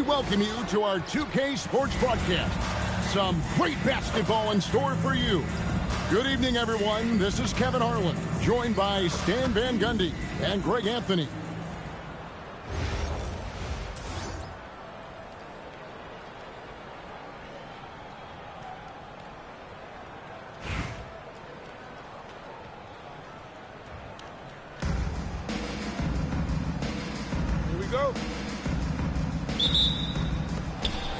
welcome you to our 2K Sports broadcast. Some great basketball in store for you. Good evening, everyone. This is Kevin Harlan, joined by Stan Van Gundy and Greg Anthony. Here we go.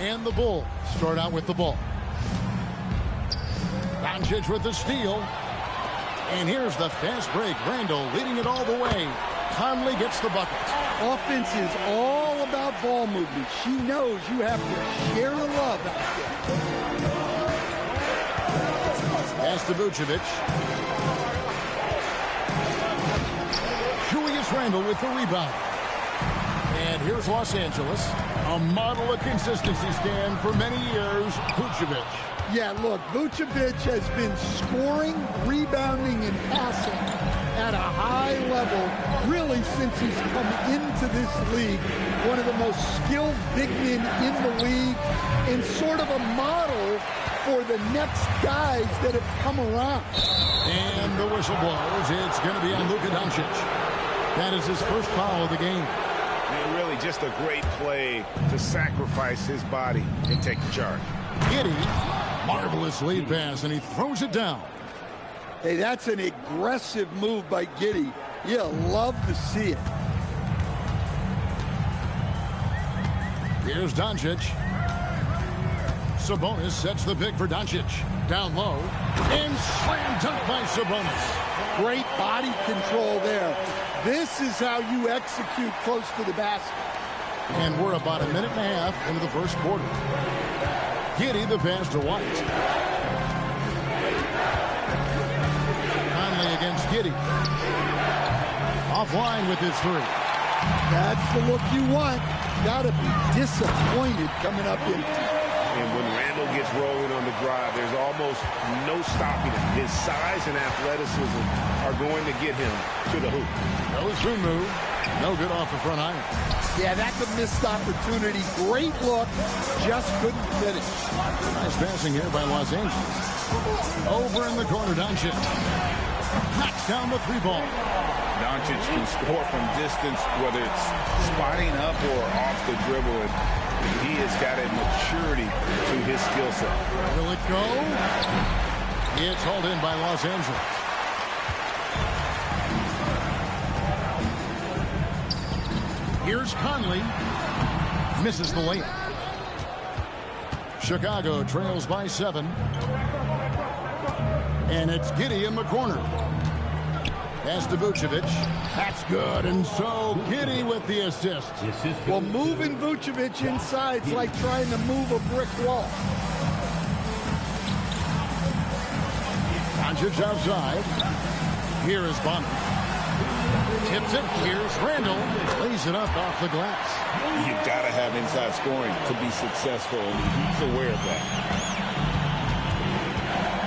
And the Bulls start out with the ball. Doncic with the steal. And here's the fast break. Randall leading it all the way. Conley gets the bucket. Offense is all about ball movement. She knows you have to share the love out there. Pass to Vucevic. Julius Randle with the rebound. And here's Los Angeles. A model of consistency, Stan, for many years. Vucevic. Yeah, look, Vucevic has been scoring, rebounding, and passing at a high level really since he's come into this league. One of the most skilled big men in the league and sort of a model for the next guys that have come around. And the whistle blows. It's going to be on Luka Doncic. That is his first foul of the game. And really just a great play to sacrifice his body and take the charge. Giddey, marvelous lead pass, and he throws it down. Hey, that's an aggressive move by Giddey. You love to see it. Here's Doncic. Sabonis sets the pick for Doncic. Down low. And slam dunk by Sabonis. Great body control there. This is how you execute close to the basket. And we're about a minute and a half into the first quarter. Giddey the pass to White. Conley against Giddey. Offline with his three. That's the look you want. Gotta be disappointed coming up empty. And when Randall gets rolling on the drive, there's almost no stopping him. His size and athleticism are going to get him to the hoop. No through move. No good off the front iron. Yeah, that's a missed opportunity. Great look. Just couldn't finish. Nice passing here by Los Angeles. Over in the corner, Doncic. Knocks down the three ball. Doncic can score from distance, whether it's spotting up or off the dribble. And he has got a maturity to his skill set. Will it go? It's hauled in by Los Angeles. Here's Conley. Misses the layup. Chicago trails by 7. And it's Giddey in the corner. Pass to Vucevic. That's good. And so Giddey with the assist. Well, moving Vucevic inside is like trying to move a brick wall. Doncic outside. Here is Bonner. Tips it. Here's Randall. Lays it up off the glass. You've got to have inside scoring to be successful, and he's aware of that.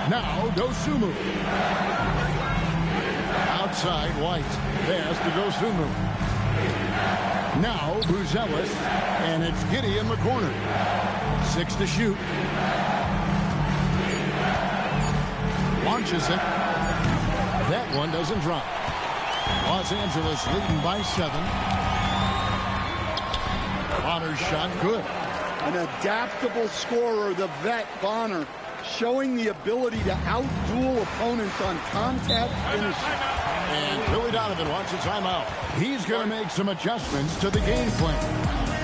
Now, Dosunmu. Outside, White. Pass to Dosunmu. Now, Buzelis. And it's Giddey in the corner. 6 to shoot. Launches it. That one doesn't drop. Los Angeles leading by 7. Bonner's shot good. An adaptable scorer, the vet Bonner, showing the ability to outduel opponents on contact finishing. And Billy Donovan wants a timeout. He's going to make some adjustments to the game plan.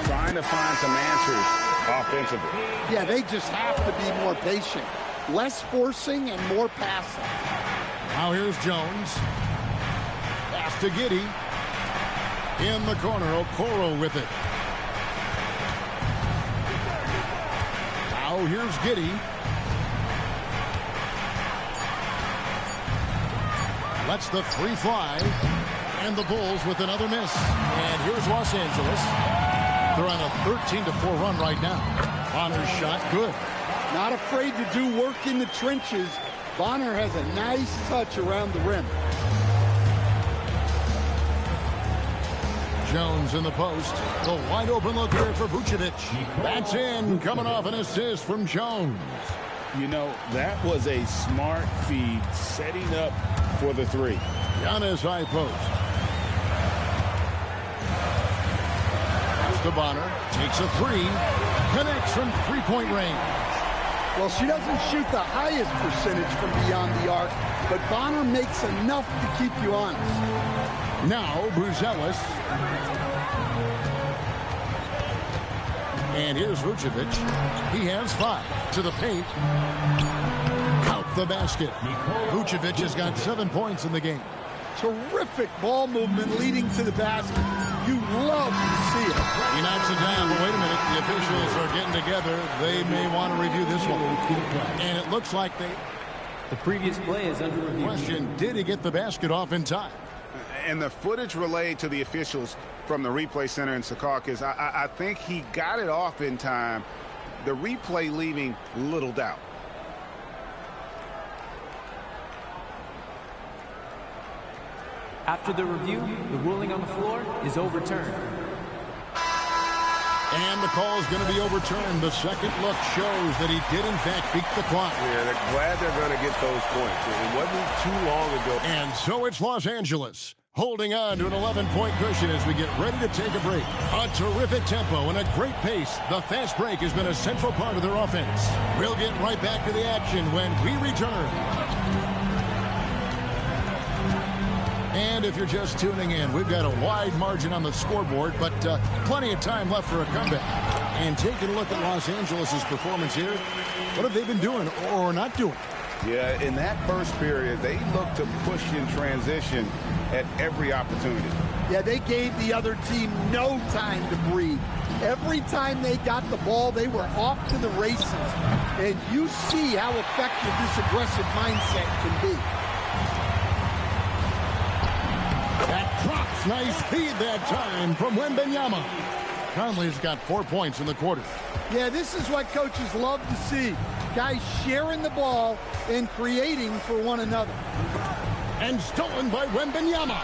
Trying to find some answers offensively. Yeah, they just have to be more patient. Less forcing and more passing. Now here's Jones. Pass to Giddey. In the corner, Okoro with it. Now here's Giddey. Lets the three fly. And the Bulls with another miss. And here's Los Angeles. They're on a 13-4 run right now. Bonner's shot good. Not afraid to do work in the trenches. Bonner has a nice touch around the rim. Jones in the post. The wide open look here for Vucevic. That's in, coming off an assist from Jones. You know, that was a smart feed, setting up for the three. Giannis high post. Pass to Bonner. Takes a three. Connects from three-point range. Well, she doesn't shoot the highest percentage from beyond the arc, but Bonner makes enough to keep you honest. Now, Buzelis. And here's Vucevic. He has 5 to the paint. Count the basket. Vucevic has got 7 points in the game. Terrific ball movement leading to the basket. You love to see it. He knocks it down, but wait a minute. The officials are getting together. They may want to review this one. And it looks like the previous play is under review. Question, did he get the basket off in time? And the footage relayed to the officials from the replay center in Secaucus, I think he got it off in time. The replay leaving little doubt. After the review, the ruling on the floor is overturned. And the call is going to be overturned. The second look shows that he did, in fact, beat the clock. Yeah, they're glad they're going to get those points. It wasn't too long ago. And so it's Los Angeles, holding on to an 11-point cushion as we get ready to take a break. A terrific tempo and a great pace. The fast break has been a central part of their offense. We'll get right back to the action when we return. And if you're just tuning in, we've got a wide margin on the scoreboard, but plenty of time left for a comeback. And taking a look at Los Angeles' performance here, what have they been doing or not doing? Yeah, in that first period, they looked to push in transition at every opportunity. Yeah, they gave the other team no time to breathe. Every time they got the ball, they were off to the races. And you see how effective this aggressive mindset can be. That drops. Nice feed that time from Wembanyama. Conley's got 4 points in the quarter. Yeah, this is what coaches love to see. Guys sharing the ball and creating for one another. And stolen by Wembanyama.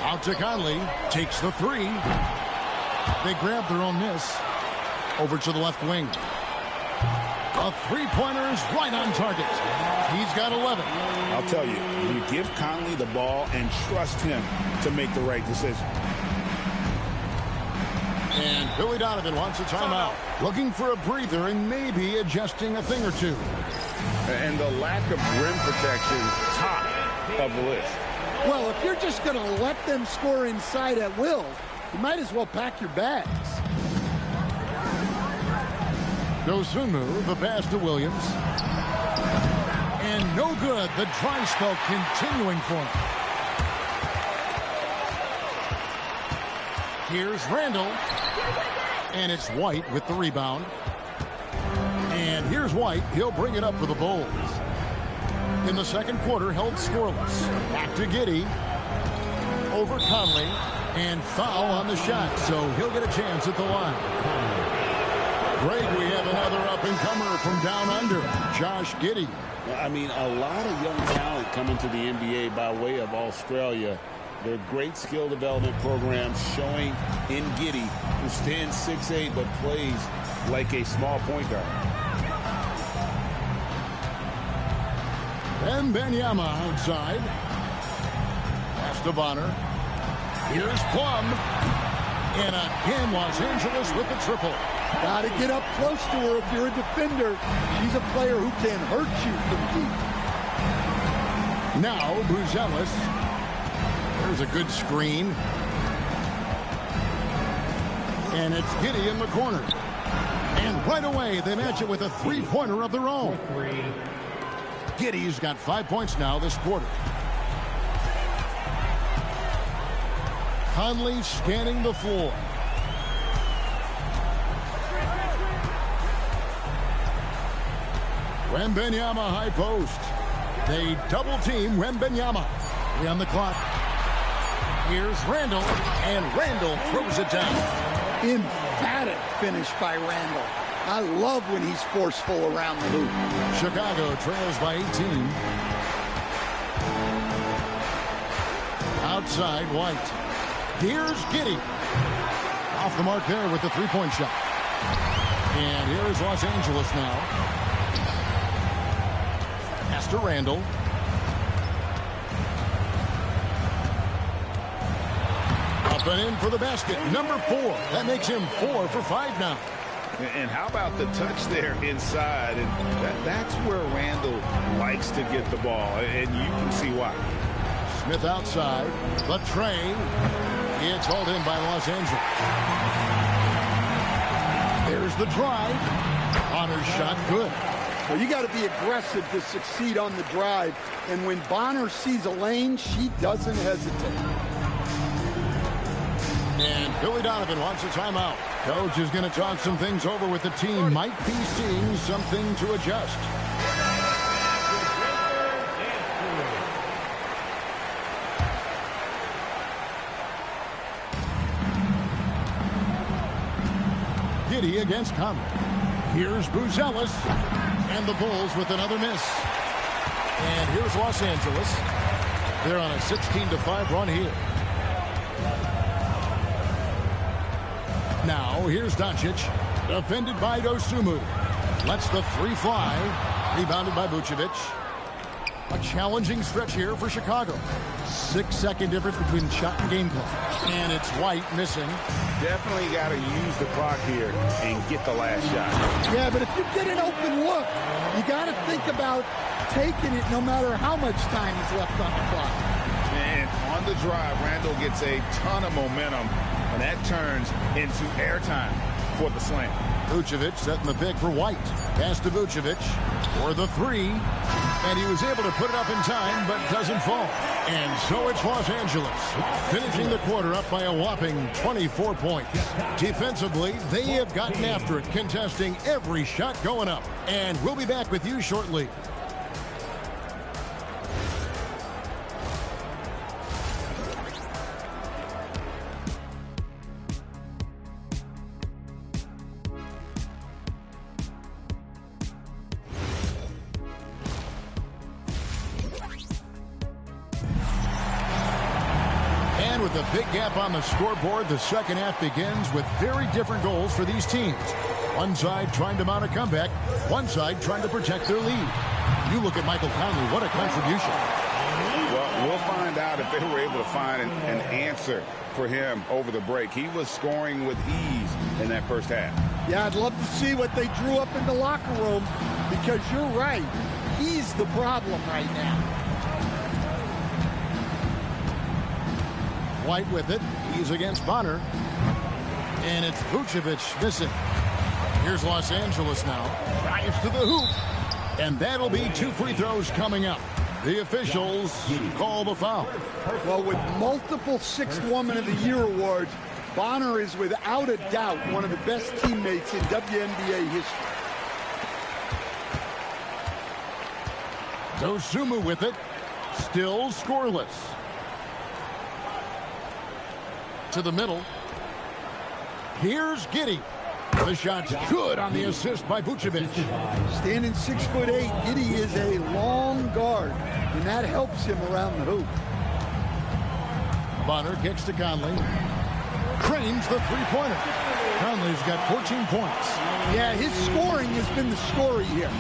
Out to Conley. Takes the three. They grab their own miss. Over to the left wing. A three-pointer is right on target. He's got 11. I'll tell you, you give Conley the ball and trust him to make the right decision. And Billy Donovan wants a timeout. Looking for a breather and maybe adjusting a thing or two. And the lack of rim protection, top of the list. Well, if you're just going to let them score inside at will, you might as well pack your bags. Dosunmu, the pass to Williams. And no good. The dry spell continuing for him. Here's Randall. And it's White with the rebound. And here's White. He'll bring it up for the Bulls. In the second quarter, held scoreless. Back to Giddey. Over Conley. And foul on the shot. So he'll get a chance at the line. Greg, we have another up-and-comer from down under, Josh Giddey. I mean, a lot of young talent coming to the NBA by way of Australia. Their great skill development programs showing in Giddey, who stands 6'8", but plays like a small point guard. Wembanyama outside. Pass to Bonner. Here's Plum. And again, Los Angeles with the triple. Got to get up close to her if you're a defender. She's a player who can hurt you from deep. Now, Buzelis. There's a good screen. And it's Giddey in the corner. And right away, they match it with a three-pointer of their own. Giddey's got 5 points now this quarter. Conley scanning the floor. Wembanyama high post. They double team Wembanyama. 3 on the clock. Here's Randall, and Randall throws it down. Emphatic finish by Randall. I love when he's forceful around the hoop. Chicago trails by 18. Outside, White. Here's Giddey. Off the mark there with the three-point shot. And here is Los Angeles now. Pass to Randall. Up and in for the basket. Number 4. That makes him 4 for 5 now. And how about the touch there inside? And that's where Randall likes to get the ball, and you can see why. Smith outside. The tray. It's hauled in by Los Angeles. There's the drive. Bonner's shot good. Well, you got to be aggressive to succeed on the drive. And when Bonner sees a lane, she doesn't hesitate. And Billy Donovan wants a timeout. Coach is going to talk some things over with the team. Might be seeing something to adjust. Giddey against Conley. Here's Buzelis. And the Bulls with another miss. And here's Los Angeles. They're on a 16-5 run here. Now, here's Doncic, defended by Dosunmu. Lets the three fly. Rebounded by Vucevic. A challenging stretch here for Chicago. 6-second difference between shot and game clock. And it's White missing. Definitely got to use the clock here and get the last shot. Yeah, but if you get an open look, you got to think about taking it no matter how much time is left on the clock. And on the drive, Randall gets a ton of momentum. And that turns into airtime for the slam. Vucevic setting the pick for White. Pass to Vucevic for the three. And he was able to put it up in time, but doesn't fall. And so it's Los Angeles, finishing the quarter up by a whopping 24 points. Defensively, they have gotten after it, contesting every shot going up. And we'll be back with you shortly. With a big gap on the scoreboard, the second half begins with very different goals for these teams. One side trying to mount a comeback, one side trying to protect their lead. You look at Michael Conley, what a contribution. Well, we'll find out if they were able to find an answer for him over the break. He was scoring with ease in that first half. Yeah, I'd love to see what they drew up in the locker room, because you're right. He's the problem right now. White with it. He's against Bonner. And it's Vucevic missing. Here's Los Angeles now. Drives to the hoop. And that'll be 2 free throws coming up. The officials call the foul. Well, with multiple Sixth Woman of the Year awards, Bonner is without a doubt one of the best teammates in WNBA history. Dosunmu with it. Still scoreless. To the middle. Here's Giddey. The shot's good on the assist by Vucevic. Standing 6'8", Giddey is a long guard, and that helps him around the hoop. Bonner kicks to Conley. Cranes the three-pointer. Conley's got 14 points. Yeah, his scoring has been the story here.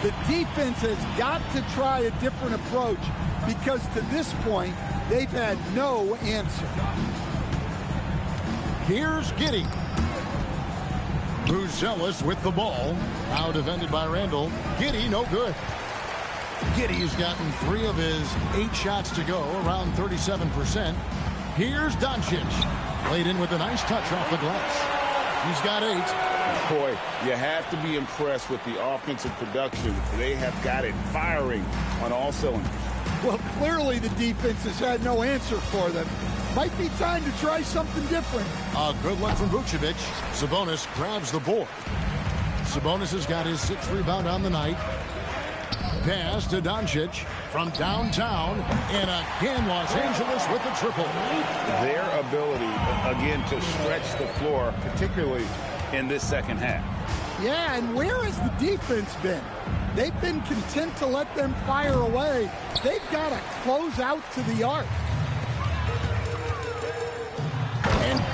The defense has got to try a different approach, because to this point, they've had no answer. Here's Giddey. Buzelis with the ball. Now defended by Randall. Giddey, no good. Giddey's gotten 3 of his 8 shots to go, around 37%. Here's Doncic. Laid in with a nice touch off the glass. He's got 8. Boy, you have to be impressed with the offensive production. They have got it firing on all cylinders. Well, clearly the defense has had no answer for them. Might be time to try something different. A good look from Vucevic. Sabonis grabs the board. Sabonis has got his 6th rebound on the night. Pass to Doncic from downtown. And again, Los Angeles with the triple. Their ability, again, to stretch the floor, particularly in this second half. Yeah, and where has the defense been? They've been content to let them fire away. They've got to close out to the arc.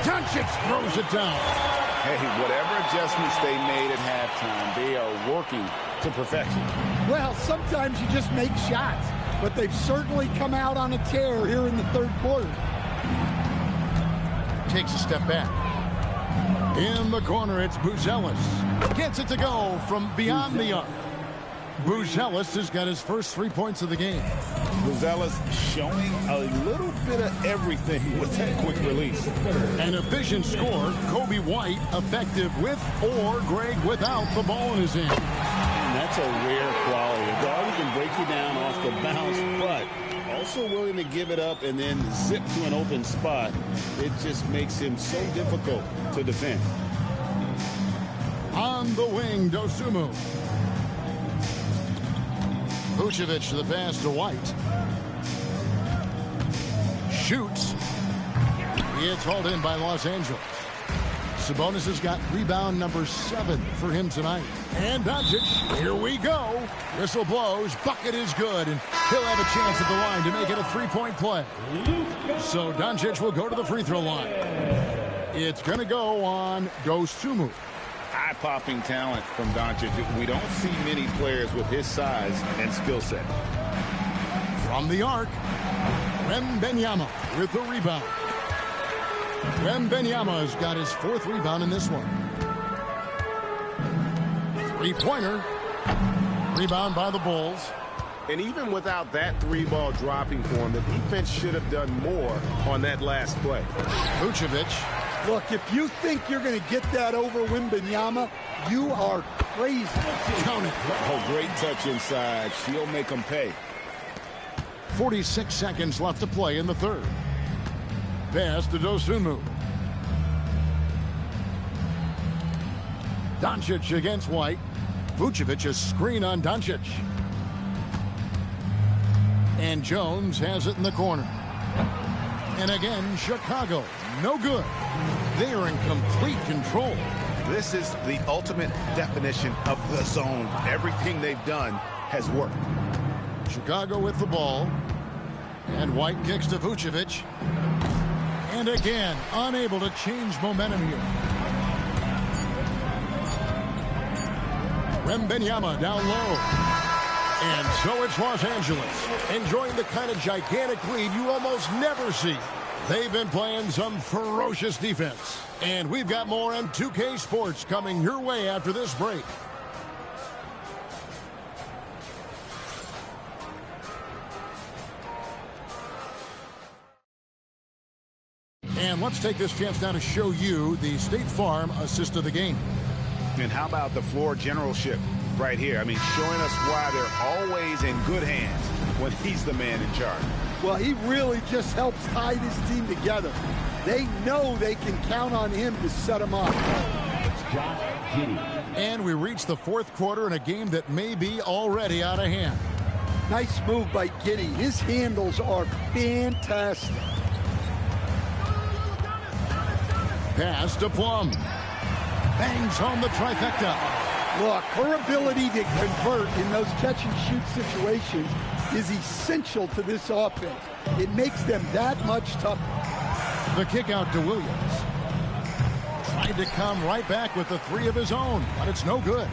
Doncic throws it down. Hey, whatever adjustments they made at halftime, they are working to perfection. Well, sometimes you just make shots, but they've certainly come out on a tear here in the third quarter. Takes a step back. In the corner, it's Buzelis. Gets it to go from beyond the arc. Buzelis has got his first 3 points of the game. Buzelis showing a little bit of everything with that quick release. An efficient score. Kobe White effective with or Greg without the ball in his hand. And that's a rare quality. A guard who can break you down off the bounce, but also willing to give it up and then zip to an open spot. It just makes him so difficult to defend. On the wing, Dosunmu. Vucevic to the pass to White. Shoots. It's hauled in by Los Angeles. Sabonis has got rebound number 7 for him tonight. And Doncic, here we go. Whistle blows, bucket is good, and he'll have a chance at the line to make it a 3-point play. So Doncic will go to the free throw line. It's going to go on Dosunmu. Eye-popping talent from Doncic. We don't see many players with his size and skill set. From the arc, Wembanyama with the rebound. Wembanyama has got his 4th rebound in this one. Three-pointer. Rebound by the Bulls. And even without that 3-ball dropping for him, the defense should have done more on that last play. Vucevic. Look, if you think you're going to get that over Wembanyama, you are crazy. Count it. Oh, great touch inside. She'll make him pay. 46 seconds left to play in the third. Pass to Dosunmu. Doncic against White. Vucevic a screen on Doncic. And Jones has it in the corner. And again, Chicago. No good. They are in complete control. This is the ultimate definition of the zone. Everything they've done has worked. Chicago with the ball. And White kicks to Vucevic. And again, unable to change momentum here. Wembanyama down low. And so it's Los Angeles, enjoying the kind of gigantic lead you almost never see. They've been playing some ferocious defense. And we've got more on 2K Sports coming your way after this break. And let's take this chance now to show you the State Farm assist of the game. And how about the floor generalship right here? I mean, showing us why they're always in good hands when he's the man in charge. Well, he really just helps tie this team together. They know they can count on him to set them up. And we reach the 4th quarter in a game that may be already out of hand. Nice move by Giddey. His handles are fantastic. Pass to Plum. Bangs home the trifecta. Look, her ability to convert in those catch-and-shoot situations is essential to this offense. It makes them that much tougher. The kick out to Williams. Tried to come right back with the 3 of his own, but it's no good.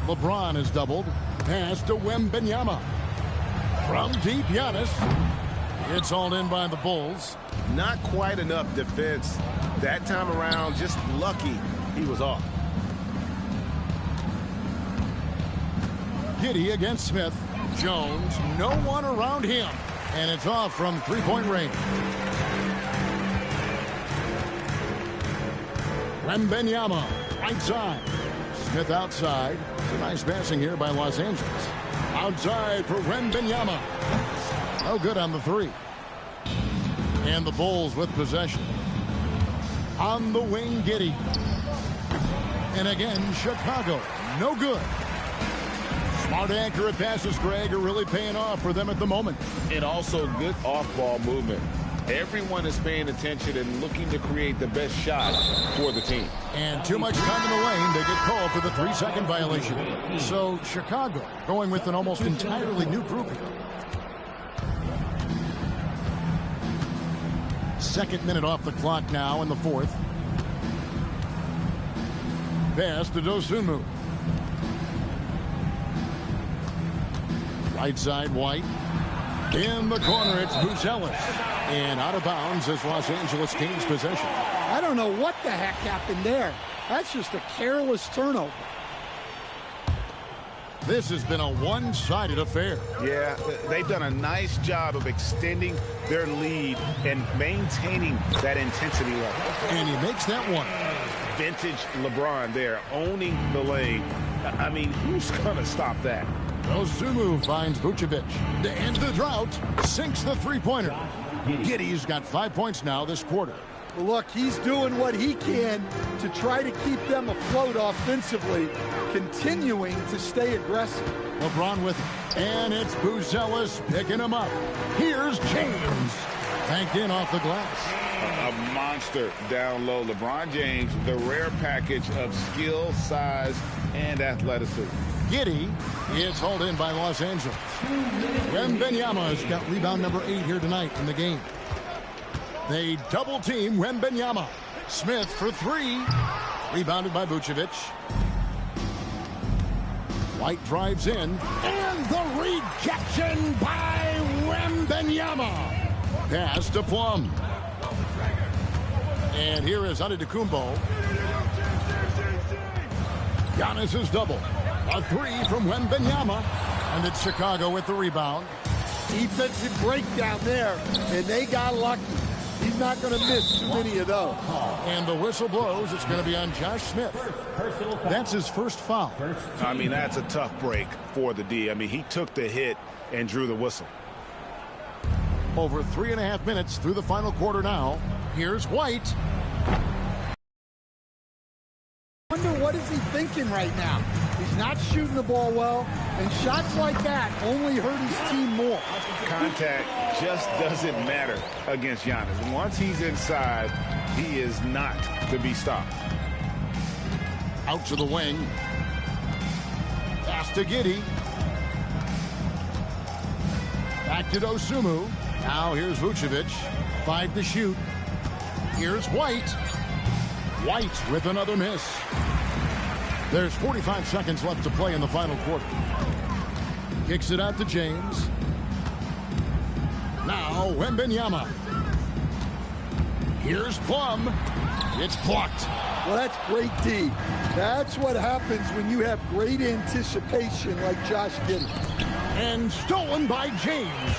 LeBron is doubled. Pass to Wembanyama. From deep, Giannis. It's hauled in by the Bulls. Not quite enough defense. That time around, just lucky he was off. Giddey against Smith. Jones, no one around him. And it's off from 3-point range. Wembanyama, right side. Smith outside. It's a nice passing here by Los Angeles. Outside for Wembanyama. No good on the 3. And the Bulls with possession. On the wing, Giddey. And again, Chicago. No good. Smart accurate passes, Greg, are really paying off for them at the moment. And also good off-ball movement. Everyone is paying attention and looking to create the best shot for the team. And too much time in the lane. They get called for the 3-second violation. So Chicago going with an almost entirely new group here. Second minute off the clock now in the fourth. Pass to Dosunmu. Right side, White. In the corner, it's Buzelis. And out of bounds as Los Angeles gains possession. I don't know what the heck happened there. That's just a careless turnover. This has been a one-sided affair. Yeah, they've done a nice job of extending their lead and maintaining that intensity level. And he makes that one. Vintage LeBron there, owning the lane. I mean, who's going to stop that? Dosunmu finds Vucevic. To end the drought, sinks the three-pointer. Giddey's got 5 points now this quarter. Well, look, he's doing what he can to try to keep them afloat offensively, continuing to stay aggressive. LeBron with it. And it's Buzelis picking him up. Here's James. Banked in off the glass. A monster down low. LeBron James, the rare package of skill, size, and athleticism. Giddey is hauled in by Los Angeles. Wembanyama's got rebound number 8 here tonight in the game. They double team Wembanyama. Smith for 3. Rebounded by Vucevic. White drives in. And the rejection by Wembanyama. Pass to Plum. And here is Antetokounmpo. Giannis' double. A 3 from Wembanyama. And it's Chicago with the rebound. Defensive breakdown there, and they got lucky. He's not going to miss too many of those. And the whistle blows. It's going to be on Josh Smith. That's his first foul. I mean, that's a tough break for the D. I mean, he took the hit and drew the whistle. Over 3.5 minutes through the final quarter now. Here's White. I wonder what is he thinking right now. He's not shooting the ball well, and shots like that only hurt his team more. Contact just doesn't matter against Giannis. Once he's inside, he is not to be stopped. Out to the wing. Pass to Giddey. Back to Dosunmu. Now here's Vucevic. 5 to shoot. Here's White. White with another miss. There's 45 seconds left to play in the final quarter. Kicks it out to James. Now Wembanyama. Here's Plum. It's blocked. Well, that's great D. That's what happens when you have great anticipation like Josh Giddey. And stolen by James.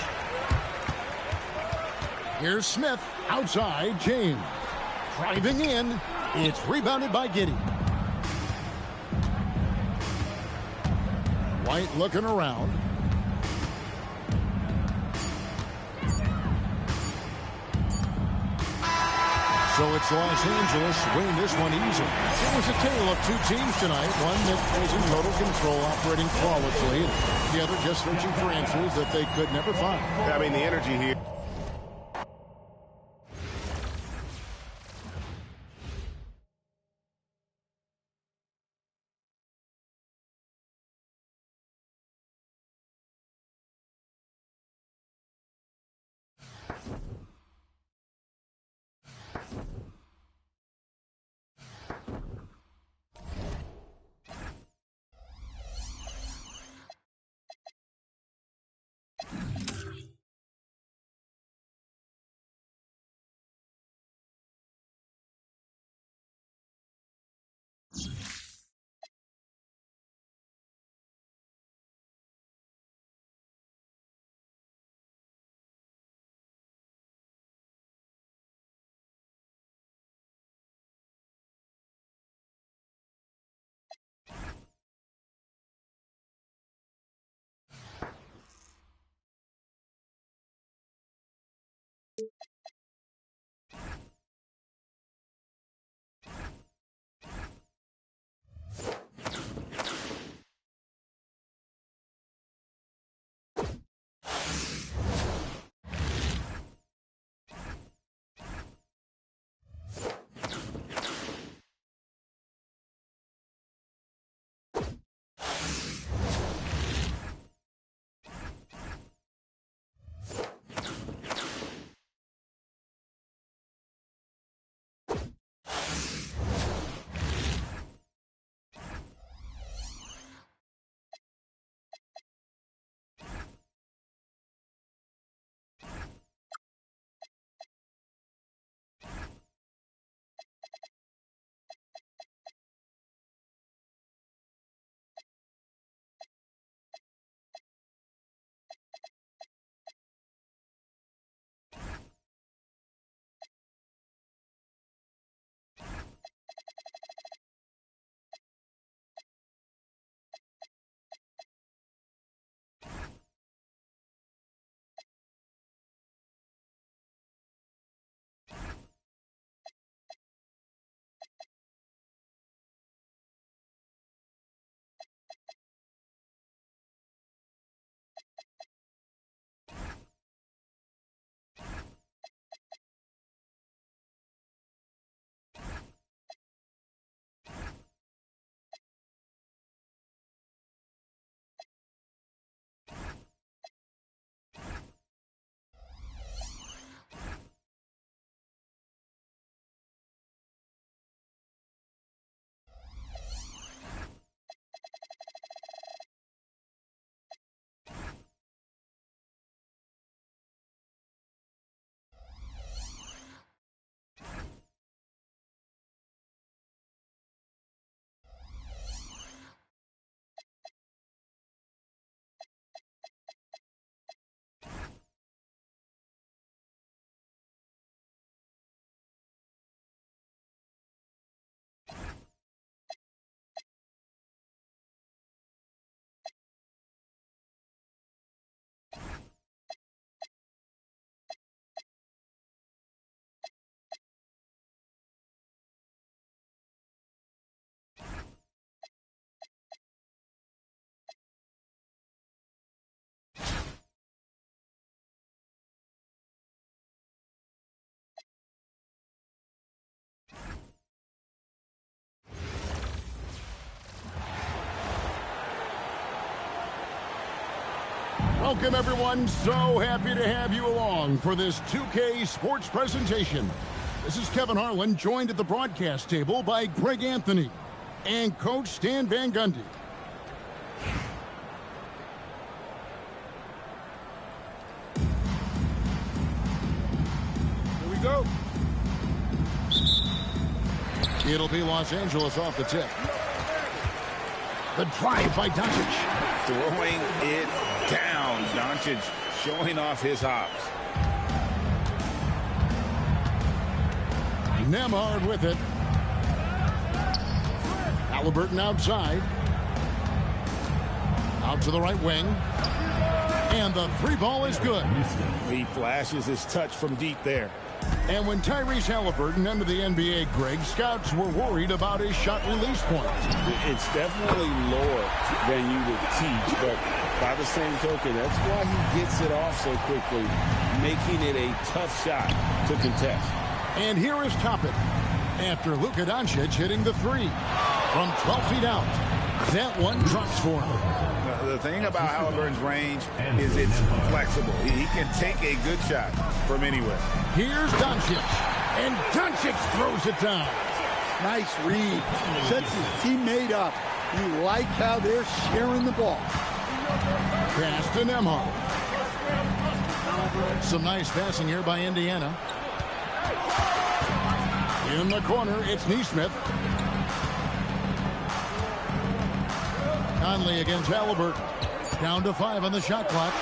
Here's Smith outside James. Driving in. It's rebounded by Giddey. White looking around. So it's Los Angeles winning this one easily. It was a tale of two teams tonight. One that was in total control, operating flawlessly. And the other just searching for answers that they could never find. I mean, the energy here. Welcome, everyone. So happy to have you along for this 2K Sports presentation. This is Kevin Harlan, joined at the broadcast table by Greg Anthony and Coach Stan Van Gundy. Here we go. It'll be Los Angeles off the tip. The drive by Doncic. Throwing it down. Doncic showing off his hops. Nemhard with it. Halliburton outside. Out to the right wing. And the three ball is good. He flashes his touch from deep there. And when Tyrese Halliburton entered the NBA, Greg, scouts were worried about his shot release point. It's definitely lower than you would teach, but by the same token, that's why he gets it off so quickly, making it a tough shot to contest. And here is Toppin after Luka Doncic hitting the three from 12 feet out. That one drops for him. The thing about Halliburton's range is it's flexible. He can take a good shot from anywhere. Here's Doncic, and Doncic throws it down. Nice read. Sets his teammate up. You like how they're sharing the ball. Pass to Nemhard. Some nice passing here by Indiana. In the corner, it's Nesmith. Conley against Halliburton. Down to 5 on the shot clock.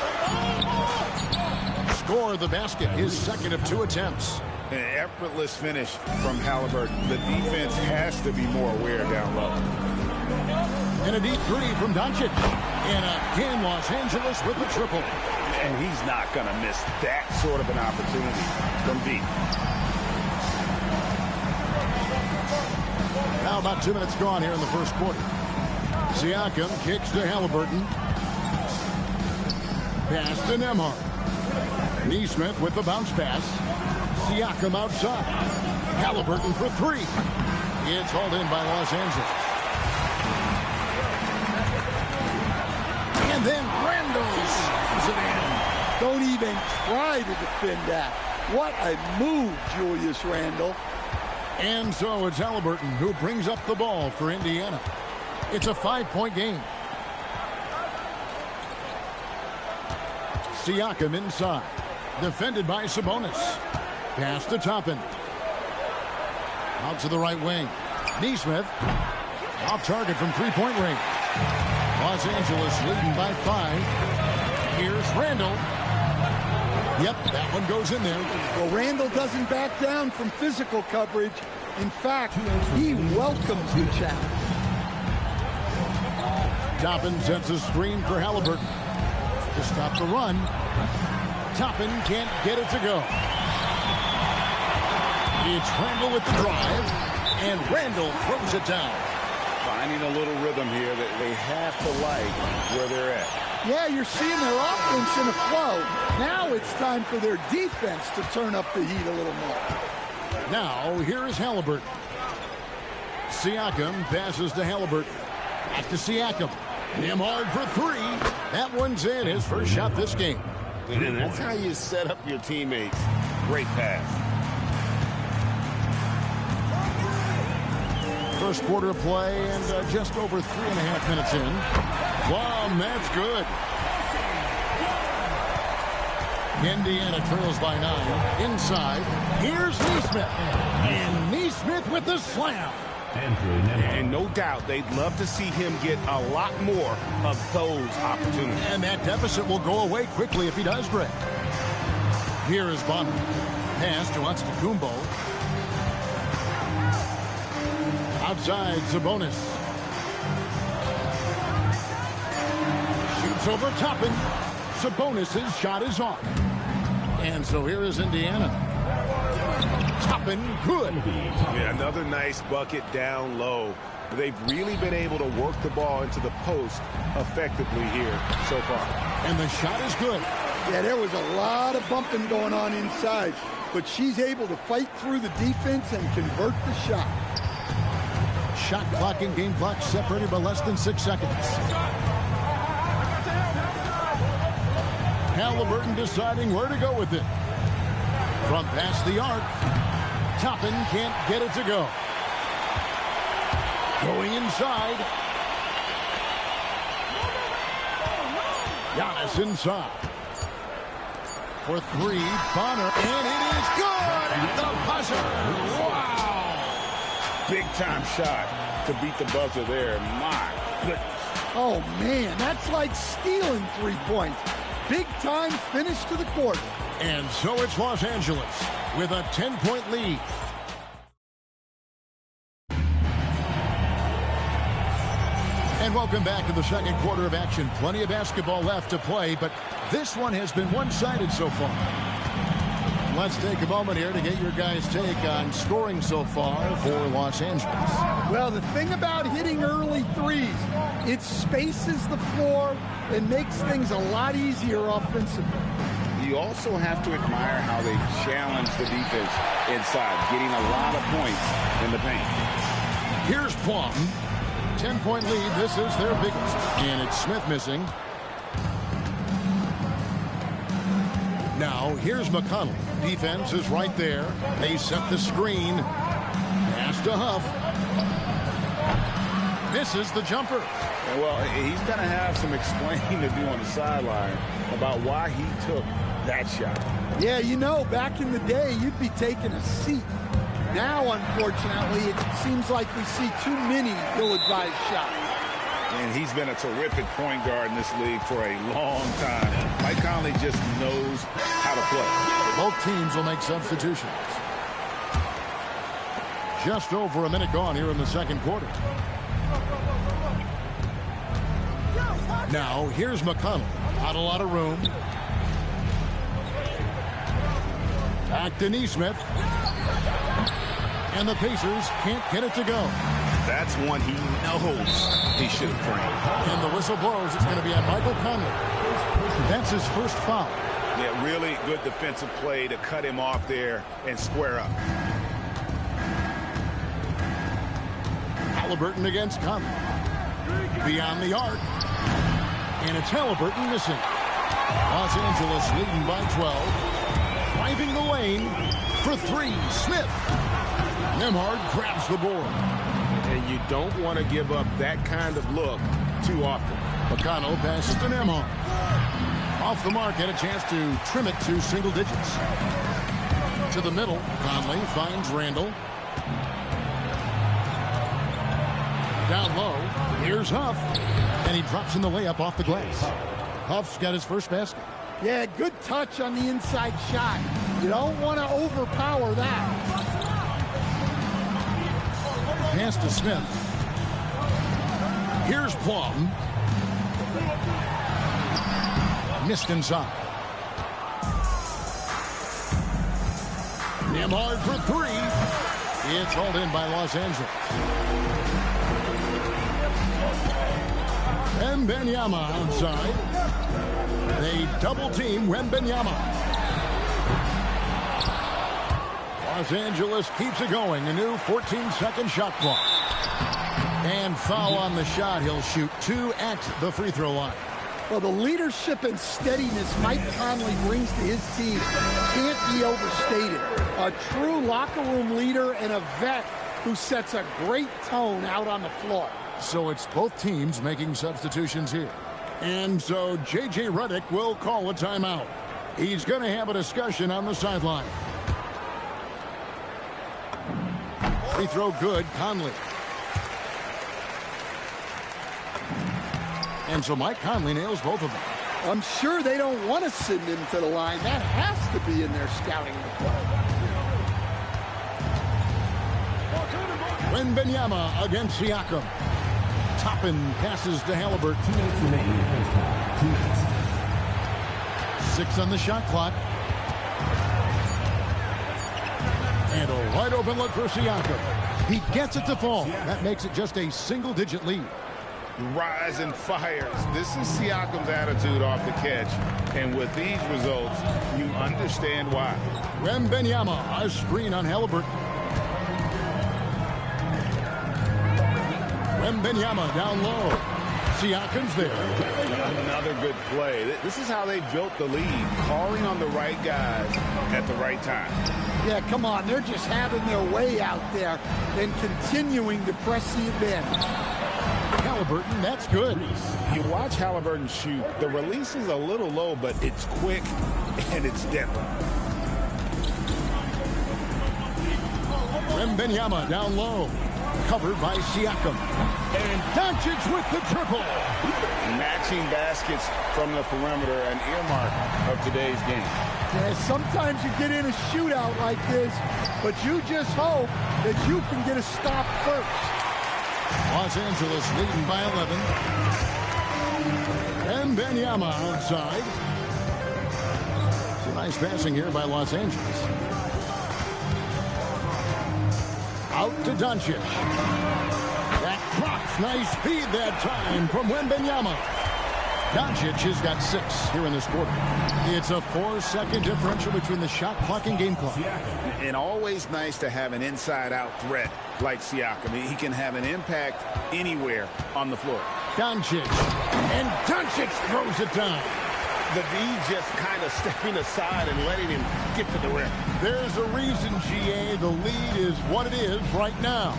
Score the basket, his second of 2 attempts. An effortless finish from Halliburton. The defense has to be more aware down low. And a deep three from Doncic. And again, Los Angeles with the triple. And he's not going to miss that sort of an opportunity from deep. Now about 2 minutes gone here in the first quarter. Siakam kicks to Halliburton. Pass to Nemhard. Nesmith with the bounce pass. Siakam outside. Halliburton for 3. It's hauled in by Los Angeles. And then Randall slams it in. Don't even try to defend that. What a move, Julius Randle. And so it's Halliburton who brings up the ball for Indiana. It's a 5-point game. Siakam inside. Defended by Sabonis. Pass to Toppin. Out to the right wing. Nesmith. Off target from 3-point range. Los Angeles leading by 5. Here's Randall. Yep, that one goes in there. Well, Randall doesn't back down from physical coverage. In fact, he welcomes the challenge. Toppin sets a screen for Halliburton. To stop the run. Toppin can't get it to go. It's Randall with the drive. And Randall throws it down. Finding a little rhythm here that they have to like where they're at. Yeah, you're seeing their offense in a flow. Now it's time for their defense to turn up the heat a little more. Now, here is Halliburton. Siakam passes to Halliburton. Back to Siakam. Nemhard for 3. That one's in, his first shot this game. And that's how you set up your teammates. Great pass. First quarter of play and just over 3.5 minutes in. Wow, that's good. Indiana trails by 9. Inside, here's Nesmith. And Nesmith with the slam. And no doubt they'd love to see him get a lot more of those opportunities. And that deficit will go away quickly if he does, Greg. Here is Bonner. Pass to Antetokounmpo. Outside, Sabonis. Shoots over Toppin. Sabonis' shot is off. And so here is Indiana. Toppin, good. Yeah, another nice bucket down low. They've really been able to work the ball into the post effectively here so far. And the shot is good. Yeah, there was a lot of bumping going on inside, but she's able to fight through the defense and convert the shot. Shot clock and game clock separated by less than 6 seconds. Halliburton deciding where to go with it. From past the arc. Toppin can't get it to go. Going inside. Giannis inside. For three, Bonner, and it is good at the buzzer. Wow! Big-time shot to beat the buzzer there. My goodness. Oh, man, that's like stealing 3 points. Big-time finish to the quarter. And so it's Los Angeles with a 10-point lead. And welcome back to the second quarter of action. Plenty of basketball left to play, but this one has been one-sided so far. Let's take a moment here to get your guys' take on scoring so far for Los Angeles. Well, the thing about hitting early threes, it spaces the floor and makes things a lot easier offensively. You also have to admire how they challenge the defense inside, getting a lot of points in the paint. Here's Plum. 10-point lead. This is their biggest. And it's Smith missing. Now, here's McConnell. Defense is right there. They set the screen. Pass to Huff. Misses the jumper. Well, he's going to have some explaining to do on the sideline about why he took that shot. Yeah, you know, back in the day, you'd be taking a seat. Now, unfortunately, it seems like we see too many ill-advised shots. And he's been a terrific point guard in this league for a long time. Mike Conley just knows how to play. Both teams will make substitutions. Just over a minute gone here in the second quarter. Now, here's McConnell. Not a lot of room. Back to Nesmith. And the Pacers can't get it to go. That's one he knows he should have framed. And the whistle blows. It's going to be on Michael Conley. That's his first foul. Yeah, really good defensive play to cut him off there and square up. Halliburton against Conley. Beyond the arc. And it's Halliburton missing. Los Angeles leading by 12. Driving the lane for three. Smith. Nembhard grabs the board. And you don't want to give up that kind of look too often. McConnell passes to Nembhard. Off the mark, had a chance to trim it to single digits. To the middle, Conley finds Randall. Down low, here's Huff. And he drops in the layup off the glass. Huff's got his first basket. Yeah, good touch on the inside shot. You don't want to overpower that. Pass to Smith. Here's Plum. Missed inside. Nembhard for three. It's hauled in by Los Angeles. Wembanyama outside. They double team Wembanyama. Los Angeles keeps it going. A new 14-second shot clock. And foul on the shot. He'll shoot two at the free throw line. Well, the leadership and steadiness Mike Conley brings to his team can't be overstated. A true locker room leader and a vet who sets a great tone out on the floor. So it's both teams making substitutions here. And so J.J. Redick will call a timeout. He's going to have a discussion on the sideline. Free throw good, Conley. And so Mike Conley nails both of them. I'm sure they don't want to send him to the line. That has to be in their scouting report. Wembanyama against Siakam. Toppin passes to Halliburton. 2 minutes remaining in first half. 2 minutes. 6 on the shot clock. And a wide open look for Siakam. He gets it to fall. That makes it just a single-digit lead. Rise and fires. This is Siakam's attitude off the catch. And with these results, you understand why. Wembanyama, a screen on Halliburton. Wembanyama down low. Siakam's there. Another good play. This is how they built the lead, calling on the right guys at the right time. Yeah, come on. They're just having their way out there and continuing to press the advantage. Halliburton, that's good. You watch Halliburton shoot. The release is a little low, but it's quick and it's deadly. Wembanyama down low. Covered by Siakam. And Doncic with the triple. Matching baskets from the perimeter, an earmark of today's game. Yeah, sometimes you get in a shootout like this, but you just hope that you can get a stop first. Los Angeles leading by 11. Wembanyama outside. Some nice passing here by Los Angeles. Out to Doncic. That drops. Nice feed that time from Wembanyama. Doncic has got 6 here in this quarter. It's a 4-second differential between the shot clock and game clock. And always nice to have an inside-out threat like Siakam. He can have an impact anywhere on the floor. Doncic. And Doncic throws it down. The D just kind of stepping aside and letting him get to the rim. There's a reason, GA, the lead is what it is right now.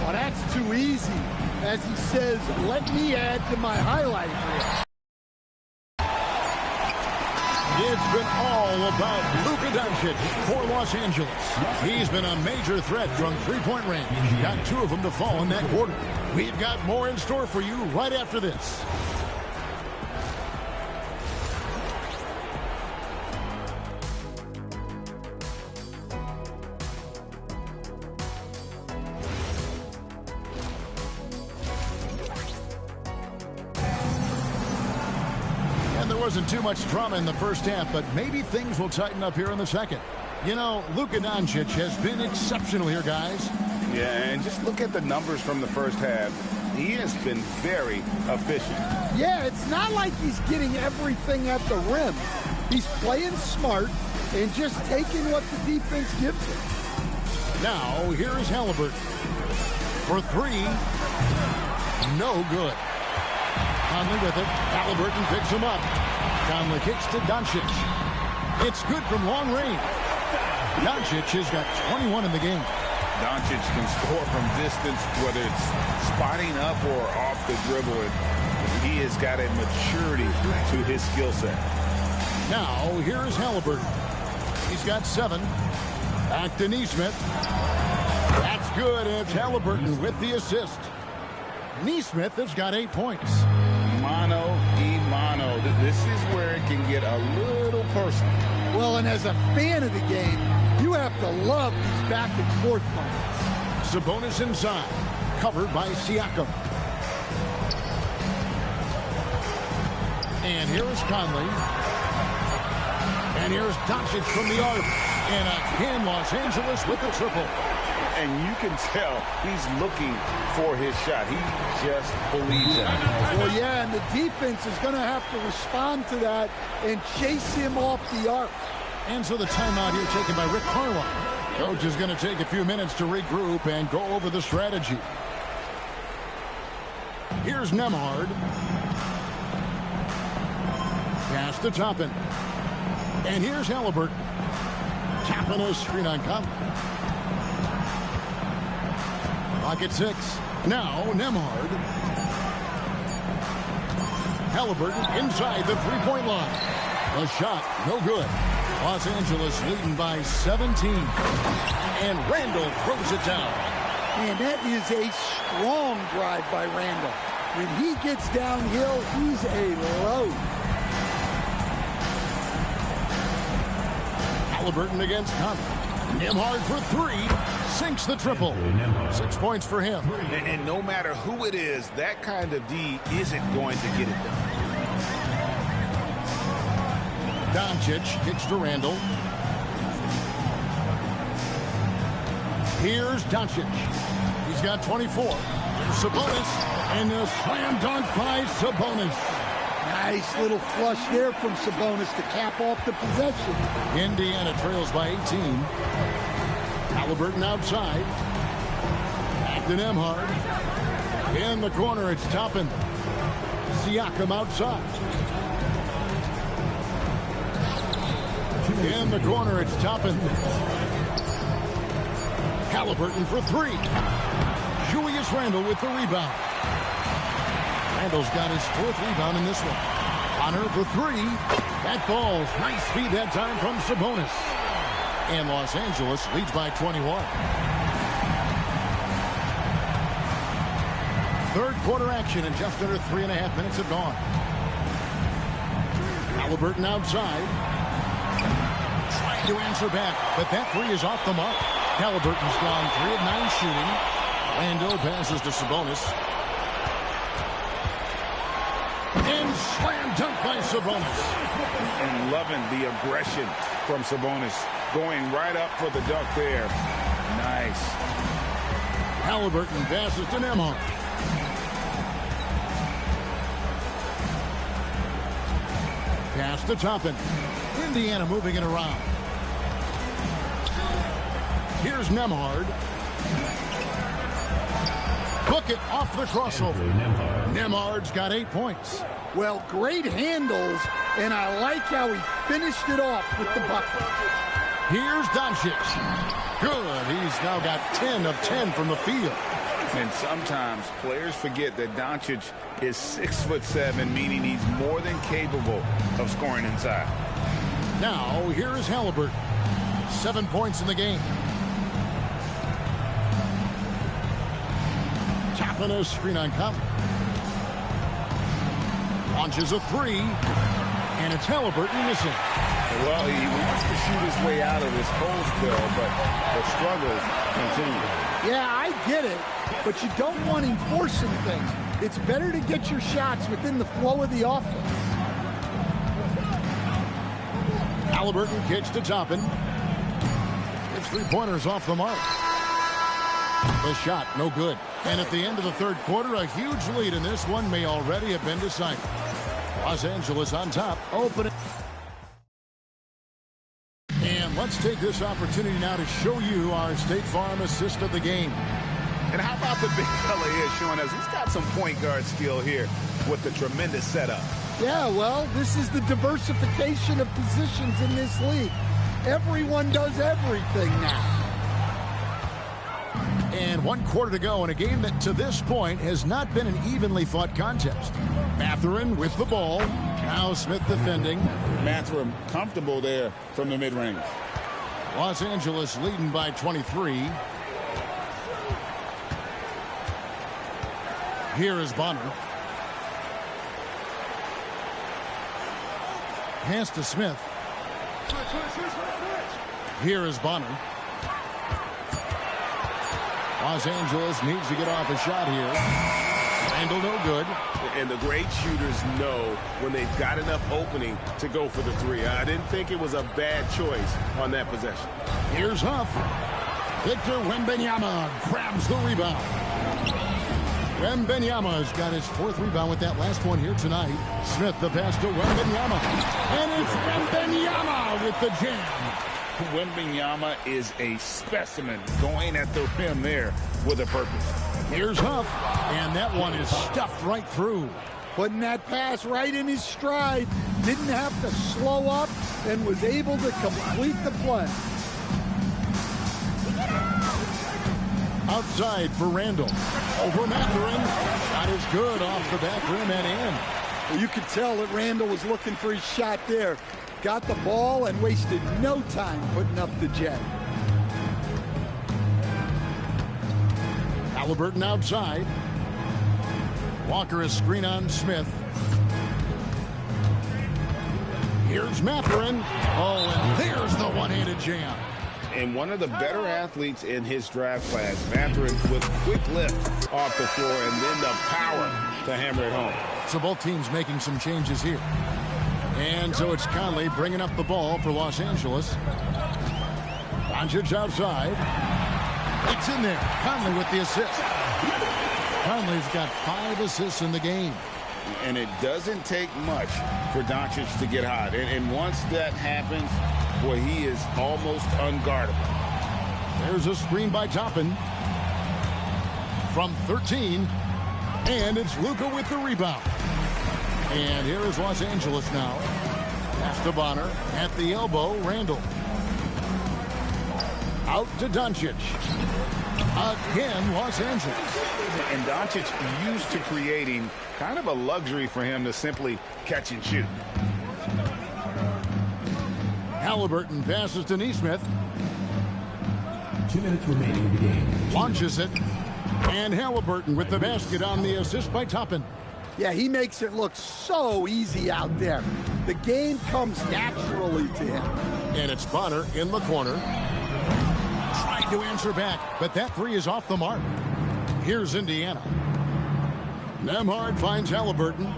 Well, that's too easy. As he says, let me add to my highlight reel. It's been all about Luka Doncic for Los Angeles. He's been a major threat from three-point range. Got 2 of them to fall in that quarter. We've got more in store for you right after this. Wasn't too much drama in the first half, but maybe things will tighten up here in the second. You know, Luka Doncic has been exceptional here, guys. Yeah, and just look at the numbers from the first half. He has been very efficient. Yeah, it's not like he's getting everything at the rim. He's playing smart and just taking what the defense gives him. Now, here is Halliburton. For 3, no good. Conley with it. Halliburton picks him up. Conley kicks to Doncic. It's good from long range. Doncic has got 21 in the game. Doncic can score from distance, whether it's spotting up or off the dribble. He has got a maturity to his skill set. Now, here is Halliburton. He's got 7. Back to Nesmith. That's good. It's Halliburton with the assist. Nesmith has got 8 points. Mano y mano. This is where it can get a little personal. Well, and as a fan of the game, you have to love these back and forth moments. Sabonis inside, covered by Siakam. And here is Conley. And here's Doncic from the arc. And again, Los Angeles with the triple. And you can tell he's looking for his shot. He just believes in it. Well, yeah, and the defense is going to have to respond to that and chase him off the arc. And so the timeout here taken by Rick Carlisle. Coach is going to take a few minutes to regroup and go over the strategy. Here's Nemhard. Pass to Toppin. And here's Halliburton. Tapping a screen on Conley. Pocket 6. Now Nemhard. Halliburton inside the three-point line. A shot, no good. Los Angeles leading by 17. And Randall throws it down. Man, that is a strong drive by Randall. When he gets downhill, he's a load. Halliburton against Conley. Nemhard for 3. Sinks the triple. 6 points for him. And no matter who it is, that kind of D isn't going to get it done. Doncic kicks to Randall. Here's Doncic. He's got 24. Here's Sabonis. And a slam dunk by Sabonis. Nice little flush there from Sabonis to cap off the possession. Indiana trails by 18. Halliburton outside. Back to Nemhard. In the corner, it's Toppin. Siakam outside. In the corner, it's Toppin. Halliburton for three. Julius Randle with the rebound. Randle's got his fourth rebound in this one. Connor for three. That falls. Nice feed that time from Sabonis. And Los Angeles leads by 21. Third quarter action, and just under 3.5 minutes have gone. Halliburton outside. Trying to answer back, but that three is off the mark. Halliburton's gone 3 of 9 shooting. Randle passes to Sabonis. And slam dunk by Sabonis. And loving the aggression from Sabonis. Going right up for the dunk there. Nice. Halliburton passes to Nembhard. Pass to Toppin. Indiana moving it around. Here's Nembhard. Hook it off the crossover. Nembhard's got 8 points. Well, great handles, and I like how he finished it off with the bucket. Here's Doncic. Good. He's now got 10 of 10 from the field. And sometimes players forget that Doncic is 6'7", meaning he's more than capable of scoring inside. Now, here is Halliburton. 7 points in the game. Tapping a screen on Conley. Launches a three, and it's Halliburton missing. Well, he wants to shoot his way out of this cold spell, but the struggles continue. Yeah, I get it, but you don't want him forcing things. It's better to get your shots within the flow of the offense. Halliburton kicks to Toppin. His three-pointers off the mark. The shot, no good. And at the end of the third quarter, a huge lead in this one may already have been decided. Los Angeles on top, open. And let's take this opportunity now to show you our State Farm assist of the game. And how about the big fella here showing us he's got some point guard skill here with the tremendous setup. Yeah, well, this is the diversification of positions in this league. Everyone does everything now. And 1 quarter to go in a game that to this point has not been an evenly fought contest. Mathurin with the ball. Now Smith defending. Mathurin comfortable there from the mid-range. Los Angeles leading by 23. Here is Bonner. Pass to Smith. Here is Bonner. Los Angeles needs to get off a shot here. Randle no good. And the great shooters know when they've got enough opening to go for the three. I didn't think it was a bad choice on that possession. Here's Huff. Victor Wembanyama grabs the rebound. Wembanyama's got his 4th rebound with that last one here tonight. Smith the pass to Wembanyama. And it's Wembanyama with the jam. Wembanyama is a specimen going at the rim there with a purpose. Here's Huff, and that one is stuffed right through. Putting that pass right in his stride. Didn't have to slow up and was able to complete the play. Outside for Randle. Over Mathurin. Shot is good off the back rim and in. Well, you could tell that Randle was looking for his shot there. Got the ball and wasted no time putting up the jet. Halliburton outside. Walker is screen on Smith. Here's Mathurin. Oh, and there's the one-handed jam. And one of the better athletes in his draft class, Mathurin, with quick lift off the floor and then the power to hammer it home. So both teams making some changes here. And so it's Conley bringing up the ball for Los Angeles. Doncic outside. It's in there. Conley with the assist. Conley's got 5 assists in the game. And it doesn't take much for Doncic to get hot. And once that happens, boy, he is almost unguardable. There's a screen by Toppin. From 13. And it's Luka with the rebound. And here is Los Angeles now. Pass to Bonner. At the elbow, Randall. Out to Doncic. Again, Los Angeles. And Doncic used to creating kind of a luxury for him to simply catch and shoot. Halliburton passes to Nesmith. 2 minutes remaining in the game. Launches it. And Halliburton with the basket on the assist by Toppin. Yeah, he makes it look so easy out there. The game comes naturally to him. And it's Bonner in the corner. Trying to answer back, but that three is off the mark. Here's Indiana. Nembhard finds Halliburton.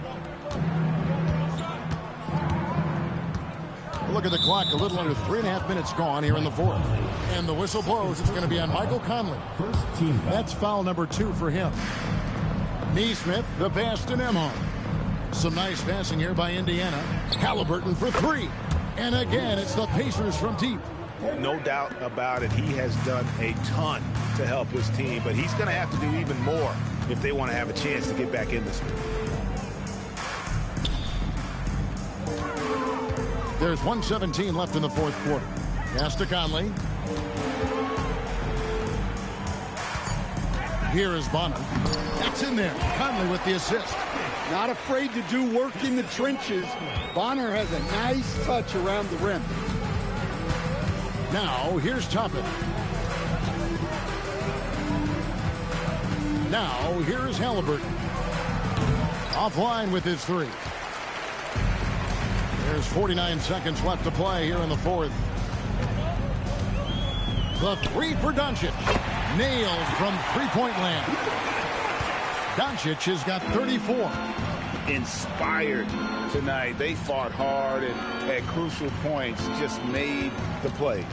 Look at the clock, a little under 3.5 minutes gone here in the fourth. And the whistle blows. It's going to be on Michael Conley. First team foul. That's foul number 2 for him. Nesmith, the pass to Nembhard. Some nice passing here by Indiana. Halliburton for 3. And again, it's the Pacers from deep. No doubt about it. He has done a ton to help his team, but he's going to have to do even more if they want to have a chance to get back in this one. There's 1:17 left in the fourth quarter. Pass to Conley. Here is Bonner. That's in there. Conley with the assist. Not afraid to do work in the trenches. Bonner has a nice touch around the rim. Now, here's Toppin. Now, here is Halliburton. Offline with his 3. There's 49 seconds left to play here in the fourth. The 3 for Doncic. Nailed from three-point land. Doncic has got 34. Inspired tonight. They fought hard and at crucial points just made the plays.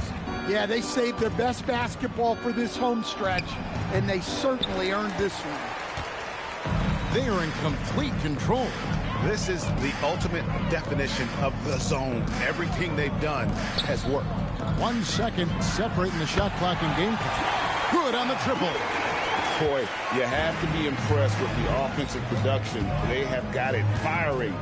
Yeah, they saved their best basketball for this home stretch, and they certainly earned this one. They are in complete control. This is the ultimate definition of the zone. Everything they've done has worked. 1 second separating the shot clock and game clock. Good on the triple. Boy, you have to be impressed with the offensive production. They have got it firing.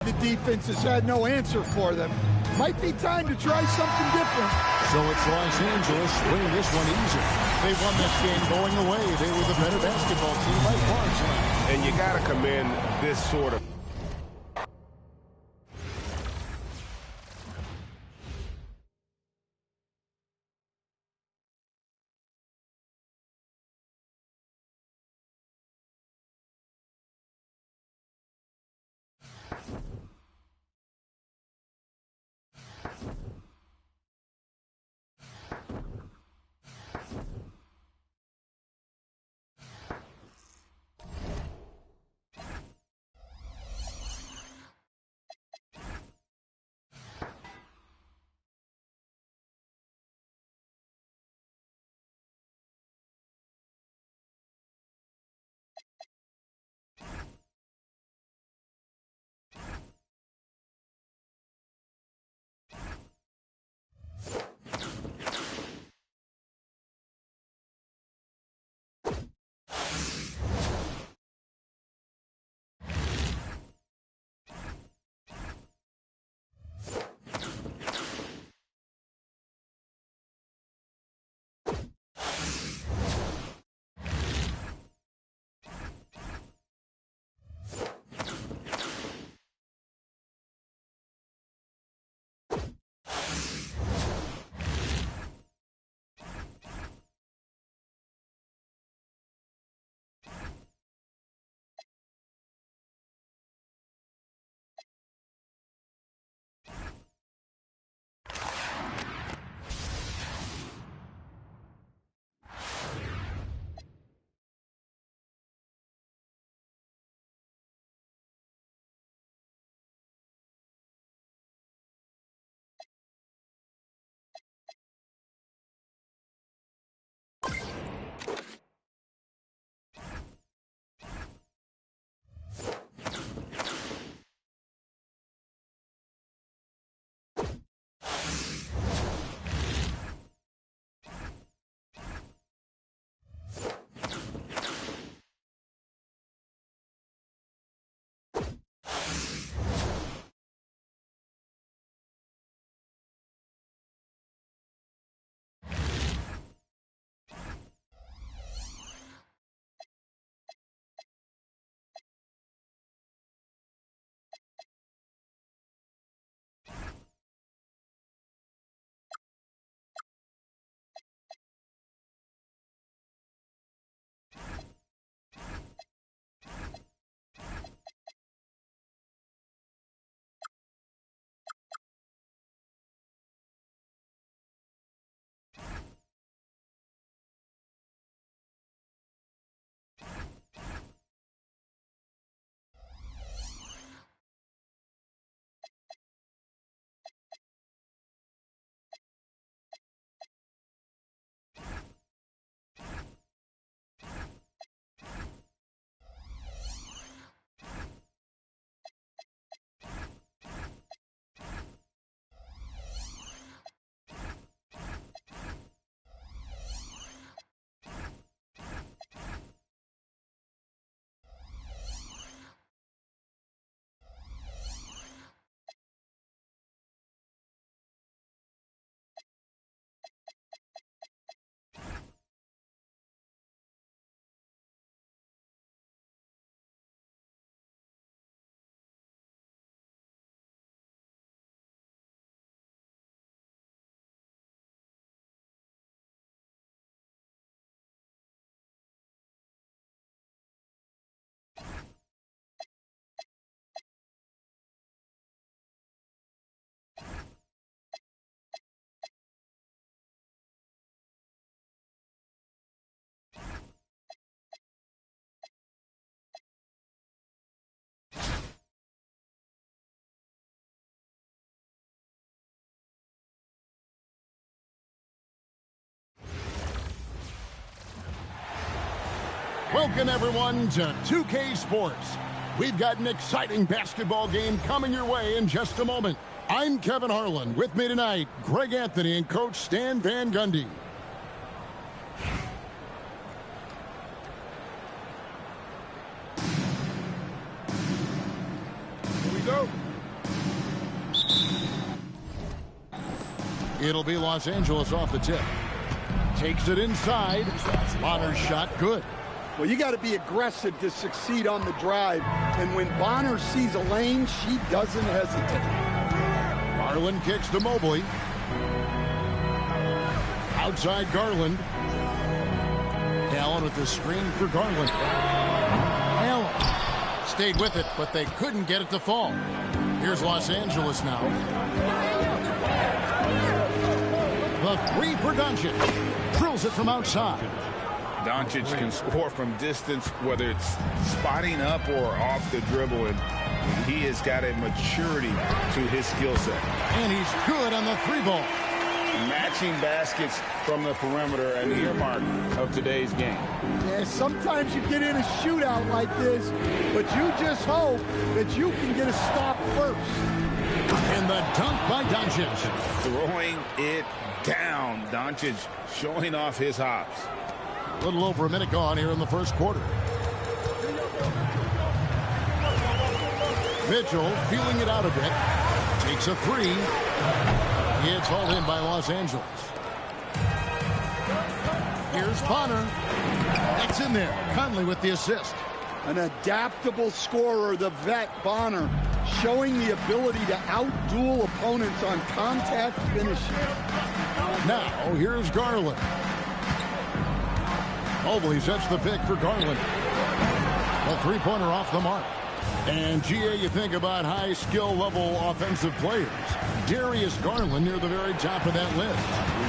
The defense has had no answer for them. Might be time to try something different. So it's Los Angeles winning this one easy. They won this game going away. They were the better basketball team by far tonight. And you got to commend this sort of Welcome, everyone, to 2K Sports. We've got an exciting basketball game coming your way in just a moment. I'm Kevin Harlan. With me tonight, Greg Anthony and Coach Stan Van Gundy. Here we go. It'll be Los Angeles off the tip. Takes it inside. Bonner's shot good. Well, you got to be aggressive to succeed on the drive. And when Bonner sees a lane, she doesn't hesitate. Garland kicks to Mobley. Outside Garland. Allen with the screen for Garland. Allen stayed with it, but they couldn't get it to fall. Here's Los Angeles now. The three for Doncic. Drills it from outside. Doncic can score from distance, whether it's spotting up or off the dribble, and he has got a maturity to his skill set. And he's good on the three ball. Matching baskets from the perimeter, and the earmark of today's game. Yeah, sometimes you get in a shootout like this, but you just hope that you can get a stop first. And the dunk by Doncic. Throwing it down. Doncic showing off his hops. A little over a minute gone here in the first quarter. Mitchell feeling it out a bit. Takes a three. It's hauled in by Los Angeles. Here's Bonner. That's in there. Conley with the assist. An adaptable scorer, the vet Bonner, showing the ability to outduel opponents on contact finishing. Now, here's Garland. Mobley sets the pick for Garland. A three-pointer off the mark. And, GA, you think about high skill level offensive players. Darius Garland near the very top of that list.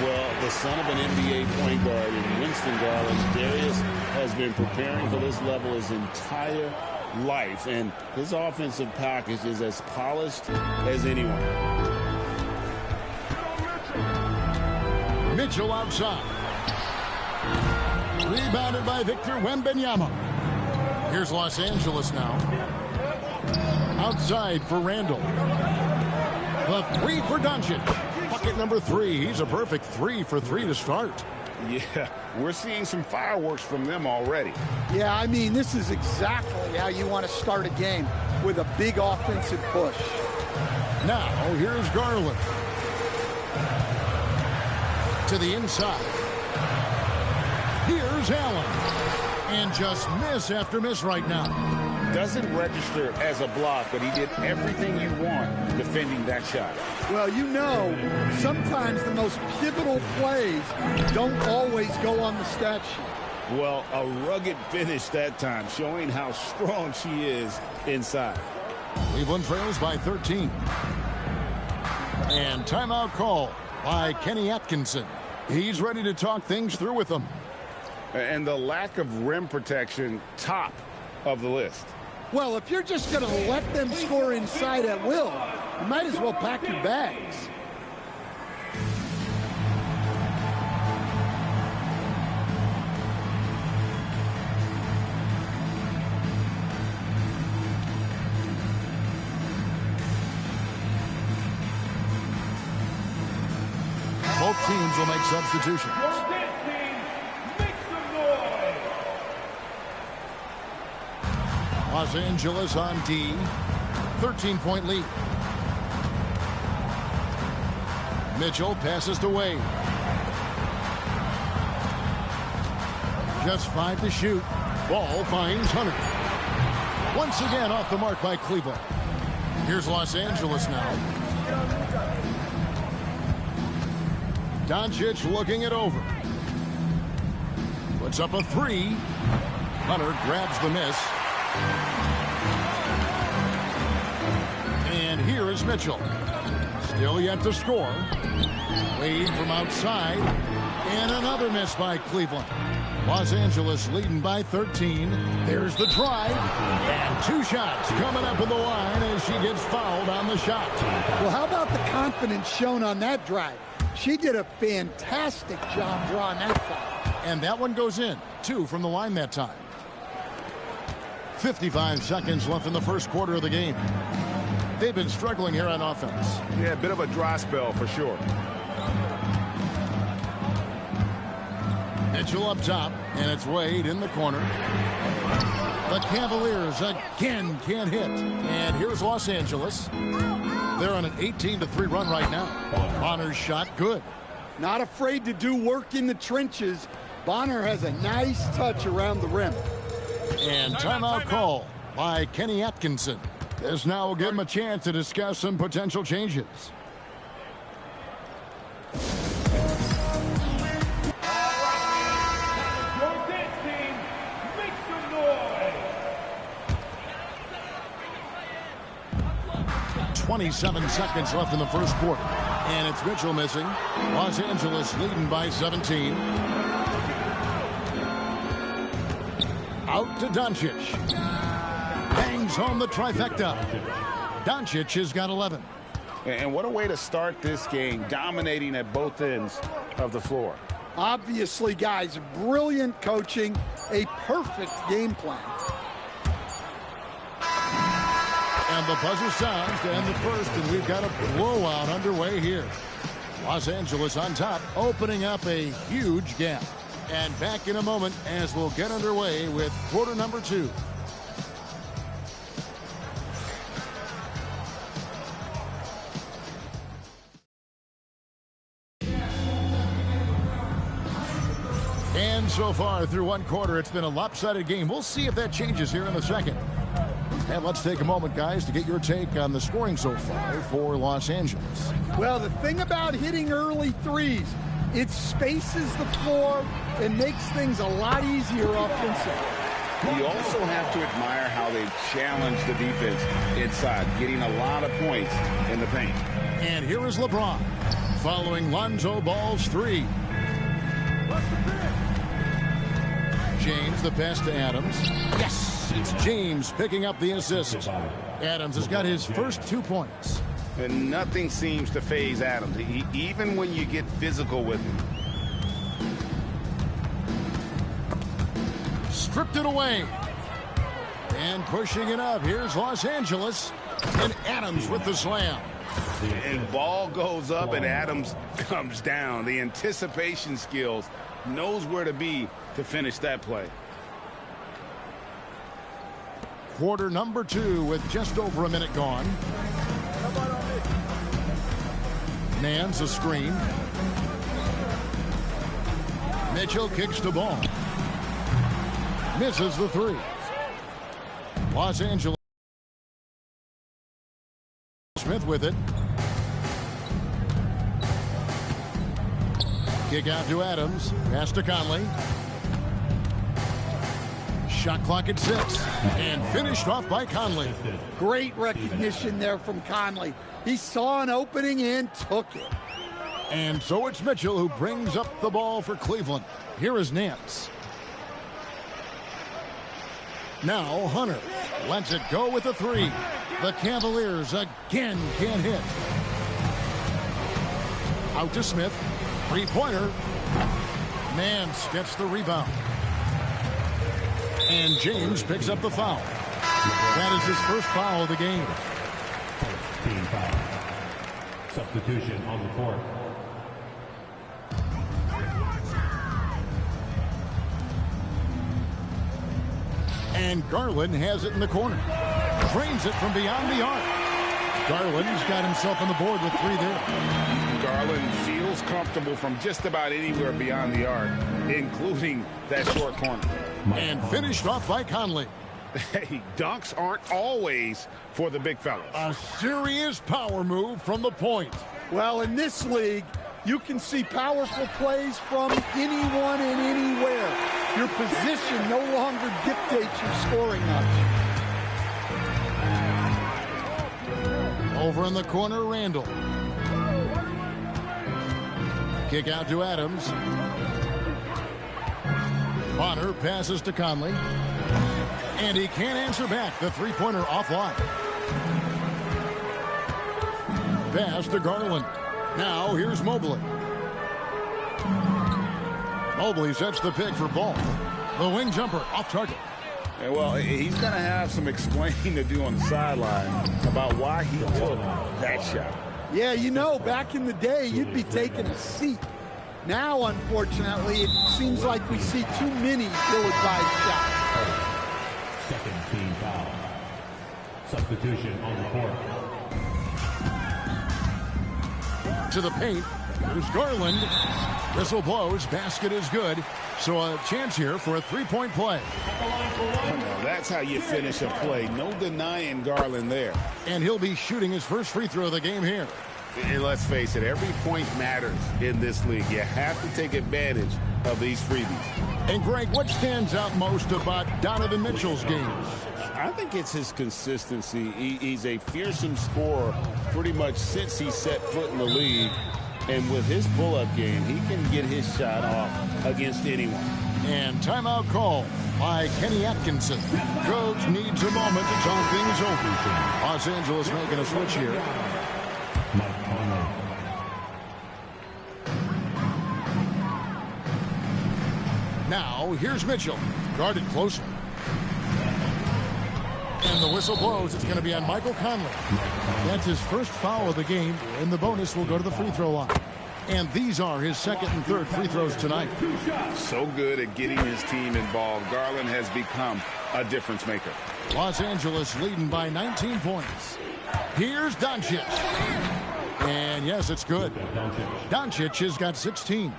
Well, the son of an NBA point guard in Winston Garland, Darius has been preparing for this level his entire life, and his offensive package is as polished as anyone. Mitchell outside. Rebounded by Victor Wembanyama. Here's Los Angeles now. Outside for Randall. The three for Doncic. Bucket number three. He's a perfect 3 for 3 to start. Yeah, we're seeing some fireworks from them already. Yeah, I mean, this is exactly how you want to start a game, with a big offensive push. Now, here's Garland. To the inside. Here's Allen. And just miss after miss right now. Doesn't register as a block, but he did everything you want defending that shot. Well, you know, sometimes the most pivotal plays don't always go on the stat sheet. Well, a rugged finish that time, showing how strong she is inside. Cleveland trails by 13. And timeout call by Kenny Atkinson. He's ready to talk things through with them. And the lack of rim protection, top of the list. Well, if you're just going to let them score inside at will, you might as well pack your bags. Both teams will make substitutions. Los Angeles on D. 13-point lead. Mitchell passes to Wade. Just 5 to shoot. Ball finds Hunter. Once again off the mark by Cleveland. Here's Los Angeles now. Doncic looking it over. Puts up a 3. Hunter grabs the miss. And here is Mitchell. Still yet to score. Wade from outside. And another miss by Cleveland. Los Angeles leading by 13. There's the drive. And 2 shots coming up in the line as she gets fouled on the shot. Well, how about the confidence shown on that drive? She did a fantastic job drawing that foul. And that one goes in. 2 from the line that time. 55 seconds left in the first quarter of the game. They've been struggling here on offense. Yeah, a bit of a dry spell for sure. Mitchell up top, and it's Wade in the corner. The Cavaliers again can't hit. And here's Los Angeles. They're on an 18-3 run right now. Bonner's shot good. Not afraid to do work in the trenches. Bonner has a nice touch around the rim. And timeout call by Kenny Atkinson. This now will give him a chance to discuss some potential changes. Your dance team, make some noise! 27 seconds left in the first quarter. And it's Mitchell missing. Los Angeles leading by 17. Out to Doncic. Bangs home the trifecta. Doncic has got 11. And what a way to start this game, dominating at both ends of the floor. Obviously, guys, brilliant coaching, a perfect game plan. And the buzzer sounds to end the first, and we've got a blowout underway here. Los Angeles on top, opening up a huge gap. And back in a moment as we'll get underway with quarter number 2. And so far through one quarter, it's been a lopsided game. We'll see if that changes here in the second. And let's take a moment, guys, to get your take on the scoring so far for Los Angeles. Well, the thing about hitting early threes, it spaces the floor and makes things a lot easier offensively. You also have to admire how they've challenged the defense inside, getting a lot of points in the paint. And here is LeBron following Lonzo Ball's 3. James, the pass to Adams. Yes, it's James picking up the assist. Adams has got his first 2 points. And nothing seems to faze Adams, even when you get physical with him. Stripped it away. And pushing it up. Here's Los Angeles. And Adams with the slam. And ball goes up and Adams comes down. The anticipation skills, knows where to be to finish that play. Quarter number 2 with just over a minute gone. Nance a screen. Mitchell kicks the ball. Misses the 3. Los Angeles. Smith with it. Kick out to Adams. Pass to Conley. Shot clock at 6. And finished off by Conley. Great recognition there from Conley. He saw an opening and took it. And so it's Mitchell who brings up the ball for Cleveland. Here is Nance. Now Hunter lets it go with a 3. The Cavaliers again can't hit. Out to Smith. 3-pointer. Nance gets the rebound. And James picks up the foul. That is his first foul of the game. Team foul. Substitution on the court. And Garland has it in the corner. Drains it from beyond the arc. Garland's got himself on the board with 3 there. Garland feels comfortable from just about anywhere beyond the arc, including that short corner. And finished off by Conley. Hey, dunks aren't always for the big fellas. A serious power move from the point. Well, in this league, you can see powerful plays from anyone and anywhere. Your position no longer dictates your scoring options. Over in the corner, Randall. Kick out to Adams. Bonner passes to Conley. And he can't answer back. The 3-pointer offline. Pass to Garland. Now here's Mobley. Mobley sets the pick for Ball. The wing jumper off target. And well, he's going to have some explaining to do on the sideline about why he took that shot. Yeah, you know, back in the day, you'd be taking a seat. Now, unfortunately, it seems like we see too many ill-advised shots. Second team foul. Substitution on the court. To the paint. Here's Garland. Whistle blows. Basket is good. So a chance here for a three-point play. That's how you finish a play. No denying Garland there. And he'll be shooting his first free throw of the game here. And let's face it, every point matters in this league. You have to take advantage of these freebies. And Greg, what stands out most about Donovan Mitchell's game? I think it's his consistency. He's a fearsome scorer pretty much since he set foot in the league. And with his pull-up game, he can get his shot off against anyone. And timeout call by Kenny Atkinson. Coach needs a moment to talk things over. Los Angeles making a switch here. Now, here's Mitchell. Guarded closely. And the whistle blows. It's going to be on Michael Conley. That's his first foul of the game. And the bonus will go to the free throw line. And these are his second and third free throws tonight. So good at getting his team involved. Garland has become a difference maker. Los Angeles leading by 19 points. Here's Doncic. And yes, it's good. Doncic has got 16.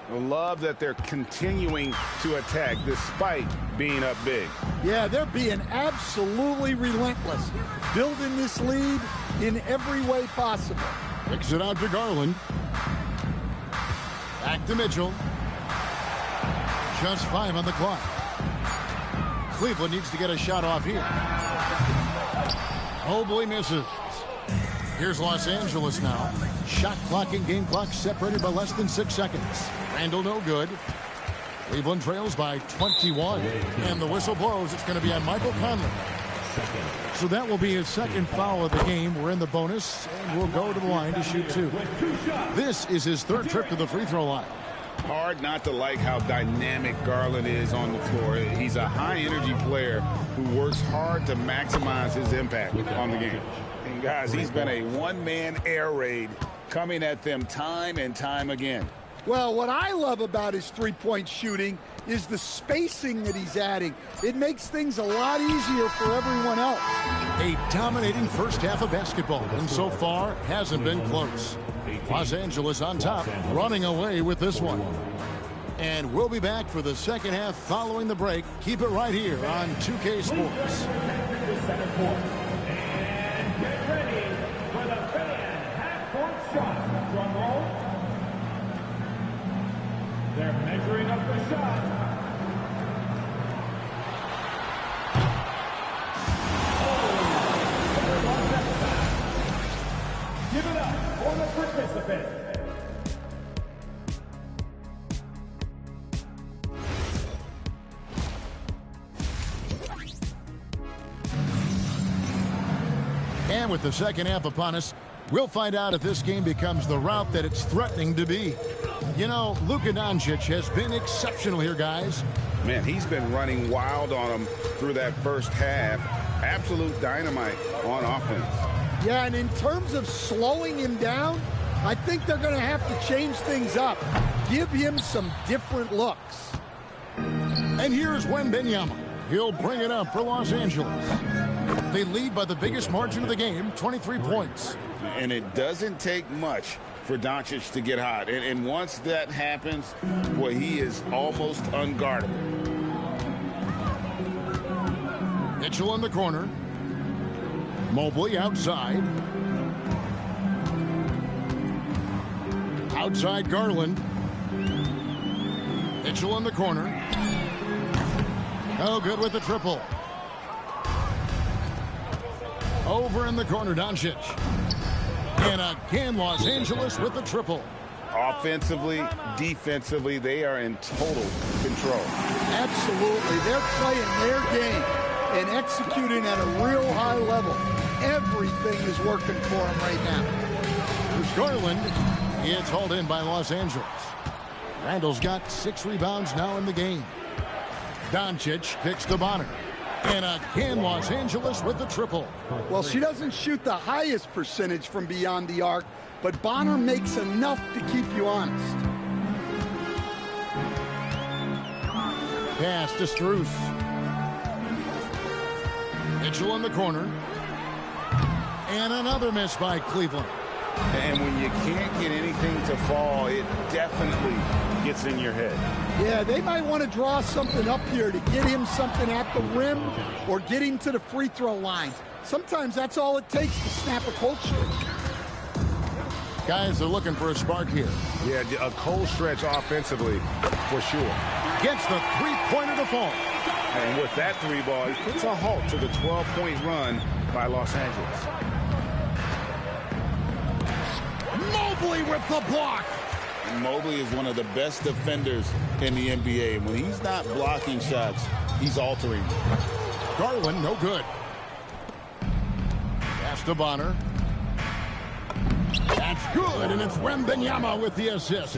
I love that they're continuing to attack despite being up big. Yeah, they're being absolutely relentless, building this lead in every way possible. Kicks it out to Garland. Back to Mitchell. Just 5 on the clock. Cleveland needs to get a shot off here. Mobley misses. Here's Los Angeles now. Shot clock and game clock separated by less than 6 seconds. Randall no good. Cleveland trails by 21. And the whistle blows. It's going to be on Michael Conley. So that will be his second foul of the game. We're in the bonus, and we'll go to the line to shoot 2. This is his third trip to the free throw line. Hard not to like how dynamic Garland is on the floor. He's a high-energy player who works hard to maximize his impact on the game. And guys, he's been a one-man air raid coming at them time and time again. Well, what I love about his three-point shooting is the spacing that he's adding. It makes things a lot easier for everyone else. A dominating first half of basketball, and so far hasn't been close. Los Angeles on top, running away with this one. And we'll be back for the second half following the break. Keep it right here on 2K Sports. And get ready for the fan half-court shot. Drum roll. They're measuring up the shot. Give it up for the participant. And with the second half upon us, we'll find out if this game becomes the route that it's threatening to be. You know, Luka Doncic has been exceptional here, guys. Man, he's been running wild on them through that first half. Absolute dynamite on offense. Yeah, and in terms of slowing him down, I think they're going to have to change things up. Give him some different looks. And here's Wembanyama. He'll bring it up for Los Angeles. They lead by the biggest margin of the game, 23 points. And it doesn't take much for Doncic to get hot. And once that happens, boy, he is almost unguardable. Mitchell in the corner. Mobley outside. Outside Garland. Mitchell in the corner. Oh, good with the triple. Over in the corner, Doncic. And again, Los Angeles with the triple. Offensively, defensively, they are in total control. Absolutely. They're playing their game and executing at a real high level. Everything is working for them right now. There's Garland. It's hauled in by Los Angeles. Randall's got 6 rebounds now in the game. Doncic kicks to Bonner. And again, Los Angeles with the triple. Well, she doesn't shoot the highest percentage from beyond the arc, but Bonner makes enough to keep you honest. Pass to Strus. Mitchell in the corner. And another miss by Cleveland. And when you can't get anything to fall, it definitely gets in your head. Yeah, they might want to draw something up here to get him something at the rim or get him to the free throw line. Sometimes that's all it takes to snap a cold streak. Guys are looking for a spark here. Yeah, a cold stretch offensively for sure. Gets the three-pointer to fall. And with that three ball, he puts a halt to the 12-point run by Los Angeles. Mobley with the block. Mobley is one of the best defenders in the NBA. When he's not blocking shots, he's altering. Garland, no good. Pass to Bonner. That's good, and it's Wembanyama with the assist.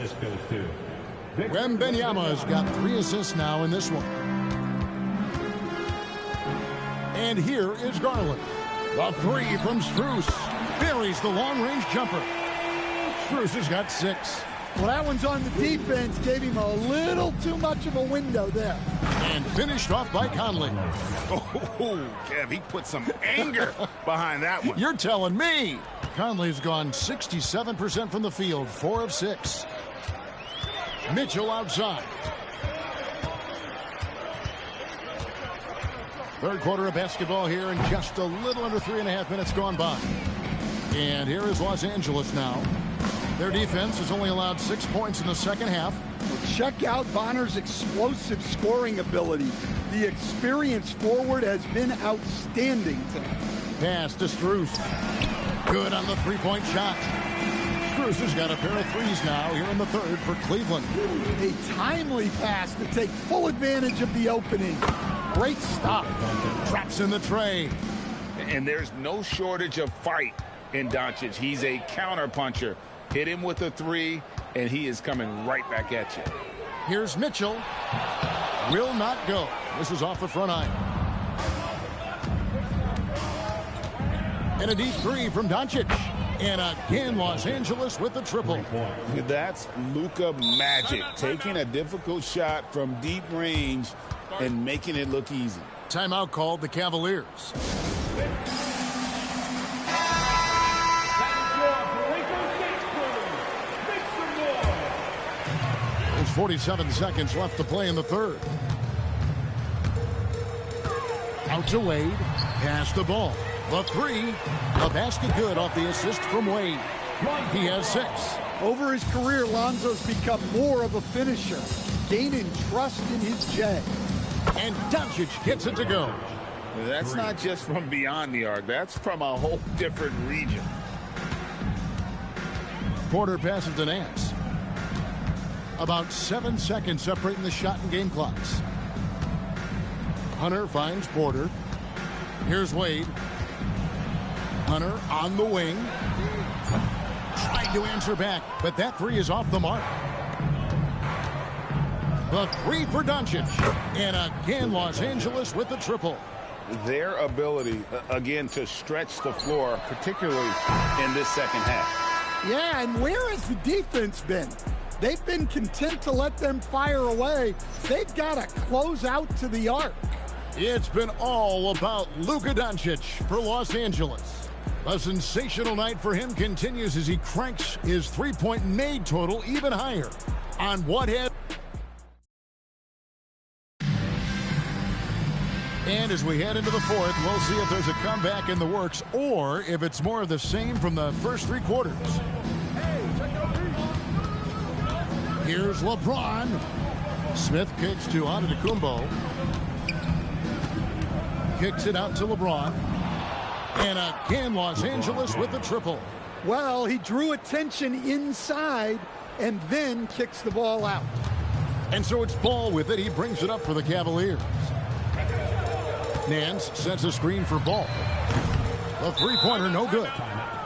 Wembanyama has got 3 assists now in this one. And here is Garland. The three from Strus. Buries the long-range jumper. Strus has got 6. Well, that one's on the defense. Gave him a little too much of a window there. And finished off by Conley. Oh, Kev, he put some anger behind that one. You're telling me. Conley's gone 67% from the field, 4 of 6. Mitchell outside. Third quarter of basketball here, and just a little under 3.5 minutes gone by. And here is Los Angeles now. Their defense has only allowed 6 points in the second half. Well, check out Bonner's explosive scoring ability. The experienced forward has been outstanding tonight. Pass to Strus. Good on the three-point shot. Strus has got a pair of threes now here in the third for Cleveland. A timely pass to take full advantage of the opening. Great stop. Traps in the tray. And there's no shortage of fight in Doncic. He's a counter-puncher. Hit him with a three, and he is coming right back at you. Here's Mitchell. Will not go. This is off the front iron. And a deep three from Doncic. And again, Los Angeles with the triple. That's Luka magic. Taking a difficult shot from deep range and making it look easy. Timeout called the Cavaliers. There's 47 seconds left to play in the third. Out to Wade. Pass the ball. The three. The basket good off the assist from Wade. He has 6. Over his career, Lonzo's become more of a finisher, gaining trust in his J. And Doncic gets it to go. That's not just from beyond the arc. That's from a whole different region. Porter passes to Nance. About 7 seconds separating the shot and game clocks. Hunter finds Porter. Here's Wade. Hunter on the wing. Tried to answer back, but that three is off the mark. The three for Doncic. And again, Los Angeles with the triple. Their ability, again, to stretch the floor, particularly in this second half. Yeah, and where has the defense been? They've been content to let them fire away. They've got to close out to the arc. It's been all about Luka Doncic for Los Angeles. A sensational night for him continues as he cranks his three-point made total even higher. On what has... And as we head into the fourth, we'll see if there's a comeback in the works or if it's more of the same from the first 3 quarters. Here's LeBron. Smith kicks to Antetokounmpo. Kicks it out to LeBron. And again, Los Angeles with the triple. Well, he drew attention inside and then kicks the ball out. And so it's Ball with it. He brings it up for the Cavaliers. Nance sets a screen for Ball. The three-pointer, no good.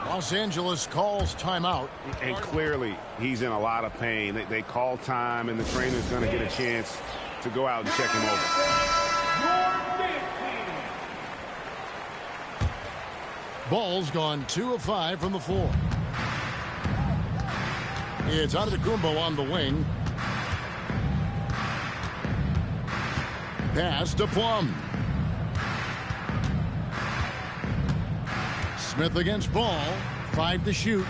Los Angeles calls timeout. And clearly, he's in a lot of pain. They call time, and the trainer's going to get a chance to go out and check him over. Ball's gone 2 of 5 from the floor. It's Antetokounmpo on the wing. Pass to Plum. Smith against Ball. 5 to shoot.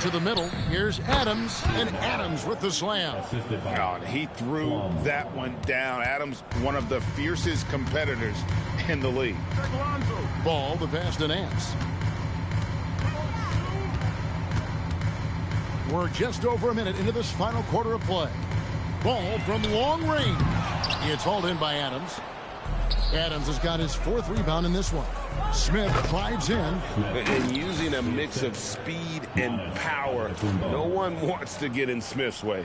To the middle. Here's Adams. And Adams with the slam. Oh, he threw that one down. Adams, one of the fiercest competitors in the league. Ball, the pass to Nance. We're just over a minute into this final quarter of play. Ball from long range. It's hauled in by Adams. Adams has got his 4th rebound in this one. Smith drives in. And using a mix of speed and power. No one wants to get in Smith's way.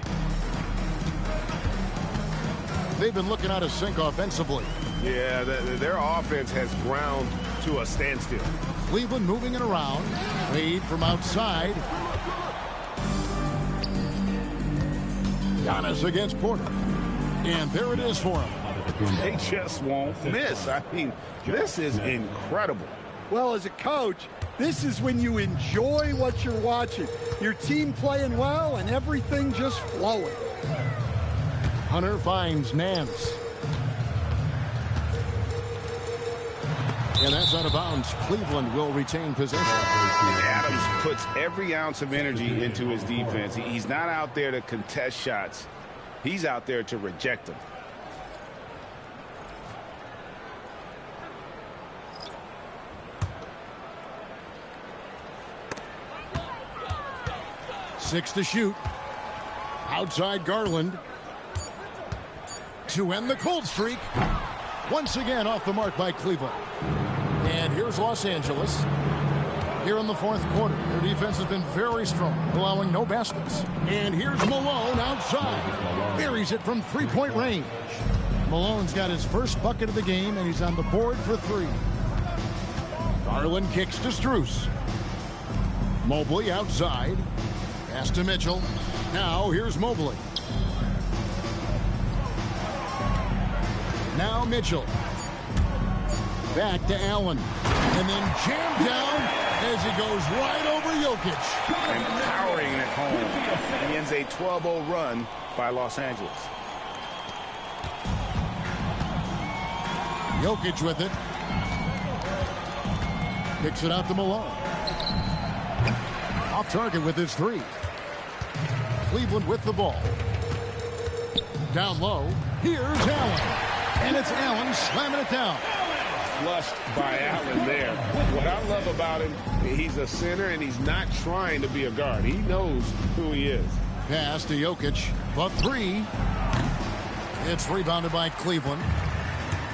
They've been looking out of sync offensively. Yeah, their offense has ground to a standstill. Cleveland moving it around. Wade from outside. Giannis against Porter. And there it is for him. They just won't miss. I mean, this is incredible. Well, as a coach, this is when you enjoy what you're watching. Your team playing well and everything just flowing. Hunter finds Nance. And that's out of bounds. Cleveland will retain possession. Adams puts every ounce of energy into his defense. He's not out there to contest shots. He's out there to reject them. Six to shoot. Outside Garland. To end the cold streak. Once again off the mark by Cleveland. And here's Los Angeles. Here in the 4th quarter. Their defense has been very strong, allowing no baskets. And here's Malone outside. Buries it from 3-point range. Malone's got his first bucket of the game, and he's on the board for 3. Garland kicks to Strus. Mobley outside. Pass to Mitchell. Now here's Mobley. Now Mitchell. Back to Allen. And then jammed down as he goes right over Jokic. And powering it home. He ends a 12-0 run by Los Angeles. Jokic with it. Kicks it out to Malone. Off target with his 3. Cleveland with the ball. Down low. Here's Allen. And it's Allen slamming it down. Flushed by Allen there. What I love about him, he's a center and he's not trying to be a guard. He knows who he is. Pass to Jokic. But 3. It's rebounded by Cleveland.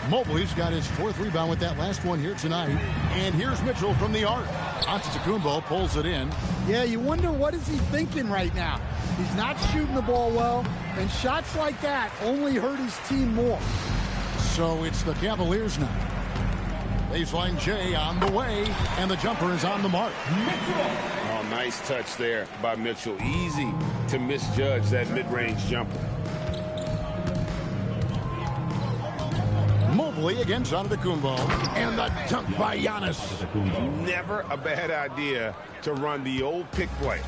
Mobley's got his 4th rebound with that last one here tonight. And here's Mitchell from the arc. Antetokounmpo pulls it in. Yeah, you wonder what is he thinking right now. He's not shooting the ball well, and shots like that only hurt his team more. So it's the Cavaliers now. Baseline J on the way, and the jumper is on the mark. Oh, nice touch there by Mitchell. Easy to misjudge that mid-range jumper. Mobley against Antetokounmpo, and the dunk by Giannis. Never a bad idea to run the old pick play.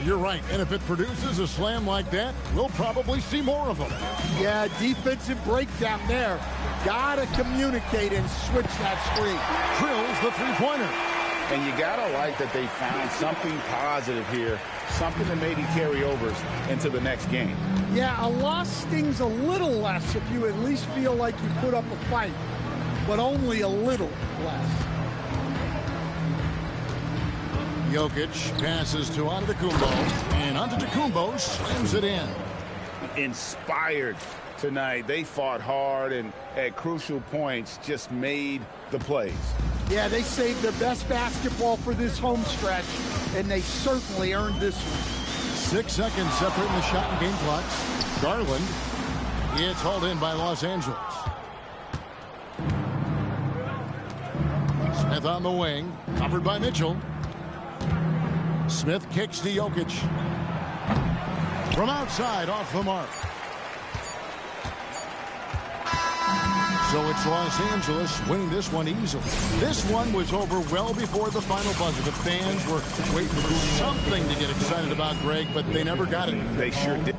You're right. And if it produces a slam like that, we'll probably see more of them. Yeah, defensive breakdown there. Gotta communicate and switch that screen. Drills the 3-pointer. And you gotta like that they found something positive here, something that maybe carry overs into the next game. Yeah, a loss stings a little less if you at least feel like you put up a fight, but only a little less. Jokic passes to Antetokounmpo, and Antetokounmpo slams it in. Inspired tonight. They fought hard and at crucial points just made the plays. Yeah, they saved their best basketball for this home stretch, and they certainly earned this one. 6 seconds separating the shot and game clocks. Garland. It's hauled in by Los Angeles. Smith on the wing. Covered by Mitchell. Smith kicks to Jokic. From outside, off the mark. So it's Los Angeles winning this one easily. This one was over well before the final buzzer. The fans were waiting for something to get excited about, Greg, but they never got it. They sure did.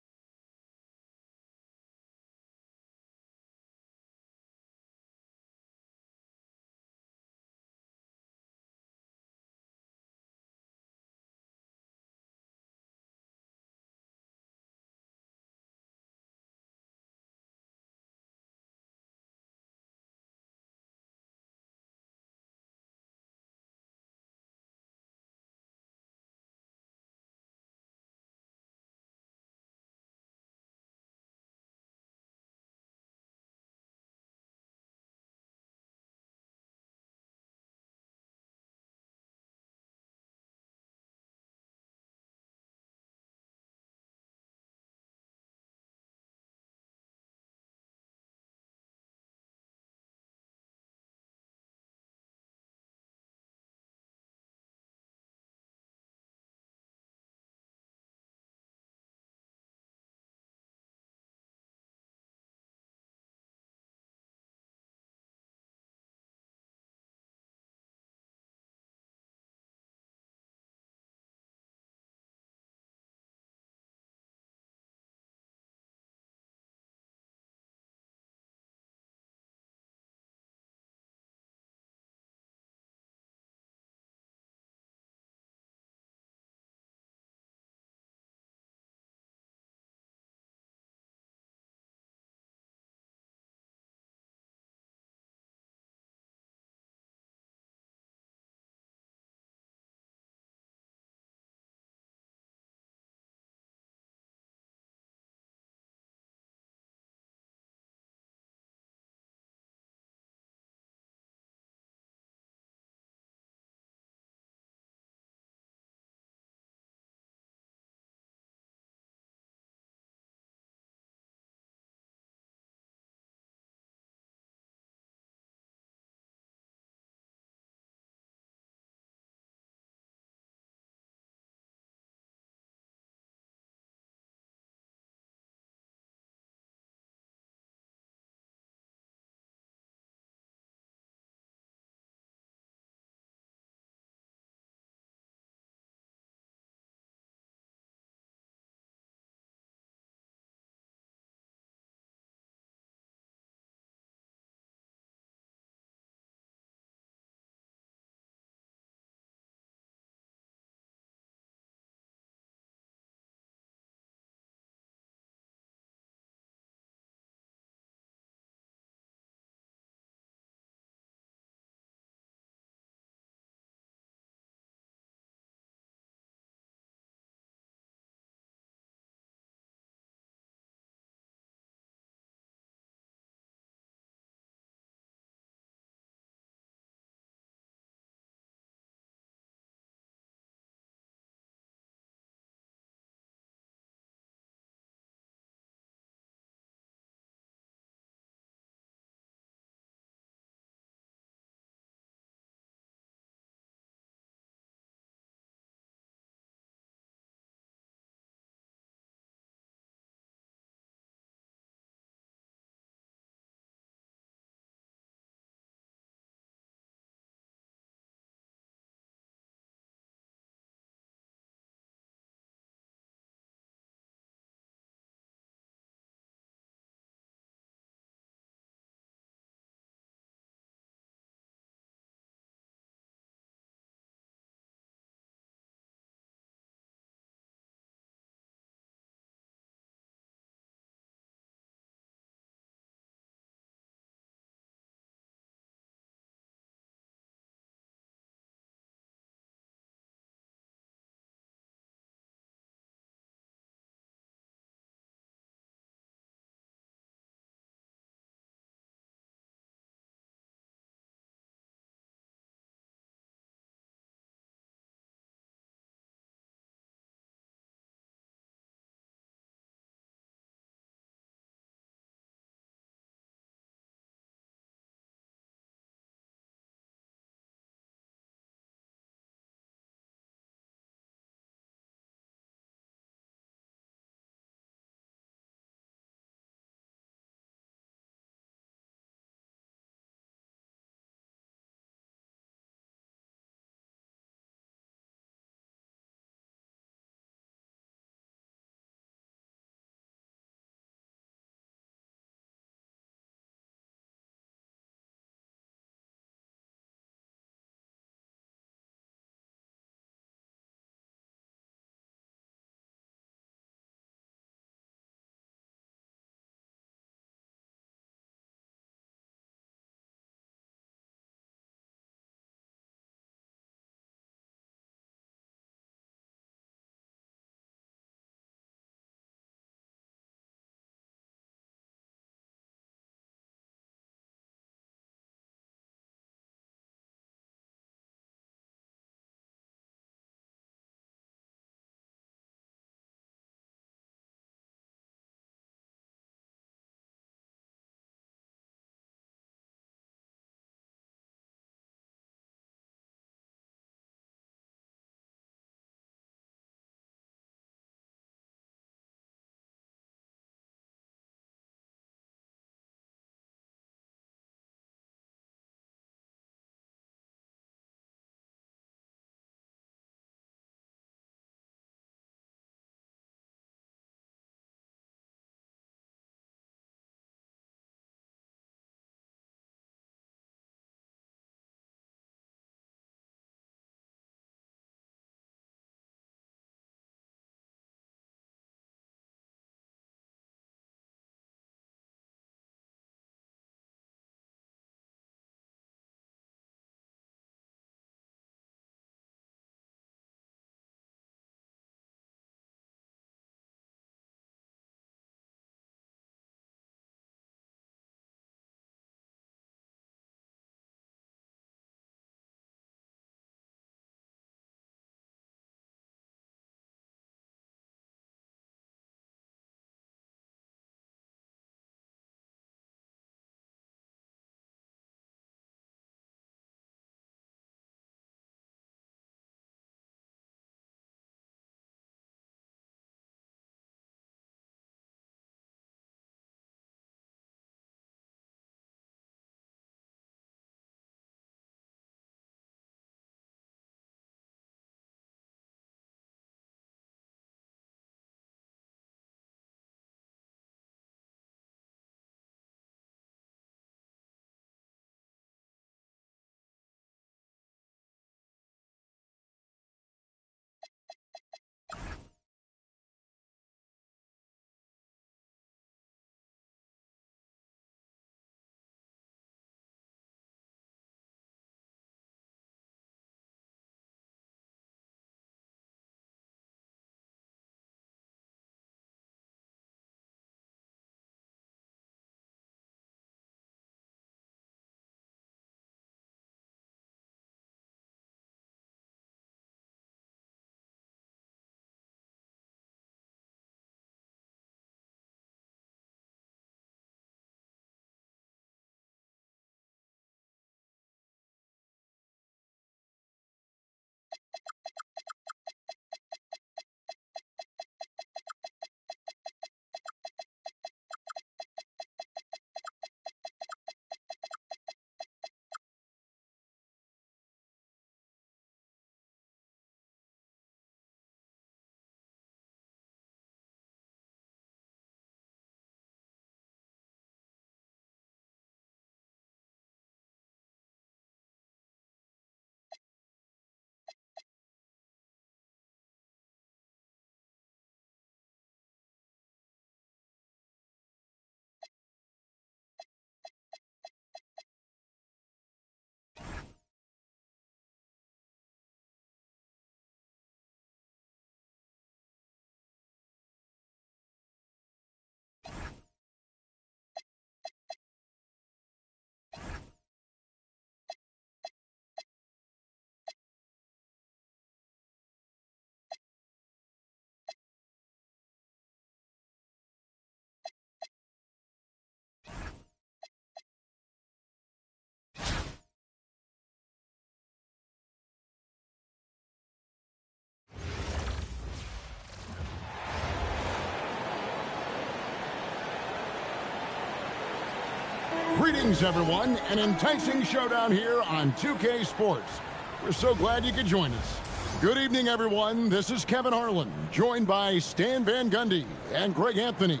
Greetings, everyone. An enticing showdown here on 2K Sports. We're so glad you could join us. Good evening, everyone. This is Kevin Harlan, joined by Stan Van Gundy and Greg Anthony.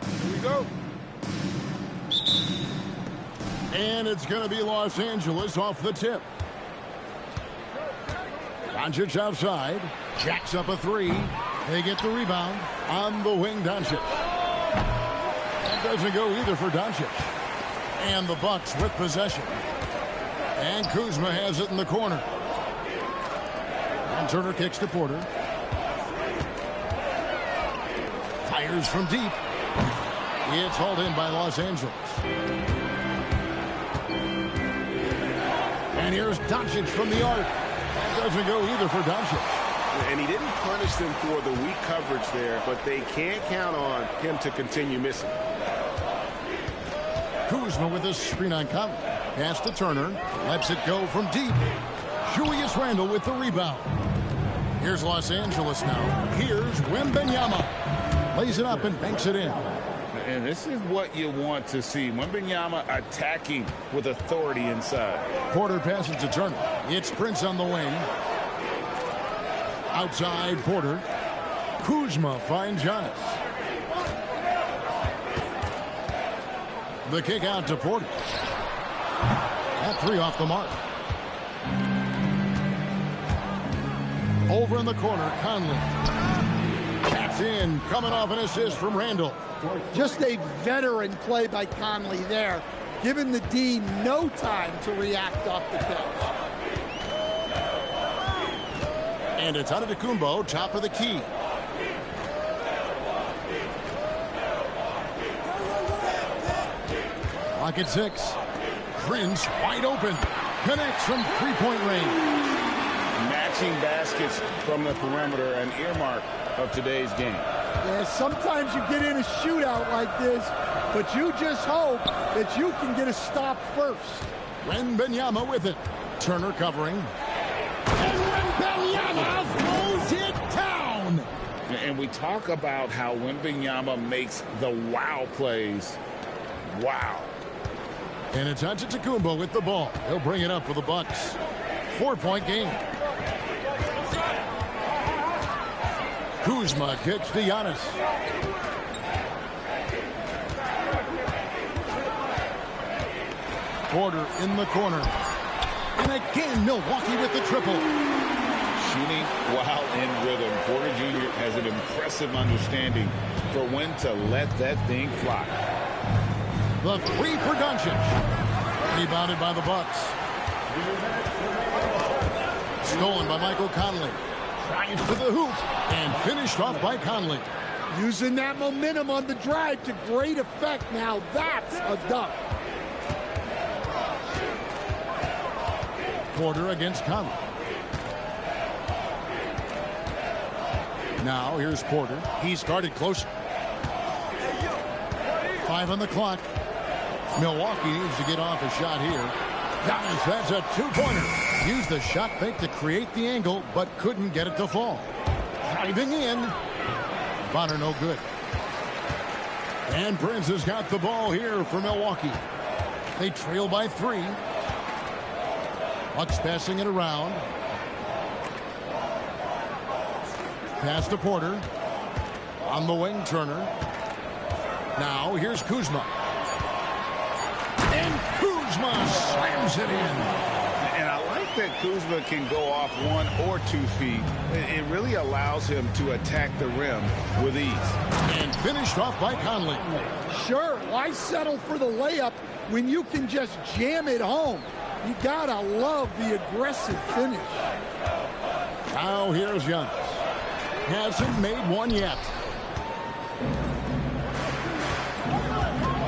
Here we go. And it's going to be Los Angeles off the tip. Doncic outside. Jacks up a three. They get the rebound. On the wing, Doncic. That doesn't go either for Doncic. And the Bucks with possession. And Kuzma has it in the corner. And Turner kicks to Porter. Fires from deep. It's hauled in by Los Angeles. And here's Doncic from the arc. That doesn't go either for Doncic. And he didn't punish them for the weak coverage there, but they can't count on him to continue missing. Kuzma with a screen on Conley. Pass to Turner. Lets it go from deep. Julius Randle with the rebound. Here's Los Angeles now. Here's Wembanyama. Lays it up and banks it in. And this is what you want to see. Wembanyama attacking with authority inside. Porter passes to Turner. It's Prince on the wing. Outside, Porter. Kuzma finds Giannis. The kick out to Porter. That three off the mark. Over in the corner, Conley. That's in, coming off an assist from Randle. Just a veteran play by Conley there, giving the D no time to react off the catch. And it's Antetokounmpo, top of the key. Clock at 6. Prince wide open. Connects from three-point range. Matching baskets from the perimeter, an earmark of today's game. Yeah, sometimes you get in a shootout like this, but you just hope that you can get a stop first. Wembanyama with it. Turner covering. And Wembanyama throws it down. And we talk about how Wembanyama makes the wow plays. Wow. And it's Antetokounmpo with the ball. He'll bring it up for the Bucks. 4-point game. Kuzma kicks to Giannis. Porter in the corner. And again, Milwaukee with the triple. Shooting while in rhythm. Porter Jr. has an impressive understanding for when to let that thing fly. The three for Doncic. Rebounded by the Bucks. Stolen by Michael Conley. Drives to the hoop and finished off by Conley. Using that momentum on the drive to great effect. Now that's a dunk. Porter against Conley. Now here's Porter. He's guarded closer. 5 on the clock. Milwaukee needs to get off a shot here. Giannis, that's a two-pointer. Used the shot fake to create the angle, but couldn't get it to fall. Driving in. Bonner no good. And Prince has got the ball here for Milwaukee. They trail by 3. Bucks passing it around. Pass to Porter. On the wing, Turner. Now here's Kuzma. And Kuzma slams it in. And I like that Kuzma can go off 1 or 2 feet. It really allows him to attack the rim with ease. And finished off by Conley. Sure, why settle for the layup when you can just jam it home? You gotta love the aggressive finish. Now here's Giannis. Hasn't made one yet.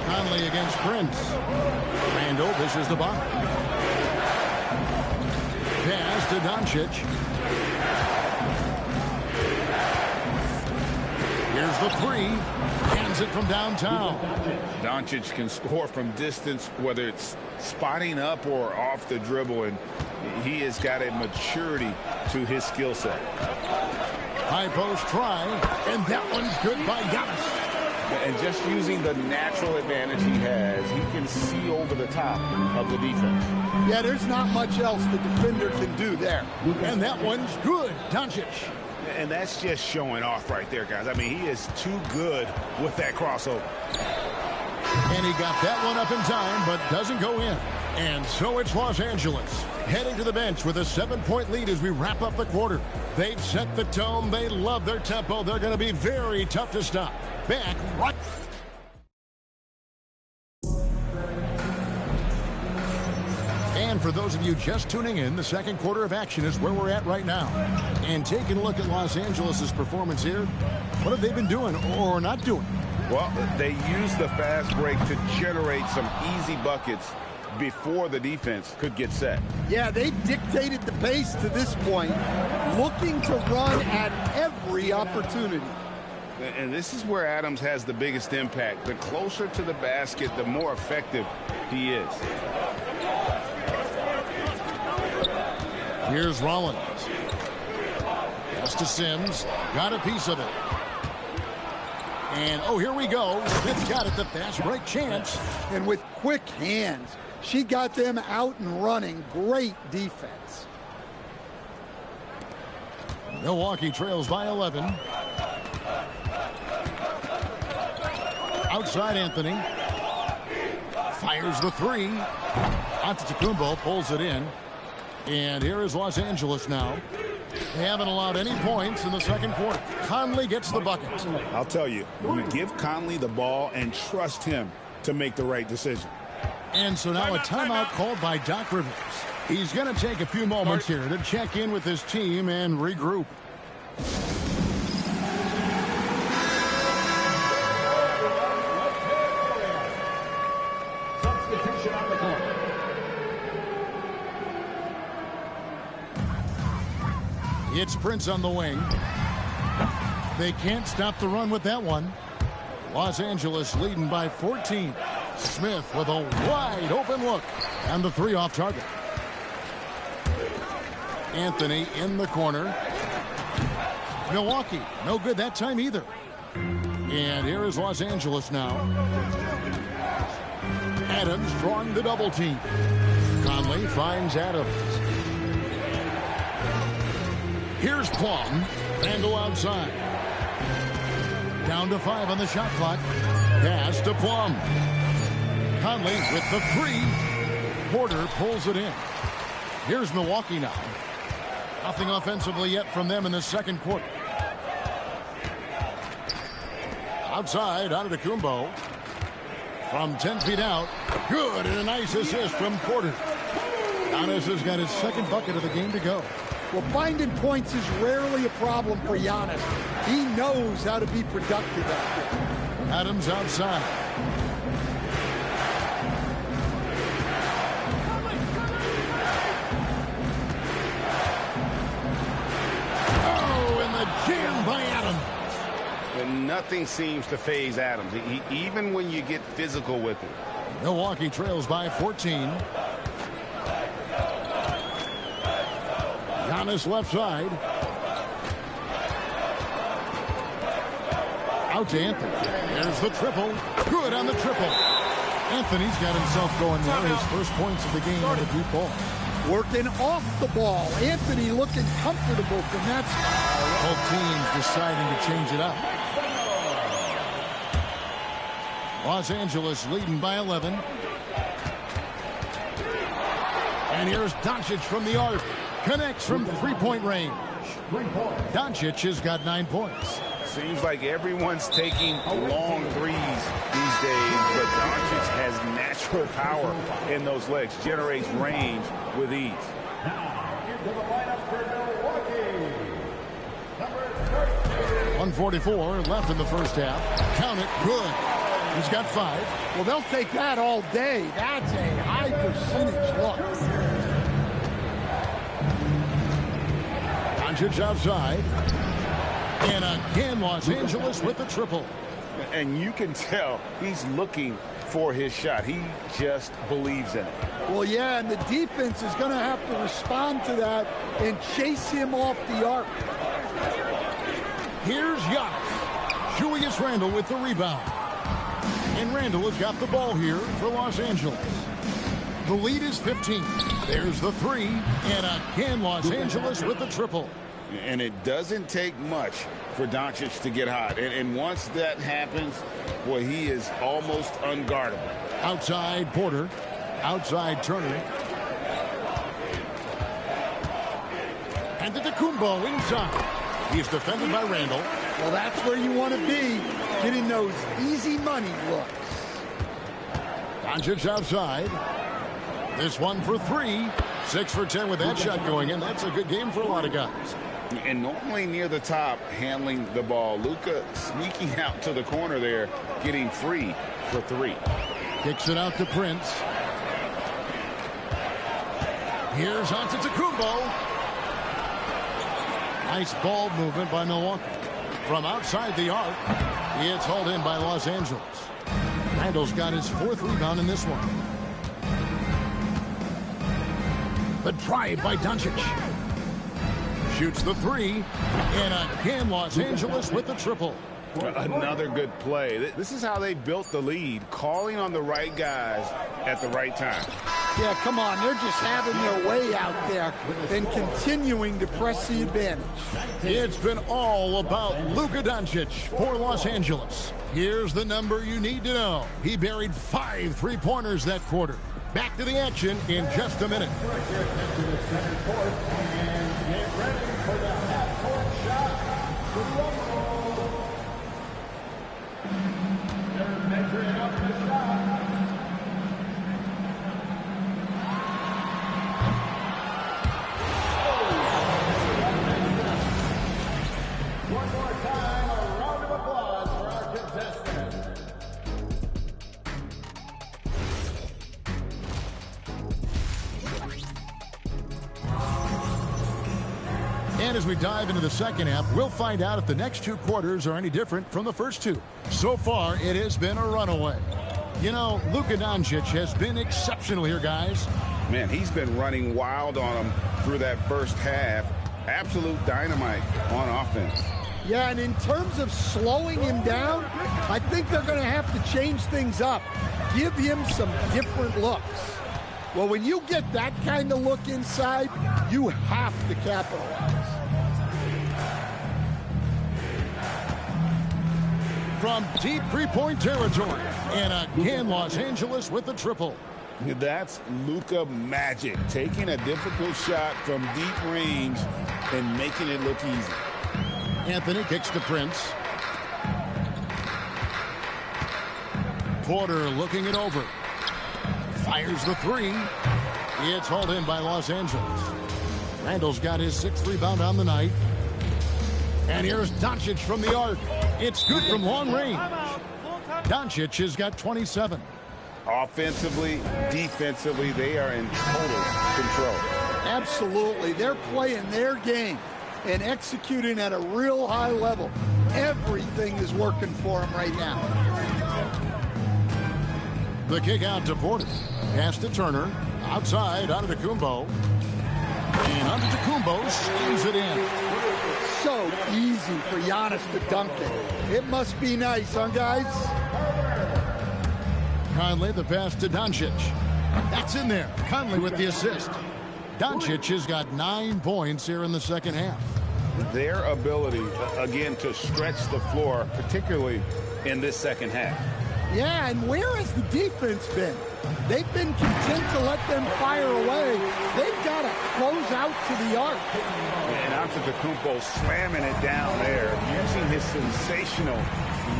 Conley against Prince. Randle dishes the ball. Pass to Doncic. Here's the three. Hands it from downtown. Doncic can score from distance, whether it's spotting up or off the dribble, and he has got a maturity to his skill set. High post try, and that one's good by Giannis. And just using the natural advantage he has, he can see over the top of the defense. Yeah, there's not much else the defender can do there. And that one's good. Doncic. And that's just showing off right there, guys. I mean, he is too good with that crossover. And he got that one up in time, but doesn't go in. And so it's Los Angeles heading to the bench with a 7-point lead as we wrap up the quarter. They've set the tone. They love their tempo. They're going to be very tough to stop. Back right. And for those of you just tuning in, the second quarter of action is where we're at right now. And taking a look at Los Angeles' performance here, what have they been doing or not doing? Well, they use the fast break to generate some easy buckets before the defense could get set. Yeah, they've dictated the pace to this point, looking to run at every opportunity. And this is where Adams has the biggest impact. The closer to the basket, the more effective he is. Here's Rollins. Pass to Sims. Got a piece of it. And, oh, here we go. Smith's got it, the fast break chance. And with quick hands, she got them out and running. Great defense. Milwaukee trails by 11. Outside Anthony. Fires the three. Antetokounmpo pulls it in. And here is Los Angeles now. They haven't allowed any points in the second quarter. Conley gets the bucket. I'll tell you, you give Conley the ball and trust him to make the right decision. And so now a timeout called by Doc Rivers. He's going to take a few moments here to check in with his team and regroup. Substitution on the court. It's Prince on the wing. They can't stop the run with that one. Los Angeles leading by 14. Smith with a wide open look. And the three off target. Anthony in the corner. Milwaukee, no good that time either. And here is Los Angeles now. Adams drawing the double team. Conley finds Adams. Here's Plum. Vandal outside. Down to 5 on the shot clock. Pass to Plum. Conley with the three. Porter pulls it in. Here's Milwaukee now. Nothing offensively yet from them in the second quarter. Outside, Antetokounmpo. From 10 feet out. Good, and a nice assist from Porter. Giannis has got his second bucket of the game to go. Well, finding points is rarely a problem for Giannis. He knows how to be productive out there. Adams outside. Oh, and the jam by Adams. And nothing seems to faze Adams, even when you get physical with him. Milwaukee trails by 14. Giannis left side. Out to Anthony. There's the triple. Good on the triple. Anthony's got himself going there. His first points of the game on the deep ball. Working off the ball. Anthony looking comfortable from that spot. Both teams deciding to change it up. Los Angeles leading by 11. And here's Doncic from the arc. Connects from three-point range. Doncic has got 9 points. Seems like everyone's taking long threes these days, but Doncic has natural power in those legs, generates range with ease. Now, into the lineup for Milwaukee. Number 13. 1:44 left in the first half. Count it. Good. He's got 5. Well, they'll take that all day. That's a high percentage look. Doncic outside. And again, Los Angeles with the triple. And you can tell he's looking for his shot. He just believes in it. Well, yeah, and the defense is going to have to respond to that and chase him off the arc. Giannis. Julius Randle with the rebound. And Randle has got the ball here for Los Angeles. The lead is 15. There's the three. And again, Los Angeles with the triple. And it doesn't take much for Doncic to get hot. And once that happens, boy, he is almost unguardable. Outside Porter. Outside Turner. And Antetokounmpo inside. He's defended by Randle. Well, that's where you want to be, getting those easy money looks. Doncic outside. This one for three. 6 for 10 with that shot going in. That's a good game for a lot of guys. And normally near the top, handling the ball. Luka sneaking out to the corner there, getting free for 3. Kicks it out to Prince. Here's Antetokounmpo. Nice ball movement by Milwaukee. From outside the arc, it's hauled in by Los Angeles. Randle's got his 4th rebound in this one. The drive by Doncic. Shoots the 3. And again, Los Angeles with the triple. Another good play. This is how they built the lead, calling on the right guys at the right time. Yeah, come on. They're just having their way out there and continuing to press the advantage. It's been all about Luka Doncic for Los Angeles. Here's the number you need to know. He buried 5 3-pointers that quarter. Back to the action in just a minute. One more time, a round of applause for our contestant. And as we dive into the second half, we'll find out if the next 2 quarters are any different from the first 2. So far, it has been a runaway. You know, Luka Doncic has been exceptional here, guys. Man, he's been running wild on them through that first half. Absolute dynamite on offense. Yeah, and in terms of slowing him down, I think they're going to have to change things up. Give him some different looks. Well, when you get that kind of look inside, you have to capitalize. From deep 3-point territory. And again, Los Angeles with the triple. That's Luka magic, taking a difficult shot from deep range and making it look easy. Anthony kicks to Prince. Porter looking it over. Fires the 3. It's hauled in by Los Angeles. Randle's got his 6th rebound on the night. And here's Doncic from the arc. It's good from long range. Doncic has got 27. Offensively, defensively, they are in total control. Absolutely. They're playing their game and executing at a real high level. Everything is working for them right now. The kick out to Porter. Pass to Turner. Outside, Antetokounmpo. And Antetokounmpo slams it in. So easy for Giannis to dunk it. It must be nice, huh, guys? Conley, the pass to Doncic. That's in there. Conley with the assist. Doncic has got 9 points here in the second half. Their ability, again, to stretch the floor, particularly in this second half. Yeah, and where has the defense been? They've been content to let them fire away. They've got to close out to the arc. And Antetokounmpo slamming it down there, using his sensational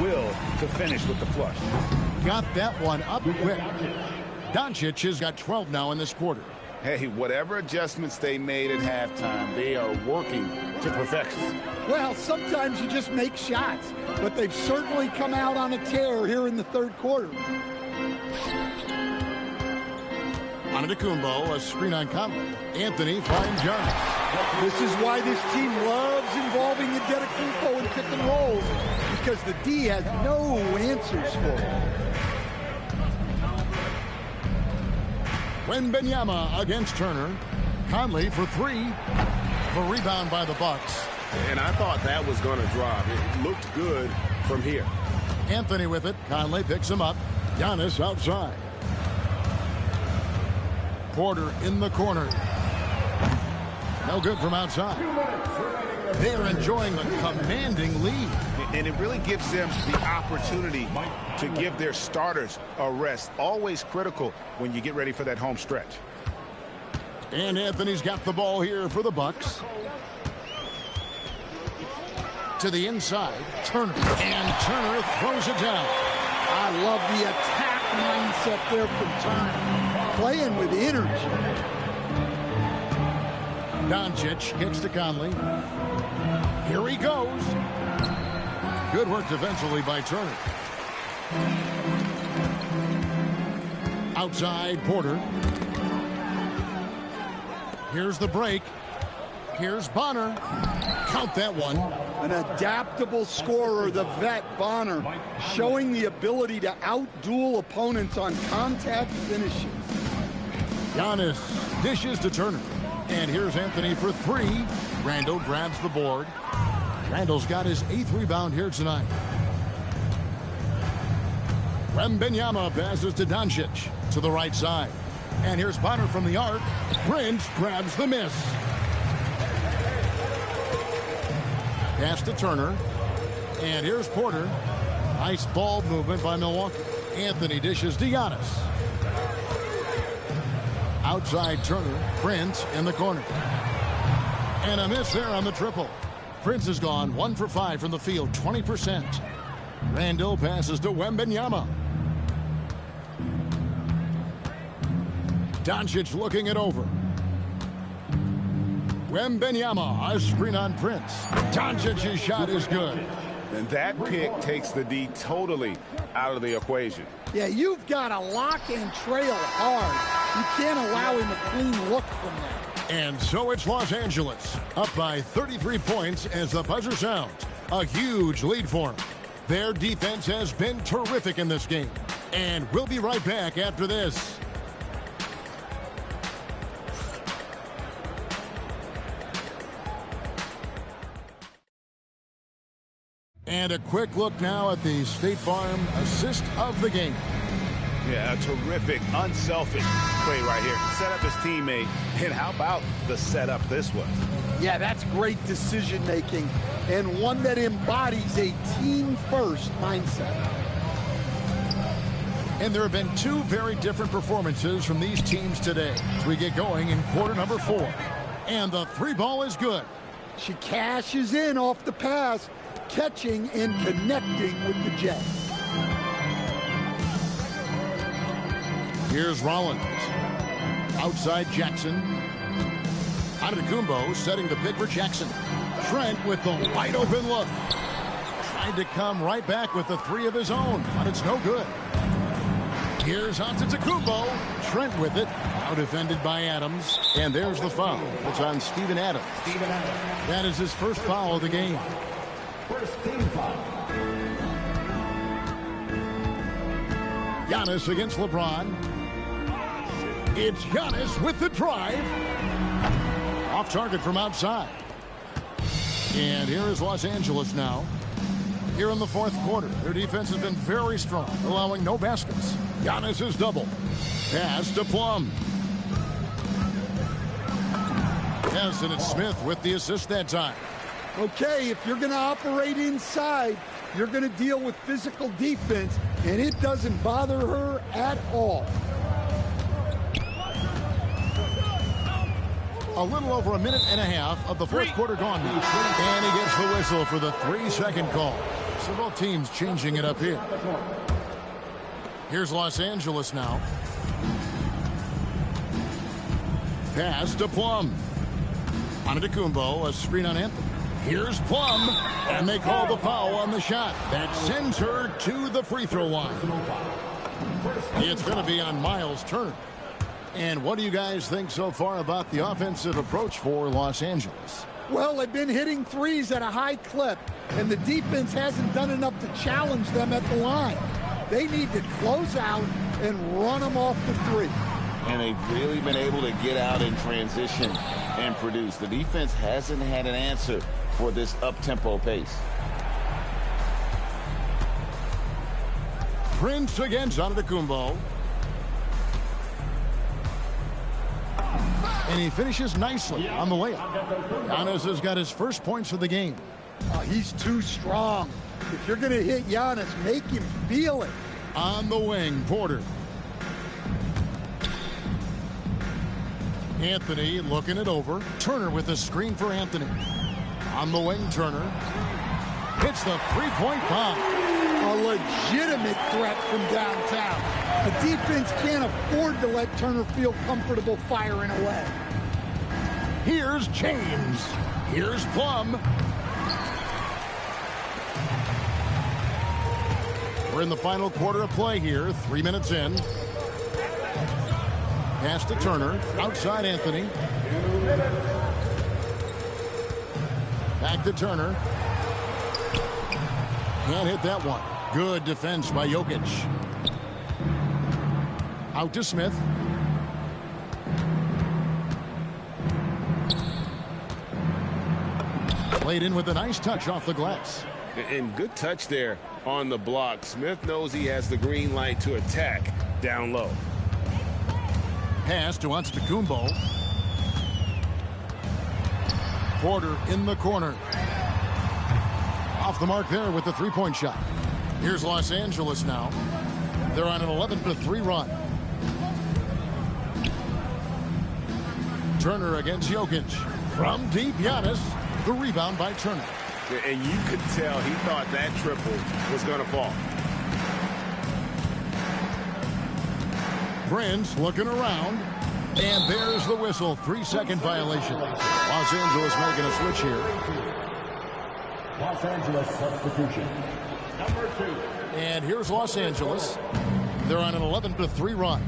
will to finish with the flush. Got that one up quick. Doncic has got 12 now in this quarter. Hey, whatever adjustments they made at halftime, they are working to perfection. Well, sometimes you just make shots, but they've certainly come out on a tear here in the third quarter. Antetokounmpo, a screen on Conley. Anthony finds Giannis. This is why this team loves involving Antetokounmpo in pick and rolls, because the D has no answers for it. Wembanyama against Turner. Conley for 3. The rebound by the Bucks. And I thought that was going to drop. It looked good from here. Anthony with it. Conley picks him up. Giannis outside. Porter in the corner. No good from outside. They're enjoying a commanding lead. And it really gives them the opportunity to give their starters a rest. Always critical when you get ready for that home stretch. And Anthony's got the ball here for the Bucks. To the inside, Turner. And Turner throws it down. I love the attack mindset there from Turner. Playing with energy. Doncic kicks to Conley. Here he goes. Good work defensively by Turner. Outside, Porter. Here's the break. Here's Bonner. Count that one. An adaptable scorer, the vet Bonner, showing the ability to outduel opponents on contact finishes. Giannis dishes to Turner. And here's Anthony for three. Randall grabs the board. Randall's got his 8th rebound here tonight. Wembanyama passes to Doncic to the right side. And here's Bonner from the arc. Prince grabs the miss. Pass to Turner. And here's Porter. Nice ball movement by Milwaukee. Anthony dishes to Giannis. Outside Turner. Prince in the corner. And a miss there on the triple. Prince has gone 1 for 5 from the field, 20%. Randall passes to Wembanyama. Doncic looking it over. Wembanyama, a screen on Prince. Doncic's shot is good. And that pick takes the D totally out of the equation. Yeah, you've got to lock and trail hard. You can't allow him a clean look from that. And so it's Los Angeles, up by 33 points as the buzzer sounds. A huge lead for them. Their defense has been terrific in this game. And we'll be right back after this. And a quick look now at the State Farm assist of the game. Yeah, a terrific, unselfish play right here. Set up his teammate. And how about the setup this was? Yeah, that's great decision making and one that embodies a team-first mindset. And there have been two very different performances from these teams today as we get going in quarter number 4. And the 3 ball is good. She cashes in off the pass, catching and connecting with the Jet. Here's Rollins. Outside Jackson. Antetokounmpo setting the pick for Jackson. Trent with the wide open look. Tried to come right back with the 3 of his own, but it's no good. Here's Antetokounmpo. Trent with it. Now defended by Adams. And there's the foul. It's on Steven Adams. That is his first foul of the game. First team foul. Giannis against LeBron. It's Giannis with the drive. Off target from outside. And here is Los Angeles now. Here in the 4th quarter, their defense has been very strong, allowing no baskets. Giannis is double. Pass to Plum. Yes, and it's Smith with the assist that time. Okay, if you're going to operate inside, you're going to deal with physical defense, and it doesn't bother her at all. A little over a minute and a half of the 4th quarter gone now. And he gets the whistle for the 3-second call. So both teams changing it up here. Here's Los Angeles now. Pass to Plum. Antetokounmpo, a screen on Anthony. Here's Plum, and they call the foul on the shot. That sends her to the free throw line. It's going to be on Miles Turner. And what do you guys think so far about the offensive approach for Los Angeles? Well, they've been hitting threes at a high clip, and the defense hasn't done enough to challenge them at the line. They need to close out and run them off the three. And they've really been able to get out in transition and produce. The defense hasn't had an answer for this up-tempo pace. Prince against Antetokounmpo. And he finishes nicely on the layup. Giannis has got his first points of the game. Oh, he's too strong. If you're going to hit Giannis, make him feel it. On the wing, Porter. Anthony looking it over. Turner with the screen for Anthony. On the wing, Turner. Hits the three-point bomb. A legitimate threat from downtown. The defense can't afford to let Turner feel comfortable firing away. Here's James. Here's Plum. We're in the final quarter of play here. 3 minutes in. Pass to Turner. Outside Anthony. Back to Turner. Can't hit that one. Good defense by Jokic. Out to Smith. Played in with a nice touch off the glass. And good touch there on the block. Smith knows he has the green light to attack down low. Pass to Antetokounmpo. Porter in the corner. Off the mark there with the three-point shot. Here's Los Angeles now. They're on an 11-3 run. Turner against Jokic. From deep, Giannis. The rebound by Turner. And you could tell he thought that triple was going to fall. Prince looking around. And there's the whistle. 3-second violation. Los Angeles making a switch here. Los Angeles substitution. Number 2. And here's Los Angeles. They're on an 11-3 run.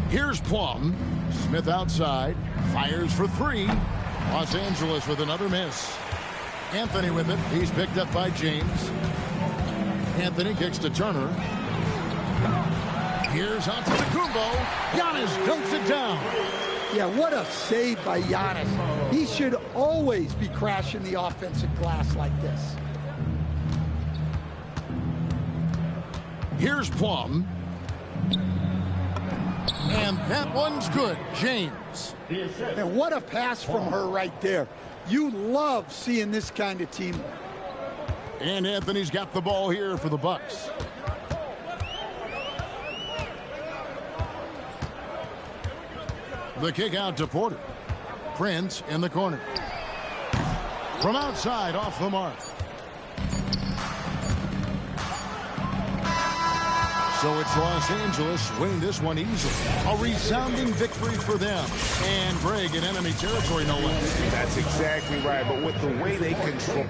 Here's Plum. Smith outside. Fires for three. Los Angeles with another miss. Anthony with it. He's picked up by James. Anthony kicks to Turner. Here's Antetokounmpo. Giannis dunks it down. Yeah, what a save by Giannis. He should always be crashing the offensive glass like this. Here's Plum. And that one's good. James. And what a pass from her right there. You love seeing this kind of teamwork. And Anthony's got the ball here for the Bucks. The kick out to Porter. Prince in the corner. From outside, off the mark. So it's Los Angeles winning this one easily. A resounding victory for them. And Greg in enemy territory, no less. That's exactly right. But with the way they control...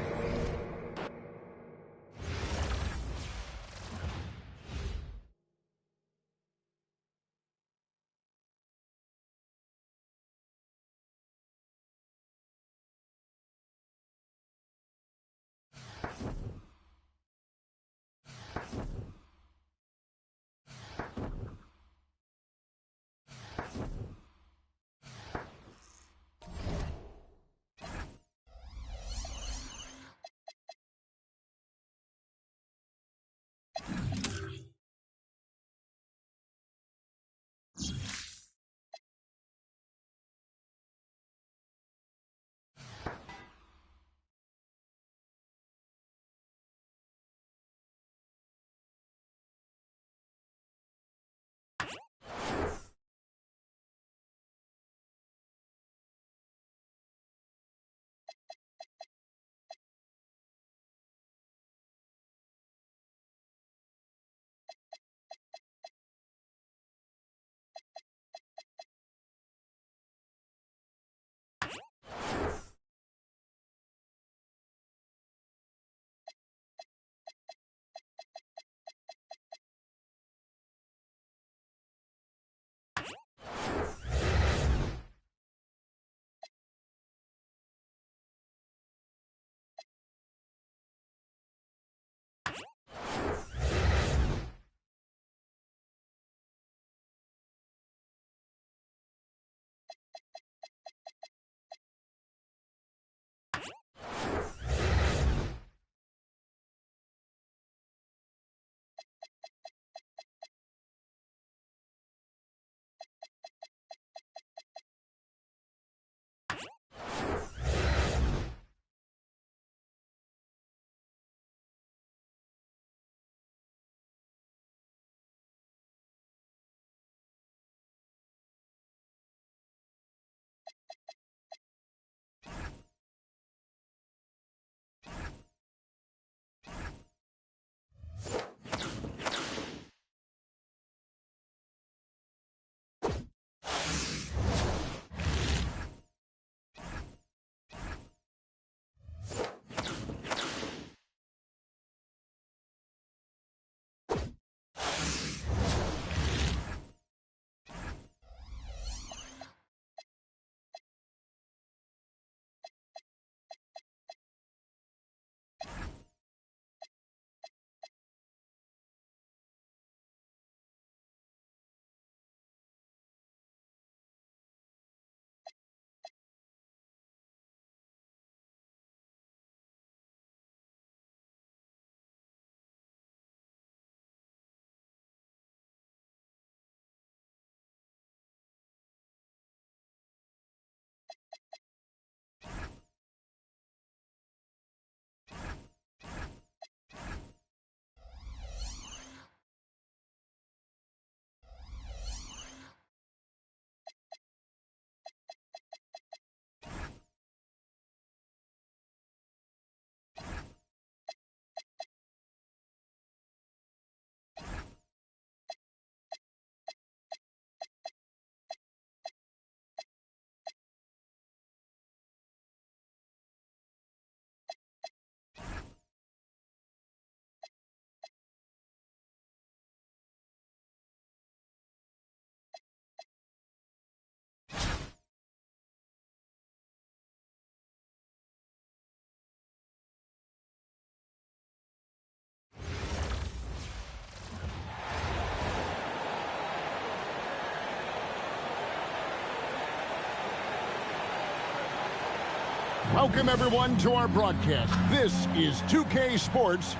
Welcome, everyone, to our broadcast. This is 2K Sports,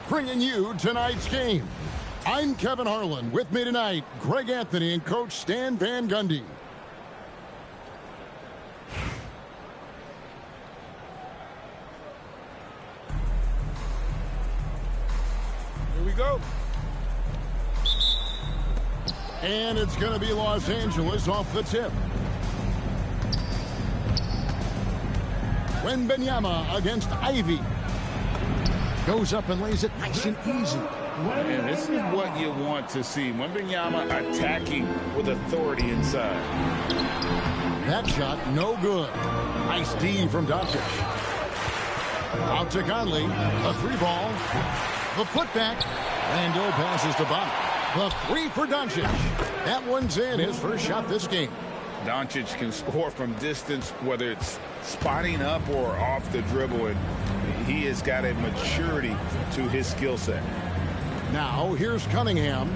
bringing you tonight's game. I'm Kevin Harlan. With me tonight, Greg Anthony and Coach Stan Van Gundy. Here we go. And it's going to be Los Angeles off the tip. Wembanyama against Ivy. Goes up and lays it nice and easy. And this is what you want to see. Wembanyama attacking with authority inside. That shot, no good. Nice D from Doncic. Out to Conley. The three ball. The putback. Randall passes to Bach. The three for Doncic. That one's in, his first shot this game. Doncic can score from distance, whether it's spotting up or off the dribble, and he has got a maturity to his skill set. Now, here's Cunningham.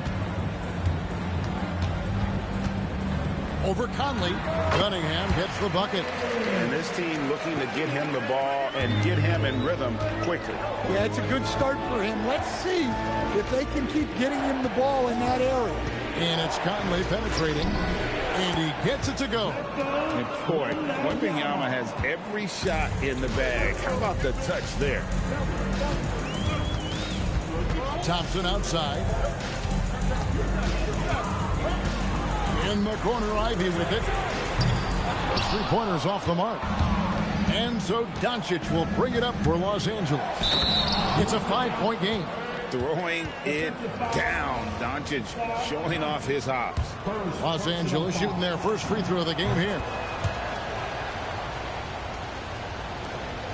Over Conley. Cunningham gets the bucket. And this team looking to get him the ball and get him in rhythm quickly. Yeah, it's a good start for him. Let's see if they can keep getting him the ball in that area. And it's Conley penetrating. And he gets it to go. And boy, Wembanyama has every shot in the bag. How about the touch there? Thompson outside. In the corner, Ivy with it. The three-pointers off the mark. And so Doncic will bring it up for Los Angeles. It's a 5-point game. Throwing it down. Doncic showing off his hops. Los Angeles shooting their first free throw of the game here.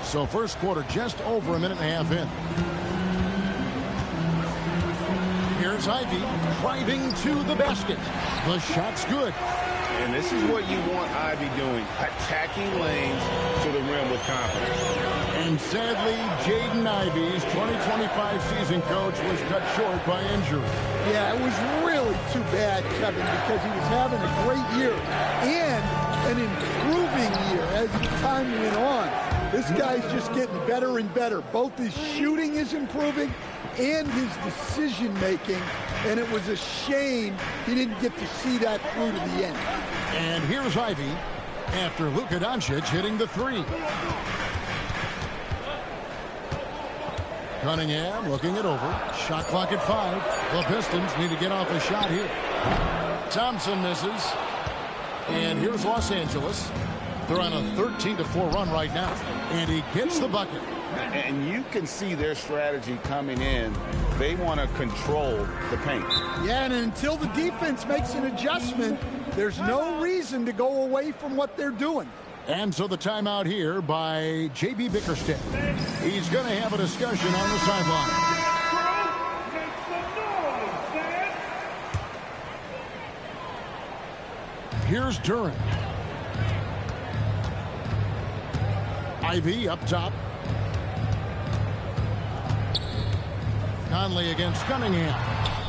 So first quarter just over a minute and a half in. Here's Ivy driving to the basket. The shot's good. And this is what you want Ivy doing, attacking lanes to the rim with confidence. And sadly, Jaden Ivey's 2025 season coach was cut short by injury. Yeah, it was really too bad, Kevin, because he was having a great year and an improving year as time went on. This guy's just getting better and better. Both his shooting is improving and his decision-making, and it was a shame he didn't get to see that through to the end. And here's Ivy after Luka Doncic hitting the three. Cunningham looking it over. Shot clock at 5. The Pistons need to get off a shot here. Thompson misses. And here's Los Angeles. They're on a 13-4 run right now. And he gets the bucket. And you can see their strategy coming in. They want to control the paint. Yeah, and until the defense makes an adjustment, there's no reason to go away from what they're doing. And so the timeout here by J.B. Bickerstaff. He's going to have a discussion on the sideline. Here's Durant. Ivy up top. Conley against Cunningham.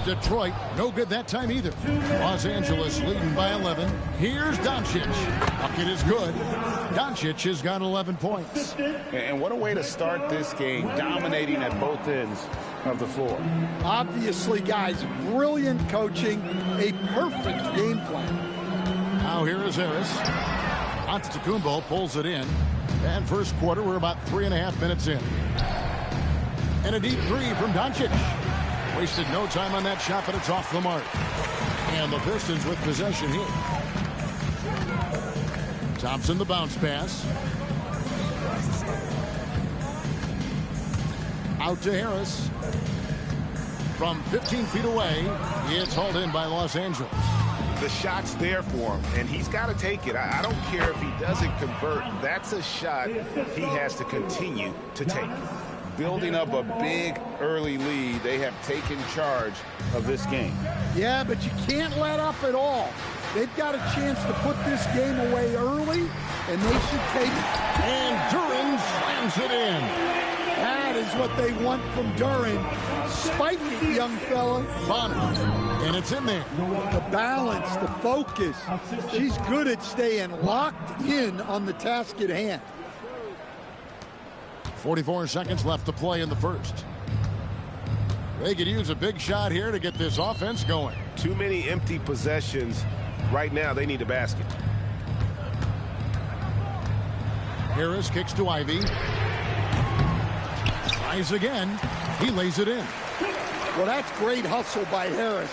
Detroit, no good that time either. Los Angeles leading by 11. Here's Doncic. Bucket is good. Doncic has got 11 points. And what a way to start this game, dominating at both ends of the floor. Obviously, guys, brilliant coaching, a perfect game plan. Now here is Harris. Antetokounmpo pulls it in. And first quarter, we're about 3.5 minutes in. And a deep three from Doncic. Wasted no time on that shot, but it's off the mark. And the Pistons with possession here. Thompson the bounce pass. Out to Harris. From 15 feet away, it's hauled in by Los Angeles. The shot's there for him, and he's got to take it. I don't care if he doesn't convert. That's a shot he has to continue to take. Building up a big early lead, they have taken charge of this game. Yeah, but you can't let up at all. They've got a chance to put this game away early, and they should take it. And Duran slams it in. That is what they want from Duran. Spike it, young fella. Bonner. And it's in there. The balance, the focus. She's good at staying locked in on the task at hand. 44 seconds left to play in the first. They could use a big shot here to get this offense going. Too many empty possessions. Right now, they need a basket. Harris kicks to Ivy. Tries again. He lays it in. Well, that's great hustle by Harris.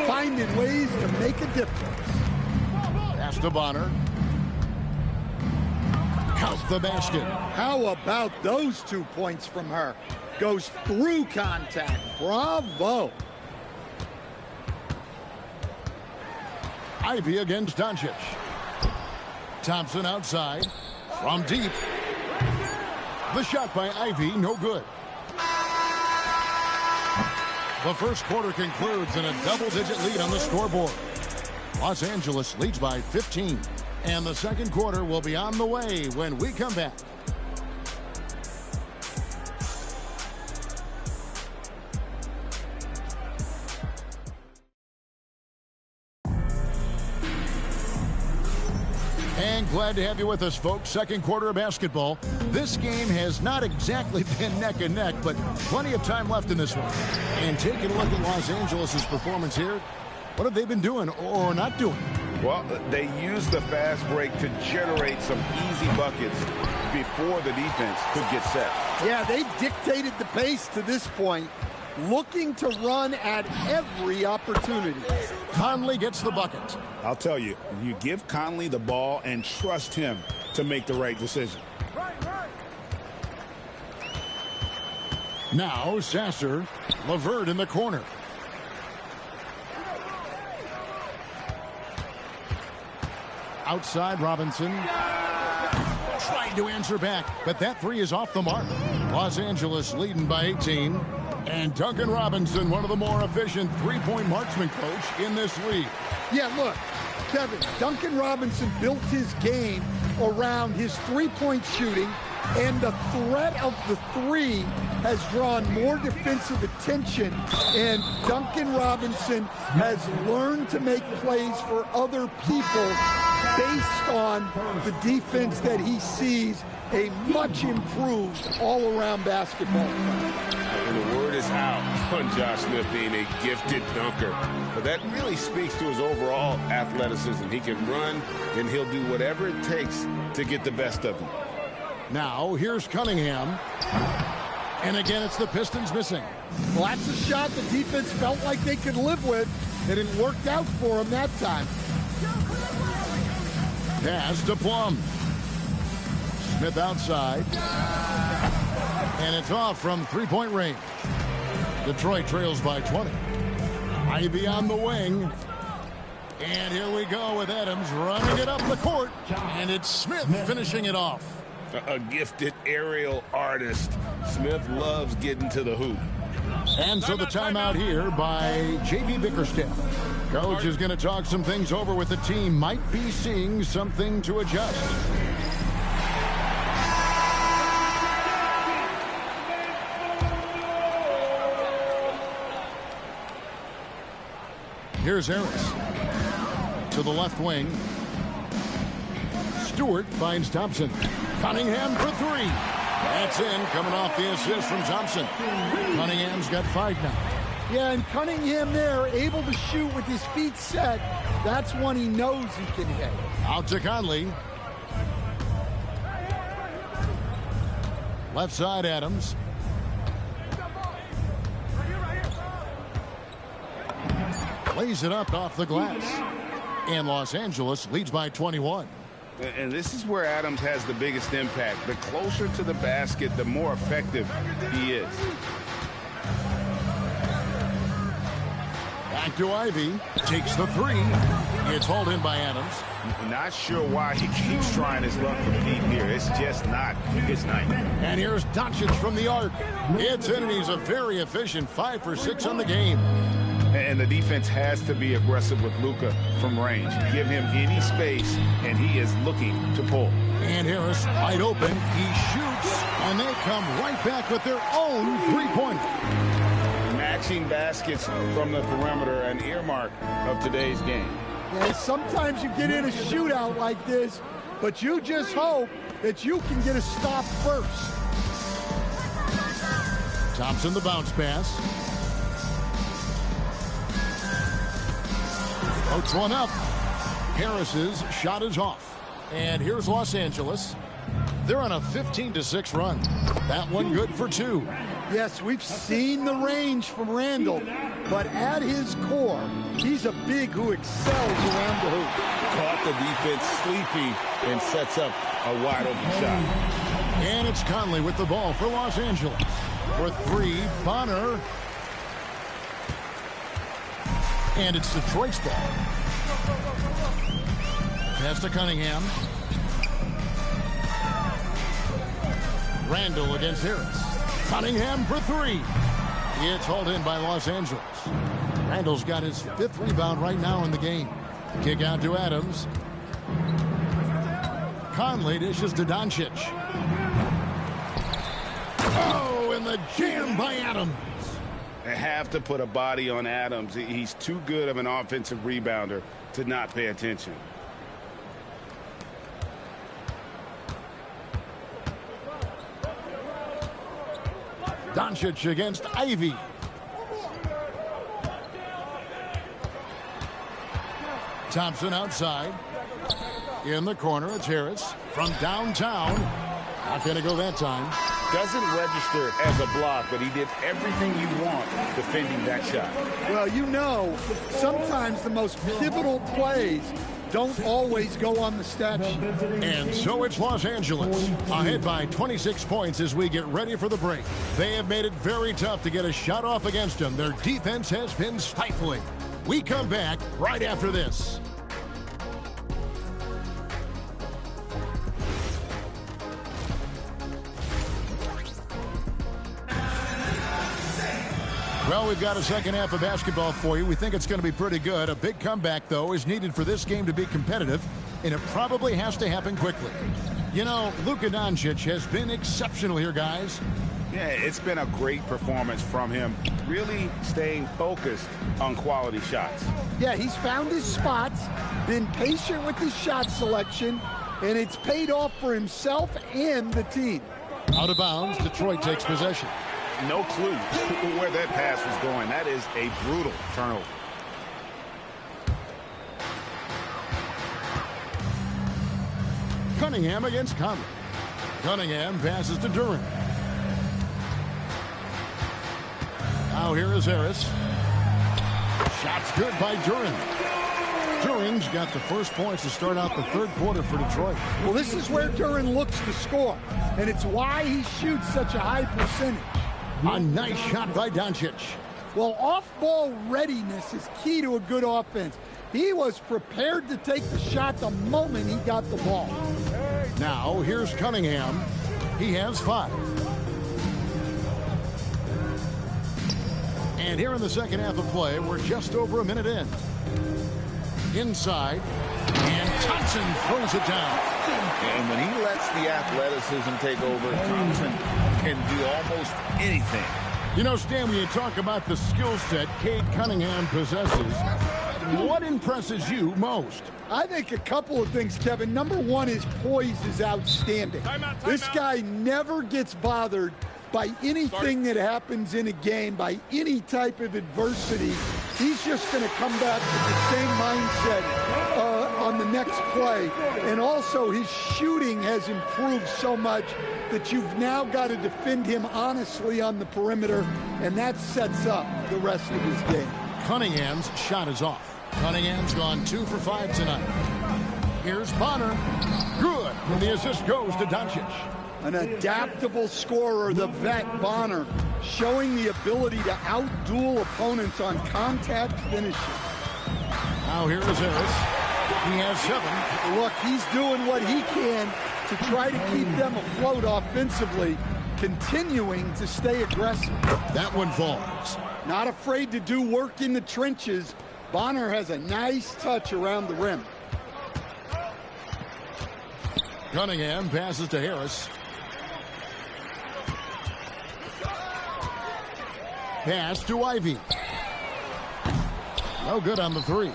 Finding ways to make a difference. Pass to Bonner. Count the basket. How about those 2 points from her? Goes through contact. Bravo. Ivy against Doncic. Thompson outside. From deep. The shot by Ivy, no good. The first quarter concludes in a double-digit lead on the scoreboard. Los Angeles leads by 15. And the second quarter will be on the way when we come back. And glad to have you with us, folks. Second quarter of basketball. This game has not exactly been neck and neck, but plenty of time left in this one. And taking a look at Los Angeles' performance here, what have they been doing or not doing? Well, they used the fast break to generate some easy buckets before the defense could get set. Yeah, they dictated the pace to this point, looking to run at every opportunity. Conley gets the bucket. I'll tell you, you give Conley the ball and trust him to make the right decision. Now Sasser, LeVert in the corner. Outside Robinson. Tried to answer back, but that three is off the mark. Los Angeles leading by 18. And Duncan Robinson, one of the more efficient three-point marksman coach in this league. Yeah, look, Kevin, Duncan Robinson built his game around his three-point shooting, and the threat of the three has drawn more defensive attention, and Duncan Robinson has learned to make plays for other people based on the defense that he sees, a much improved all-around basketball. And the word is out on Josh Smith being a gifted dunker. But that really speaks to his overall athleticism. He can run, and he'll do whatever it takes to get the best of him. Now, here's Cunningham. And again, it's the Pistons missing. Well, that's a shot the defense felt like they could live with, and it worked out for them that time. Pass to Plum. Smith outside. And it's off from three-point range. Detroit trails by 20. Ivy on the wing. And here we go with Adams running it up the court. And it's Smith finishing it off. A gifted aerial artist. Smith loves getting to the hoop. And so the timeout here by J.B. Bickerstaff. Coach is going to talk some things over with the team. Might be seeing something to adjust. Here's Harris to the left wing. Stewart finds Thompson. Cunningham for three. That's in, coming off the assist from Thompson. Cunningham's got 5 now. Yeah, and Cunningham there, able to shoot with his feet set. That's one he knows he can hit. Out to Conley. Left side, Adams. Lays it up off the glass. And Los Angeles leads by 21. And this is where Adams has the biggest impact. The closer to the basket, the more effective he is. Back to Ivy. Takes the three. It's hauled in by Adams. Not sure why he keeps trying his luck from deep here. It's just not his night. And here's Doncic from the arc. It's in, and he's a very efficient 5 for 6 on the game. And the defense has to be aggressive with Luka from range. Give him any space, and he is looking to pull. And Harris wide open. He shoots, and they come right back with their own three-pointer. Matching baskets from the perimeter, an earmark of today's game. Yeah, sometimes you get in a shootout like this, but you just hope that you can get a stop first. Thompson the bounce pass. Floats one up. Harris's shot is off. And here's Los Angeles. They're on a 15-6 run. That one good for two. Yes, we've seen the range from Randall, but at his core, he's a big who excels around the hoop. Caught the defense sleepy and sets up a wide-open shot. And it's Conley with the ball for Los Angeles. For three, Bonner. And it's Detroit's ball. Pass to Cunningham. Randall against Harris. Cunningham for three. It's hauled in by Los Angeles. Randall's got his fifth rebound right now in the game. Kick out to Adams. Conley dishes to Doncic. Oh, and the jam by Adams. They have to put a body on Adams. He's too good of an offensive rebounder to not pay attention. Doncic against Ivy. Thompson outside. In the corner, it's Harris from downtown. Not going to go that time. Doesn't register as a block, but he did everything you want defending that shot. Well, you know, sometimes the most pivotal plays don't always go on the stat sheet. And so it's Los Angeles, ahead by 26 points as we get ready for the break. They have made it very tough to get a shot off against them. Their defense has been stifling. We come back right after this. Well, we've got a second half of basketball for you. We think it's going to be pretty good. A big comeback, though, is needed for this game to be competitive, and it probably has to happen quickly. You know, Luka Doncic has been exceptional here, guys. Yeah, it's been a great performance from him, really staying focused on quality shots. Yeah, he's found his spots, been patient with his shot selection, and it's paid off for himself and the team. Out of bounds, Detroit takes possession. No clue where that pass was going. That is a brutal turnover. Cunningham against Conley. Cunningham passes to Duren. Now here is Harris. Shot's good by Duren. Duren's got the first points to start out the third quarter for Detroit. Well, this is where Duren looks to score, and it's why he shoots such a high percentage. A nice shot by Doncic. Well, off-ball readiness is key to a good offense. He was prepared to take the shot the moment he got the ball. Now, here's Cunningham. He has 5. And here in the second half of play, we're just over a minute in. Inside, and Thompson throws it down. And when he lets the athleticism take over, Thompson can do almost anything. You know, Stan, when you talk about the skill set Cade Cunningham possesses, what impresses you most? I think a couple of things, Kevin. Number one, his poise is outstanding. This guy never gets bothered by anything that happens in a game, by any type of adversity. He's just going to come back with the same mindset on the next play. And also, his shooting has improved so much that you've now got to defend him honestly on the perimeter, and that sets up the rest of his game. Cunningham's shot is off. Cunningham's gone 2 for 5 tonight. Here's Bonner. Good. And the assist goes to Doncic. An adaptable scorer, the vet Bonner, showing the ability to outduel opponents on contact finishing. Now here is Harris. He has 7. Look, he's doing what he can to try to keep them afloat offensively, continuing to stay aggressive. That one falls. Not afraid to do work in the trenches. Bonner has a nice touch around the rim. Cunningham passes to Harris. Pass to Ivy. No good on the three.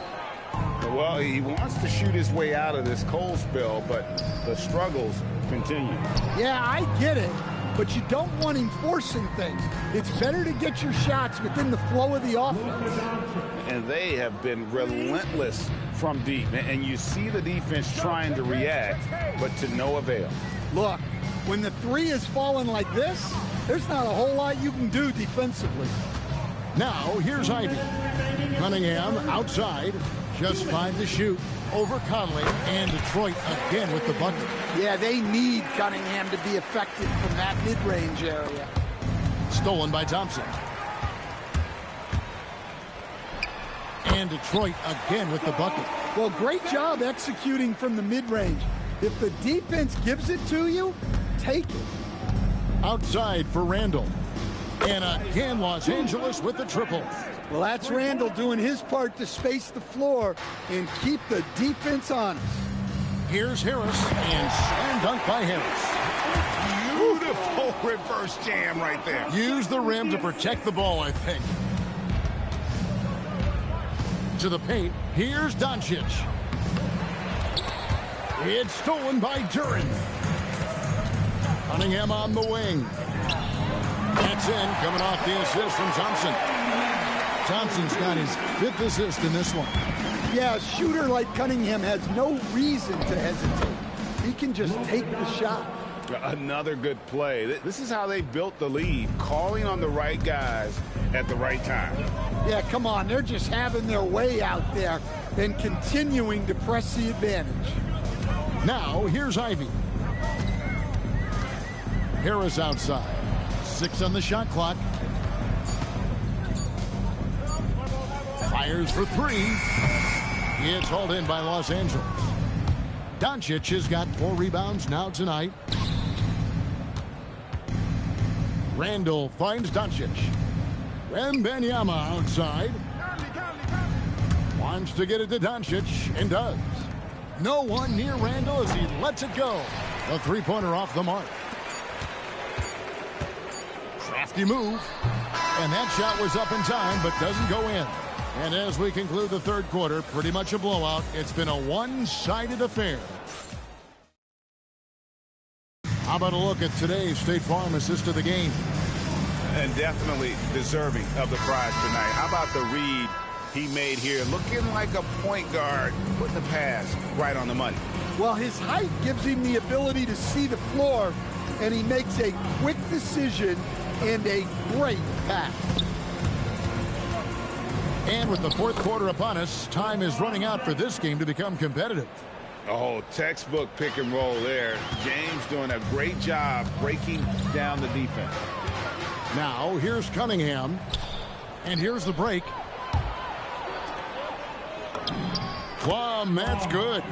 Well, he wants to shoot his way out of this cold spell, but the struggles continue. Yeah, I get it, but you don't want him forcing things. It's better to get your shots within the flow of the offense. And they have been relentless from deep. And you see the defense trying to react, but to no avail. Look, when the three is falling like this, there's not a whole lot you can do defensively. Now, here's Ivy. Cunningham outside. Just 5 to shoot over Conley, and Detroit again with the bucket. Yeah, they need Cunningham to be effective from that mid-range area. Stolen by Thompson. And Detroit again with the bucket. Well, great job executing from the mid-range. If the defense gives it to you, take it. Outside for Randall. And again, Los Angeles with the triple. Well, that's Randall doing his part to space the floor and keep the defense honest. Here's Harris, and slam dunk by Harris. Beautiful reverse jam right there. Use the rim to protect the ball, I think. To the paint, here's Doncic. It's stolen by Duren. Cunningham on the wing. That's in, coming off the assist from Thompson. Thompson's got his 5th assist in this one. Yeah, a shooter like Cunningham has no reason to hesitate. He can just take the shot. Another good play. This is how they built the lead, calling on the right guys at the right time. Yeah, come on. They're just having their way out there and continuing to press the advantage. Now, here's Ivy. Harris outside. 6 on the shot clock. Fires for 3. It's hauled in by Los Angeles. Doncic has got 4 rebounds now tonight. Randall finds Doncic. Wembanyama outside. Wants to get it to Doncic, and does. No one near Randall as he lets it go. A 3-pointer off the mark. Crafty move. And that shot was up in time, but doesn't go in. And as we conclude the third quarter, pretty much a blowout. It's been a one-sided affair. How about a look at today's State Farm assist of the game? And definitely deserving of the prize tonight. How about the read he made here? Looking like a point guard, putting the pass right on the money. Well, his height gives him the ability to see the floor, and he makes a quick decision and a great pass. And with the fourth quarter upon us, time is running out for this game to become competitive. Oh, textbook pick and roll there. James doing a great job breaking down the defense. Now, here's Cunningham. And here's the break. Plum, that's good.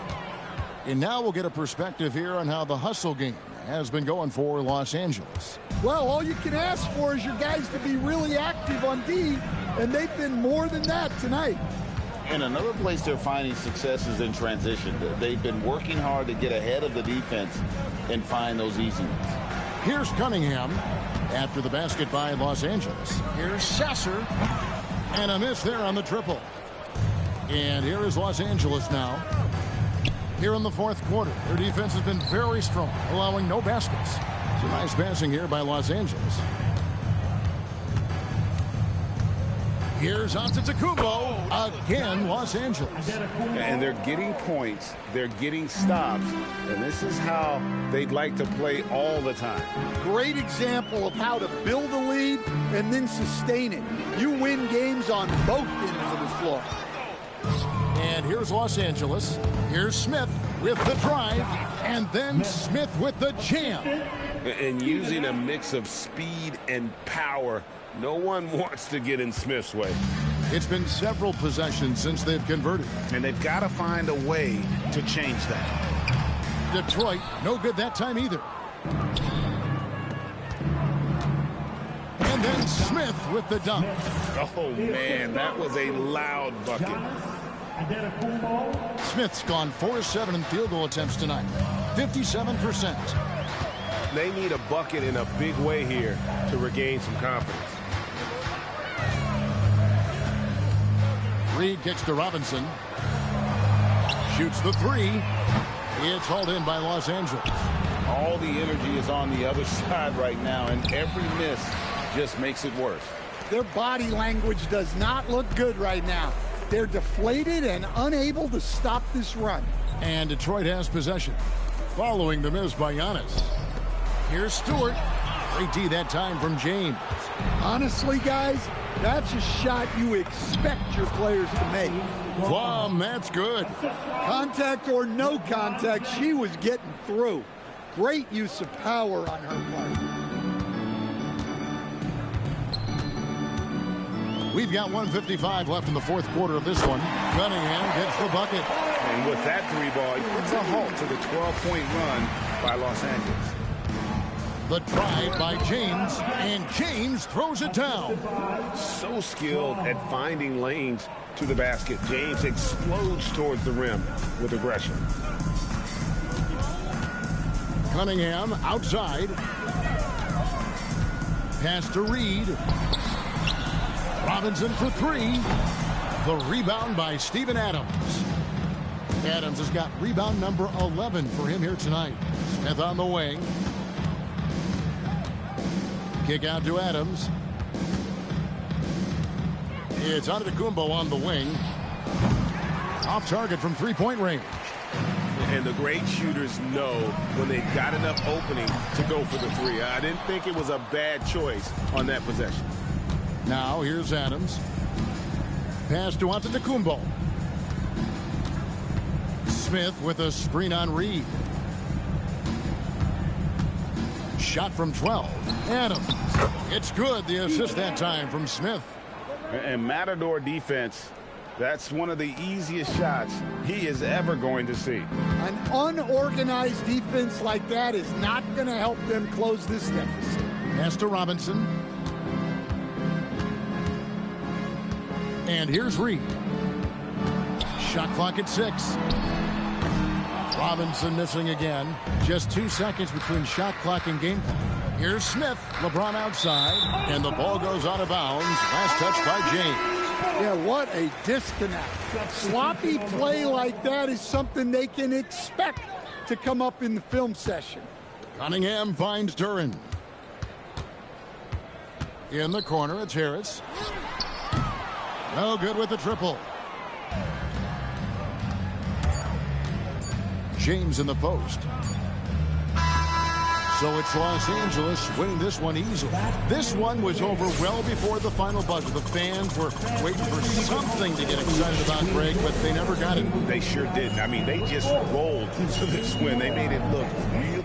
And now we'll get a perspective here on how the hustle game has been going for Los Angeles. Well, all you can ask for is your guys to be really active on D, and they've been more than that tonight. And another place they're finding success is in transition. They've been working hard to get ahead of the defense and find those easy ones. Here's Cunningham after the basket by Los Angeles. Here's Sasser. And a miss there on the triple. And here is Los Angeles now. Here in the fourth quarter, their defense has been very strong, allowing no baskets. Some nice passing here by Los Angeles. Here's Antetokounmpo. Again, Los Angeles. And they're getting points. They're getting stops. And this is how they'd like to play all the time. Great example of how to build a lead and then sustain it. You win games on both ends of the floor. And here's Los Angeles. Here's Smith with the drive. And then Smith with the jam. And using a mix of speed and power. No one wants to get in Smith's way. It's been several possessions since they've converted. And they've got to find a way to change that. Detroit, no good that time either. And And then Smith with the dunk. Oh, man, that was a loud bucket. Smith's gone 4-7 in field goal attempts tonight. 57%. They need a bucket in a big way here to regain some confidence. Reed kicks to Robinson. Shoots the three. It's hauled in by Los Angeles. All the energy is on the other side right now, and every miss just makes it worse. Their body language does not look good right now. They're deflated and unable to stop this run. And Detroit has possession. Following the miss by Giannis. Here's Stewart. Great D that time from James. Honestly, guys, that's a shot you expect your players to make. Plum, that's good. Contact or no contact, she was getting through. Great use of power on her part. We've got 1:55 left in the fourth quarter of this one. Cunningham gets the bucket. And with that three ball, he puts a halt to the 12-point run by Los Angeles. The drive by James, and James throws it down. So skilled at finding lanes to the basket. James explodes towards the rim with aggression. Cunningham outside. Pass to Reed. Robinson for three. The rebound by Steven Adams. Adams has got rebound number 11 for him here tonight. Smith on the wing. Kick out to Adams. It's Antetokounmpo on the wing. Off target from three-point range. And the great shooters know when they've got enough opening to go for the three. I didn't think it was a bad choice on that possession. Now here's Adams. Pass to Antetokounmpo. Smith with a screen on Reed. Shot from 12. Adams. It's good. The assist that time from Smith. And Matador defense, that's one of the easiest shots he is ever going to see. An unorganized defense like that is not going to help them close this deficit. Pass to Robinson. And here's Reed. Shot clock at 6. Robinson missing again. Just 2 seconds between shot clock and game clock. Here's Smith. LeBron outside. And the ball goes out of bounds. Last touch by James. Yeah, what a disconnect. Sloppy play like that is something they can expect to come up in the film session. Cunningham finds Duran. In the corner, it's Harris. No good with the triple. James in the post. So it's Los Angeles winning this one easily. This one was over well before the final buzzer. The fans were waiting for something to get excited about, Greg, but they never got it. They sure didn't. I mean, they just rolled to this win. They made it look real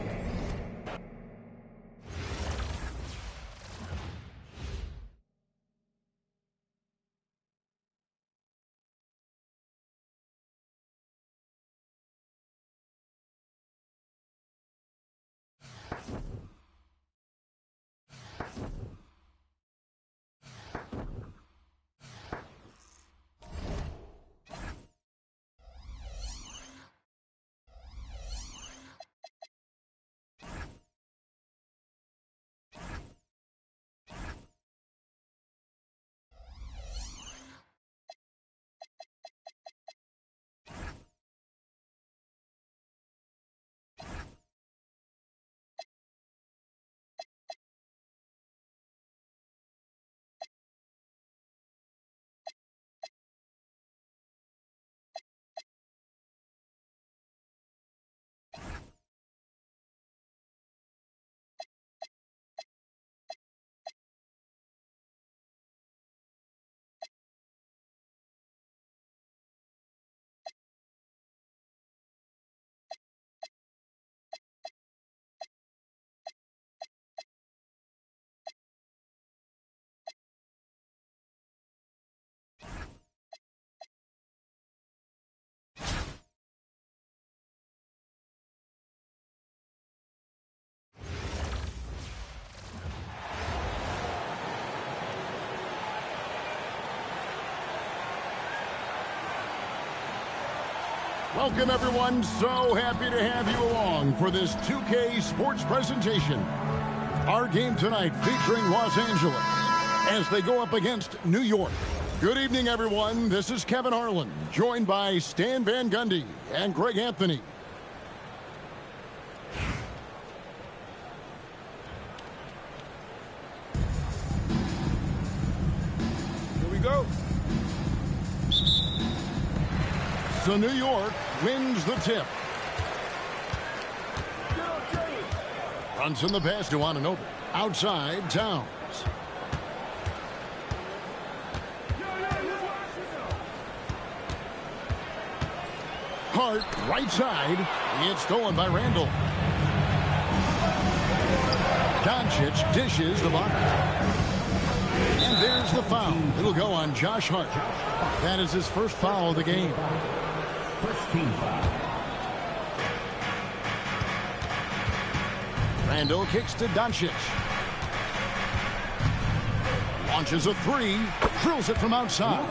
Welcome, everyone. So happy to have you along for this 2K Sports presentation. Our game tonight featuring Los Angeles as they go up against New York. Good evening, everyone. This is Kevin Harlan, joined by Stan Van Gundy and Greg Anthony. Here we go. So New York wins the tip. Brunson the pass to Anunoby. Outside, Towns. Hart, right side. It's stolen by Randall. Doncic dishes the bottom. And there's the foul. It'll go on Josh Hart. That is his first foul of the game. First team foul. Randall kicks to Doncic. Launches a three. Drills it from outside.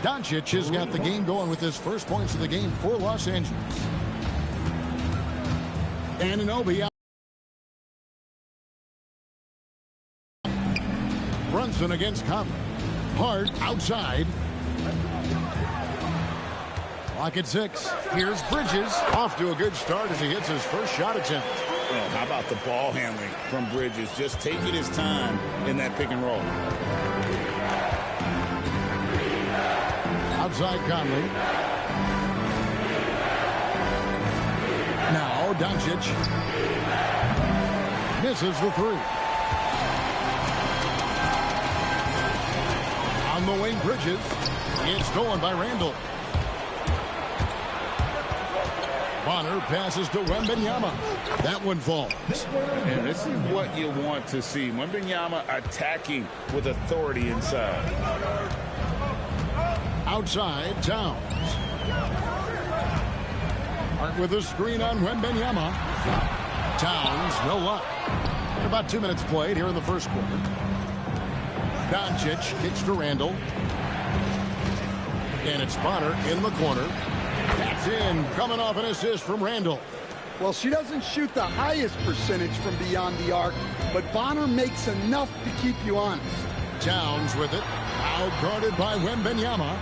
Doncic has got the game going with his first points of the game for Los Angeles. Anunoby out. Brunson against Conley. Hart outside. Clock at 6. Here's Bridges. Off to a good start as he hits his first shot attempt. Well, how about the ball handling from Bridges? Just taking his time in that pick and roll. Outside Conley. Now Doncic. Misses the three. On the wing, Bridges. It's stolen by Randall. Bonner passes to Wembanyama. That one falls. And this is what you want to see. Wembanyama attacking with authority inside. Outside, Towns. Hart with a screen on Wembanyama. Towns, no luck. About 2 minutes played here in the first quarter. Doncic kicks to Randall. And it's Bonner in the corner. That's in, coming off an assist from Randall. Well, she doesn't shoot the highest percentage from beyond the arc, but Bonner makes enough to keep you honest. Towns with it. Out guarded by Wembanyama.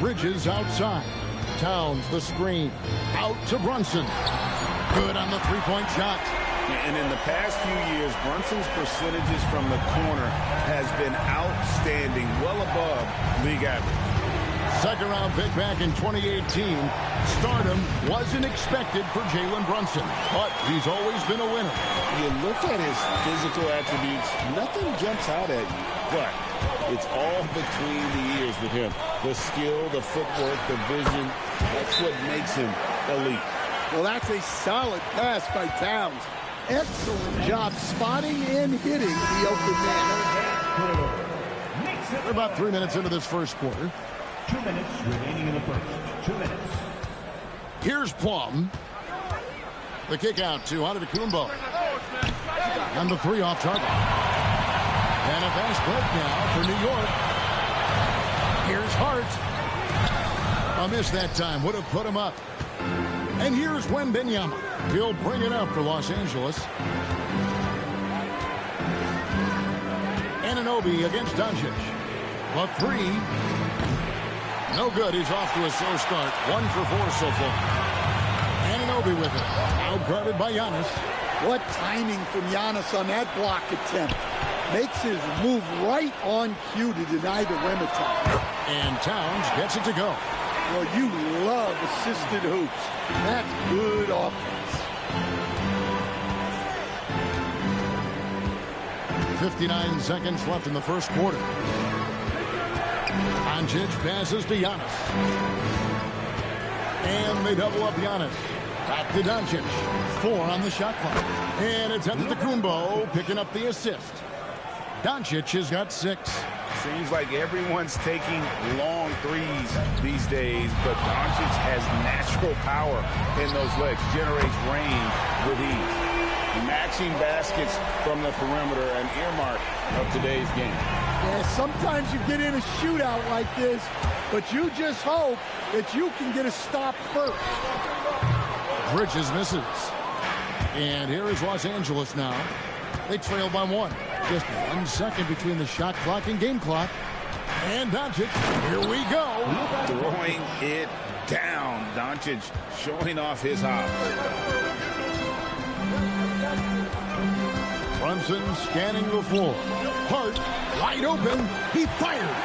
Bridges outside. Towns the screen. Out to Brunson. Good on the three-point shot. And in the past few years, Brunson's percentages from the corner has been outstanding, well above league average. Second round pick back in 2018. Stardom wasn't expected for Jalen Brunson, but he's always been a winner. You look at his physical attributes, nothing jumps out at you, but it's all between the ears with him. The skill, the footwork, the vision, that's what makes him elite. Well, that's a solid pass by Towns. Excellent job spotting and hitting the open man. We're about 3 minutes into this first quarter. 2 minutes remaining in the first. 2 minutes. Here's Plum. The kick out to Antetokounmpo. And the three off target. And a fast break now for New York. Here's Hart. A miss that time. Would have put him up. And here's Wembanyama. He'll bring it up for Los Angeles. Anunoby against Doncic. A three. No good. He's off to a slow start. 1 for 4 so far. Anunoby with it. Out guarded by Giannis. What timing from Giannis on that block attempt. Makes his move right on cue to deny the rim attack. And Towns gets it to go. Well, you love assisted hoops. That's good offense. 59 seconds left in the first quarter. Doncic passes to Giannis. And they double up Giannis. Back to Doncic. 4 on the shot clock. And it's Antetokounmpo picking up the assist. Doncic has got 6. Seems like everyone's taking long threes these days, but Doncic has natural power in those legs, generates range with ease. Matching baskets from the perimeter, an earmark of today's game. Yeah, sometimes you get in a shootout like this, but you just hope that you can get a stop first. Bridges misses. And here is Los Angeles now. They trail by 1. Just 1 second between the shot clock and game clock. And Doncic, here we go. Throwing it down. Doncic showing off his hop. Brunson scanning the floor. Hart wide open. He fired.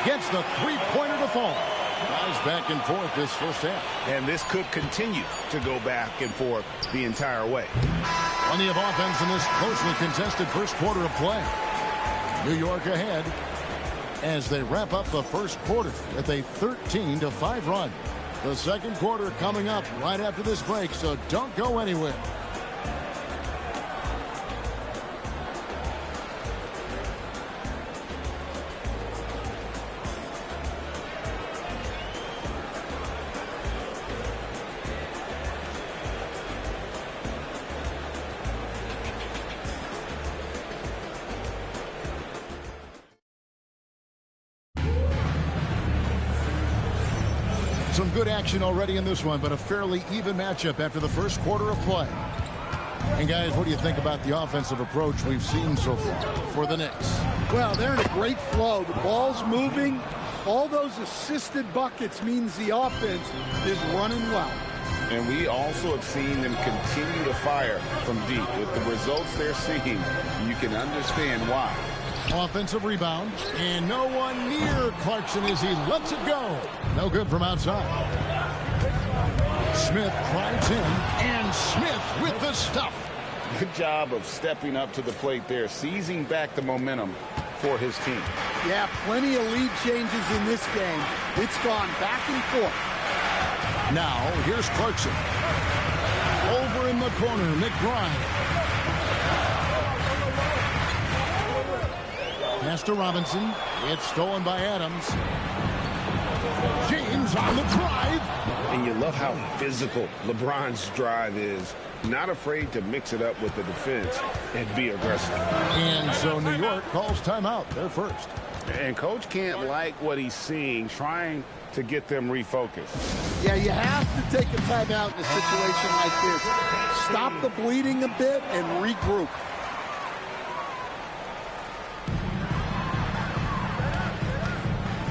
Gets the three-pointer to fall. Guys back and forth this first half. And this could continue to go back and forth the entire way. Plenty of offense in this closely contested first quarter of play. New York ahead as they wrap up the first quarter with a 13-5 run. The second quarter coming up right after this break, so don't go anywhere. Some good action already in this one, but a fairly even matchup after the first quarter of play. And guys, what do you think about the offensive approach we've seen so far for the Knicks? Well, they're in a great flow. The ball's moving. All those assisted buckets means the offense is running well. And we also have seen them continue to fire from deep. With the results they're seeing, you can understand why. Offensive rebound, and no one near Clarkson as he lets it go. No good from outside. Smith drives in, and Smith with the stuff. Good job of stepping up to the plate there, seizing back the momentum for his team. Yeah, plenty of lead changes in this game. It's gone back and forth. Now, here's Clarkson. Over in the corner, McBride. Pass to Robinson. It's stolen by Adams. James on the drive. And you love how physical LeBron's drive is. Not afraid to mix it up with the defense and be aggressive. And so New York calls timeout. They're first. And Coach can't like what he's seeing, trying to get them refocused. Yeah, you have to take a timeout in a situation like this. Stop the bleeding a bit and regroup.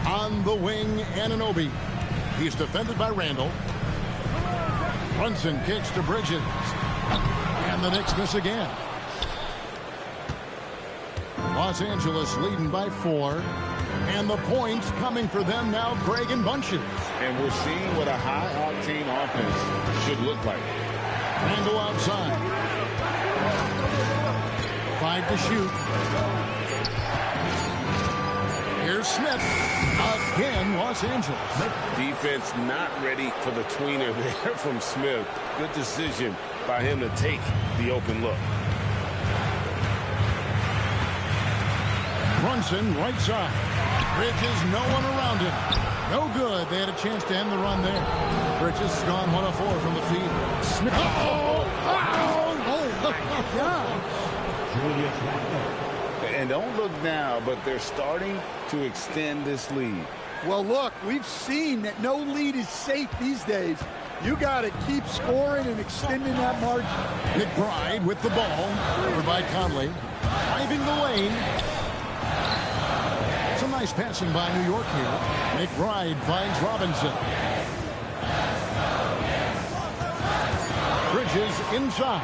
On the wing, Anunoby. He's defended by Randall. Brunson kicks to Bridges. And the Knicks miss again. Los Angeles leading by 4. And the points coming for them now, Greg and Bunches. And we're seeing what a high-octane offense should look like. Randall outside. 5 to shoot. Here's Smith. Again, Los Angeles. Defense not ready for the tweener there from Smith. Good decision by him to take the open look. Brunson, right side. Bridges, no one around him. No good. They had a chance to end the run there. Bridges has gone 1 of 4 from the field. Smith. Oh my God. And don't look now, but they're starting to extend this lead. Well, look, we've seen that no lead is safe these days. You got to keep scoring and extending that margin. McBride with the ball. Over by Conley. Driving the lane. Some nice passing by New York here. McBride finds Robinson. Bridges inside.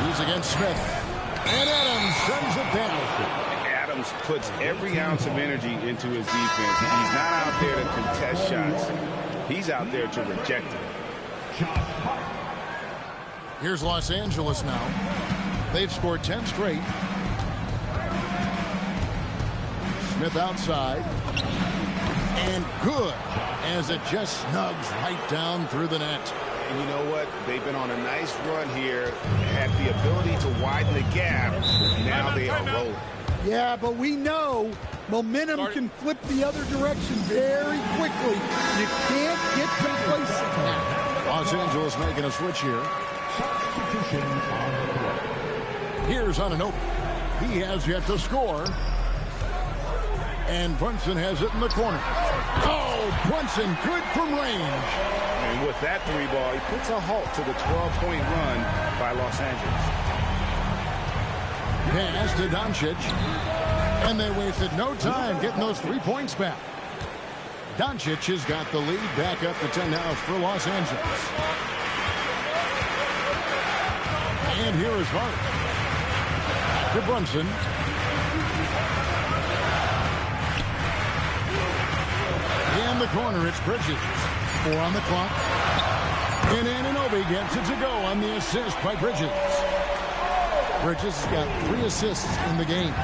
He's against Smith. And Adams sends it down. Adams puts every ounce of energy into his defense. He's not out there to contest shots. He's out there to reject them. Here's Los Angeles now. They've scored 10 straight. Smith outside. And good as it just snugs right down through the net. And you know what? They've been on a nice run here, had the ability to widen the gap. Now they are rolling. Yeah, but we know momentum can flip the other direction very quickly. You can't get complacent now. Los Angeles making a switch here. Here's Anunoby. He has yet to score. And Brunson has it in the corner. Oh, Brunson good from range. And with that three ball, he puts a halt to the 12-point run by Los Angeles. Pass to Doncic. And they wasted no time getting those 3 points back. Doncic has got the lead back up to 10 now for Los Angeles. And here is Hart. To Brunson. In the corner, it's Bridges. 4 on the clock. And Anunoby gets it to go on the assist by Bridges. Bridges has got 3 assists in the game.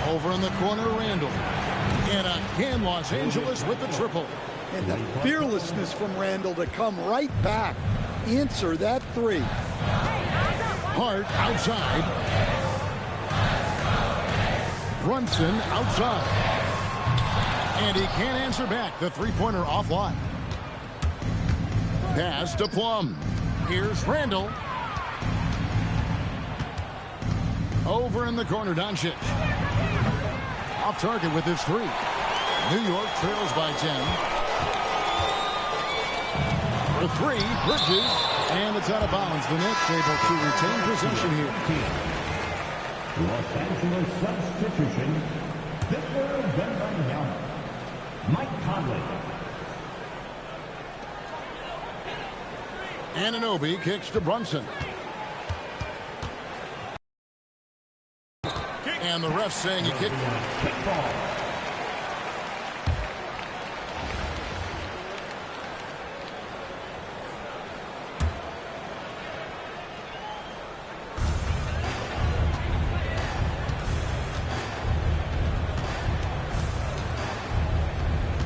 Over in the corner, Randall. And again, Los Angeles with the triple. And the fearlessness from Randall to come right back. Answer that 3. Hart outside. Brunson outside. And he can't answer back. The three-pointer offline. Pass to Plum. Here's Randall. Over in the corner, Doncic. Off target with his 3. New York trails by 10. The 3, Bridges, and it's out of bounds. The Knicks able to retain possession here. Los Angeles substitution, Victor Wembanyama, Mike Conley. Anunoby kicks to Brunson. And the ref saying he kicked him. Kickball.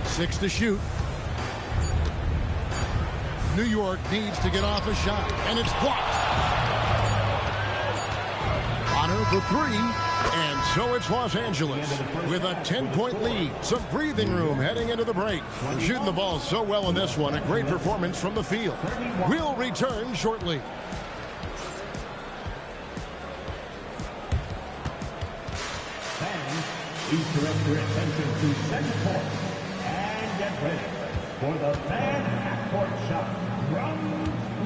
Six to shoot. New York needs to get off a shot, and it's blocked. Honor for 3, and so it's Los Angeles with a 10-point lead. Some breathing room heading into the break. Shooting the ball so well in this one. A great performance from the field. We'll return shortly. Fans, please direct your attention to center court and get ready for the fan half-court shot from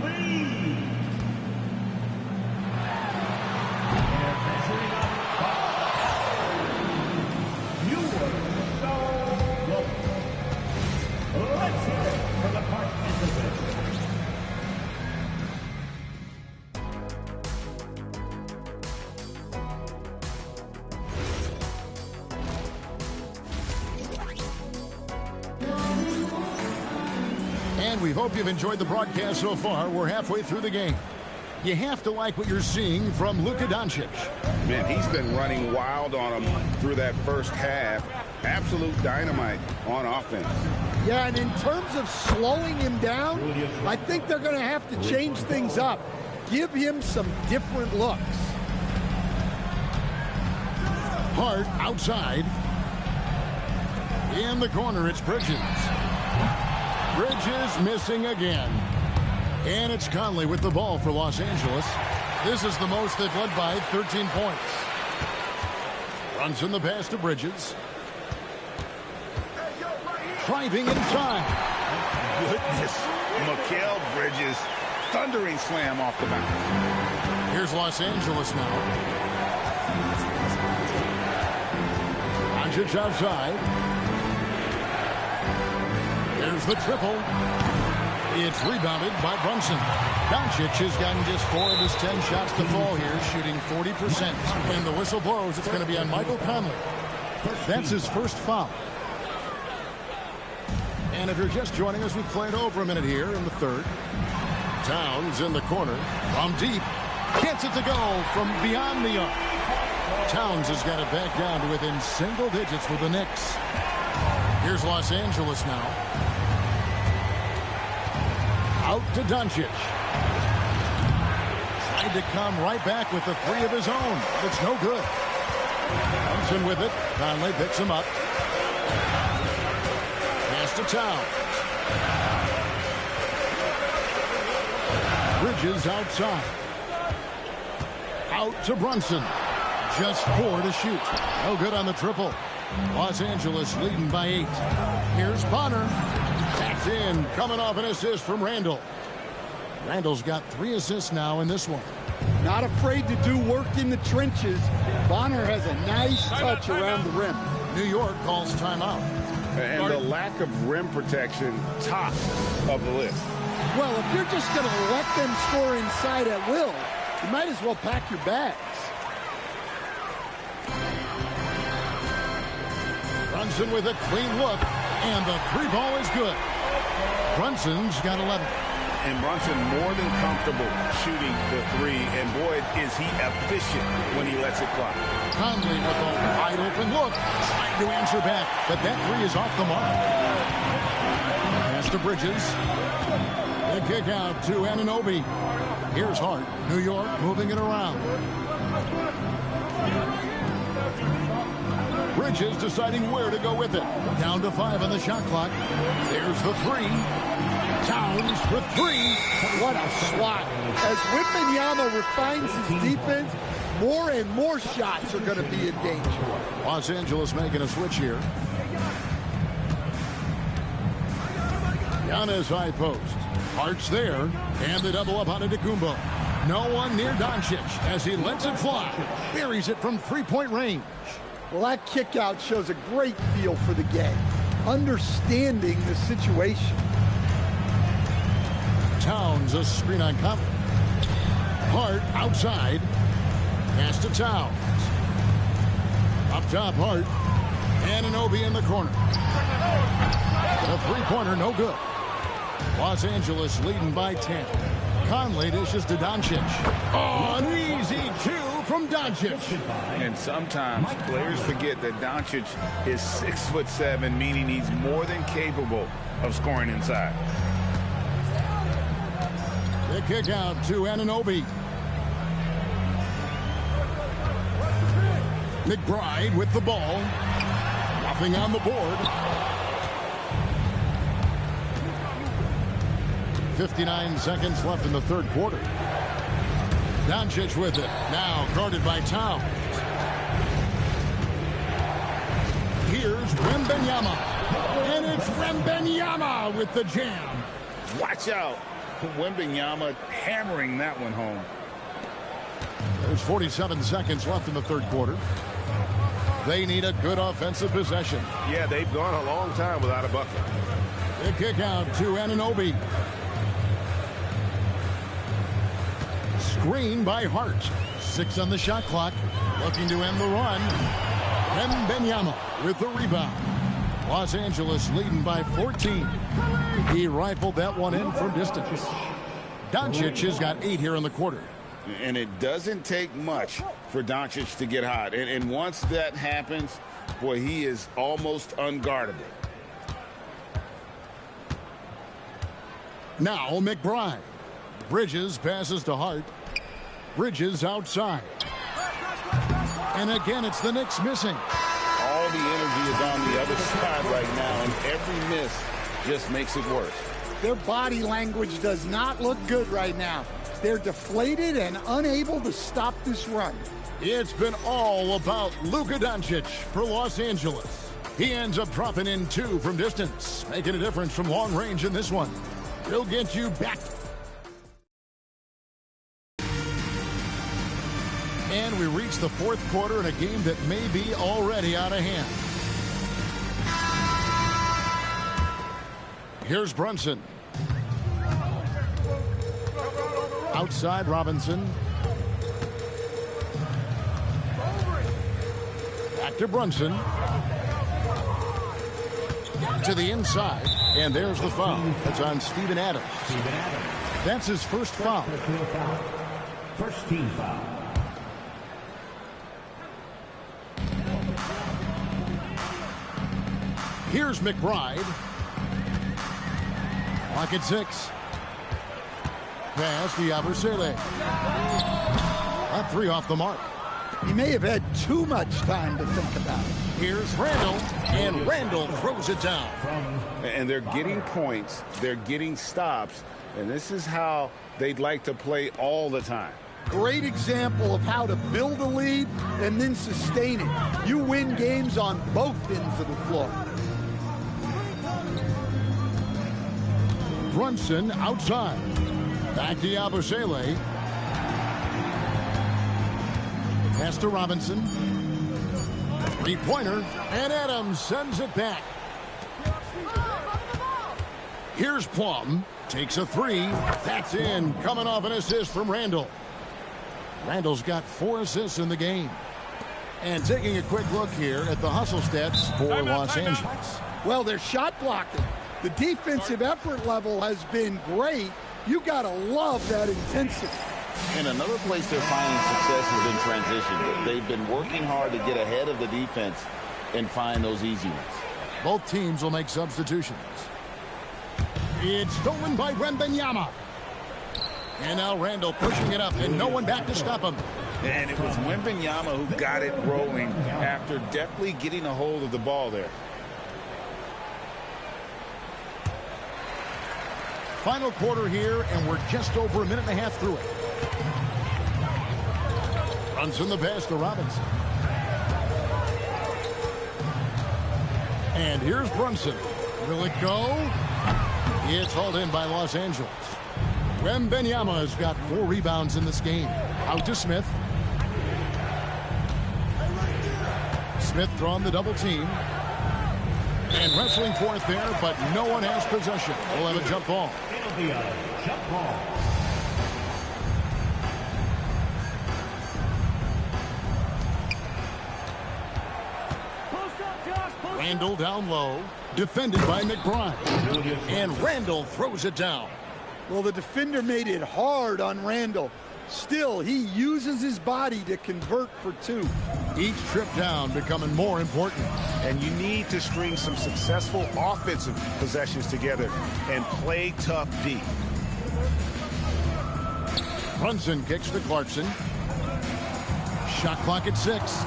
Lee. They're measuring up, but you were so low. Let's hear it for the participants. And we hope you've enjoyed the broadcast so far. We're halfway through the game. You have to like what you're seeing from Luka Doncic. Man, he's been running wild on him through that first half. Absolute dynamite on offense. Yeah, and in terms of slowing him down, I think they're going to have to change things up. Give him some different looks. Hart outside. In the corner, it's Bridges. Bridges missing again. And it's Conley with the ball for Los Angeles. This is the most they've led by, 13 points. Brunson the pass to Bridges. Driving inside. Goodness. Mikal Bridges, thundering slam off the bounce. Here's Los Angeles now. Doncic outside. There's the triple. It's rebounded by Brunson. Doncic has gotten just 4 of his 10 shots to fall here, shooting 40%. When the whistle blows, it's going to be on Michael Conley. That's his first foul. And if you're just joining us, we've played over a minute here in the third. Towns in the corner from deep. Gets it to go from beyond the arc. Towns has got it back down to within single digits for the Knicks. Here's Los Angeles now. Out to Doncic. Tried to come right back with the 3 of his own. It's no good. Brunson with it. Conley picks him up. Pass to Towns. Bridges outside. Out to Brunson. Just 4 to shoot. No good on the triple. Los Angeles leading by 8. Here's Bonner. That's in. Coming off an assist from Randall. Randall's got 3 assists now in this one. Not afraid to do work in the trenches. Bonner has a nice touch around the rim. New York calls timeout. And the lack of rim protection, top of the list. Well, if you're just going to let them score inside at will, you might as well pack your bags. Brunson with a clean look, and the 3 ball is good. Brunson's got 11. And Brunson more than comfortable shooting the 3, and boy, is he efficient when he lets it fly. Conley with a wide open look, trying to answer back, but that 3 is off the mark. Pass to Bridges. The kick out to Anunoby. Here's Hart. New York moving it around. Bridges deciding where to go with it. Down to 5 on the shot clock. There's the 3. Towns for 3. What a swat. As Wembanyama refines his defense, more and more shots are going to be in danger. Los Angeles making a switch here. Giannis high post. Hart's there. And the double up on Antetokounmpo. No one near Doncic as he lets it fly. Buries it from 3-point range. Well, that kick out shows a great feel for the game. Understanding the situation. Towns a screen on Conley. Hart outside. Pass to Towns. Up top, Hart. Anunoby in the corner. The 3-pointer, no good. Los Angeles leading by 10. Conley dishes to Doncic. Oh, an easy 2 from Doncic. And sometimes players forget that Doncic is 6'7", meaning he's more than capable of scoring inside. The kick out to Anunoby. McBride with the ball. Nothing on the board. 59 seconds left in the third quarter. Doncic with it. Now guarded by Towns. Here's Wembanyama. And it's Wembanyama with the jam. Watch out. Wembanyama hammering that one home. There's 47 seconds left in the third quarter. They need a good offensive possession. Yeah, they've gone a long time without a bucket. The kick out to Anunoby. Screen by Hart. 6 on the shot clock. Looking to end the run. Wembanyama with the rebound. Los Angeles leading by 14. He rifled that one in from distance. Doncic has got 8 here in the quarter. And it doesn't take much for Doncic to get hot. And once that happens, boy, he is almost unguardable. Now McBride. Bridges passes to Hart. Bridges outside. And again, it's the Knicks missing. All the energy is on the other side right now, and every miss just makes it worse. Their body language does not look good right now. They're deflated and unable to stop this run. It's been all about Luka Doncic for Los Angeles. He ends up dropping in 2 from distance, making a difference from long range in this one. He'll get you back. And we reach the fourth quarter in a game that may be already out of hand. Here's Brunson. Outside Robinson. Back to Brunson. To the inside. And there's the foul. That's on Steven Adams. That's his first foul. First team foul. Here's McBride. Clock at 6. Pass to Yabusele. That 3 off the mark. He may have had too much time to think about it. Here's Randall, and Randall throws it down. And they're getting points. They're getting stops. And this is how they'd like to play all the time. Great example of how to build a lead and then sustain it. You win games on both ends of the floor. Brunson outside. Back to Yabusele. Pass to Robinson. Three-pointer. And Adams sends it back. Here's Plum. Takes a three. That's in. Coming off an assist from Randall. Randall's got 4 assists in the game. And taking a quick look here at the hustle stats for Los Angeles. Well, they're shot blocking. The defensive effort level has been great. You got to love that intensity. And another place they're finding success is in transition. They've been working hard to get ahead of the defense and find those easy ones. Both teams will make substitutions. It's stolen by Wembanyama. And now Randall pushing it up, and no one back to stop him. And it was Wembanyama who got it rolling after deftly getting a hold of the ball there. Final quarter here, and we're just over a minute and a half through it. Brunson the pass to Robinson. And here's Brunson. Will it go? It's hauled in by Los Angeles. Wembanyama has got 4 rebounds in this game. Out to Smith. Smith drawn the double team. And wrestling for it there, but no one has possession. We'll have a jump ball. It'll be a jump ball. Randall down low. Defended by McBride. And Randall throws it down. Well, the defender made it hard on Randall. Still, he uses his body to convert for 2. Each trip down becoming more important. And you need to string some successful offensive possessions together and play tough D. Brunson kicks to Clarkson. Shot clock at 6.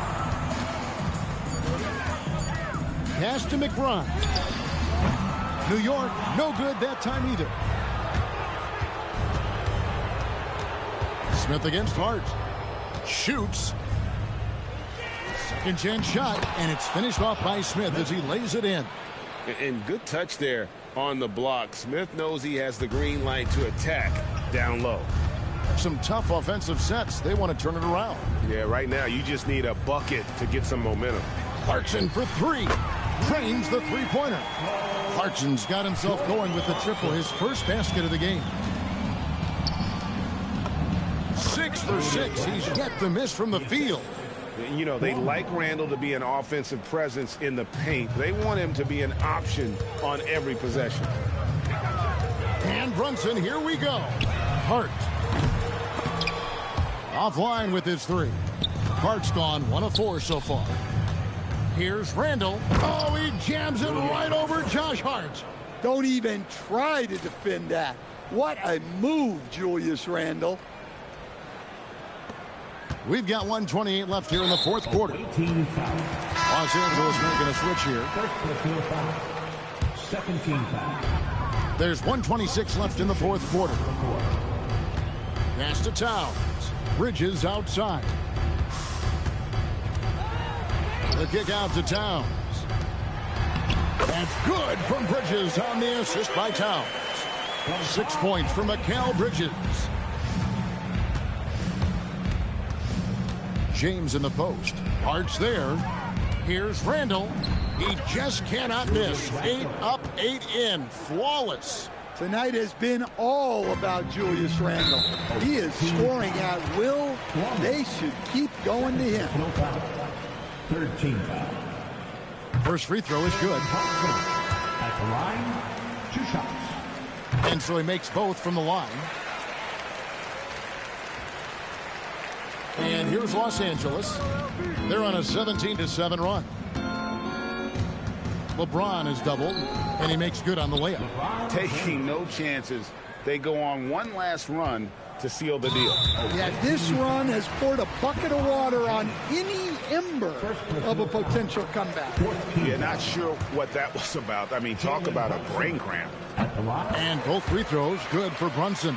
Pass to McBride. New York, no good that time either. Smith against Hart. Shoots. Second chance shot, and it's finished off by Smith as he lays it in. And good touch there on the block. Smith knows he has the green light to attack down low. Some tough offensive sets. They want to turn it around. Yeah, right now you just need a bucket to get some momentum. Clarkson for 3. Drains the three-pointer. Clarkson's got himself going with the triple, his first basket of the game. 6 for 6. He's yet to miss from the field. You know, they like Randall to be an offensive presence in the paint. They want him to be an option on every possession. And Brunson, here we go. Hart. Offline with his 3. Hart's gone 1 of 4 so far. Here's Randall. Oh, he jams it right over Josh Hart. Don't even try to defend that. What a move, Julius Randall. We've got 1:28 left here in the 4th quarter. 18 foul. Los Angeles making a switch here. First personal foul. 17 foul. There's 1:26 left in the 4th quarter. Pass to Towns. Bridges outside. The kick out to Towns. That's good from Bridges on the assist by Towns. 6 points for Mikal Bridges. James in the post. Hart's there. Here's Randall. He just cannot miss. 8 up, 8 in. Flawless. Tonight has been all about Julius Randall. He is scoring at will. They should keep going to him. 13 foul. First free throw is good. At the line, 2 shots. And so he makes both from the line. And here's Los Angeles. They're on a 17-7 run. LeBron is doubled, and he makes good on the layup. Taking no chances. They go on one last run to seal the deal. Yeah, this run has poured a bucket of water on any ember of a potential comeback. Yeah, not sure what that was about. I mean, talk about a brain cramp. And both free throws good for Brunson.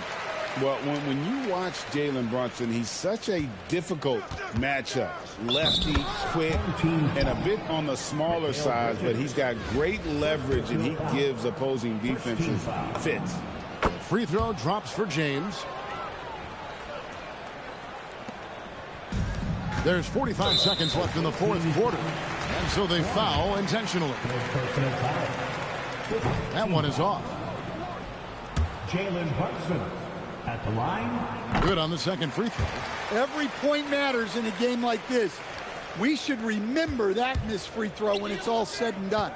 Well, when you watch Jalen Brunson, he's such a difficult matchup. Lefty, quick, and a bit on the smaller side, but he's got great leverage, and he gives opposing defenses fits. Free throw drops for James. There's 45 seconds left in the fourth quarter, and so they foul intentionally. That one is off. Jalen Brunson at the line. Good on the second free throw. Every point matters in a game like this. We should remember that missed free throw when it's all said and done.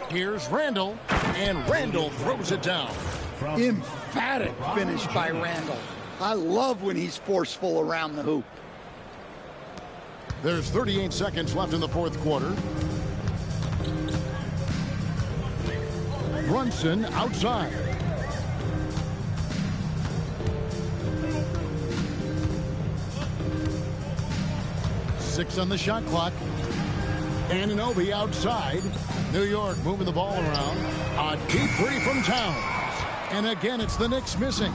Here's Randall, and Randall throws it down. Emphatic finish by Randall. I love when he's forceful around the hoop. There's 38 seconds left in the fourth quarter. Brunson outside. Six on the shot clock. Anunoby outside. New York moving the ball around. A deep three from Towns. And again, it's the Knicks missing.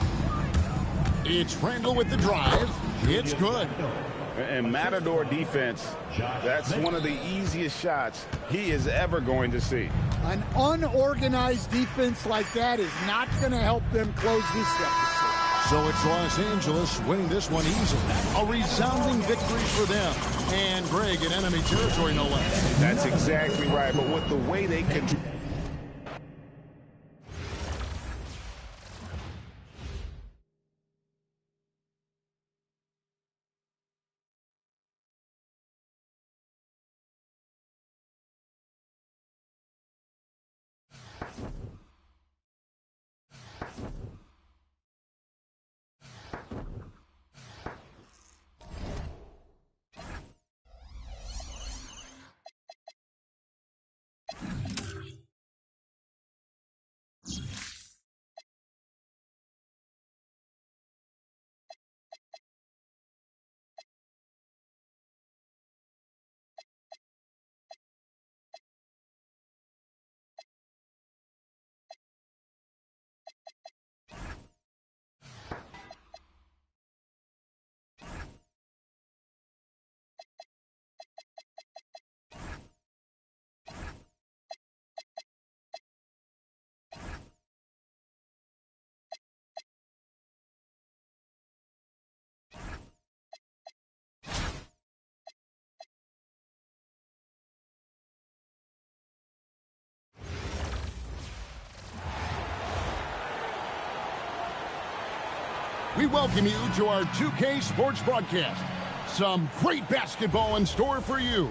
It's Randall with the drive. It's good. And Matador defense, that's one of the easiest shots he is ever going to see. An unorganized defense like that is not going to help them close this deficit. So it's Los Angeles winning this one easily. A resounding victory for them. And Greg in enemy territory, no less. That's exactly right. But with the way they can... We welcome you to our 2K Sports broadcast. Some great basketball in store for you.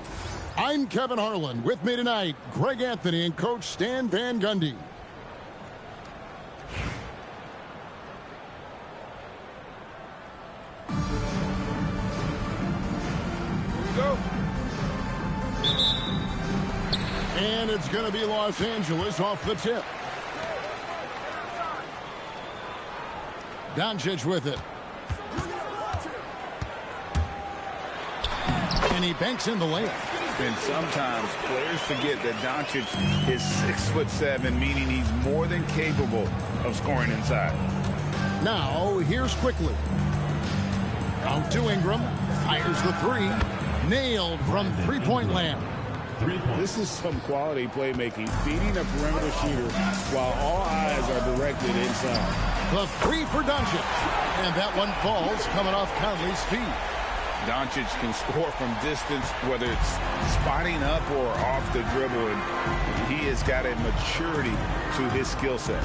I'm Kevin Harlan. With me tonight, Greg Anthony and Coach Stan Van Gundy. Go. And it's going to be Los Angeles off the tip. Doncic with it. And he banks in the layup. And sometimes players forget that Doncic is 6'7", meaning he's more than capable of scoring inside. Now, here's quickly. Out to Ingram. Fires the three. Nailed from three-point land. This is some quality playmaking, feeding a perimeter shooter while all eyes are directed inside. The three for Doncic. And that one falls coming off Conley's feet. Doncic can score from distance, whether it's spotting up or off the dribble, and he has got a maturity to his skill set.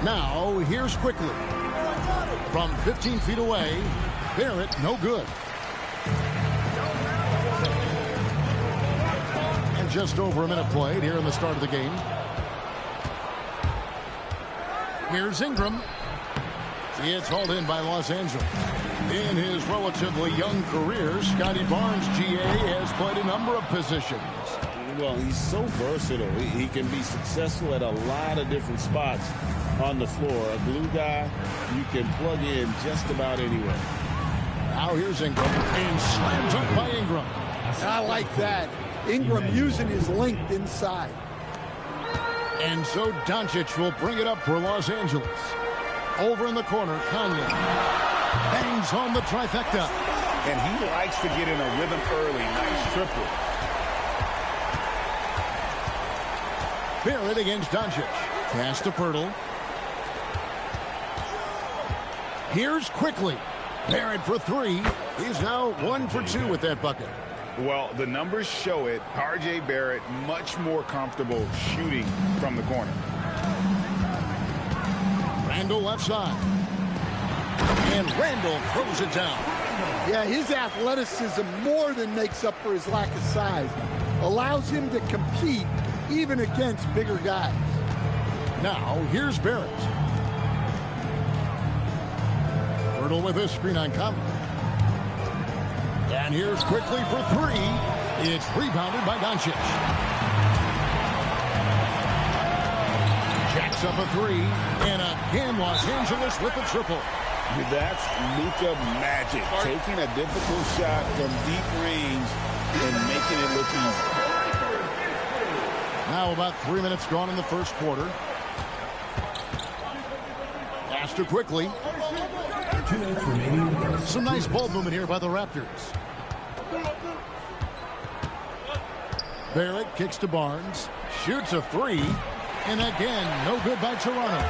Now, here's quickly. From 15 feet away, Barrett, no good. And just over a minute played here in the start of the game. Here's Ingram. It's hauled in by Los Angeles. In his relatively young career, Scotty Barnes, GA, has played a number of positions. Well, he's so versatile. He can be successful at a lot of different spots on the floor. A glue guy you can plug in just about anywhere. Now here's Ingram. And slams up by Ingram. I like that. Ingram using his length inside. And so Doncic will bring it up for Los Angeles. Over in the corner, Conley bangs home the trifecta. And he likes to get in a rhythm early. Nice triple. Barrett against Doncic. Pass to Pirtle. Here's quickly. Barrett for three. He's now 1 for 2 with that bucket. Well, the numbers show it. R.J. Barrett much more comfortable shooting from the corner. Randall left side. And Randall throws it down. Yeah, his athleticism more than makes up for his lack of size. Allows him to compete even against bigger guys. Now, here's Barrett. Pirtle with his screen on Conley. And here's quickly for three. It's rebounded by Doncic. Jacks up a three. And again, Los Angeles with the triple. That's Luka magic. Taking a difficult shot from deep range and making it look easy. Now about 3 minutes gone in the first quarter. Faster quickly. 2 minutes remaining. Some nice ball movement here by the Raptors. Barrett kicks to Barnes. Shoots a three. And again, no good by Toronto.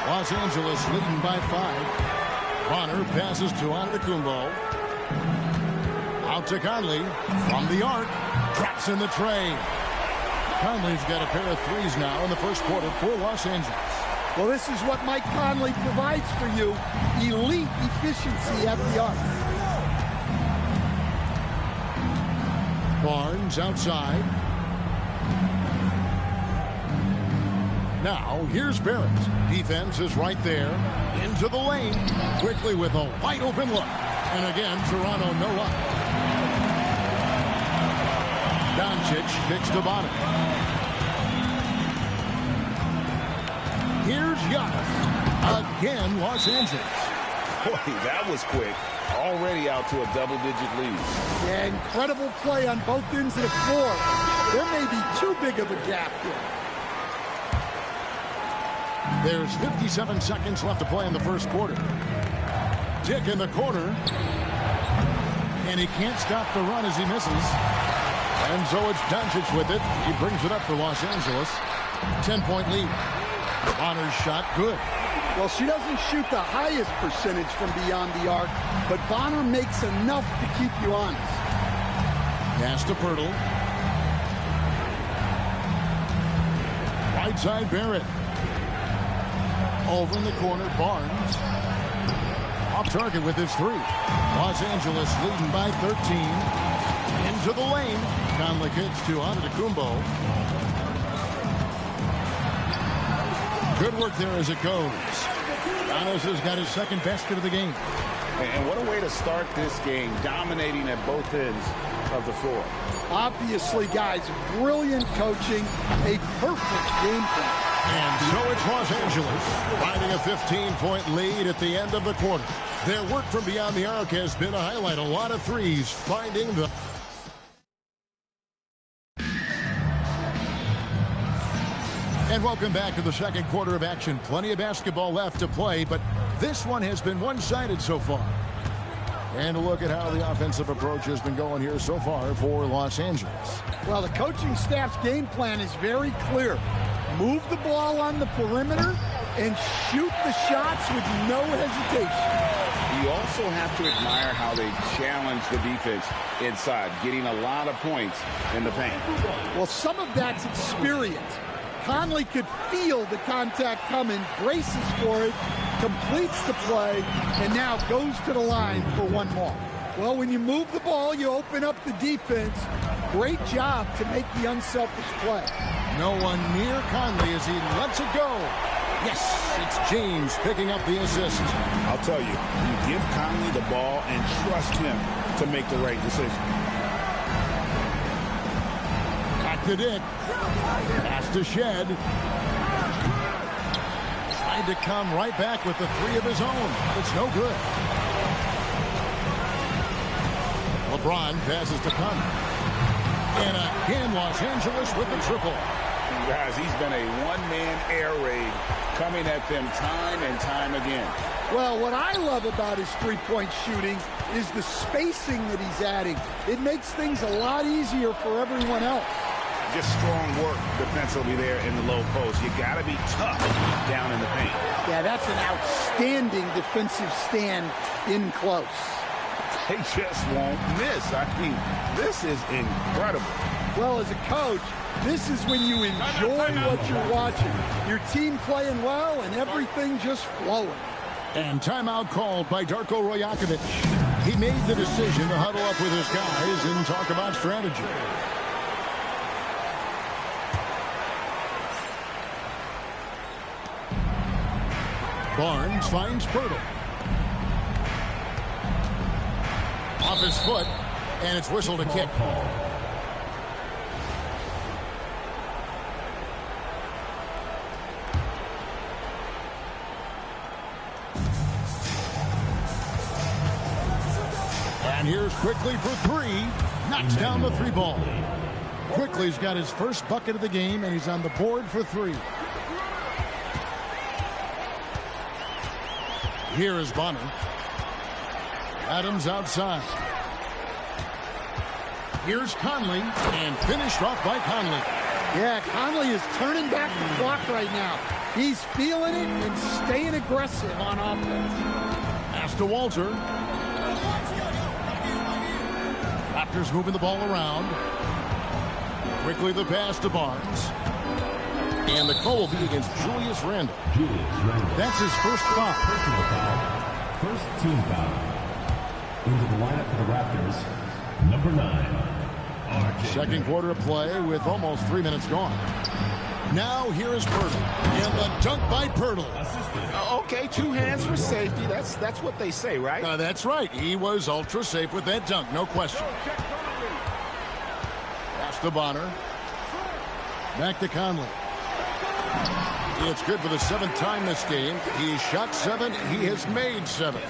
Los Angeles leading by 5. Bonner passes to Antetokounmpo. Out to Conley. From the arc. Drops in the tray. Conley's got a pair of threes now in the first quarter for Los Angeles. Well, this is what Mike Conley provides for you. Elite efficiency at the arc. Barnes outside. Now, here's Barrett. Defense is right there. Into the lane. Quickly with a wide open look. And again, Toronto no luck. Doncic kicks to Bonner. Here's Giannis. Again, Los Angeles. Boy, that was quick. Already out to a double-digit lead. Yeah, incredible play on both ends of the floor. There may be too big of a gap here. There's 57 seconds left to play in the first quarter. Tick in the corner. And he can't stop the run as he misses. And so it's Doncic with it. He brings it up for Los Angeles. 10-point lead. Bonner's shot good. Well, she doesn't shoot the highest percentage from beyond the arc, but Bonner makes enough to keep you honest. Pass to Pirtle. Right side, Barrett. Over in the corner, Barnes. Off target with his three. Los Angeles leading by 13. Into the lane. Conley kicks to Antetokounmpo. Good work there as it goes. Giannis has got his second basket of the game. And what a way to start this game, dominating at both ends of the floor. Obviously, guys, brilliant coaching, a perfect game plan. And so it's Los Angeles finding a 15-point lead at the end of the quarter. Their work from beyond the arc has been a highlight. A lot of threes finding the... And welcome back to the second quarter of action. Plenty of basketball left to play, but this one has been one-sided so far. And a look at how the offensive approach has been going here so far for Los Angeles. Well, the coaching staff's game plan is very clear. Move the ball on the perimeter and shoot the shots with no hesitation. You also have to admire how they challenge the defense inside, getting a lot of points in the paint. Well, some of that's experience. Conley could feel the contact coming, braces for it, completes the play, and now goes to the line for one more. Well, when you move the ball, you open up the defense. Great job to make the unselfish play. No one near Conley as he lets it go. Yes, it's James picking up the assist. I'll tell you, you give Conley the ball and trust him to make the right decision. Back to Dick. Pass to Shed. Tried to come right back with the three of his own. It's no good. LeBron passes to Conley. And again, Los Angeles with the triple. Guys, he's been a one-man air raid coming at them time and time again. Well, what I love about his three-point shooting is the spacing that he's adding. It makes things a lot easier for everyone else. Just strong work defensively there in the low post. You got to be tough down in the paint. Yeah, that's an outstanding defensive stand in close. They just won't miss. I mean, this is incredible. Well, as a coach, this is when you enjoy what you're watching. Your team playing well and everything just flowing. And timeout called by Darko Rajakovic. He made the decision to huddle up with his guys and talk about strategy. Barnes finds Pirtle. Off his foot, and it's whistled a kick. And here's Quickly for three. Knocks down the three ball. Quickly's got his first bucket of the game, and he's on the board for three. Here is Bonner. Adams outside. Here's Conley, and finished off by Conley. Yeah, Conley is turning back the clock right now. He's feeling it and staying aggressive on offense. Pass to Walter. Raptors moving the ball around. Quickly the pass to Barnes. And the call will be against Julius Randle. That's his first foul. Personal foul. First team foul. Into the lineup for the Raptors, number 9. Second quarter of play with almost 3 minutes gone. Now here is Pirtle. And the dunk by Pirtle. Okay, 2 hands for safety. That's what they say, right? That's right. He was ultra safe with that dunk, no question. Pass to Bonner. Back to Conley. It's good for the 7th time this game. He shot 7. He has made 7.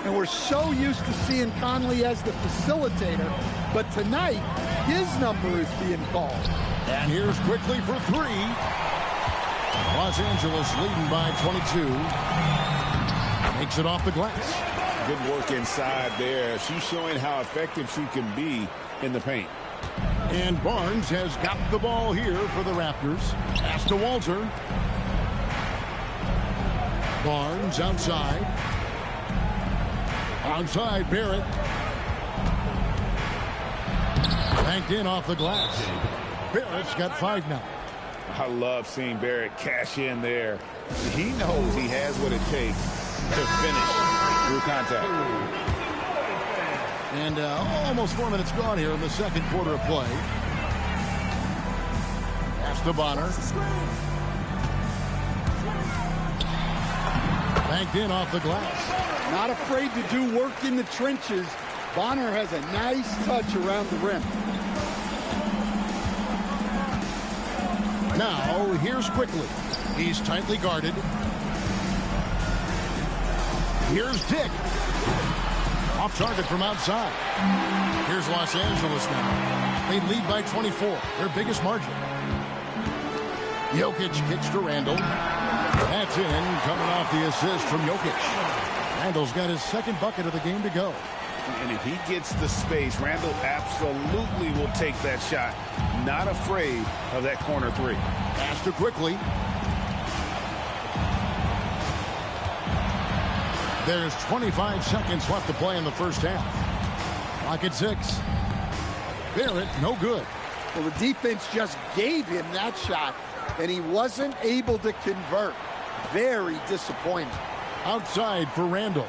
And we're so used to seeing Conley as the facilitator, but tonight, his number is being called. And here's Quickly for three. Los Angeles leading by 22. Makes it off the glass. Good work inside there. She's showing how effective she can be in the paint. And Barnes has got the ball here for the Raptors. Pass to Walter. Barnes outside. Outside, Barrett. Banked in off the glass. Barrett's got 5 now. I love seeing Barrett cash in there. He knows he has what it takes to finish through contact. And almost 4 minutes gone here in the second quarter of play. Pass to Bonner. Banked in off the glass. Not afraid to do work in the trenches. Bonner has a nice touch around the rim. Now, here's Quickly. He's tightly guarded. Here's Dick. Off target from outside. Here's Los Angeles now. They lead by 24, their biggest margin. Jokic kicks to Randle. That's in, coming off the assist from Jokic. Randle's got his second bucket of the game to go. And if he gets the space, Randle absolutely will take that shot. Not afraid of that corner 3. Pass to Quickly. There's 25 seconds left to play in the first half. Clock at 6. Barrett, no good. Well, the defense just gave him that shot, and he wasn't able to convert. Very disappointing. Outside for Randle.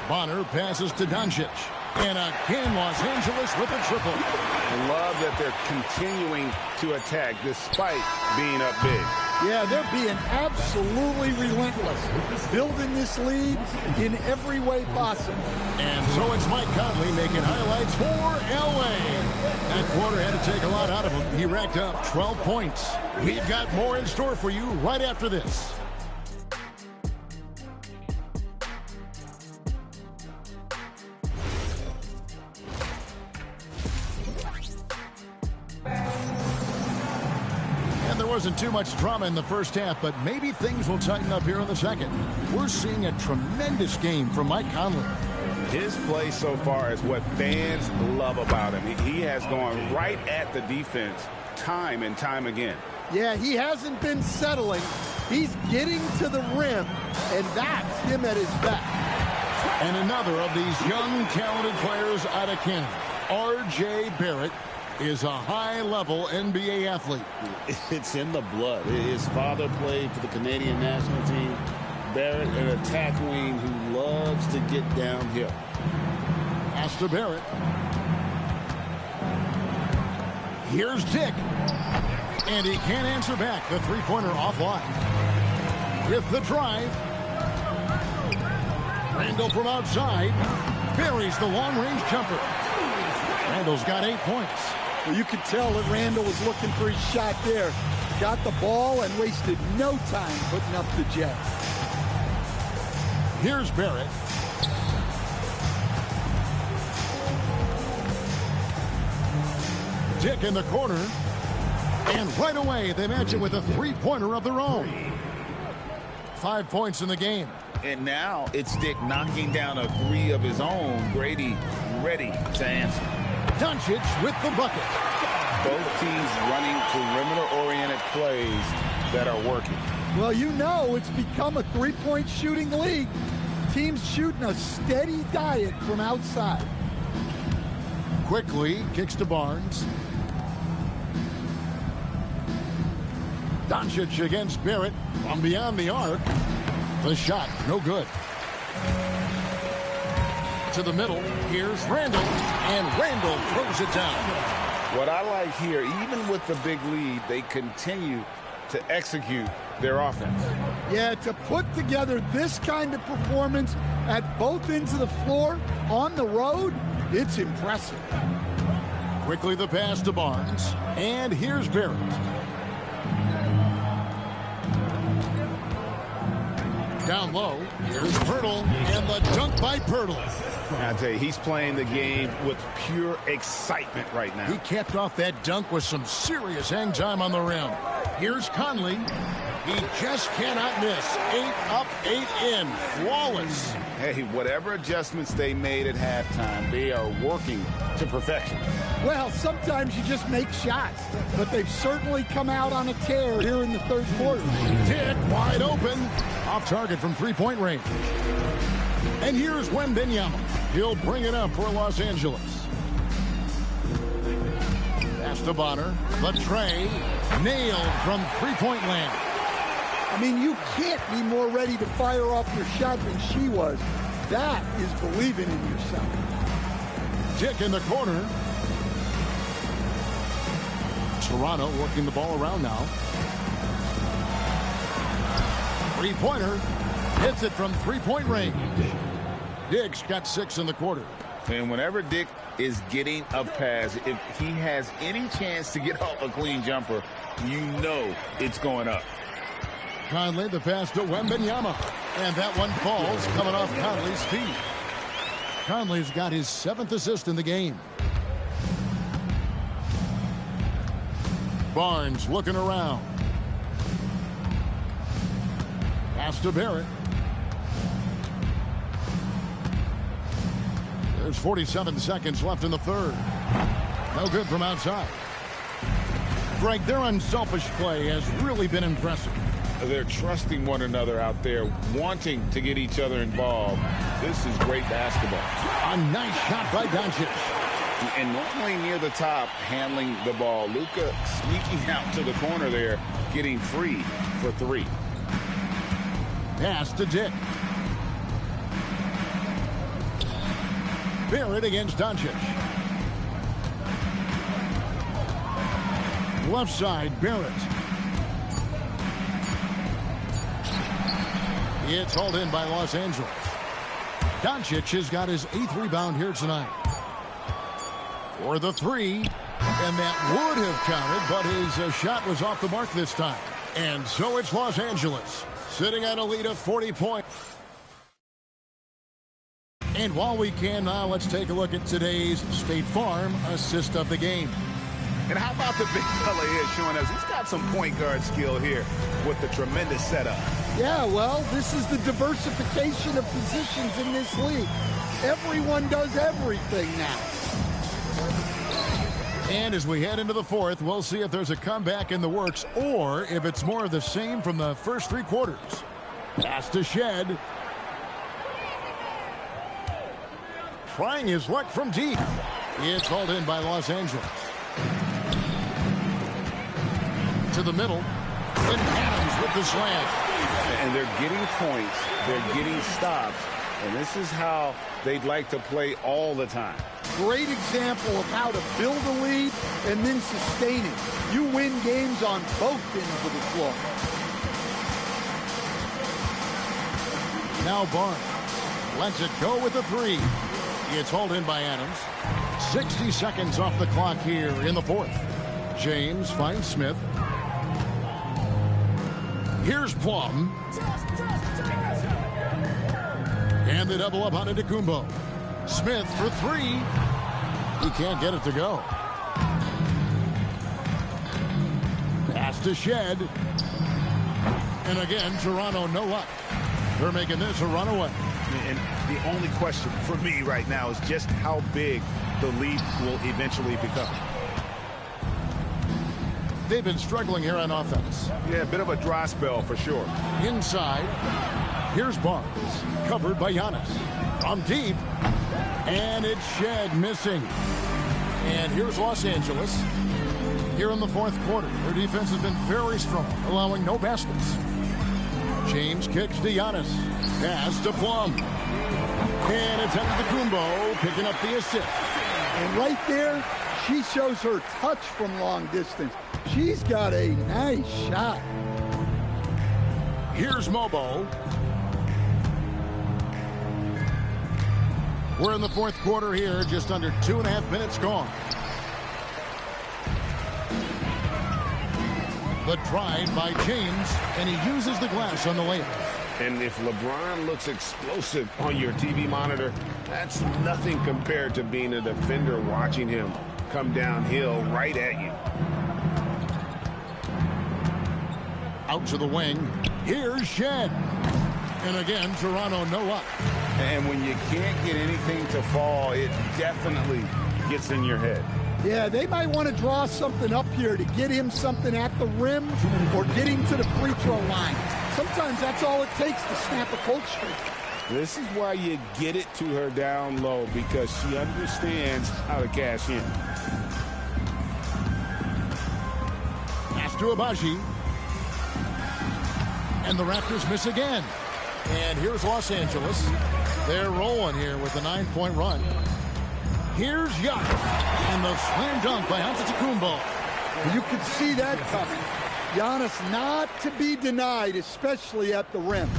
Bonner passes to Doncic. And again, Los Angeles with a triple. I love that they're continuing to attack despite being up big. Yeah, they're being absolutely relentless, building this lead in every way possible. And so it's Mike Conley making highlights for L.A. That quarter had to take a lot out of him. He racked up 12 points. We've got more in store for you right after this. wasn't too much drama in the first half, but maybe things will tighten up here in the second. We're seeing a tremendous game from Mike Conley. His play so far is what fans love about him. He has gone right at the defense time and time again. Yeah, he hasn't been settling. He's getting to the rim, and that's him at his best. And another of these young, talented players out of Canada, R.J. Barrett, is a high-level NBA athlete. It's in the blood. His father played for the Canadian national team. Barrett, an attack wing who loves to get downhill. Pass to Barrett. Here's Dick. And he can't answer back. The three-pointer offline. With the drive. Randall from outside. Buries the long-range jumper. Randall's got 8 points. Well, you could tell that Randall was looking for his shot there. Got the ball and wasted no time putting up the Jets. Here's Barrett. Dick in the corner. And right away, they match it with a three-pointer of their own. 5 points in the game. And now it's Dick knocking down a three of his own. Brady ready to answer. Doncic with the bucket. Both teams running perimeter-oriented plays that are working. Well, you know it's become a three-point shooting league. Teams shooting a steady diet from outside. Quickly kicks to Barnes. Doncic against Barrett from beyond the arc. The shot, no good. To the middle, here's Randall, and Randall throws it down. What I like here, even with the big lead, they continue to execute their offense. Yeah, to put together this kind of performance at both ends of the floor on the road, it's impressive. Quickly the pass to Barnes, and here's Barrett. Down low, here's Pirtle, and the dunk by Pirtle. I tell you, he's playing the game with pure excitement right now. He capped off that dunk with some serious hang time on the rim. Here's Conley. He just cannot miss. 8 up, 8 in. Flawless. Hey, whatever adjustments they made at halftime, they are working to perfection. Well, sometimes you just make shots, but they've certainly come out on a tear here in the third quarter. Dick wide open. Off target from three-point range. And here's Wembanyama. He'll bring it up for Los Angeles. Pass to Bonner. The tray. Nailed from three-point land. I mean, you can't be more ready to fire off your shot than she was. That is believing in yourself. Dick in the corner. Toronto working the ball around now. Three-pointer. Hits it from three-point range. Dick's got 6 in the quarter. And whenever Dick is getting a pass, if he has any chance to get off a clean jumper, you know it's going up. Conley, the pass to Wembanyama. And that one falls coming off Conley's feet. Conley's got his 7th assist in the game. Barnes looking around. Pass to Barrett. There's 47 seconds left in the third. No good from outside. Greg, their unselfish play has really been impressive. They're trusting one another out there, wanting to get each other involved. This is great basketball. A nice shot by Doncic. And normally near the top, handling the ball. Luka sneaking out to the corner there, getting free for 3. Pass to Dick. Barrett against Doncic. Left side, Barrett. It's hauled in by Los Angeles. Doncic has got his 8th rebound here tonight. For the 3, and that would have counted, but his shot was off the mark this time. And so it's Los Angeles, sitting at a lead of 40 points. And while we can now, let's take a look at today's State Farm assist of the game. And how about the big fella here showing us he's got some point guard skill here with the tremendous setup. Yeah, well, this is the diversification of positions in this league. Everyone does everything now. And as we head into the fourth, we'll see if there's a comeback in the works or if it's more of the same from the first three quarters. Pass to Shed. Trying his luck from deep. It's hauled in by Los Angeles. To the middle. And Adams with the slam. And they're getting points. They're getting stops. And this is how they'd like to play all the time. Great example of how to build a lead and then sustain it. You win games on both ends of the floor. Now Barnes lets it go with a three. It's hauled in by Adams. 60 seconds off the clock here in the fourth. James finds Smith. Here's Plum. And the double up on Antetokounmpo. Smith for three. He can't get it to go. Pass to Shed. And again, Toronto no luck. They're making this a runaway. And the only question for me right now is just how big the lead will eventually become. They've been struggling here on offense. Yeah, a bit of a dry spell for sure. Inside, here's Barnes, covered by Giannis. From deep, and it's Shed missing. And here's Los Angeles. Here in the fourth quarter, their defense has been very strong, allowing no baskets. James kicks to Giannis. Pass to Plum. And it's Antetokounmpo picking up the assist. And right there, she shows her touch from long distance. She's got a nice shot. Here's Mobo. We're in the fourth quarter here, just under 2.5 minutes gone. The drive by James, and he uses the glass on the layup. And if LeBron looks explosive on your TV monitor, that's nothing compared to being a defender watching him come downhill right at you. Out to the wing. Here's Shed. And again, Toronto no luck. And when you can't get anything to fall, it definitely gets in your head. Yeah, they might want to draw something up here to get him something at the rim or get him to the free throw line. Sometimes that's all it takes to snap a cold streak. This is why you get it to her down low, because she understands how to cash in. Pass to Abaji. And the Raptors miss again. And here's Los Angeles. They're rolling here with a 9-point run. Here's Giannis. And the slam dunk by Antetokounmpo. You could see that coming. Giannis not to be denied, especially at the rim.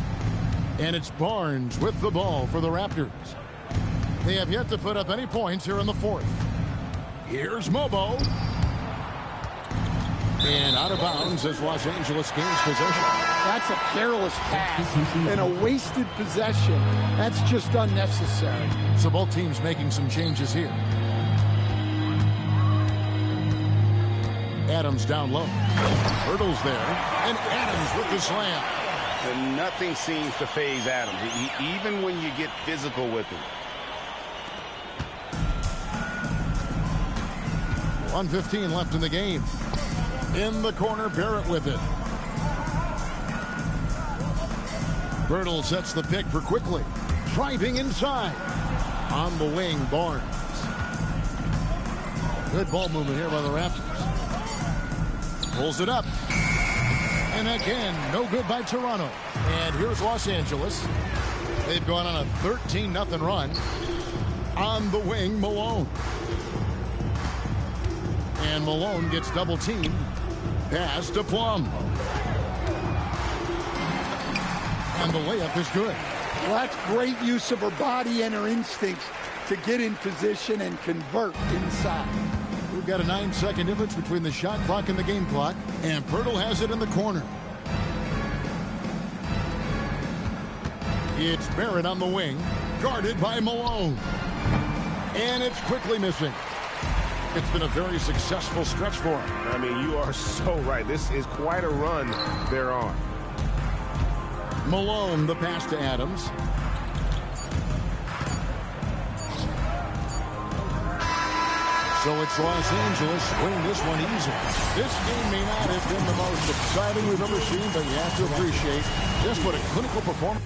And it's Barnes with the ball for the Raptors. They have yet to put up any points here in the fourth. Here's Mobo. And out of bounds as Los Angeles gains possession. That's a careless pass and a wasted possession. That's just unnecessary. So both teams making some changes here. Adams down low. Hurdles there. And Adams with the slam. And nothing seems to phase Adams, even when you get physical with him. 1:15 left in the game. In the corner, Barrett with it. Bertle sets the pick for Quickly. Driving inside. On the wing, Barnes. Good ball movement here by the Raptors. Pulls it up. And again, no good by Toronto. And here's Los Angeles. They've gone on a 13-0 run. On the wing, Malone. And Malone gets double-teamed. Pass to Plum. And the layup is good. Well, that's great use of her body and her instincts to get in position and convert inside. We've got a 9-second difference between the shot clock and the game clock. And Bertle has it in the corner. It's Barrett on the wing. Guarded by Malone. And it's quickly missing. It's been a very successful stretch for him. I mean, you are so right. This is quite a run they're on. Malone, the pass to Adams. So it's Los Angeles winning this one easy. This game may not have been the most exciting we've ever seen, but you have to appreciate just what a clinical performance.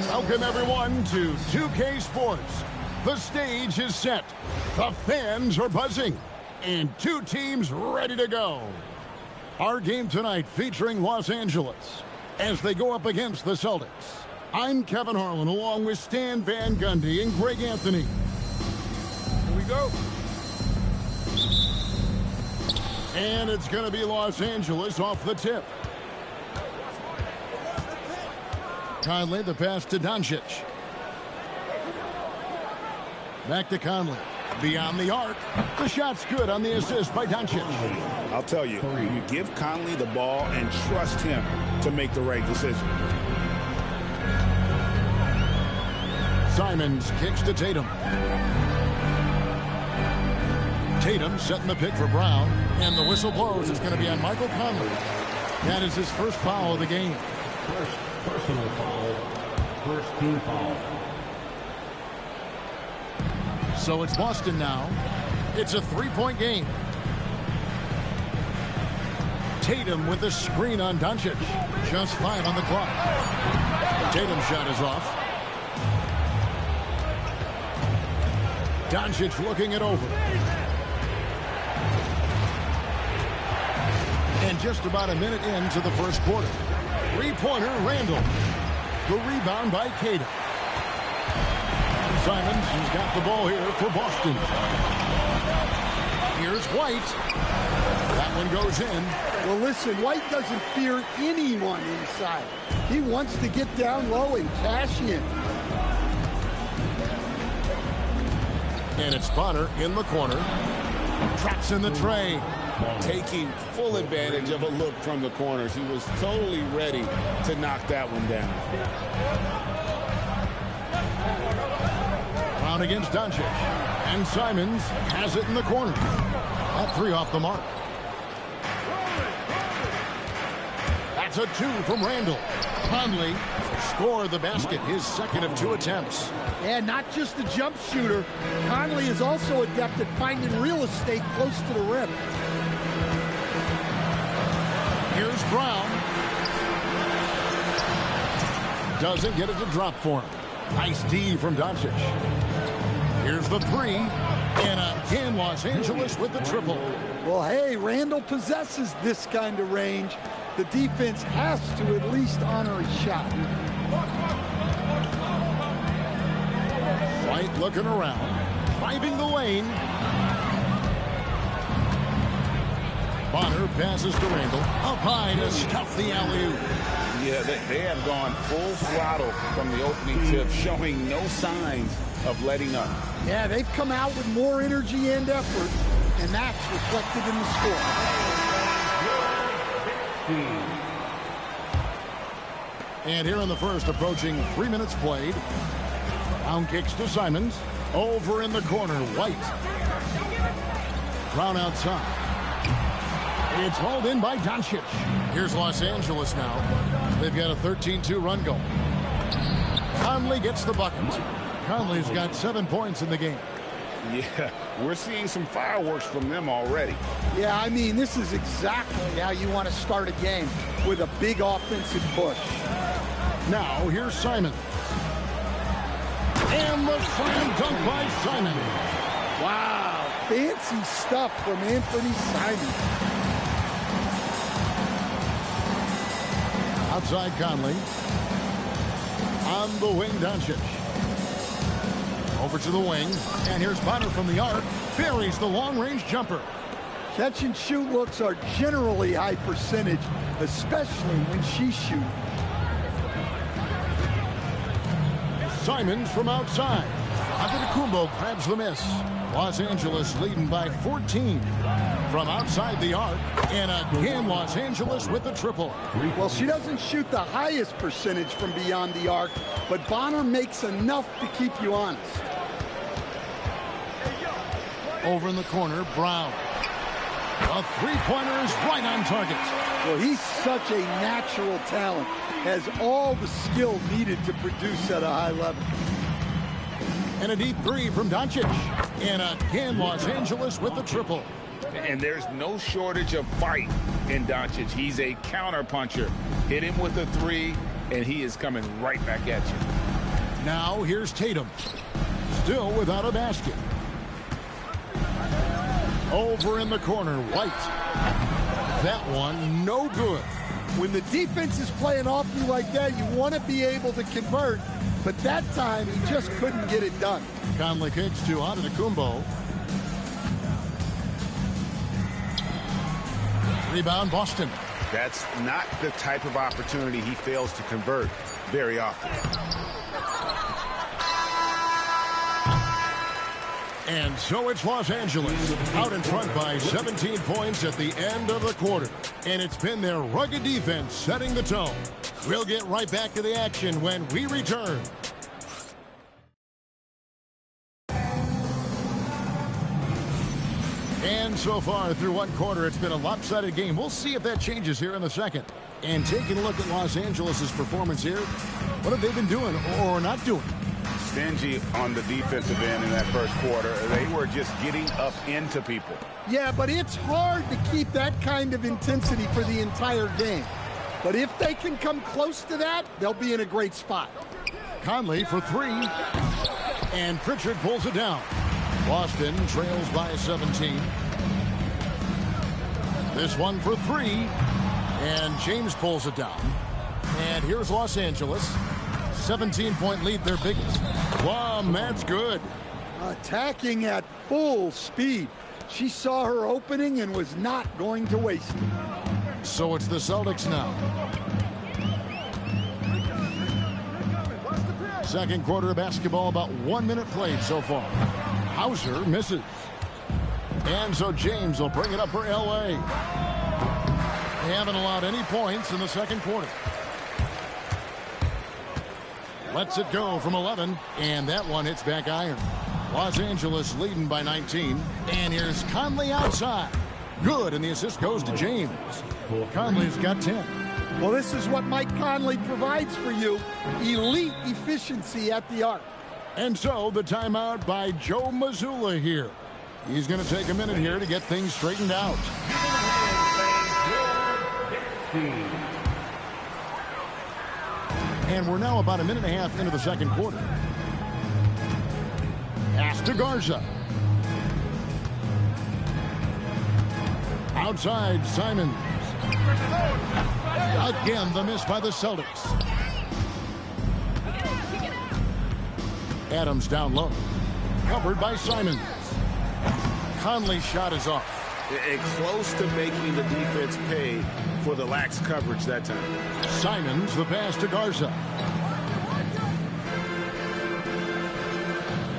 Welcome, everyone, to 2K Sports. The stage is set. The fans are buzzing. And two teams ready to go. Our game tonight featuring Los Angeles as they go up against the Celtics. I'm Kevin Harlan along with Stan Van Gundy and Greg Anthony. Here we go. And it's going to be Los Angeles off the tip. Conley, the pass to Doncic. Back to Conley. Beyond the arc. The shot's good on the assist by Doncic. I'll tell you, you give Conley the ball and trust him to make the right decision. Simons kicks to Tatum. Tatum setting the pick for Brown. And the whistle blows. It's going to be on Michael Conley. That is his first foul of the game. First personal foul. First team foul. So it's Boston now. It's a three-point game. Tatum with the screen on Doncic. Just 5 on the clock. Tatum's shot is off. Doncic looking it over. And just about a minute into the first quarter. Three-pointer, Randall. The rebound by Tatum. Simons has got the ball here for Boston. Here's White. That one goes in. Well, listen, White doesn't fear anyone inside. He wants to get down low and cash in. And it's Bonner in the corner. Traps in the tray. Taking full advantage of a look from the corners. He was totally ready to knock that one down. Brown against Doncic. And Simons has it in the corner. That three off the mark. That's a 2 from Randall. Conley scored the basket, his second of 2 attempts. And not just a jump shooter, Conley is also adept at finding real estate close to the rim. Here's Brown. Doesn't get it to drop for him. Nice D from Doncic. Here's the 3. And again, Los Angeles with the triple. Well, hey, Randall possesses this kind of range. The defense has to at least honor his shot. White looking around. Driving the lane. Bonner passes to Randall. Up high to stuff the alley-oop. Yeah, they have gone full throttle from the opening tip, showing no signs of letting up. Yeah, they've come out with more energy and effort, and that's reflected in the score. And here in the first, approaching 3 minutes played. Brown kicks to Simons. Over in the corner, White. Brown outside. It's hauled in by Doncic. Here's Los Angeles now. They've got a 13-2 run going. Conley gets the bucket. Conley's got 7 points in the game. Yeah, we're seeing some fireworks from them already. Yeah, I mean, this is exactly how you want to start a game, with a big offensive push. Now, here's Simon. And the slam dunk by Simon. Wow, fancy stuff from Anthony Simon. Outside Conley. On the wing, Doncic. Over to the wing. And here's Bonner from the arc. Buries the long-range jumper. Catch and shoot looks are generally high percentage, especially when she's shooting. Simons from outside. Antetokounmpo grabs the miss. Los Angeles leading by 14. From outside the arc. And again, Los Angeles with the triple. Well, she doesn't shoot the highest percentage from beyond the arc, but Bonner makes enough to keep you honest. Over in the corner, Brown. A three-pointer is right on target. Well, he's such a natural talent. Has all the skill needed to produce at a high level. And a deep three from Doncic. And again, Los Angeles with the triple. And there's no shortage of fight in Doncic. He's a counter-puncher. Hit him with a three, and he is coming right back at you. Now here's Tatum. Still without a basket. Over in the corner, White. That one, no good. When the defense is playing off you like that, you want to be able to convert, but that time he just couldn't get it done. Conley kicks to Antetokounmpo. Rebound, Boston. That's not the type of opportunity he fails to convert very often. And so it's Los Angeles out in front by 17 points at the end of the quarter. And it's been their rugged defense setting the tone. We'll get right back to the action when we return. And so far through one quarter, it's been a lopsided game. We'll see if that changes here in the second. And taking a look at Los Angeles' performance here, what have they been doing or not doing? Stingy on the defensive end in that first quarter. They were just getting up into people. Yeah, but it's hard to keep that kind of intensity for the entire game. But if they can come close to that, they'll be in a great spot. Conley for three. And Pritchard pulls it down. Boston trails by 17. This one for three. And James pulls it down. And here's Los Angeles. 17-point lead, their biggest. Wow, that's good. Attacking at full speed. She saw her opening and was not going to waste it. So it's the Celtics now. Second quarter of basketball, about 1 minute played so far. Hauser misses. And so James will bring it up for L.A. They haven't allowed any points in the second quarter. Lets it go from 11, and that one hits back iron. Los Angeles leading by 19, and here's Conley outside. Good, and the assist goes to James. Conley's got 10. Well, this is what Mike Conley provides for you. Elite efficiency at the arc. And so the timeout by Joe Mazzulla here. He's going to take a minute here to get things straightened out. And we're now about a minute and a half into the second quarter. Pass to Garza. Outside, Simons. Again, the miss by the Celtics. Adams down low. Covered by Simons. Conley's shot is off. And close to making the defense pay for the lax coverage that time. Simons, the pass to Garza.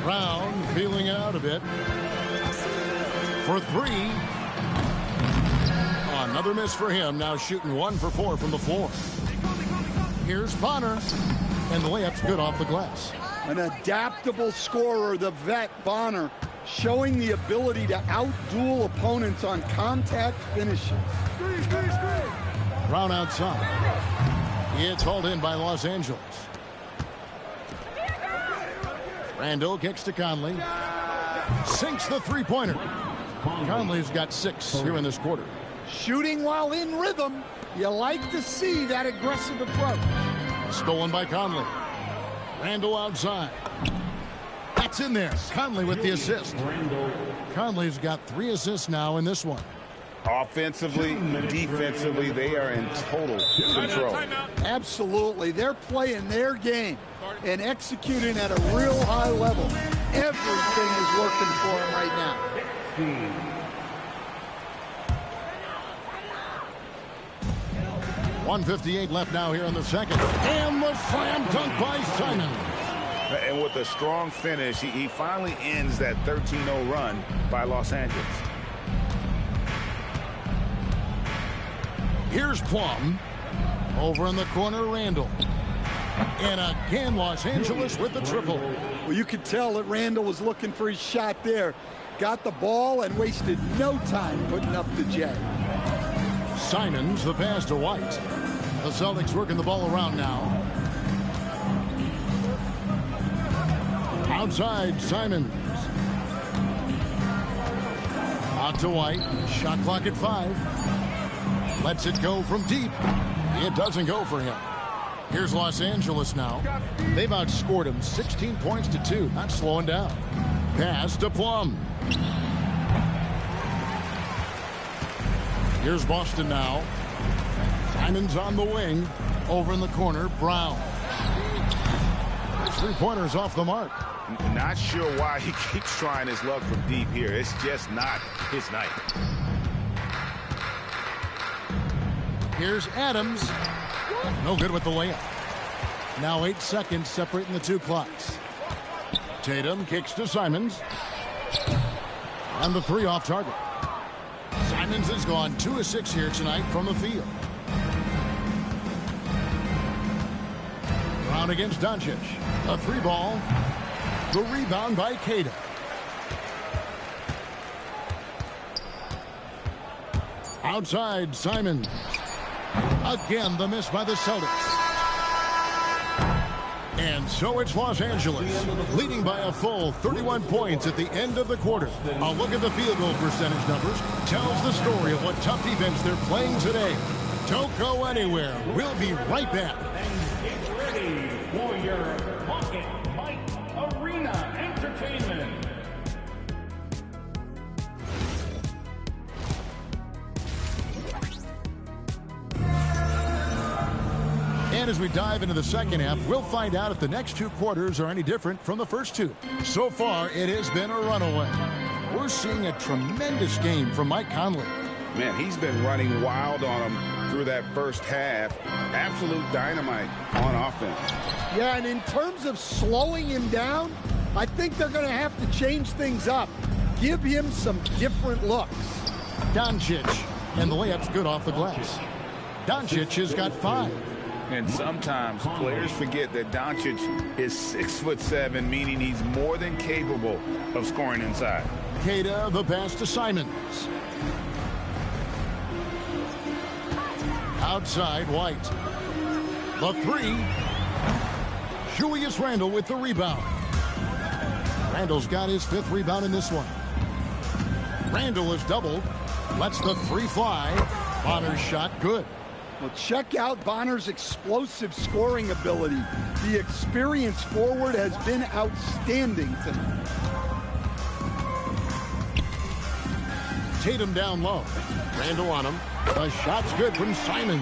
Brown feeling out a bit. For three. Another miss for him. Now shooting 1 for 4 from the floor. Here's Bonner. And the layup's good off the glass. An adaptable scorer, the vet Bonner, showing the ability to outduel opponents on contact finishes. Brown outside. It's hauled in by Los Angeles. Randall kicks to Conley. Sinks the three-pointer. Conley's got 6 here in this quarter. Shooting while in rhythm. You like to see that aggressive approach. Stolen by Conley. Randall outside. That's in there. Conley with the assist. Conley's got 3 assists now in this one. Offensively, defensively, they are in total control. Absolutely. They're playing their game and executing at a real high level. Everything is working for them right now. 1:58 left now here in the second. And the slam dunk by Simon. And with a strong finish, he finally ends that 13-0 run by Los Angeles. Here's Plum. Over in the corner, Randall. And again, Los Angeles with the triple. Well, you could tell that Randall was looking for his shot there. Got the ball and wasted no time putting up the J. Simons, the pass to White. The Celtics working the ball around now. Outside, Simons. Out to White. Shot clock at 5. Lets it go from deep. It doesn't go for him. Here's Los Angeles now. They've outscored him 16 points to 2. Not slowing down. Pass to Plum. Here's Boston now. Simons on the wing. Over in the corner, Brown. 3-pointers off the mark. Not sure why he keeps trying his luck from deep here. It's just not his night. Here's Adams. No good with the layup. Now 8 seconds separating the 2 clocks. Tatum kicks to Simons. And the 3 off target. Simons has gone 2 of 6 here tonight from the field. Brown against Doncic. A 3 ball. The rebound by Cada. Outside, Simons. Again, the miss by the Celtics. And so it's Los Angeles, leading by a full 31 points at the end of the quarter. A look at the field goal percentage numbers tells the story of what tough defense they're playing today. Don't go anywhere. We'll be right back. Get ready for your Pocket Fight Arena Entertainment. And as we dive into the second half, we'll find out if the next 2 quarters are any different from the first 2. So far, it has been a runaway. We're seeing a tremendous game from Mike Conley. Man, he's been running wild on him through that first half. Absolute dynamite on offense. Yeah, and in terms of slowing him down, I think they're going to have to change things up. Give him some different looks. Doncic, and the layup's good off the glass. Doncic has got 5. And sometimes players forget that Doncic is 6'7", meaning he's more than capable of scoring inside. Cada, the pass to Simons. Outside, White. The 3. Julius Randle with the rebound. Randle's got his 5th rebound in this one. Randle is doubled. Lets the 3 fly. Bonner's shot good. Well, check out Bonner's explosive scoring ability. The experienced forward has been outstanding tonight. Tatum down low. Randle on him. The shot's good from Simon.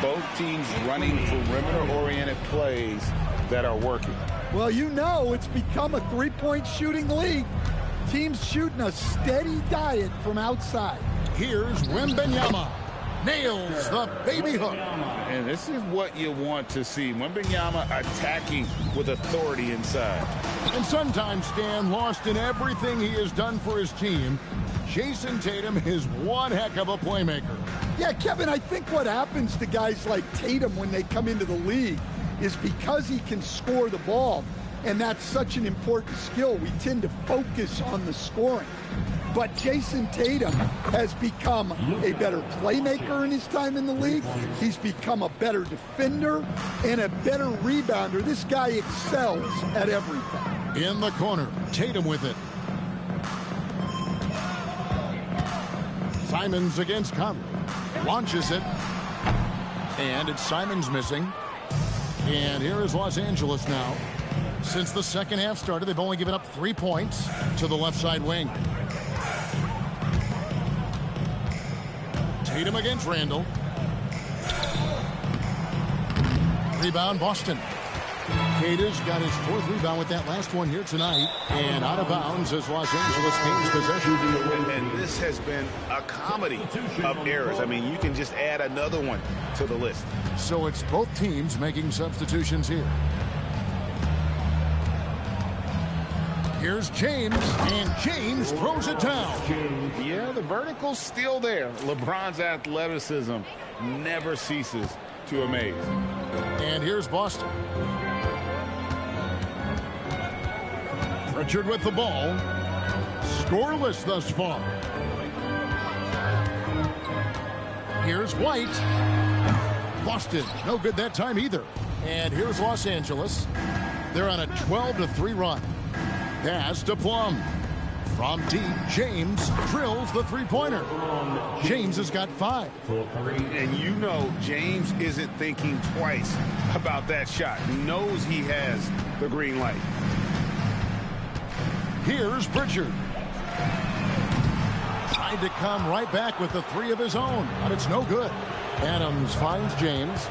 Both teams running perimeter-oriented plays that are working. Well, you know it's become a 3-point shooting league. Teams shooting a steady diet from outside. Here's Wembanyama. Nails the baby hook. And this is what you want to see. Wembanyama attacking with authority inside. And sometimes, Stan, lost in everything he has done for his team, Jason Tatum is one heck of a playmaker. Yeah, Kevin, I think what happens to guys like Tatum when they come into the league is because he can score the ball, and that's such an important skill, we tend to focus on the scoring. But Jason Tatum has become a better playmaker in his time in the league. He's become a better defender and a better rebounder. This guy excels at everything. In the corner, Tatum with it. Simons against Conley. Launches it. And it's Simons missing. And here is Los Angeles now. Since the second half started, they've only given up 3 points to the left side wing. Tatum against Randall. Rebound, Boston. Cada's got his 4th rebound with that last one here tonight. And out of bounds as Los Angeles gains possession. And this has been a comedy of errors. I mean, you can just add another one to the list. So it's both teams making substitutions here. Here's James, and James throws it down. Yeah, the vertical's still there. LeBron's athleticism never ceases to amaze. And here's Boston. Pritchard with the ball. Scoreless thus far. Here's White. Boston, no good that time either. And here's Los Angeles. They're on a 12-3 run. Pass to Plum. From deep, James drills the three-pointer. James has got 5. And you know James isn't thinking twice about that shot. He knows he has the green light. Here's Pritchard. Tried to come right back with the 3 of his own, but it's no good. Adams finds James.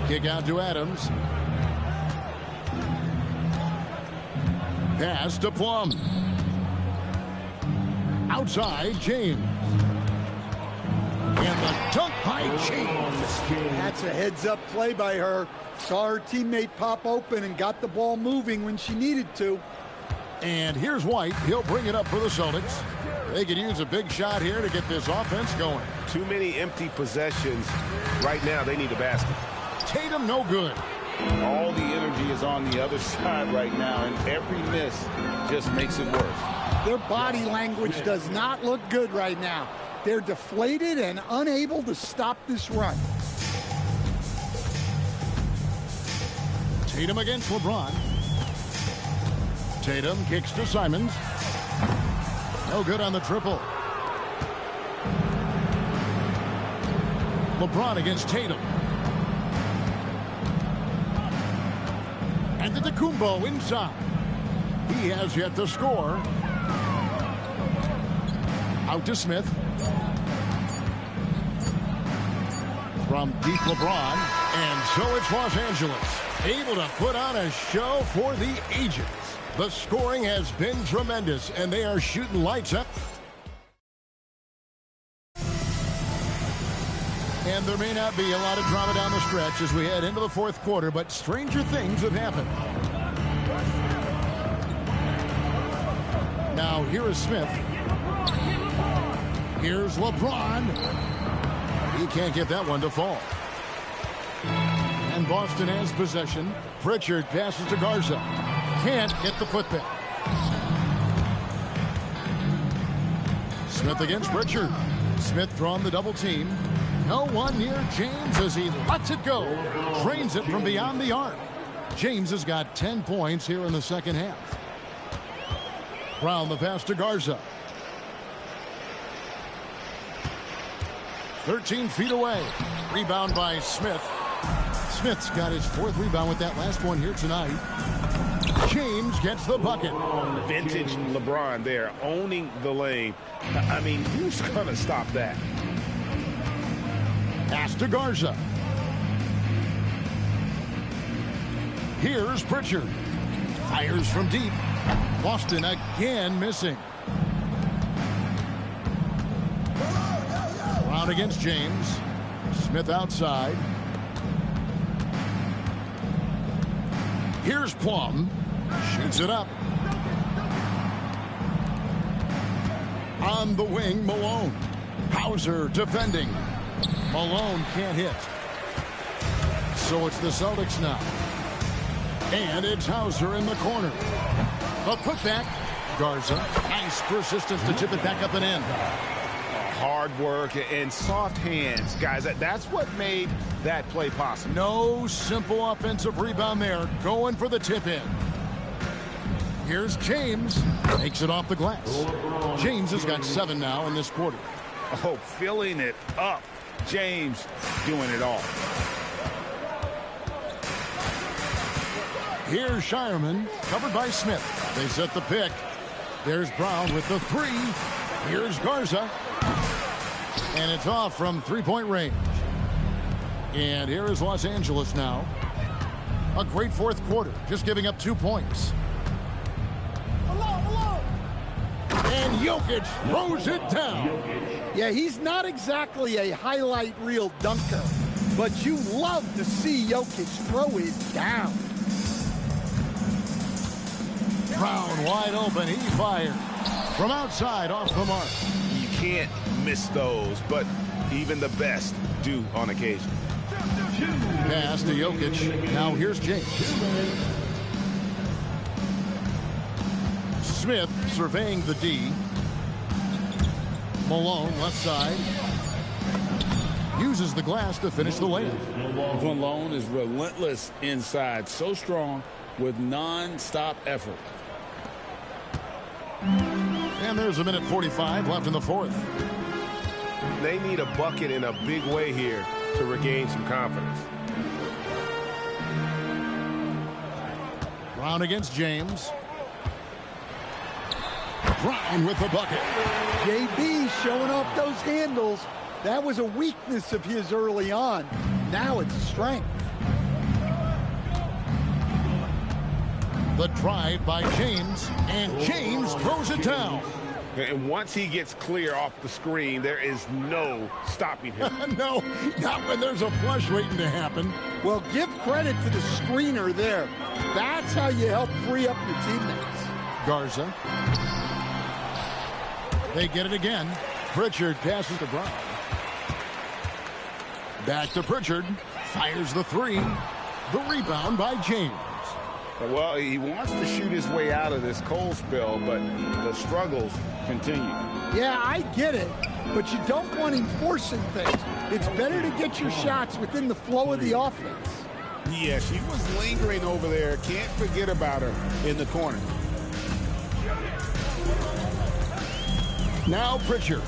Kick out to Adams. Pass to Plum. Outside, James. And the dunk by James. That's a heads-up play by her. Saw her teammate pop open and got the ball moving when she needed to. And here's White. He'll bring it up for the Celtics. They could use a big shot here to get this offense going. Too many empty possessions. Right now, they need a basket. Tatum, no good. All the energy is on the other side right now, and every miss just makes it worse. Their body language does not look good right now. They're deflated and unable to stop this run. Tatum against LeBron. Tatum kicks to Simons. No good on the triple. LeBron against Tatum. And Antetokounmpo inside. He has yet to score. Out to Smith. From deep, LeBron. And so it's Los Angeles, able to put on a show for the ages. The scoring has been tremendous, and they are shooting lights up. And there may not be a lot of drama down the stretch as we head into the fourth quarter, but stranger things have happened. Now here is Smith. Here's LeBron. He can't get that one to fall. And Boston has possession. Pritchard passes to Garza. Can't get the putback. Smith against Pritchard. Smith drawn the double team. No one near James as he lets it go. Drains it from beyond the arc. James has got 10 points here in the second half. Brown the pass to Garza. 13 feet away. Rebound by Smith. Smith's got his fourth rebound with that last one here tonight. James gets the bucket. Vintage LeBron there, owning the lane. I mean, who's going to stop that? Pass to Garza. Here's Pritchard. Fires from deep. Boston again missing. Brown against James. Smith outside. Here's Plum. Shoots it up. On the wing, Malone. Hauser defending. Malone can't hit. So it's the Celtics now. And it's Hauser in the corner. A putback. Garza. Nice persistence to tip it back up and in. Hard work and soft hands, guys. That's what made that play possible. No simple offensive rebound there. Going for the tip in. Here's James. Takes it off the glass. James has got 7 now in this quarter. Oh, filling it up. James doing it all. Here's Shireman, covered by Smith. They set the pick. There's Brown with the three. Here's Garza. And it's off from three-point range. And here is Los Angeles now. A great fourth quarter, just giving up 2 points. And Jokic throws it down. Yeah, he's not exactly a highlight reel dunker, but you love to see Jokic throw it down. Brown wide open, he fired. From outside, off the mark. You can't miss those, but even the best do on occasion. Pass to Jokic. Now here's James. Smith surveying the D. Malone left side. Uses the glass to finish the layup. Malone is relentless inside. So strong with non-stop effort. And there's a minute 45 left in the fourth. They need a bucket in a big way here to regain some confidence. Brown against James. Brown with the bucket. JB showing off those handles. That was a weakness of his early on. Now it's a strength. The drive by James, and James throws it down. And once he gets clear off the screen, there is no stopping him. No, not when there's a flush waiting to happen. Well, give credit to the screener there. That's how you help free up your teammates. Garza. They get it again. Pritchard passes to Brown. Back to Pritchard. Fires the three. The rebound by James. Well, he wants to shoot his way out of this cold spell, but the struggles continue. Yeah, I get it, but you don't want him forcing things. It's better to get your shots within the flow of the offense. Yeah, she was lingering over there. Can't forget about her in the corner. Now Pritchard.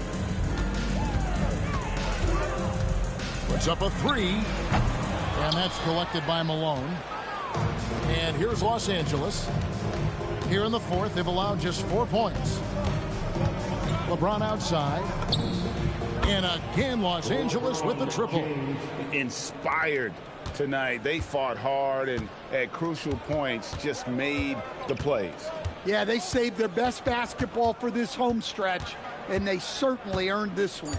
Puts up a three, and that's collected by Malone. And here's Los Angeles. Here in the fourth, they've allowed just 4 points. LeBron outside. And again, Los Angeles with the triple. Inspired tonight. They fought hard and at crucial points just made the plays. Yeah, they saved their best basketball for this home stretch, and they certainly earned this one.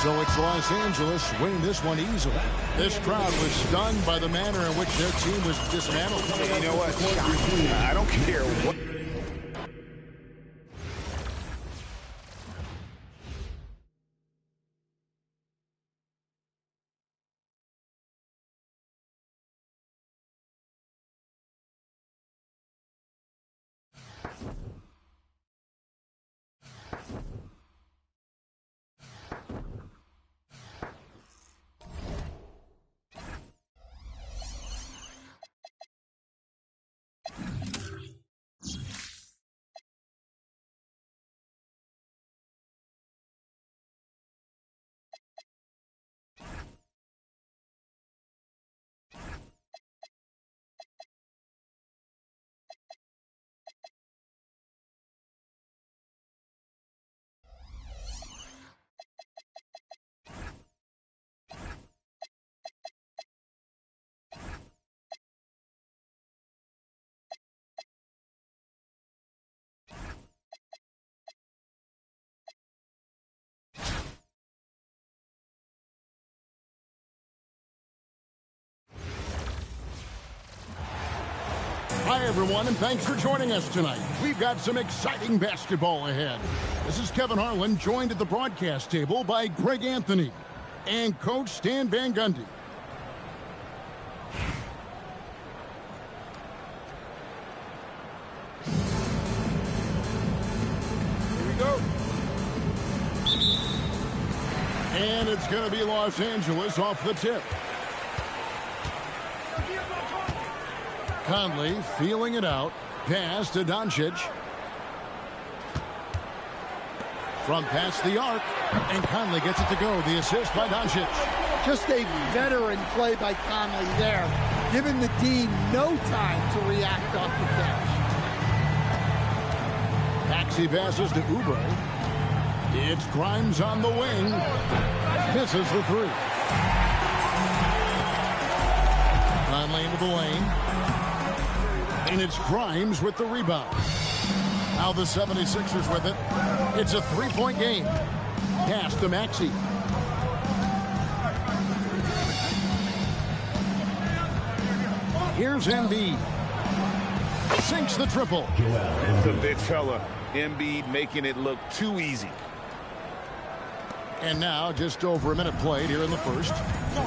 So it's Los Angeles winning this one easily. This crowd was stunned by the manner in which their team was dismantled. You know what? I don't care what. Hi, everyone, and thanks for joining us tonight. We've got some exciting basketball ahead. This is Kevin Harlan, joined at the broadcast table by Greg Anthony and Coach Stan Van Gundy. Here we go. And it's going to be Los Angeles off the tip. Conley feeling it out. Pass to Doncic. From past the arc, and Conley gets it to go. The assist by Doncic. Just a veteran play by Conley there, giving the D no time to react off the catch. Maxey passes to Oubre. It's Grimes on the wing. Misses the three. Conley into the lane. And it's Grimes with the rebound. Now the 76ers with it. It's a three-point game. Pass to Maxey. Here's Embiid. Sinks the triple. The big fella, Embiid, making it look too easy. And now just over a minute played here in the first.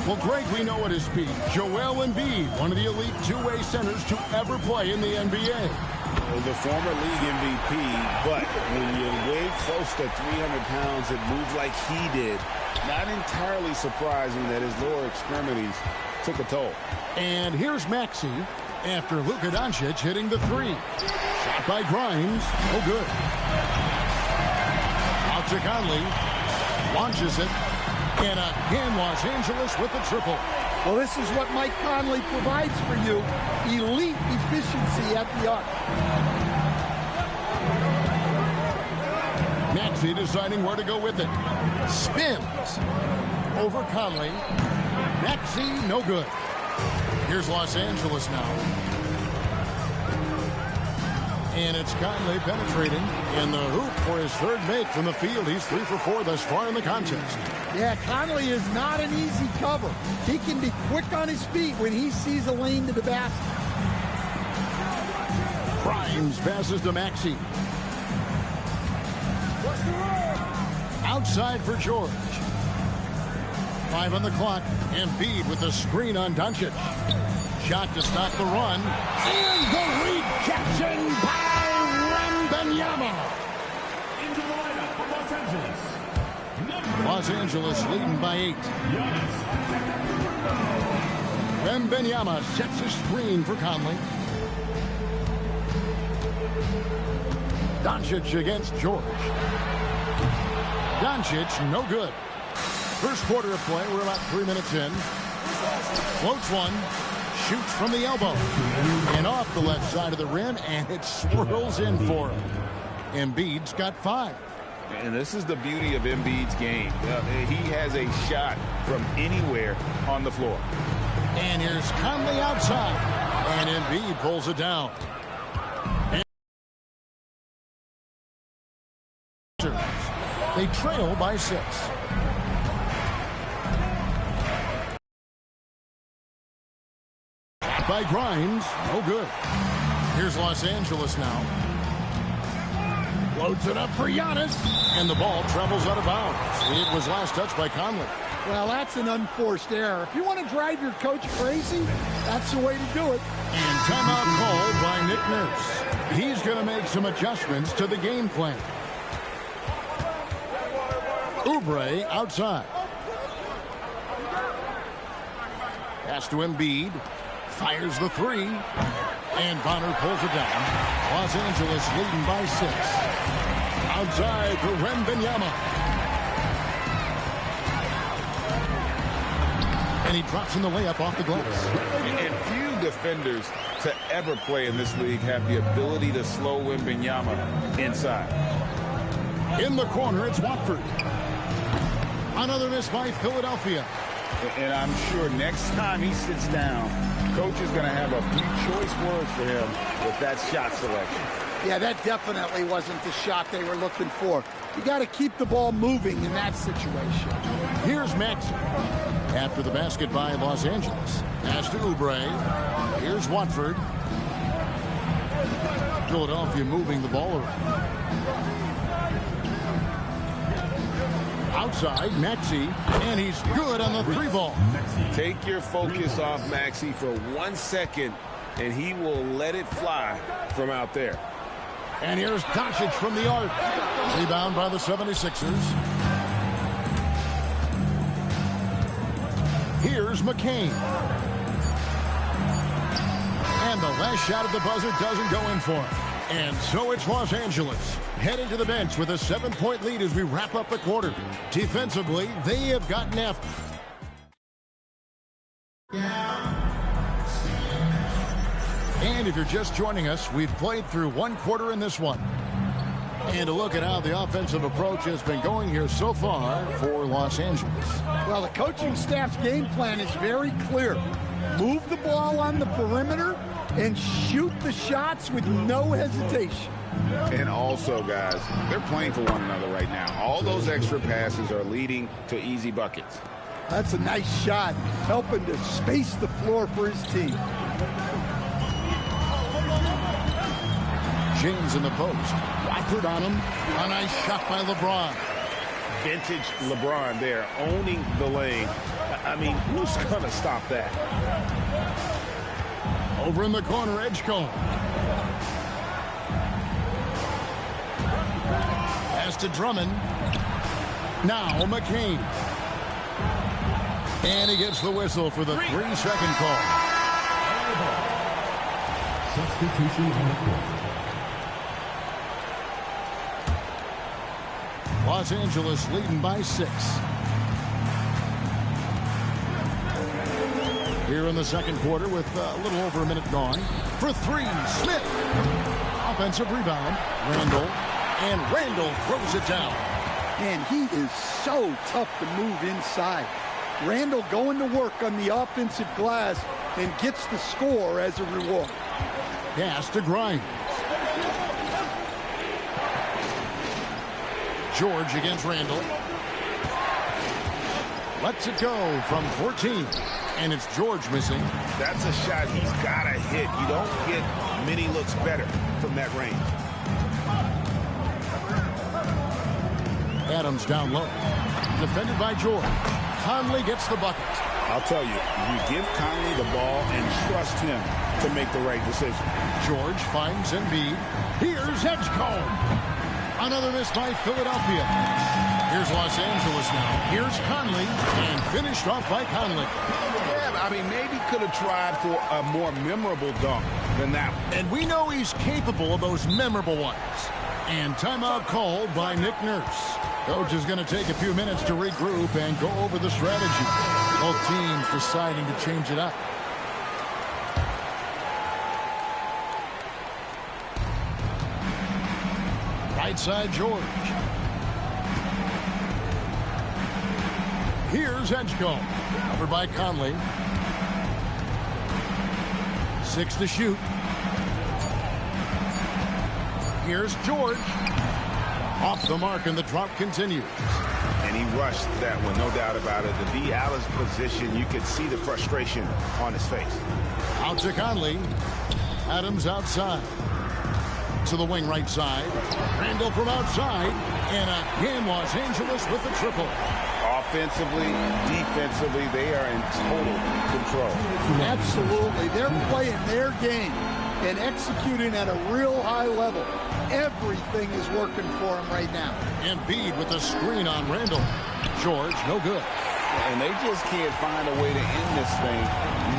Well, Greg, we know at his speed. Joel Embiid, one of the elite two-way centers to ever play in the NBA. The former league MVP, but when you weigh close to 300 pounds and move like he did, not entirely surprising that his lower extremities took a toll. And here's Maxey after Luka Doncic hitting the three. Shot by Grimes. Oh, good. Out to Conley. Launches it. And again, Los Angeles with the triple. Well, this is what Mike Conley provides for you. Elite efficiency at the arc. Maxey deciding where to go with it. Spins over Conley. Maxey, no good. Here's Los Angeles now. And it's Conley penetrating in the hoop for his third make from the field. He's 3 for 4 thus far in the contest. Yeah, Conley is not an easy cover. He can be quick on his feet when he sees a lane to the basket. Grimes passes to Maxey. Outside for George. 5 on the clock. Embiid with the screen on Doncic. Shot to stop the run. And the rejection by Wembanyama. Into the lineup for Los Angeles. Los Angeles leading by 8. Wembanyama sets a screen for Conley. Doncic against George. Doncic, no good. First quarter of play, we're about 3 minutes in. Floats one, shoots from the elbow. And off the left side of the rim, and it swirls in for him. Embiid's got 5. And this is the beauty of Embiid's game. He has a shot from anywhere on the floor. And here's Conley outside. And Embiid pulls it down. They trail by 6. By Grimes, no good. Here's Los Angeles now. Loads it up for Giannis. And the ball travels out of bounds. It was last touched by Conley. Well, that's an unforced error. If you want to drive your coach crazy, that's the way to do it. And timeout called by Nick Nurse. He's going to make some adjustments to the game plan. Oubre outside. Pass to Embiid. Fires the three. And Bonner pulls it down. Los Angeles leading by 6. Outside for Wembanyama. And he drops in the layup off the glass. And few defenders to ever play in this league have the ability to slow Wembanyama inside. In the corner, it's Watford. Another miss by Philadelphia. And I'm sure next time he sits down, coach is going to have a few choice words for him with that shot selection. Yeah, that definitely wasn't the shot they were looking for. You got to keep the ball moving in that situation. Here's Maxey. After the basket by Los Angeles. Pass to Oubre. Here's Watford. Philadelphia moving the ball around. Outside, Maxey, and he's good on the 3 ball. Take your focus off Maxey for 1 second, and he will let it fly from out there. And here's Doncic from the arc. Rebound by the 76ers. Here's McCain. And the last shot of the buzzer doesn't go in for him. And so it's Los Angeles heading to the bench with a 7-point lead as we wrap up the quarter. Defensively, they have gotten after. And if you're just joining us, we've played through one quarter in this one. And a look at how the offensive approach has been going here so far for Los Angeles. Well, the coaching staff's game plan is very clear. Move the ball on the perimeter and shoot the shots with no hesitation. And also, guys, they're playing for one another right now. All those extra passes are leading to easy buckets. That's a nice shot, helping to space the floor for his team. James in the post. Watford on him. A nice shot by LeBron. Vintage LeBron there, owning the lane. I mean, who's going to stop that? Over in the corner, Edgecombe. Pass to Drummond. Now McCain. And he gets the whistle for the 3-second call. Substitution on the court. Los Angeles leading by 6. Here in the second quarter with a little over a minute gone. For 3, Smith. Offensive rebound. Randall. And Randall throws it down. Man, he is so tough to move inside. Randall going to work on the offensive glass and gets the score as a reward. Pass to Grimes. George against Randall. Lets it go from 14. And it's George missing. That's a shot he's got to hit. You don't get many looks better from that range. Adams down low. Defended by George. Conley gets the bucket. I'll tell you, you give Conley the ball and trust him to make the right decision. George finds Embiid. Here's Edgecombe. Another miss by Philadelphia. Here's Los Angeles now. Here's Conley, and finished off by Conley. Yeah, I mean, maybe could have tried for a more memorable dunk than that one. And we know he's capable of those memorable ones. And timeout called by Nick Nurse. Coach is going to take a few minutes to regroup and go over the strategy. Both teams deciding to change it up. Right side, George. Here's Edgecombe. Covered by Conley. 6 to shoot. Here's George. Off the mark, and the drop continues. And he rushed that one, no doubt about it. To be out of position, you could see the frustration on his face. Out to Conley. Adams outside. To the wing right side. Randall from outside. And again, Los Angeles with the triple. Offensively, defensively, they are in total control. Absolutely. They're playing their game and executing at a real high level. Everything is working for him right now. Embiid with the screen on Randall. George, no good. And they just can't find a way to end this thing.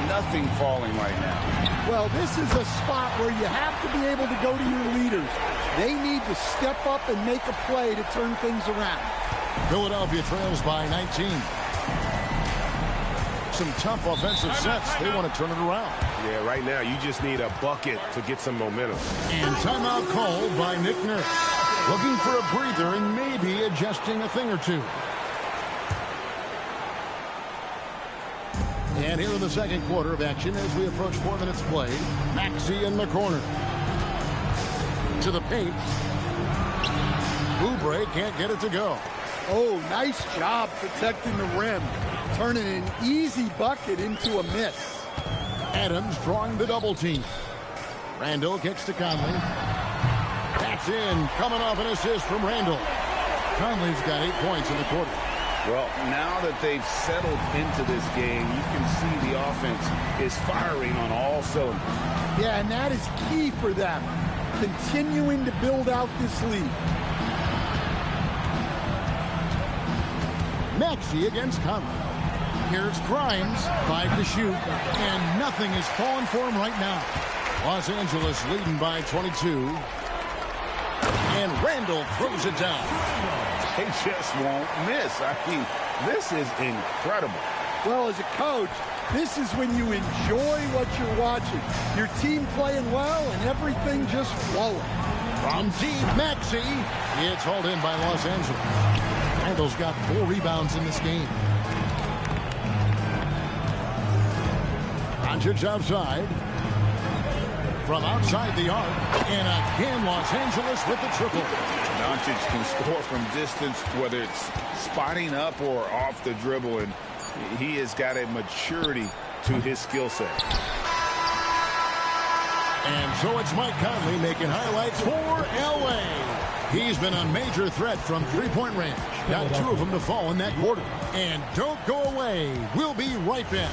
Nothing falling right now. Well, this is a spot where you have to be able to go to your leaders. They need to step up and make a play to turn things around. Philadelphia trails by 19. Some tough offensive sets. They want to turn it around. Yeah, right now you just need a bucket to get some momentum. And timeout called by Nick Nurse. Looking for a breather and maybe adjusting a thing or two. And here in the second quarter of action as we approach 4 minutes played. Maxey in the corner. To the paint. Oubre can't get it to go. Oh, nice job protecting the rim. Turning an easy bucket into a miss. Adams drawing the double team. Randall gets to Conley. That's in. Coming off an assist from Randall. Conley's got 8 points in the quarter. Well, now that they've settled into this game, you can see the offense is firing on all cylinders. Yeah, and that is key for them. Continuing to build out this lead. Maxey against Conley. Here's Grimes, 5 to shoot, and nothing is falling for him right now. Los Angeles leading by 22. And Randall throws it down. They just won't miss. I mean, this is incredible. Well, as a coach, this is when you enjoy what you're watching. Your team playing well and everything just flowing. From deep, Maxey. It's hauled in by Los Angeles. Randall's got 4 rebounds in this game. Doncic outside. From outside the arc. And again, Los Angeles with the triple. Doncic can score from distance, whether it's spotting up or off the dribble, and he has got a maturity to his skill set. And so it's Mike Conley making highlights for L.A. He's been a major threat from three-point range. Got 2 of them to fall in that quarter. And don't go away. We'll be right back.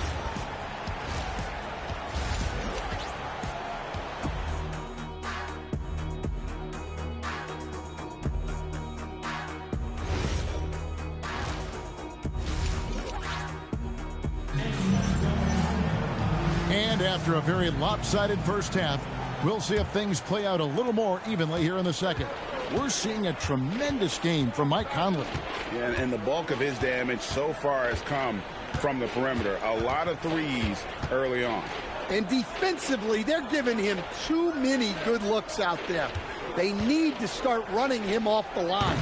And after a very lopsided first half, we'll see if things play out a little more evenly here in the second. We're seeing a tremendous game from Mike Conley. Yeah, and the bulk of his damage so far has come from the perimeter. A lot of threes early on. And defensively, they're giving him too many good looks out there. They need to start running him off the line.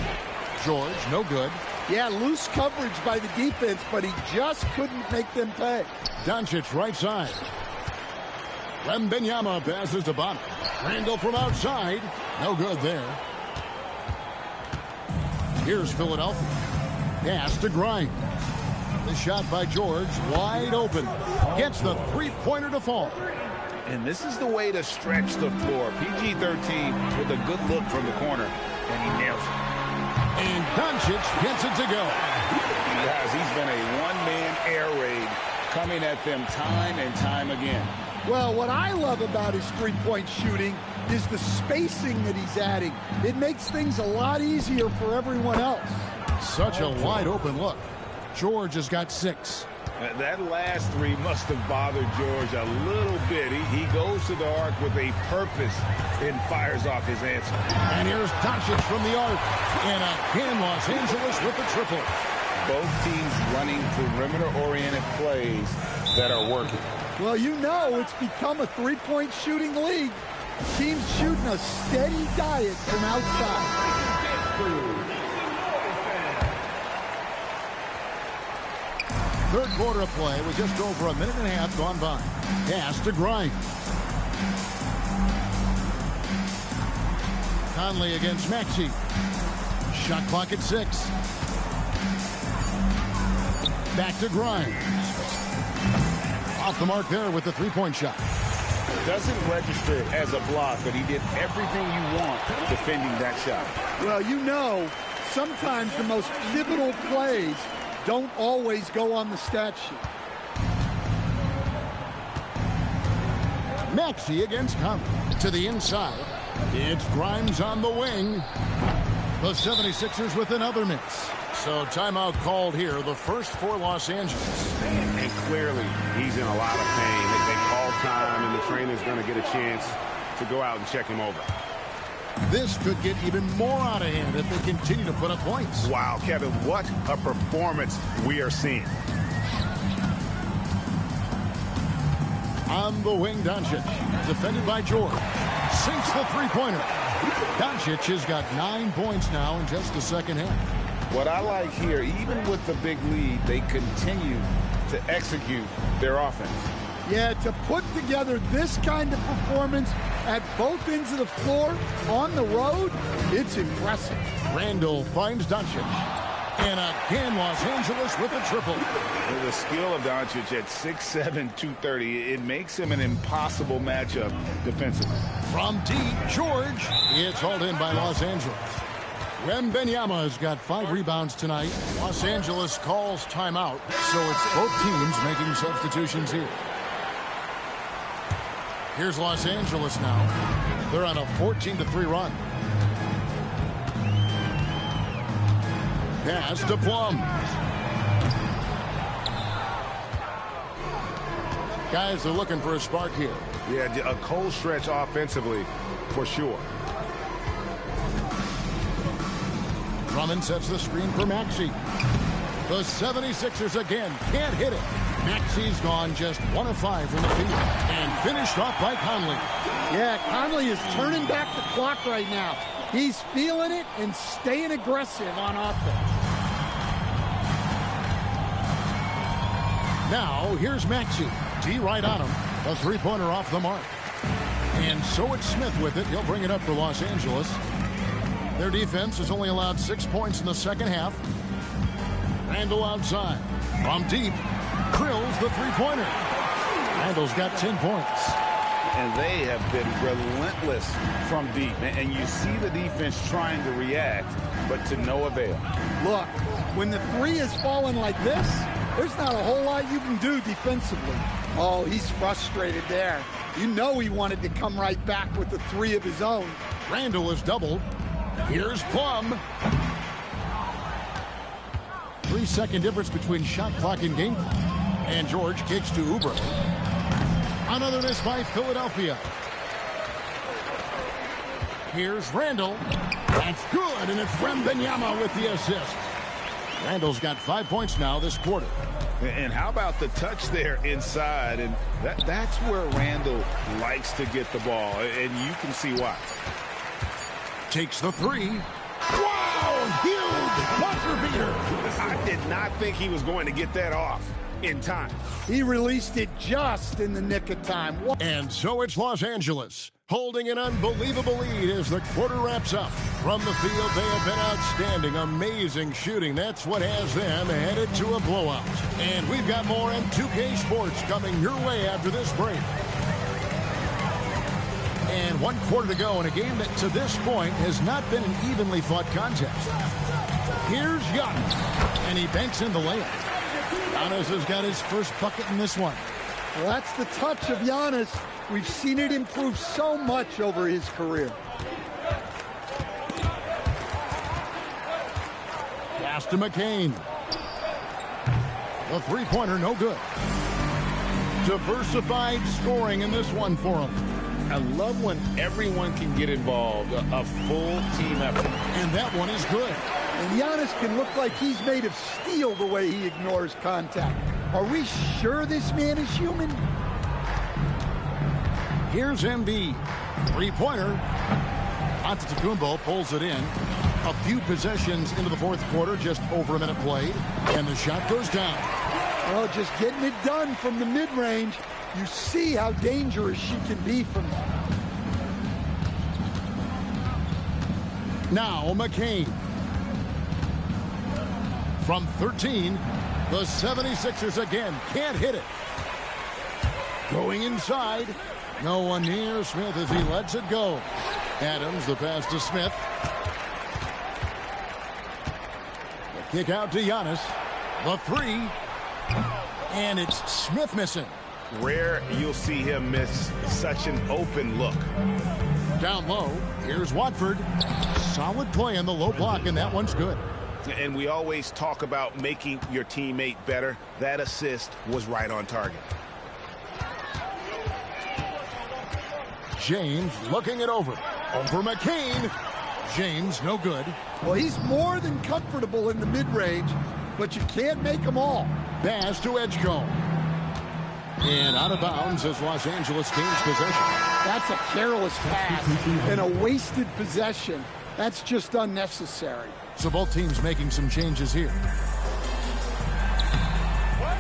George, no good. Yeah, loose coverage by the defense, but he just couldn't make them pay. Doncic right side. Wembanyama passes to Bonner. Randall from outside. No good there. Here's Philadelphia. Pass to Grimes. The shot by George, wide open. Gets the three-pointer to fall. And this is the way to stretch the floor. PG-13 with a good look from the corner, and he nails it. And Doncic gets it to go. Guys, he's been a one-man air raid coming at them time and time again. Well, what I love about his three-point shooting is the spacing that he's adding. It makes things a lot easier for everyone else. Such a wide-open look. George has got 6. That last three must have bothered George a little bit. He goes to the arc with a purpose and fires off his answer. And here's Doncic from the arc. And again, Los Angeles with the triple. Both teams running perimeter-oriented plays that are working. Well, you know it's become a three-point shooting league. Teams shooting a steady diet from outside. Third quarter of play with just over a minute and a half gone by. Pass to Grimes. Conley against Maxey. Shot clock at 6. Back to Grimes. Off the mark there with the three-point shot. Doesn't register as a block, but he did everything you want defending that shot. Well, you know, sometimes the most pivotal plays don't always go on the stat sheet. Maxey against Conley. To the inside. It's Grimes on the wing. The 76ers with another miss. So timeout called here, the first for Los Angeles. And clearly, he's in a lot of pain. They call time, and the trainer's going to get a chance to go out and check him over. This could get even more out of hand if they continue to put up points. Wow, Kevin, what a performance we are seeing. On the wing, Doncic. Defended by George. Sinks the three-pointer. Doncic has got 9 points now in just the second half. What I like here, even with the big lead, they continue to execute their offense. Yeah, to put together this kind of performance at both ends of the floor on the road, it's impressive. Randall finds Doncic. And again, Los Angeles with a triple. With the skill of Doncic at 6'7", 230, it makes him an impossible matchup defensively. From deep, George. It's hauled in by Los Angeles. Wembanyama has got 5 rebounds tonight. Los Angeles calls timeout, so it's both teams making substitutions here. Here's Los Angeles now. They're on a 14-3 run. Pass to Plum. Guys are looking for a spark here. Yeah, a cold stretch offensively, for sure. Drummond sets the screen for Maxey. The 76ers again can't hit it. Maxey's gone just 1 of 5 from the field and finished off by Conley. Yeah, Conley is turning back the clock right now. He's feeling it and staying aggressive on offense. Now, here's Maxey. D right on him. A three-pointer off the mark. And so it's Smith with it. He'll bring it up for Los Angeles. Their defense has only allowed 6 points in the second half. Randle outside. From deep. Drills the three-pointer. Randle's got 10 points. And they have been relentless from deep. And you see the defense trying to react, but to no avail. Look, when the three is falling like this, there's not a whole lot you can do defensively. Oh, he's frustrated there. You know he wanted to come right back with the three of his own. Randle is doubled. Here's Plum. 3-second difference between shot clock and game clock. And George kicks to Oubre. Another miss by Philadelphia. Here's Randle. That's good, and it's Wembanyama with the assist. Randle's got 5 points now this quarter. And how about the touch there inside? And that's where Randle likes to get the ball, and you can see why. Takes the three. Wow, huge buzzer beater. I did not think he was going to get that off in time. He released it just in the nick of time. And so it's Los Angeles, holding an unbelievable lead as the quarter wraps up. From the field, they have been outstanding, amazing shooting. That's what has them headed to a blowout. And we've got more M2K Sports coming your way after this break. And 1 quarter to go in a game that to this point has not been an evenly fought contest. Here's Giannis, and he banks in the layup. Giannis has got his first bucket in this one. Well, that's the touch of Giannis. We've seen it improve so much over his career. Pass to McCain. The three-pointer, no good. Diversified scoring in this one for him. I love when everyone can get involved, a full team effort. And that one is good. And Giannis can look like he's made of steel the way he ignores contact. Are we sure this man is human? Here's Embiid. Three-pointer. Antetokounmpo pulls it in. A few possessions into the fourth quarter, just over a minute played. And the shot goes down. Well, just getting it done from the mid-range. You see how dangerous she can be from that. Now McCain. From 13, the 76ers again can't hit it. Going inside. No one near Smith as he lets it go. Adams, the pass to Smith. The kick out to Giannis. The three. And it's Smith missing. Rare you'll see him miss such an open look. Down low, here's Watford. Solid play in the low block, and that one's good. And we always talk about making your teammate better. That assist was right on target. James looking it over. Over McCain. James, no good. Well, he's more than comfortable in the mid-range, but you can't make them all. Pass to Edgecombe. And out of bounds as Los Angeles gains possession. That's a careless pass and a wasted possession. That's just unnecessary. So both teams making some changes here.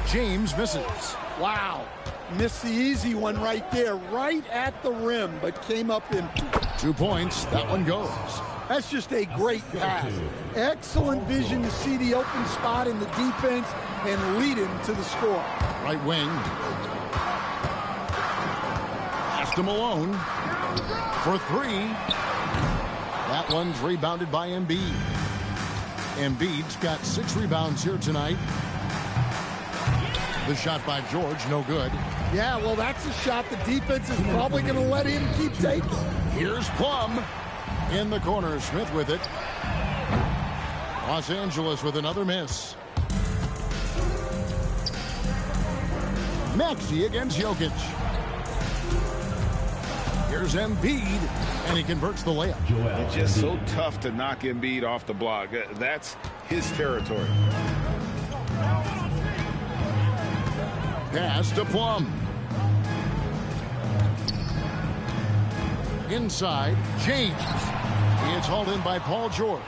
James misses. Wow. Missed the easy one right there, right at the rim, but came up empty. 2 points. That one goes. That's just a great pass. Excellent vision to see the open spot in the defense and lead him to the score. Right wing. Pass to Malone. For three. That one's rebounded by Embiid. Embiid's got 6 rebounds here tonight. The shot by George, no good. Yeah, well, that's a shot the defense is probably going to let him keep taking. Here's Plum. In the corner, Smith with it. Los Angeles with another miss. Maxey against Jokic. Here's Embiid, and he converts the layup. It's just so tough to knock Embiid off the block. That's his territory. Pass to Plum. Inside, James. He is hauled in by Paul George.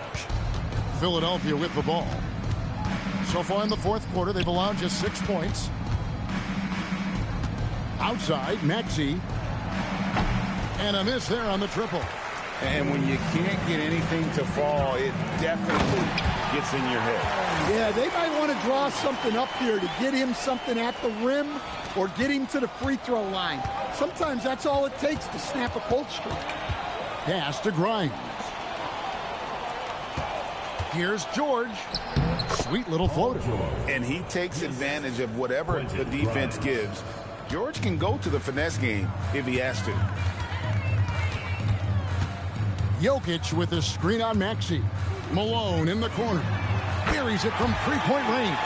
Philadelphia with the ball. So far in the fourth quarter, they've allowed just 6 points. Outside, Maxey. And a miss there on the triple. And when you can't get anything to fall, it definitely gets in your head. Yeah, they might want to draw something up here to get him something at the rim or get him to the free throw line. Sometimes that's all it takes to snap a cold streak. Pass to Grimes. Here's George. Sweet little floater. And he takes advantage of whatever the defense gives. George can go to the finesse game if he has to. Jokic with a screen on Maxey. Malone in the corner. Buries it from three-point range.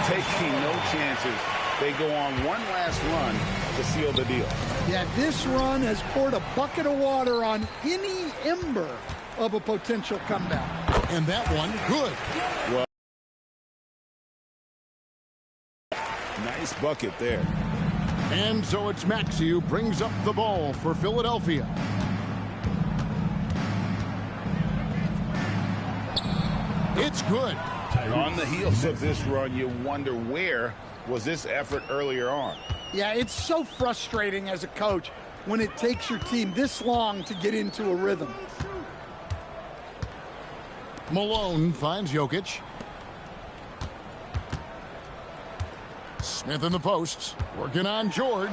Taking no chances. They go on one last run to seal the deal. Yeah, this run has poured a bucket of water on any ember of a potential comeback. And that one, good. Well, nice bucket there. And so it's Maxey who brings up the ball for Philadelphia. It's good. On the heels of this run, you wonder where was this effort earlier on. Yeah, it's so frustrating as a coach when it takes your team this long to get into a rhythm. Malone finds Jokic. Smith in the posts, working on George.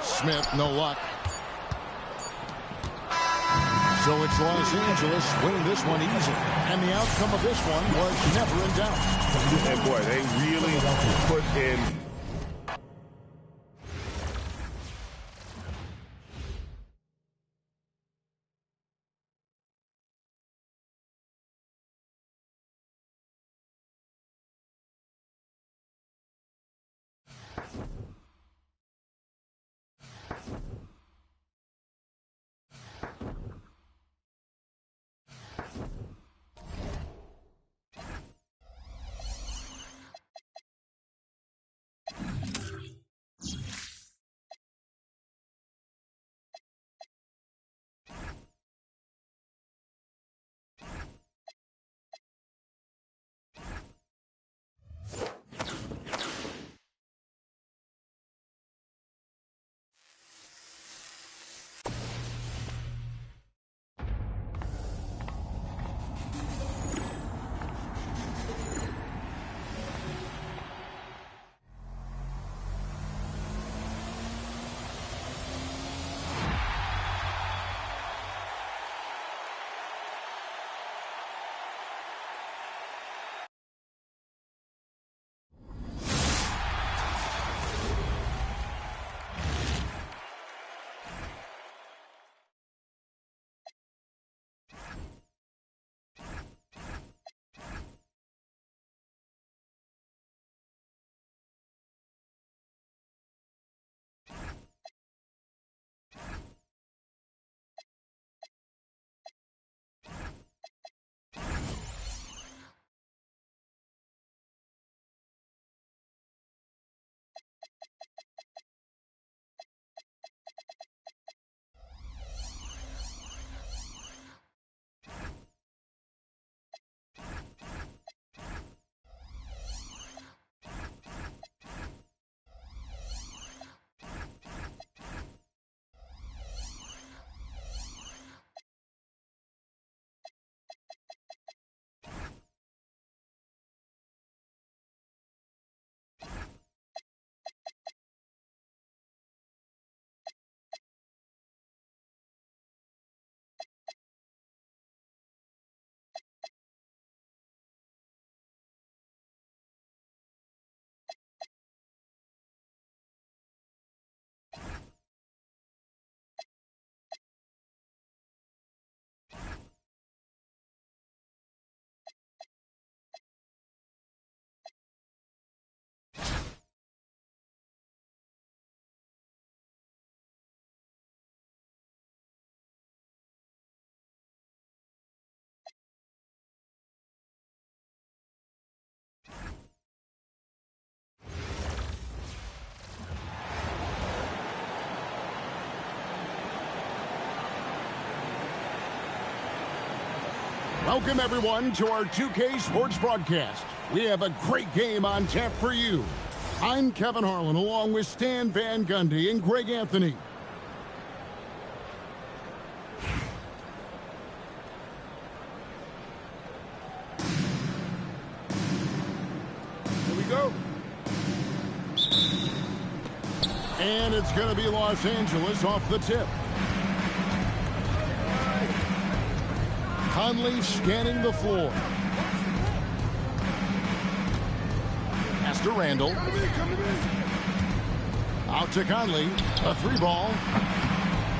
Smith, no luck. So it's Los Angeles winning this one easy. And the outcome of this one was never in doubt. And boy, they really put in Welcome, everyone, to our 2K Sports broadcast. We have a great game on tap for you. I'm Kevin Harlan, along with Stan Van Gundy and Greg Anthony. Here we go. And it's going to be Los Angeles off the tip. Conley scanning the floor. Pass to Randall. Out to Conley. A three ball.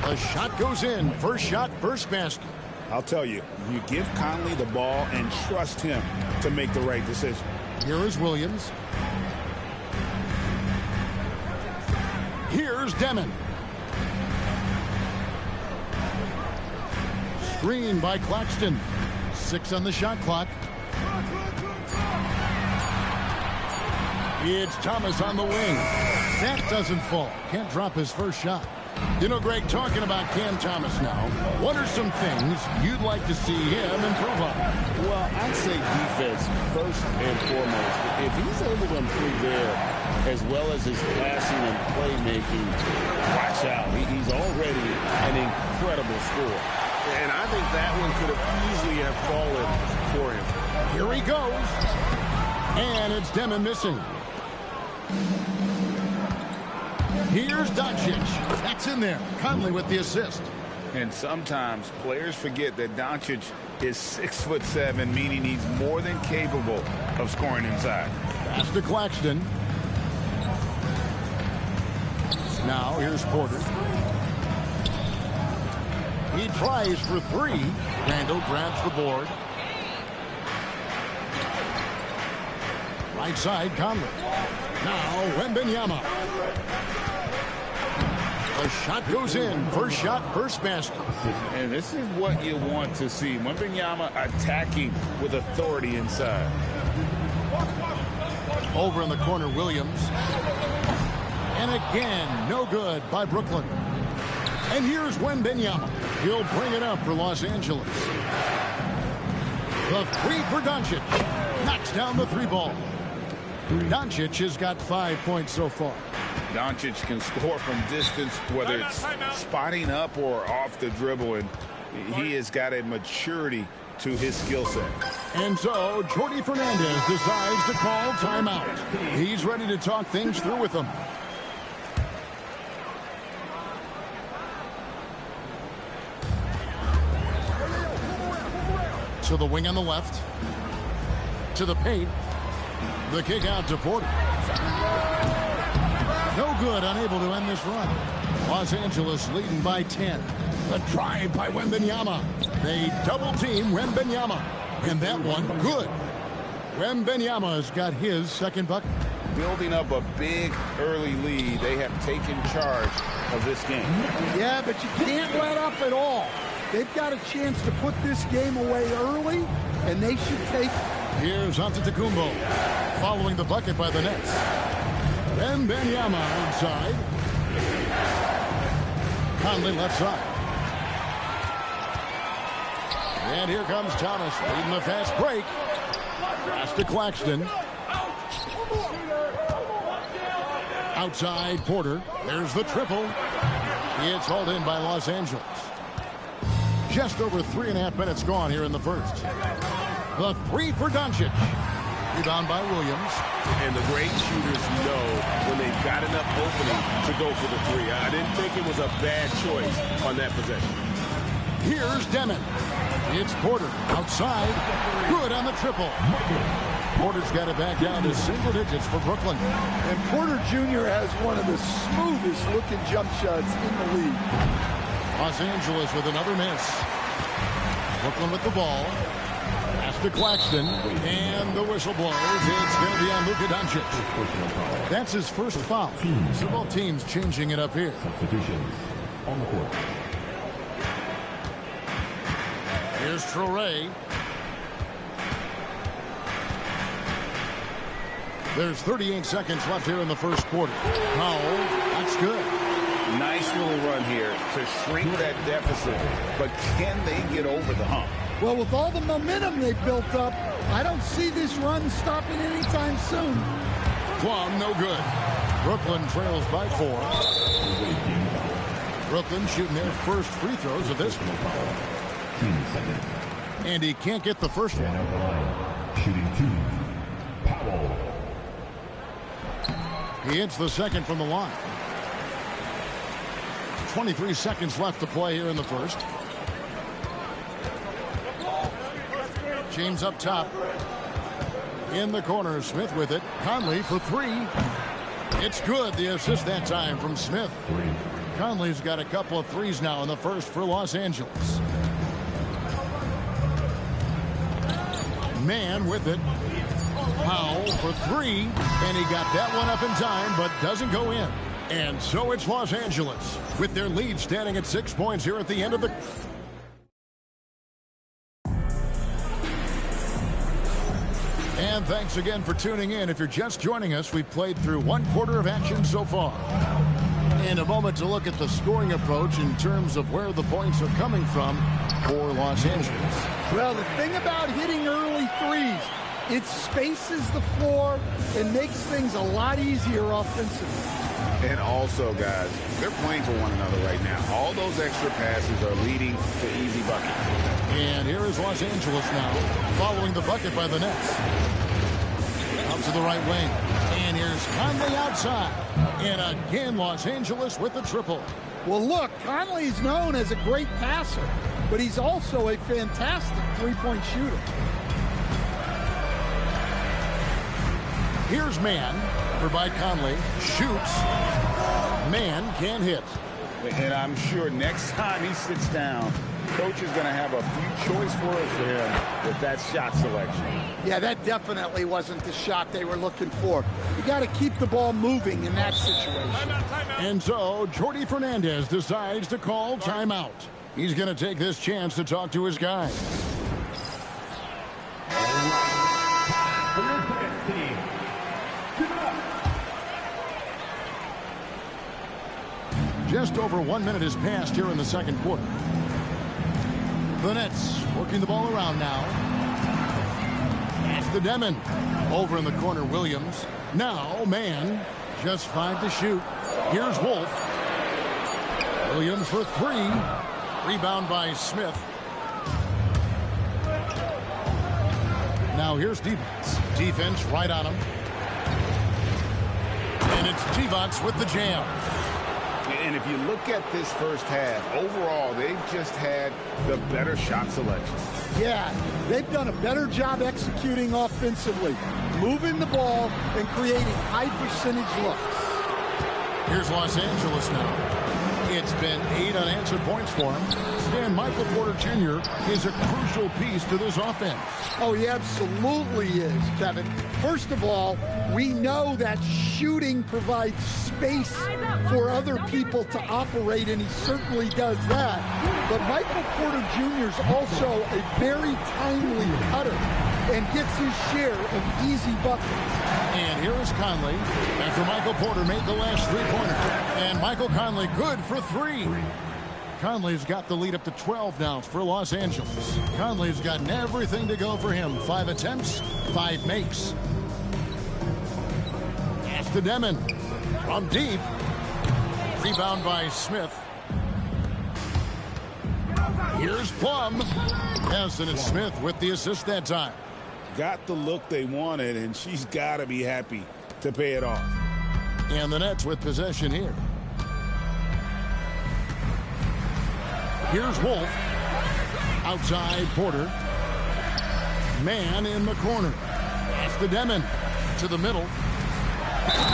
The shot goes in. First shot, first basket. I'll tell you, you give Conley the ball and trust him to make the right decision. Here is Williams. Here's Demon. Screen by Claxton. 6 on the shot clock. It's Thomas on the wing. That doesn't fall. Can't drop his first shot. You know, Greg, talking about Cam Thomas now, what are some things you'd like to see him improve on? Well, I'd say defense first and foremost. If he's able to improve there, as well as his passing and playmaking, watch out. He's already an incredible scorer. And I think that one could have easily have fallen for him. Here he goes. And it's Demon missing. Here's Doncic. That's in there. Conley with the assist. And sometimes players forget that Doncic is 6'7", meaning he's more than capable of scoring inside. Pass to Claxton. Now here's Porter. He tries for three. Randall grabs the board. Right side, Conley. Now Wembanyama. The shot goes in. First shot, first basket. And this is what you want to see. Wembanyama attacking with authority inside. Over in the corner, Williams. And again, no good by Brooklyn. And here's Wembanyama. He'll bring it up for Los Angeles. The three for Doncic. Knocks down the three ball. Doncic has got 5 points so far. Doncic can score from distance, whether it's spotting up or off the dribble, and he has got a maturity to his skill set. And so, Jordi Fernandez decides to call timeout. He's ready to talk things through with them. To the wing on the left. To the paint. The kick out to Porter. No good, unable to end this run. Los Angeles leading by 10. The drive by Wembanyama. They double team Wembanyama. And that one, good. Wembanyama has got his second bucket. Building up a big early lead, they have taken charge of this game. Yeah, but you can't let up at all. They've got a chance to put this game away early, and they should take it. Here's Antetokounmpo, following the bucket by the Nets. Wembanyama outside. Conley left side. And here comes Thomas, leading the fast break. Pass to Claxton. Outside Porter. There's the triple. It's hauled in by Los Angeles. Just over 3.5 minutes gone here in the first. The three for Doncic. Rebound by Williams. And the great shooters know when they've got enough opening to go for the three. I didn't think it was a bad choice on that possession. Here's Demon. It's Porter outside. Good on the triple. Porter's got it back down to single digits for Brooklyn. And Porter Jr. has one of the smoothest looking jump shots in the league. Los Angeles with another miss. Brooklyn with the ball. Pass to Claxton. And the whistle blows. It's going to be on Luka Doncic. That's his first foul. So both teams changing it up here. Substitutions on the court. Here's Traoré. There's 38 seconds left here in the first quarter. Powell, that's good. Nice little run here to shrink that deficit, but can they get over the hump? Well, with all the momentum they've built up, I don't see this run stopping anytime soon. Plum, no good. Brooklyn trails by 4. Brooklyn shooting their first free throws of this one. And he can't get the first one. Shooting 2. Powell. He hits the second from the line. 23 seconds left to play here in the first. James up top. In the corner, Smith with it. Conley for 3. It's good. The assist that time from Smith. Conley's got a couple of threes now in the first for Los Angeles. Man with it. Powell for 3. And he got that one up in time, but doesn't go in. And so it's Los Angeles with their lead standing at 6 points here at the end of the... And thanks again for tuning in. If you're just joining us, we've played through 1 quarter of action so far. In a moment to look at the scoring approach in terms of where the points are coming from for Los Angeles. Well, the thing about hitting early threes, it spaces the floor and makes things a lot easier offensively. And also, guys, they're playing for one another right now. All those extra passes are leading to easy buckets. And here is Los Angeles now, following the bucket by the Nets. Out to the right wing. And here's Conley outside. And again, Los Angeles with the triple. Well, look, Conley's known as a great passer, but he's also a fantastic three-point shooter. Here's Man, for by Conley, shoots. Man can't hit. And I'm sure next time he sits down, coach is going to have a few choice words for him with that shot selection. Yeah, that definitely wasn't the shot they were looking for. You got to keep the ball moving in that situation. And so Jordi Fernandez decides to call timeout. He's going to take this chance to talk to his guys. Just over 1 minute has passed here in the second quarter. The Nets working the ball around now. Pass to Demon. Over in the corner, Williams. Now, Man. Just 5 to shoot. Here's Wolf. Williams for 3. Rebound by Smith. Now here's Divac. Defense right on him. And it's Divac with the jam. And if you look at this first half, overall, they've just had the better shot selection. Yeah, they've done a better job executing offensively, moving the ball and creating high percentage looks. Here's Los Angeles now. It's been 8 unanswered points for him. And Michael Porter Jr. is a crucial piece to this offense. Oh, he absolutely is, Kevin. First of all, we know that shooting provides space for other people to operate, and he certainly does that. But Michael Porter Jr. is also a very timely cutter and gets his share of easy buckets. And here is Conley after Michael Porter made the last three-pointer. And Michael Conley good for 3. Conley's got the lead up to 12 now for Los Angeles. Conley's gotten everything to go for him. 5 attempts, 5 makes. Pass to Demon from deep. Rebound by Smith. Here's Plum. Yes, and it's Smith with the assist that time. Got the look they wanted, and she's got to be happy to pay it off. And the Nets with possession here. Here's Wolf. Outside Porter. Man in the corner. Pass to Demon. To the middle.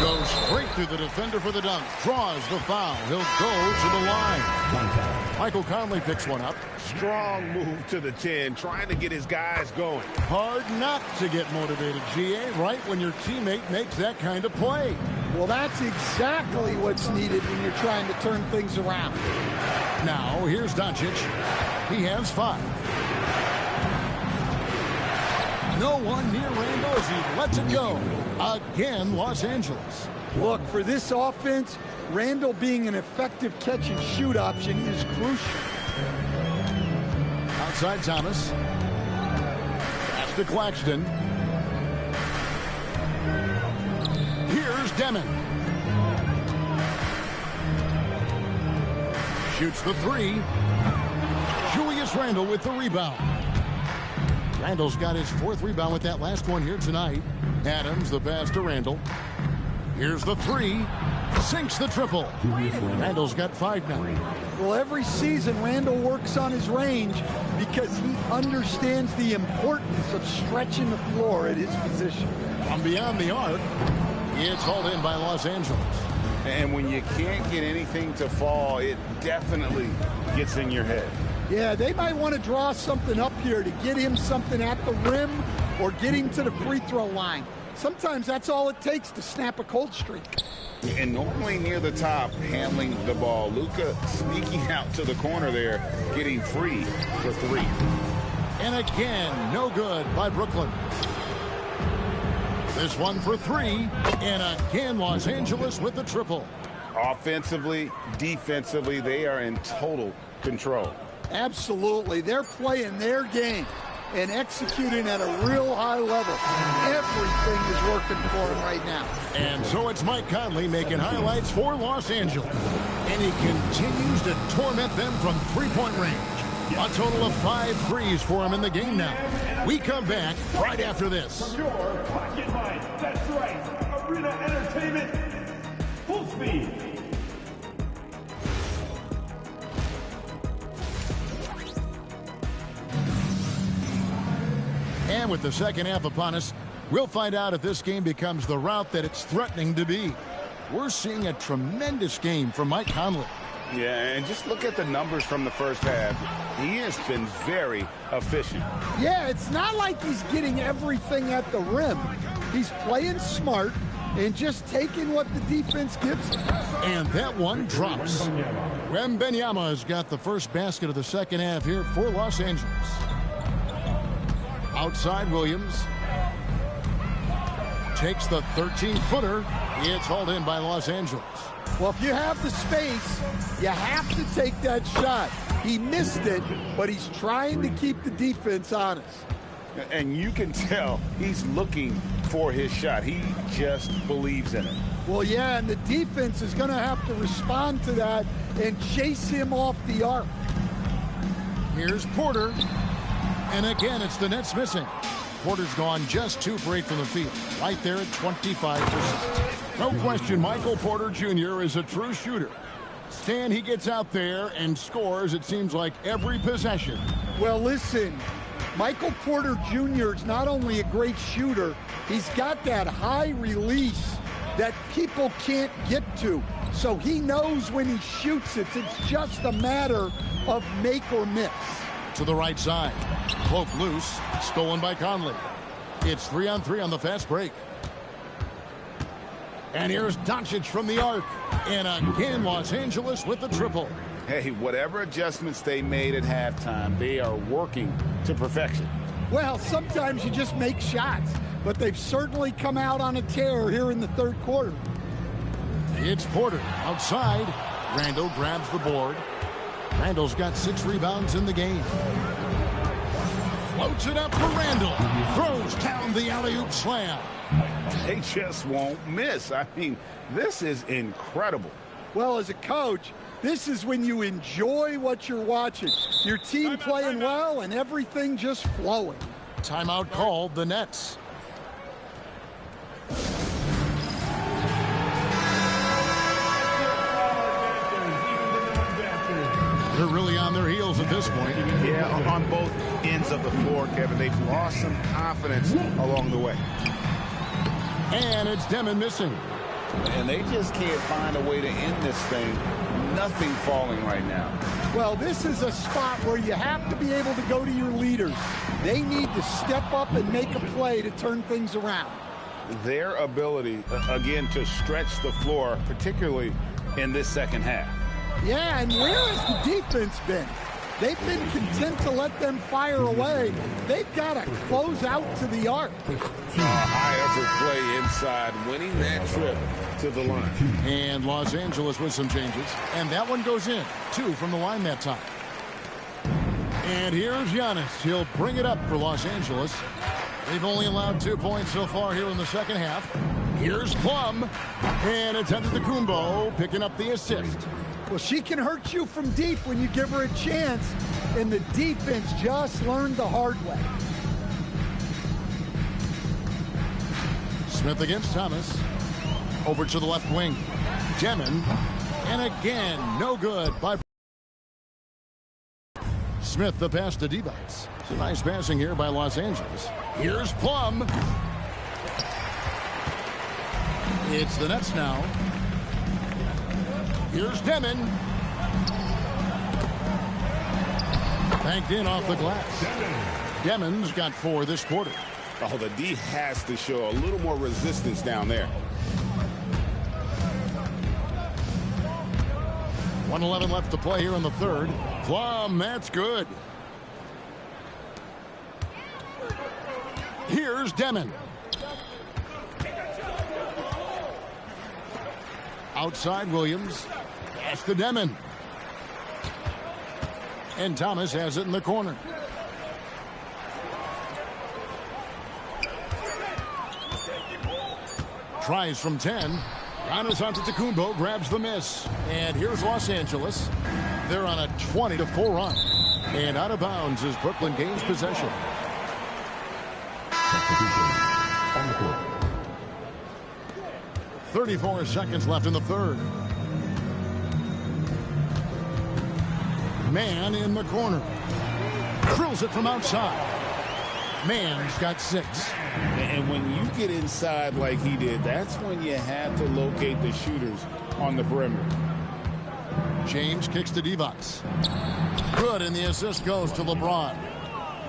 Goes straight through the defender for the dunk. Draws the foul. He'll go to the line. Michael Conley picks one up. Strong move to the 10, trying to get his guys going. Hard not to get motivated, GA, right when your teammate makes that kind of play. Well, that's exactly what's needed when you're trying to turn things around. Now, here's Doncic. He has 5. No one near Randall as he lets it go. Again, Los Angeles. Look, for this offense, Randall being an effective catch-and-shoot option is crucial. Outside Thomas. Pass to Claxton. Here's Demon. Shoots the three. Julius Randle with the rebound. Randle's got his 4th rebound with that last one here tonight. Adams, the pass to Randle. Here's the three. Sinks the triple. Randle's got 5 now. Well, every season, Randle works on his range because he understands the importance of stretching the floor at his position. From beyond the arc, it's hauled in by Los Angeles. And when you can't get anything to fall, it definitely gets in your head. Yeah, they might want to draw something up here to get him something at the rim or get him to the free throw line. Sometimes that's all it takes to snap a cold streak. And normally near the top, handling the ball. Luka sneaking out to the corner there, getting free for 3. And again, no good by Brooklyn. This one for 3, and again Los Angeles with the triple. Offensively, defensively, they are in total control. Absolutely. They're playing their game and executing at a real high level. Everything is working for him right now. And so it's Mike Conley making highlights for Los Angeles. And he continues to torment them from three-point range. A total of 5 threes for him in the game now. We come back right after this. Your pocket line. That's right. Arena Entertainment. Full speed. And with the second half upon us, we'll find out if this game becomes the route that it's threatening to be. We're seeing a tremendous game from Mike Conley. Yeah, and just look at the numbers from the first half. He has been very efficient. Yeah, it's not like he's getting everything at the rim. He's playing smart and just taking what the defense gives him. And that one drops. Wembanyama has got the first basket of the second half here for Los Angeles. Outside Williams. Takes the 13-footer. It's hauled in by Los Angeles. Well, if you have the space, you have to take that shot. He missed it, but he's trying to keep the defense honest. And you can tell he's looking for his shot. He just believes in it. Well, yeah, and the defense is going to have to respond to that and chase him off the arc. Here's Porter. And again, it's the Nets missing. Porter's gone just 2 for 8 from the field. Right there at 25%. No question, Michael Porter Jr. is a true shooter. Stan, he gets out there and scores, it seems like, every possession. Well, listen, Michael Porter Jr. is not only a great shooter, he's got that high release that people can't get to. So he knows when he shoots it. It's just a matter of make or miss. To the right side. Cloak loose. Stolen by Conley. It's 3-on-3 on the fast break. And here's Doncic from the arc. And again, Los Angeles with the triple. Hey, whatever adjustments they made at halftime, they are working to perfection. Well, sometimes you just make shots, but they've certainly come out on a tear here in the third quarter. It's Porter outside. Randle grabs the board. Randle's got 6 rebounds in the game. Floats it up for Randle. Throws down the alley-oop slam. They just won't miss. I mean, this is incredible. Well, as a coach, this is when you enjoy what you're watching. Your team playing well and everything just flowing. Timeout called, the Nets. They're really on their heels at this point. Yeah, on both ends of the floor, Kevin. They've lost some confidence along the way. And it's Demon missing. And they just can't find a way to end this thing. Nothing falling right now. Well, this is a spot where you have to be able to go to your leaders. They need to step up and make a play to turn things around. Their ability, again, to stretch the floor, particularly in this second half. Yeah, and where has the defense been? They've been content to let them fire away. They've got to close out to the arc. High effort play inside, winning that trip to the line. And Los Angeles with some changes. And that one goes in. 2 from the line that time. And here's Giannis. He'll bring it up for Los Angeles. They've only allowed 2 points so far here in the second half. Here's Plum. And it's Antetokounmpo picking up the assist. Well, she can hurt you from deep when you give her a chance. And the defense just learned the hard way. Smith against Thomas. Over to the left wing. Demon. And again, no good by Smith. The pass to Divac. It's a nice passing here by Los Angeles. Here's Plum. It's the Nets now. Here's Demon. Banked in off the glass. Demon's got 4 this quarter. Oh, the D has to show a little more resistance down there. 1:11 left to play here in the third. Plum, that's good. Here's Demon. Outside Williams. Pass to Demon. And Thomas has it in the corner. Tries from 10. Giannis Antetokounmpo grabs the miss. And here's Los Angeles. They're on a 20-4 run. And out of bounds as Brooklyn gains possession. 34 seconds left in the third. Man in the corner. Drills it from outside. Man's got 6. And when you get inside like he did, that's when you have to locate the shooters on the perimeter. James kicks to Divac. Good, and the assist goes to LeBron.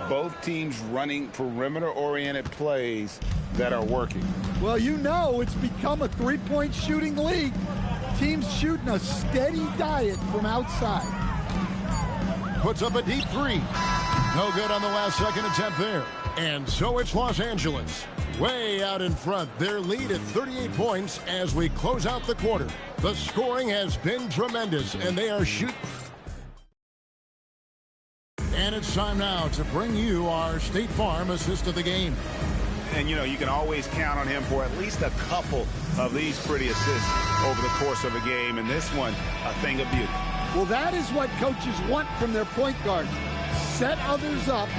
Both teams running perimeter-oriented plays that are working. Well, you know it's become a three-point shooting league. Teams shooting a steady diet from outside. Puts up a deep 3. No good on the last second attempt there. And so it's Los Angeles. Way out in front. Their lead at 38 points as we close out the quarter. The scoring has been tremendous, and they are shooting. And it's time now to bring you our State Farm assist of the game. And, you know, you can always count on him for at least a couple of these pretty assists over the course of a game. And this one, a thing of beauty. Well, that is what coaches want from their point guard. Set others up,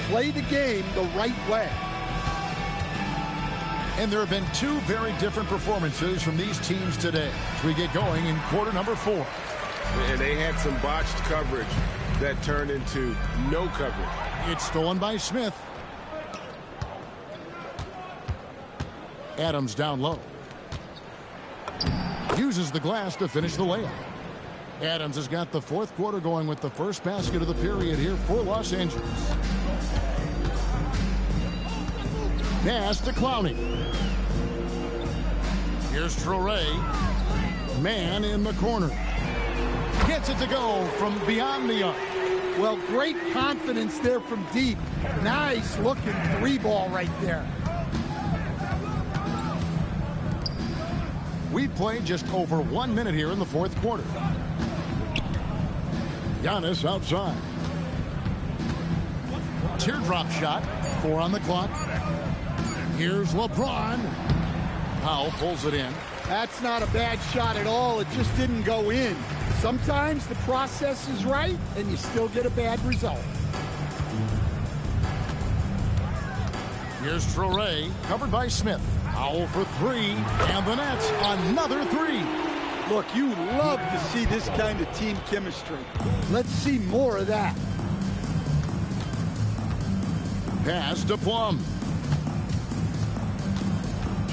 play the game the right way. And there have been 2 very different performances from these teams today as we get going in quarter number 4. And they had some botched coverage that turned into no coverage. It's stolen by Smith. Adams down low. Uses the glass to finish the layup. Adams has got the fourth quarter going with the first basket of the period here for Los Angeles. Pass to Clowney. Here's Traore. Man in the corner. Gets it to go from beyond the arc. Well, great confidence there from deep. Nice looking 3-ball right there. We played just over 1 minute here in the fourth quarter. Giannis outside. Teardrop shot. 4 on the clock. Here's LeBron. Powell pulls it in. That's not a bad shot at all. It just didn't go in. Sometimes the process is right, and you still get a bad result. Here's Traore, covered by Smith. Powell for 3, and the Nets another 3. Look, you love to see this kind of team chemistry. Let's see more of that. Pass to Plum.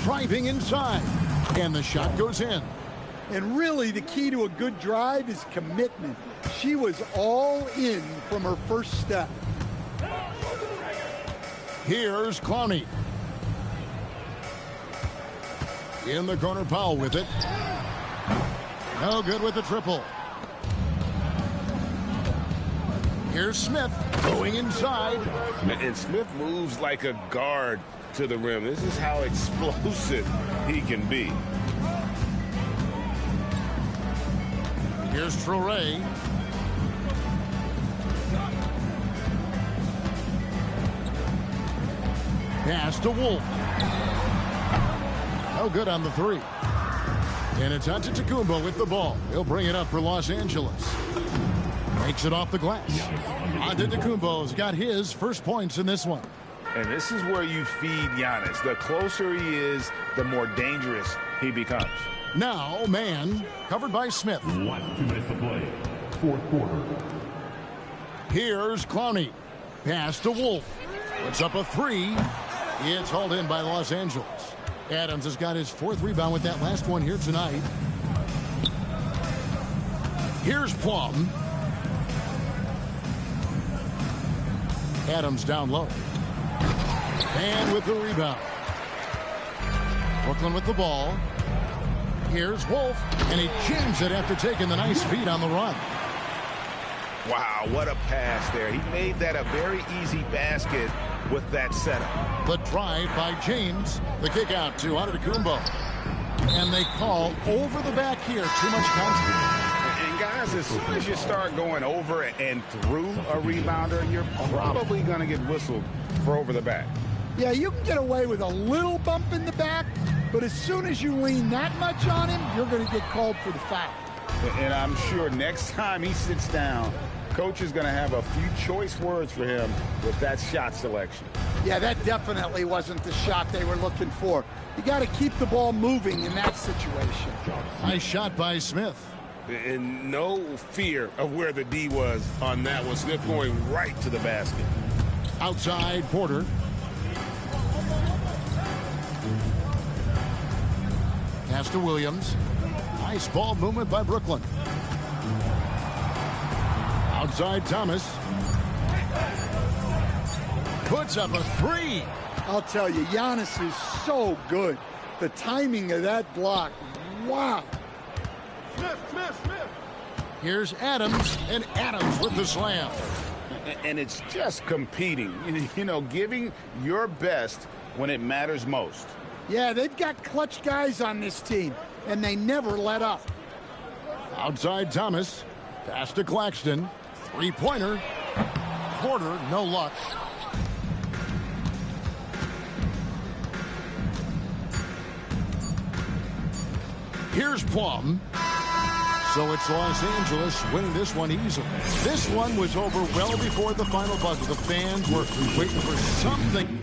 Driving inside, and the shot goes in. And really, the key to a good drive is commitment. She was all in from her first step. Here's Clowney. In the corner, Powell with it. No good with the triple. Here's Smith going inside. And Smith moves like a guard to the rim. This is how explosive he can be. Here's Traore. Pass to Wolf. No good on the three. And it's Antetokounmpo with the ball. He'll bring it up for Los Angeles. Makes it off the glass. Antetokounmpo's got his first points in this one. And this is where you feed Giannis. The closer he is, the more dangerous he becomes. Now, man, covered by Smith. 1 2 minutes to play. Fourth quarter. Here's Clowney. Pass to Wolf. Puts up a three. It's hauled in by Los Angeles. Adams has got his fourth rebound with that last one here tonight. Here's Plum. Adams down low. And with the rebound. Brooklyn with the ball. Here's Wolf. And he jams it after taking the nice feed on the run. Wow, what a pass there. He made that a very easy basket with that setup. The drive by James. The kick out to Antetokounmpo. And they call over the back here. Too much contact. And guys, as soon as you start going over and through a rebounder, you're probably going to get whistled for over the back. Yeah, you can get away with a little bump in the back, but as soon as you lean that much on him, you're going to get called for the foul. And I'm sure next time he sits down, coach is going to have a few choice words for him with that shot selection. Yeah, that definitely wasn't the shot they were looking for. You got to keep the ball moving in that situation. Nice shot by Smith. And no fear of where the D was on that one. Smith going right to the basket. Outside Porter. Pass to Williams. Nice ball movement by Brooklyn. Outside Thomas. Puts up a three. I'll tell you, Giannis is so good. The timing of that block, wow. Here's Adams, and Adams with the slam. And it's just competing, you know, giving your best when it matters most. Yeah, they've got clutch guys on this team, and they never let up. Outside Thomas. Pass to Claxton. Three-pointer. Porter, no luck. Here's Plum. So it's Los Angeles winning this one easily. This one was over well before the final buzzer. The fans were waiting for something.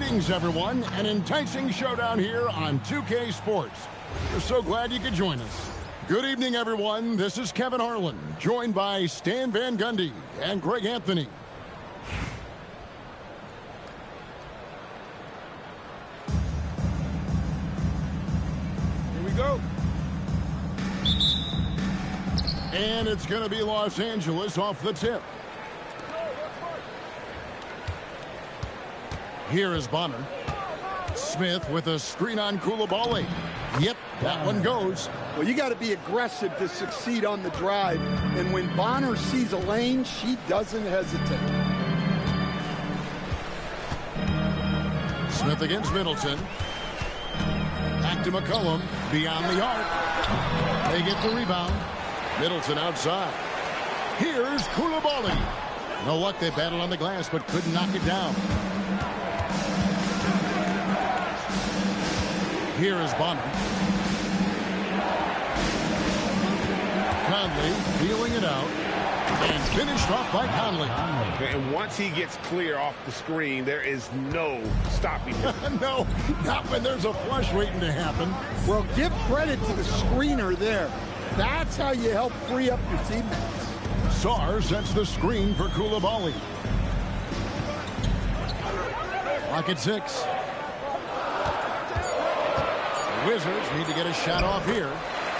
Greetings, everyone. An enticing showdown here on 2K Sports. We're so glad you could join us. Good evening, everyone. This is Kevin Harlan, joined by Stan Van Gundy and Greg Anthony. Here we go. And it's going to be Los Angeles off the tip. Here is Bonner. Smith with a screen on Koulibaly. Yep, that one goes. Well, you got to be aggressive to succeed on the drive. And when Bonner sees a lane, she doesn't hesitate. Smith against Middleton. Back to McCollum. Beyond the arc. They get the rebound. Middleton outside. Here's Koulibaly. No luck, they battled on the glass, but couldn't knock it down. Here is Bonner. Conley feeling it out. And finished off by Conley. And once he gets clear off the screen, there is no stopping him. No, not when there's a flush waiting to happen. Well, give credit to the screener there. That's how you help free up your teammates. Sarr sets the screen for Koulibaly. Clock at 6. The Wizards need to get a shot off here.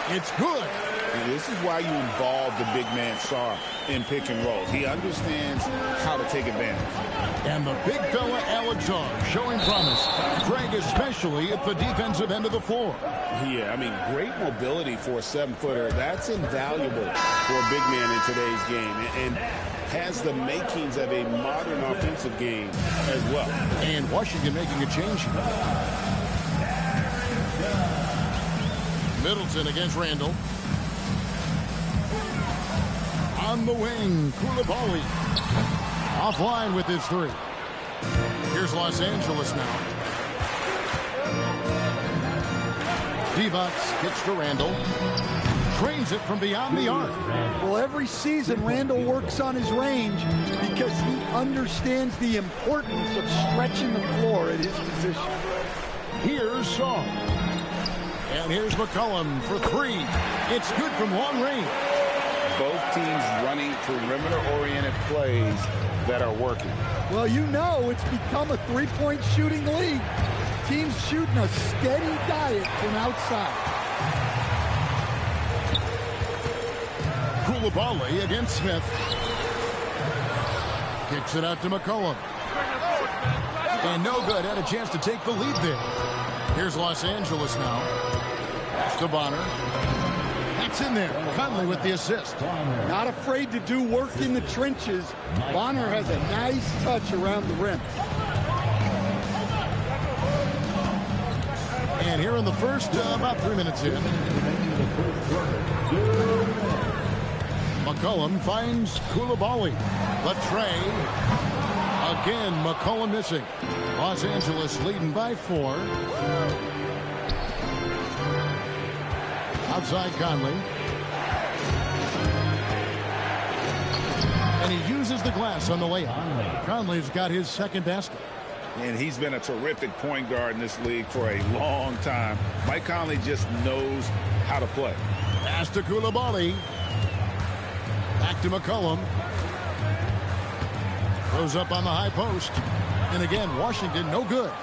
It's good. And this is why you involve the big man Sarr in pick and roll. He understands how to take advantage. And the big fella Alex Sarr showing promise. Greg, especially at the defensive end of the floor. Yeah, I mean, great mobility for a 7-footer. That's invaluable for a big man in today's game. And has the makings of a modern offensive game as well. And Washington making a change here. Middleton against Randall. On the wing, Koulibaly. Offline with his 3. Here's Los Angeles now. Divac gets to Randall. Trains it from beyond the arc. Well, every season, Randall works on his range because he understands the importance of stretching the floor at his position. Here's Shaw. And here's McCollum for 3. It's good from long range. Both teams running perimeter-oriented plays that are working. Well, you know it's become a three-point shooting league. Teams shooting a steady diet from outside. Koulibaly against Smith. Kicks it out to McCollum. And no good. Had a chance to take the lead there. Here's Los Angeles now. Pass to Bonner. That's in there. Conley with the assist. Not afraid to do work in the trenches. Bonner has a nice touch around the rim. And here in the first, about 3 minutes in. McCollum finds Koulibaly. The tray. Again, McCollum missing. Los Angeles leading by 4. Outside Conley. And he uses the glass on the layup. Conley's got his second basket. And he's been a terrific point guard in this league for a long time. Mike Conley just knows how to play. Pass to Koulibaly. Back to McCollum. Throws up on the high post. And again, Washington no good.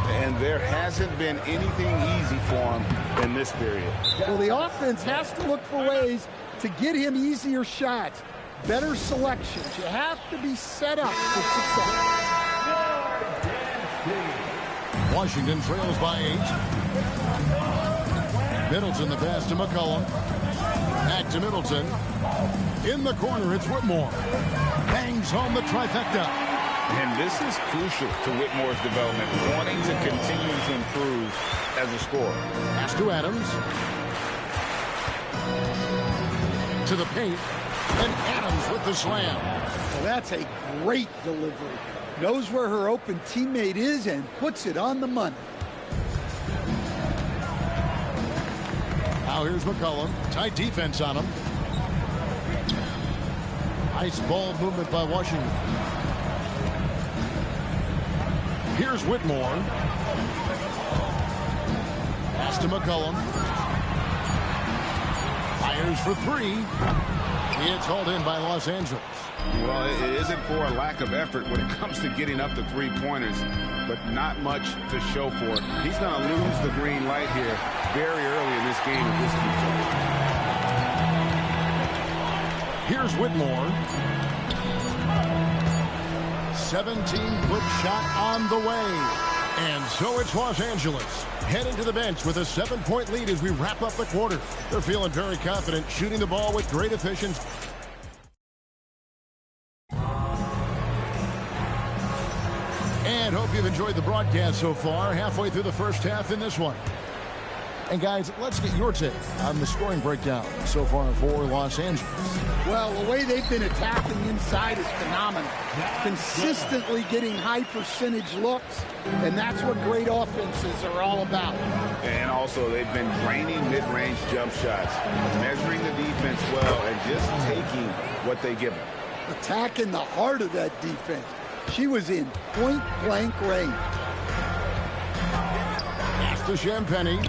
And there hasn't been anything easy for him in this period. Well, the offense has to look for ways to get him easier shots, better selections. You have to be set up for success. Washington trails by 8. Middleton the pass to McCollum. Back to Middleton. In the corner, it's Whitmore. Bangs home the trifecta. And this is crucial to Whitmore's development, wanting to continue to improve as a scorer. Pass to Adams. To the paint. And Adams with the slam. Well, that's a great delivery. Knows where her open teammate is and puts it on the money. Now here's McCollum. Tight defense on him. Nice ball movement by Washington. Here's Whitmore. Pass to McCollum. Fires for three. It's hauled in by Los Angeles. Well, it isn't for a lack of effort when it comes to getting up to three-pointers, but not much to show for it. He's going to lose the green light here very early in this game if this keeps up. Here's Whitmore. 17-foot shot on the way. And so it's Los Angeles heading to the bench with a 7-point lead as we wrap up the quarter. They're feeling very confident, shooting the ball with great efficiency. And hope you've enjoyed the broadcast so far. Halfway through the first half in this one. And guys, let's get your take on the scoring breakdown so far for Los Angeles. Well, the way they've been attacking inside is phenomenal. Consistently getting high percentage looks, and that's what great offenses are all about. And also, they've been draining mid-range jump shots, measuring the defense well, and just taking what they give them. Attacking the heart of that defense. She was in point-blank range. Pass to Champagny.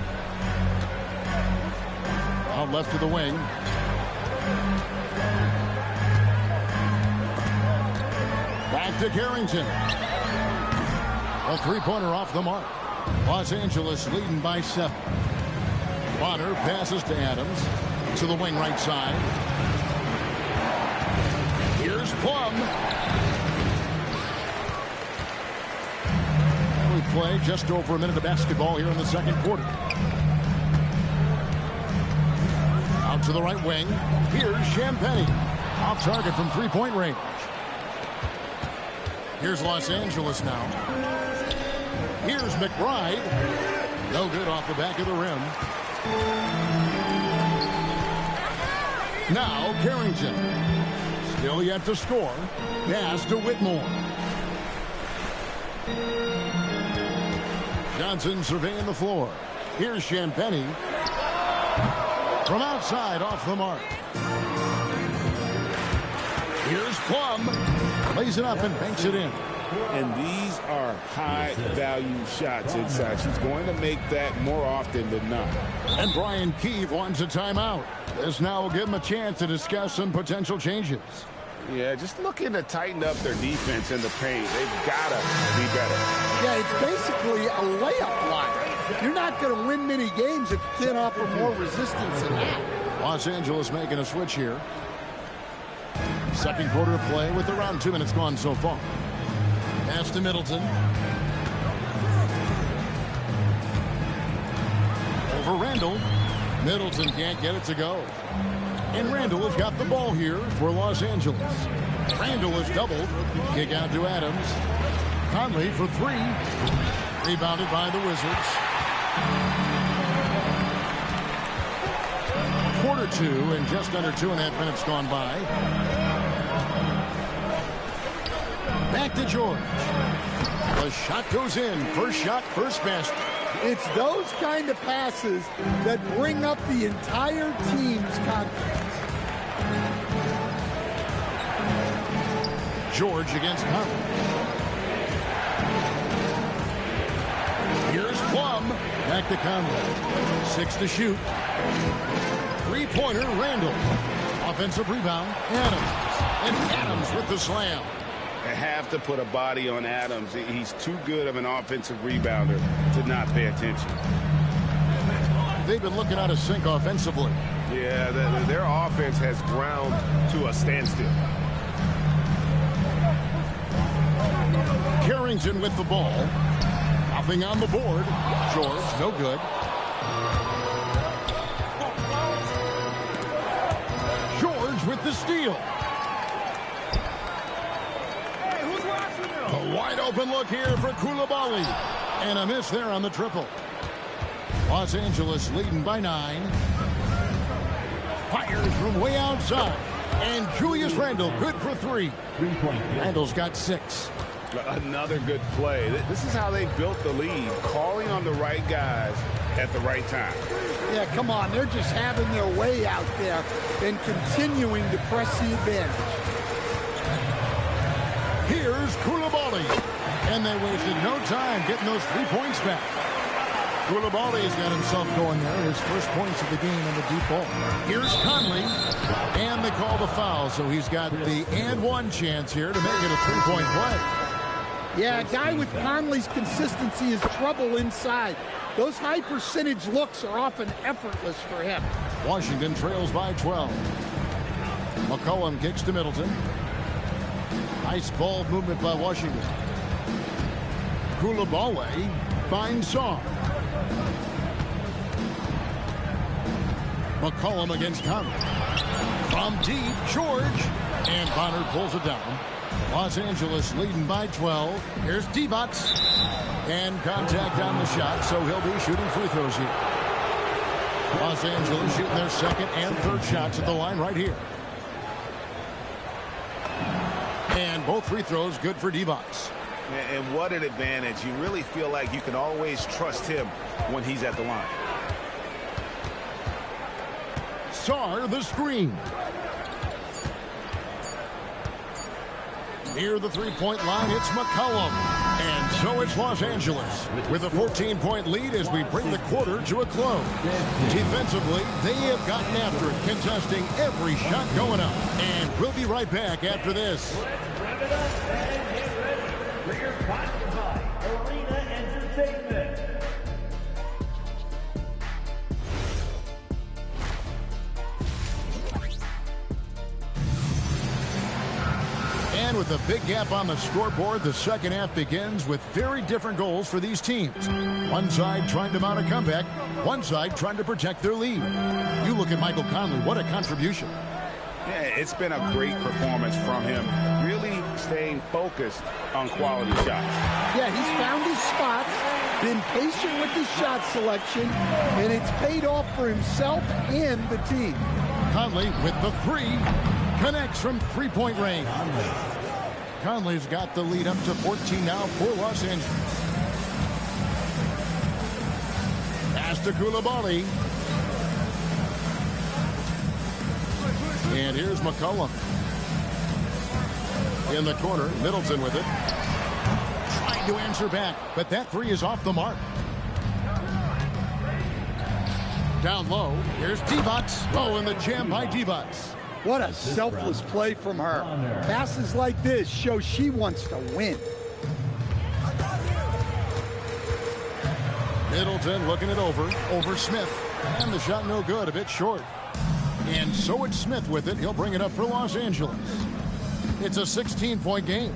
Out left to the wing. Back to Carrington. A three-pointer off the mark. Los Angeles leading by 7. Bonner passes to Adams. To the wing right side. Here's Plum. We play just over a minute of basketball here in the second quarter. Out to the right wing. Here's Champagny. Off target from three-point range. Here's Los Angeles now. Here's McBride. No good off the back of the rim. Now Carrington. Still yet to score. Pass to Whitmore. Johnson surveying the floor. Here's Champagny. From outside, off the mark. Here's Plum. Lays it up and banks it in. And these are high-value shots inside. She's going to make that more often than not. And Brian Keefe wants a timeout. This now will give him a chance to discuss some potential changes. Yeah, just looking to tighten up their defense in the paint. They've got to be better. Yeah, it's basically a layup line. You're not going to win many games if you can't offer more resistance than that. Los Angeles making a switch here. Second quarter of play with around 2 minutes gone so far. Pass to Middleton. Over Randall. Middleton can't get it to go. And Randall has got the ball here for Los Angeles. Randall is doubled. Kick out to Adams. Conley for three. Rebounded by the Wizards. Quarter 2 and just under 2.5 minutes gone by. Back to George. The shot goes in. First shot, first basket. It's those kind of passes that bring up the entire team's confidence. George against Conley. Here's Plum. Back to Conley. 6 to shoot. Three-pointer, Randall. Offensive rebound, Adams. And Adams with the slam. They have to put a body on Adams. He's too good of an offensive rebounder to not pay attention. They've been looking out of sync offensively. Yeah, their offense has ground to a standstill. Carrington with the ball. Nothing on the board. George, no good. George with the steal. A wide open look here for Coulibaly. And a miss there on the triple. Los Angeles leading by 9. Fires from way outside. And Julius Randle good for 3. Randle's got 6. Another good play. This is how they built the lead, calling on the right guys at the right time. Yeah, come on. They're just having their way out there and continuing to press the advantage. Here's Coulibaly. And they wasted no time getting those 3 points back. Koulibaly's got himself going there. His first points of the game on the deep ball. Here's Conley. And they call the foul, so he's got the and one chance here to make it a 3-point play. Yeah, a guy with Conley's consistency is trouble inside. Those high percentage looks are often effortless for him. Washington trails by 12. McCollum kicks to Middleton. Nice ball movement by Washington. Koulibaly finds Song. McCollum against Conley. From deep, George. And Bonner pulls it down. Los Angeles leading by 12. Here's Divac. And contact on the shot, so he'll be shooting free throws here. Los Angeles shooting their second and third shots at the line right here. And both free throws good for Divac. And what an advantage. You really feel like you can always trust him when he's at the line. Sarr the screen. Near the three-point line, it's McCollum. And so it's Los Angeles with a 14-point lead as we bring the quarter to a close. Defensively, they have gotten after it, contesting every shot going up. And we'll be right back after this. Let's wrap it up and get ready for your Brought by Arena Entertainment. And with a big gap on the scoreboard, the second half begins with very different goals for these teams. One side trying to mount a comeback, one side trying to protect their lead. You look at Michael Conley, what a contribution. Yeah, it's been a great performance from him. Really staying focused on quality shots. Yeah, he's found his spots, been patient with his shot selection, and it's paid off for himself and the team. Conley with the three, connects from three-point range. Conley's got the lead up to 14 now for Los Angeles. Pass to Koulibaly. And here's McCollum. In the corner, Middleton with it. Trying to answer back, but that three is off the mark. Down low, here's Divac. Oh, and the jam by Divac. What a selfless play from her. Passes like this show she wants to win. Middleton looking it over Smith. And the shot no good, a bit short. And so it's Smith with it. He'll bring it up for Los Angeles. It's a 16-point game.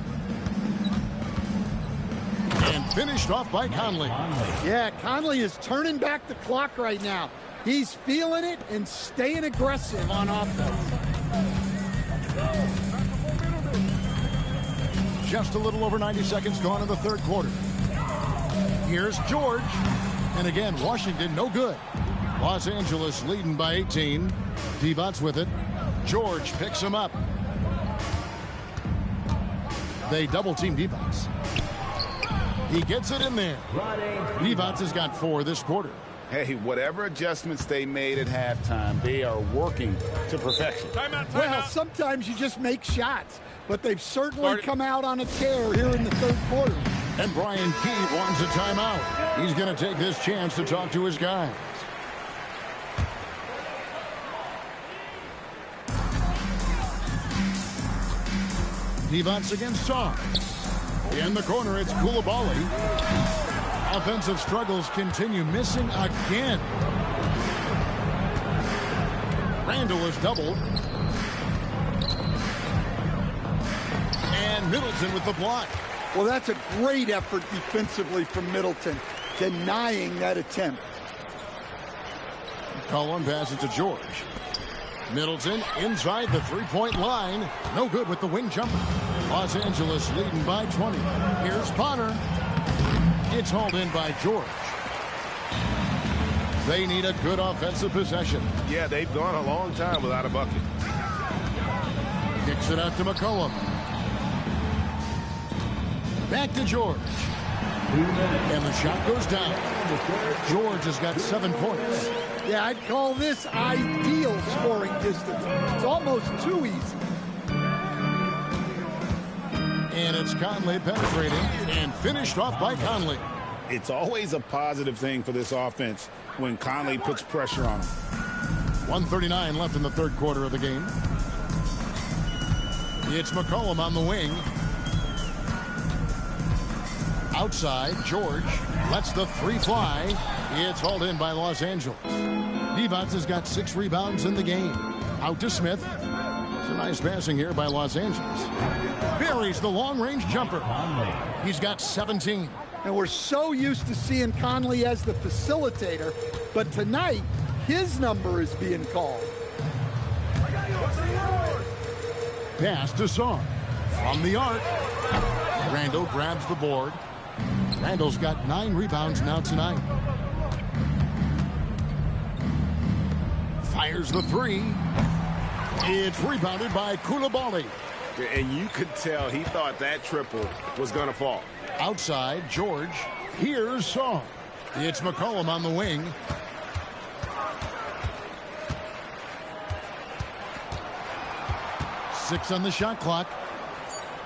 And finished off by Conley. Yeah, Conley is turning back the clock right now. He's feeling it and staying aggressive on offense. Just a little over 90 seconds gone in the third quarter. Here's George. And again, Washington no good. Los Angeles leading by 18. Divac with it. George picks him up. They double-team Divac. He gets it in there. Divac has got 4 this quarter. Hey, whatever adjustments they made at halftime, they are working to perfection. Well, sometimes you just make shots, but they've certainly come out on a tear here in the third quarter. And Brian Keith wants a timeout. He's going to take this chance to talk to his guys. Divac against Sarr. In the corner, it's Koulibaly. Offensive struggles continue, missing again. Randall is doubled. And Middleton with the block. Well, that's a great effort defensively from Middleton, denying that attempt. Collin passes to George. Middleton inside the three-point line. No good with the wing jumper. Los Angeles leading by 20. Here's Bonner. It's hauled in by George. They need a good offensive possession. Yeah, they've gone a long time without a bucket. Kicks it out to McCollum. Back to George. And the shot goes down. George has got 7 points. Yeah, I'd call this ideal scoring distance. It's almost too easy. And it's Conley penetrating and finished off by Conley. It's always a positive thing for this offense when Conley puts pressure on him. 1:39 left in the third quarter of the game. It's McCollum on the wing. Outside, George lets the three fly. It's hauled in by Los Angeles. Devonts has got 6 rebounds in the game. Out to Smith. It's a nice passing here by Los Angeles. Buries the long-range jumper. He's got 17. And we're so used to seeing Conley as the facilitator, but tonight, his number is being called. Pass to Song. From the arc. Randall grabs the board. Randall's got 9 rebounds now tonight. Fires the three. It's rebounded by Koulibaly. And you could tell he thought that triple was going to fall. Outside, George. Here's Song. It's McCollum on the wing. Six on the shot clock.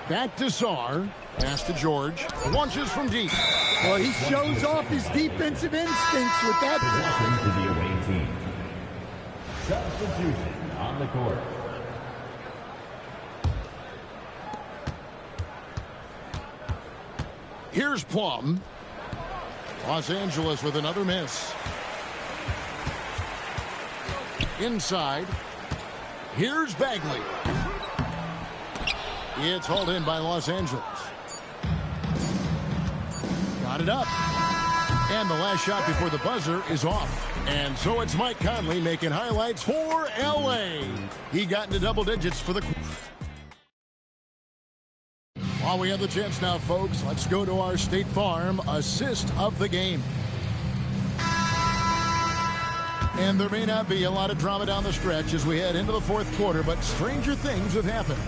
Back to Sarr. Pass to George. Launches from deep. Well, he shows off his defensive instincts with that. Possession to the away team. Substitution on the court. Here's Plum. Los Angeles with another miss. Inside. Here's Bagley. It's hauled in by Los Angeles. Got it up. And the last shot before the buzzer is off. And so it's Mike Conley making highlights for L.A. He got into double digits for the... While we have the chance now, folks, let's go to our State Farm assist of the game. And there may not be a lot of drama down the stretch as we head into the fourth quarter, but stranger things have happened.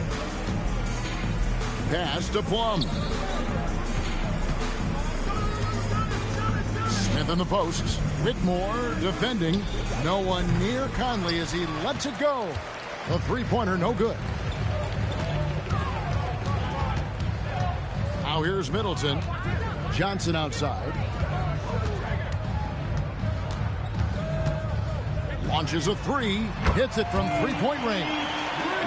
Pass to Plum. Smith in the posts. Whitmore defending. No one near Conley as he lets it go. The three-pointer no good. Now here's Middleton. Johnson outside. Launches a three. Hits it from three-point range.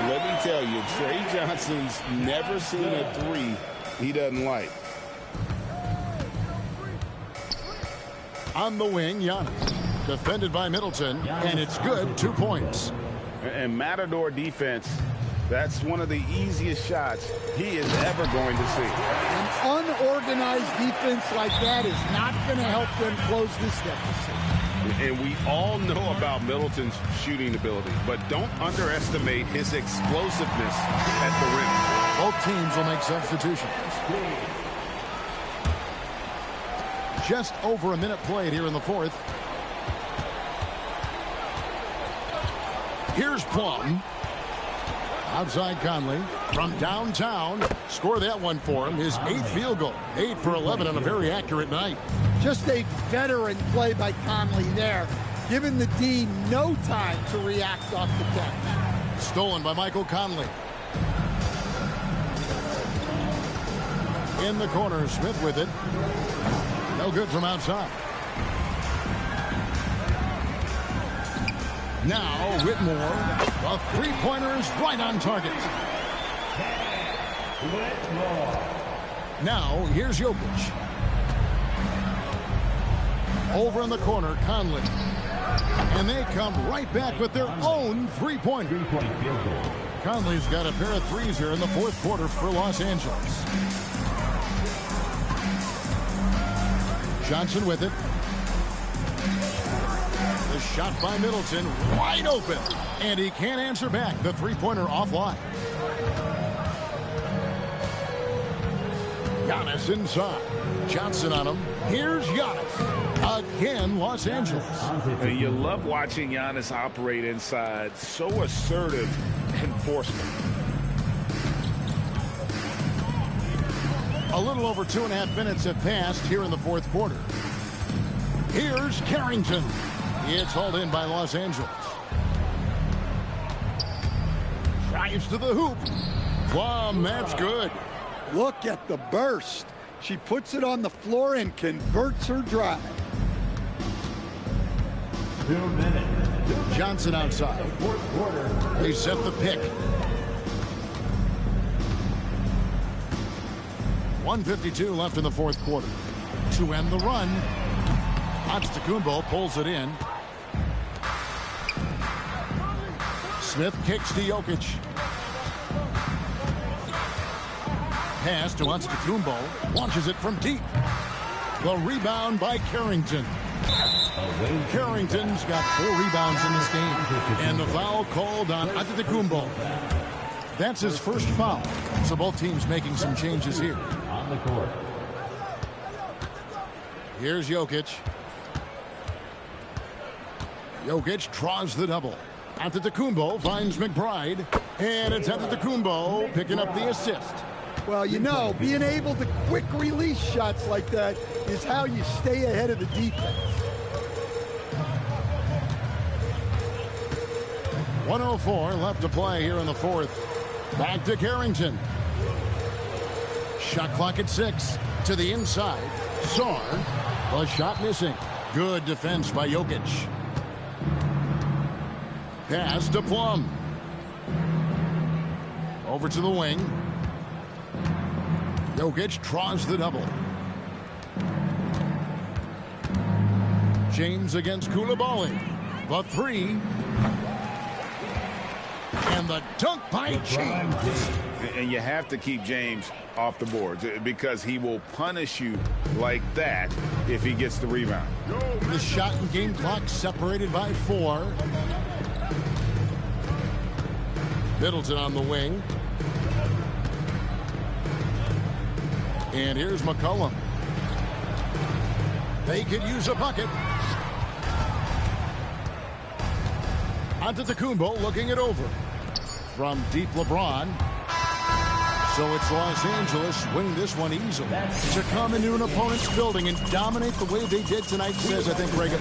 Let me tell you, Trey Johnson's never seen a three he doesn't like. On the wing, Giannis. Defended by Middleton, and it's good. 2 points. And Matador defense, that's one of the easiest shots he is ever going to see. An unorganized defense like that is not going to help them close this deficit. And we all know about Middleton's shooting ability, but don't underestimate his explosiveness at the rim. Both teams will make substitutions. Just over a minute played here in the fourth. Here's Plum. Outside Conley from downtown. Score that one for him. His 8th field goal. 8 for 11 on a very accurate night. Just a veteran play by Conley there, giving the D no time to react off the catch. Stolen by Michael Conley. In the corner, Smith with it. No good from outside. Now Whitmore. The three-pointer is right on target. Now here's Jokic. Over in the corner, Conley. And they come right back with their own three-pointer. Three-point field goal. Conley's got a pair of threes here in the fourth quarter for Los Angeles. Johnson with it. The shot by Middleton, wide open. And he can't answer back. The three-pointer offline. Giannis inside. Johnson on him. Here's Giannis. Again, Los Angeles. And you love watching Giannis operate inside. So assertive and forceful. A little over 2.5 minutes have passed here in the fourth quarter. Here's Carrington. It's hauled in by Los Angeles. Drives to the hoop. Plum, that's good. Look at the burst. She puts it on the floor and converts her drive. 2 minutes. Johnson outside. Fourth quarter. They set the pick. 1:52 left in the fourth quarter. To end the run, Antetokounmpo pulls it in. Smith kicks to Jokic. Pass to Antetokounmpo. Launches it from deep. The rebound by Carrington. Carrington's got 4 rebounds in this game. And the foul called on Antetokounmpo. That's his first foul. So both teams making some changes here. On the court. Here's Jokic. Jokic draws the double. Antetokounmpo finds McBride. And it's Antetokounmpo picking up the assist. Well, you know, being able to quick release shots like that is how you stay ahead of the defense. 1:04 left to play here in the fourth. Back to Carrington. Shot clock at 6. To the inside. Sarr. The shot missing. Good defense by Jokic. Pass to Plum. Over to the wing. Jokic draws the double. James against Koulibaly. The 3. And the dunk by James. And you have to keep James off the boards because he will punish you like that if he gets the rebound. The shot and game clock separated by 4. Middleton on the wing. And here's McCollum. They could use a bucket. Antetokounmpo looking it over. From deep LeBron. So it's Los Angeles winning this one easily. To come into an opponent's building and dominate the way they did tonight says, I think, Greg,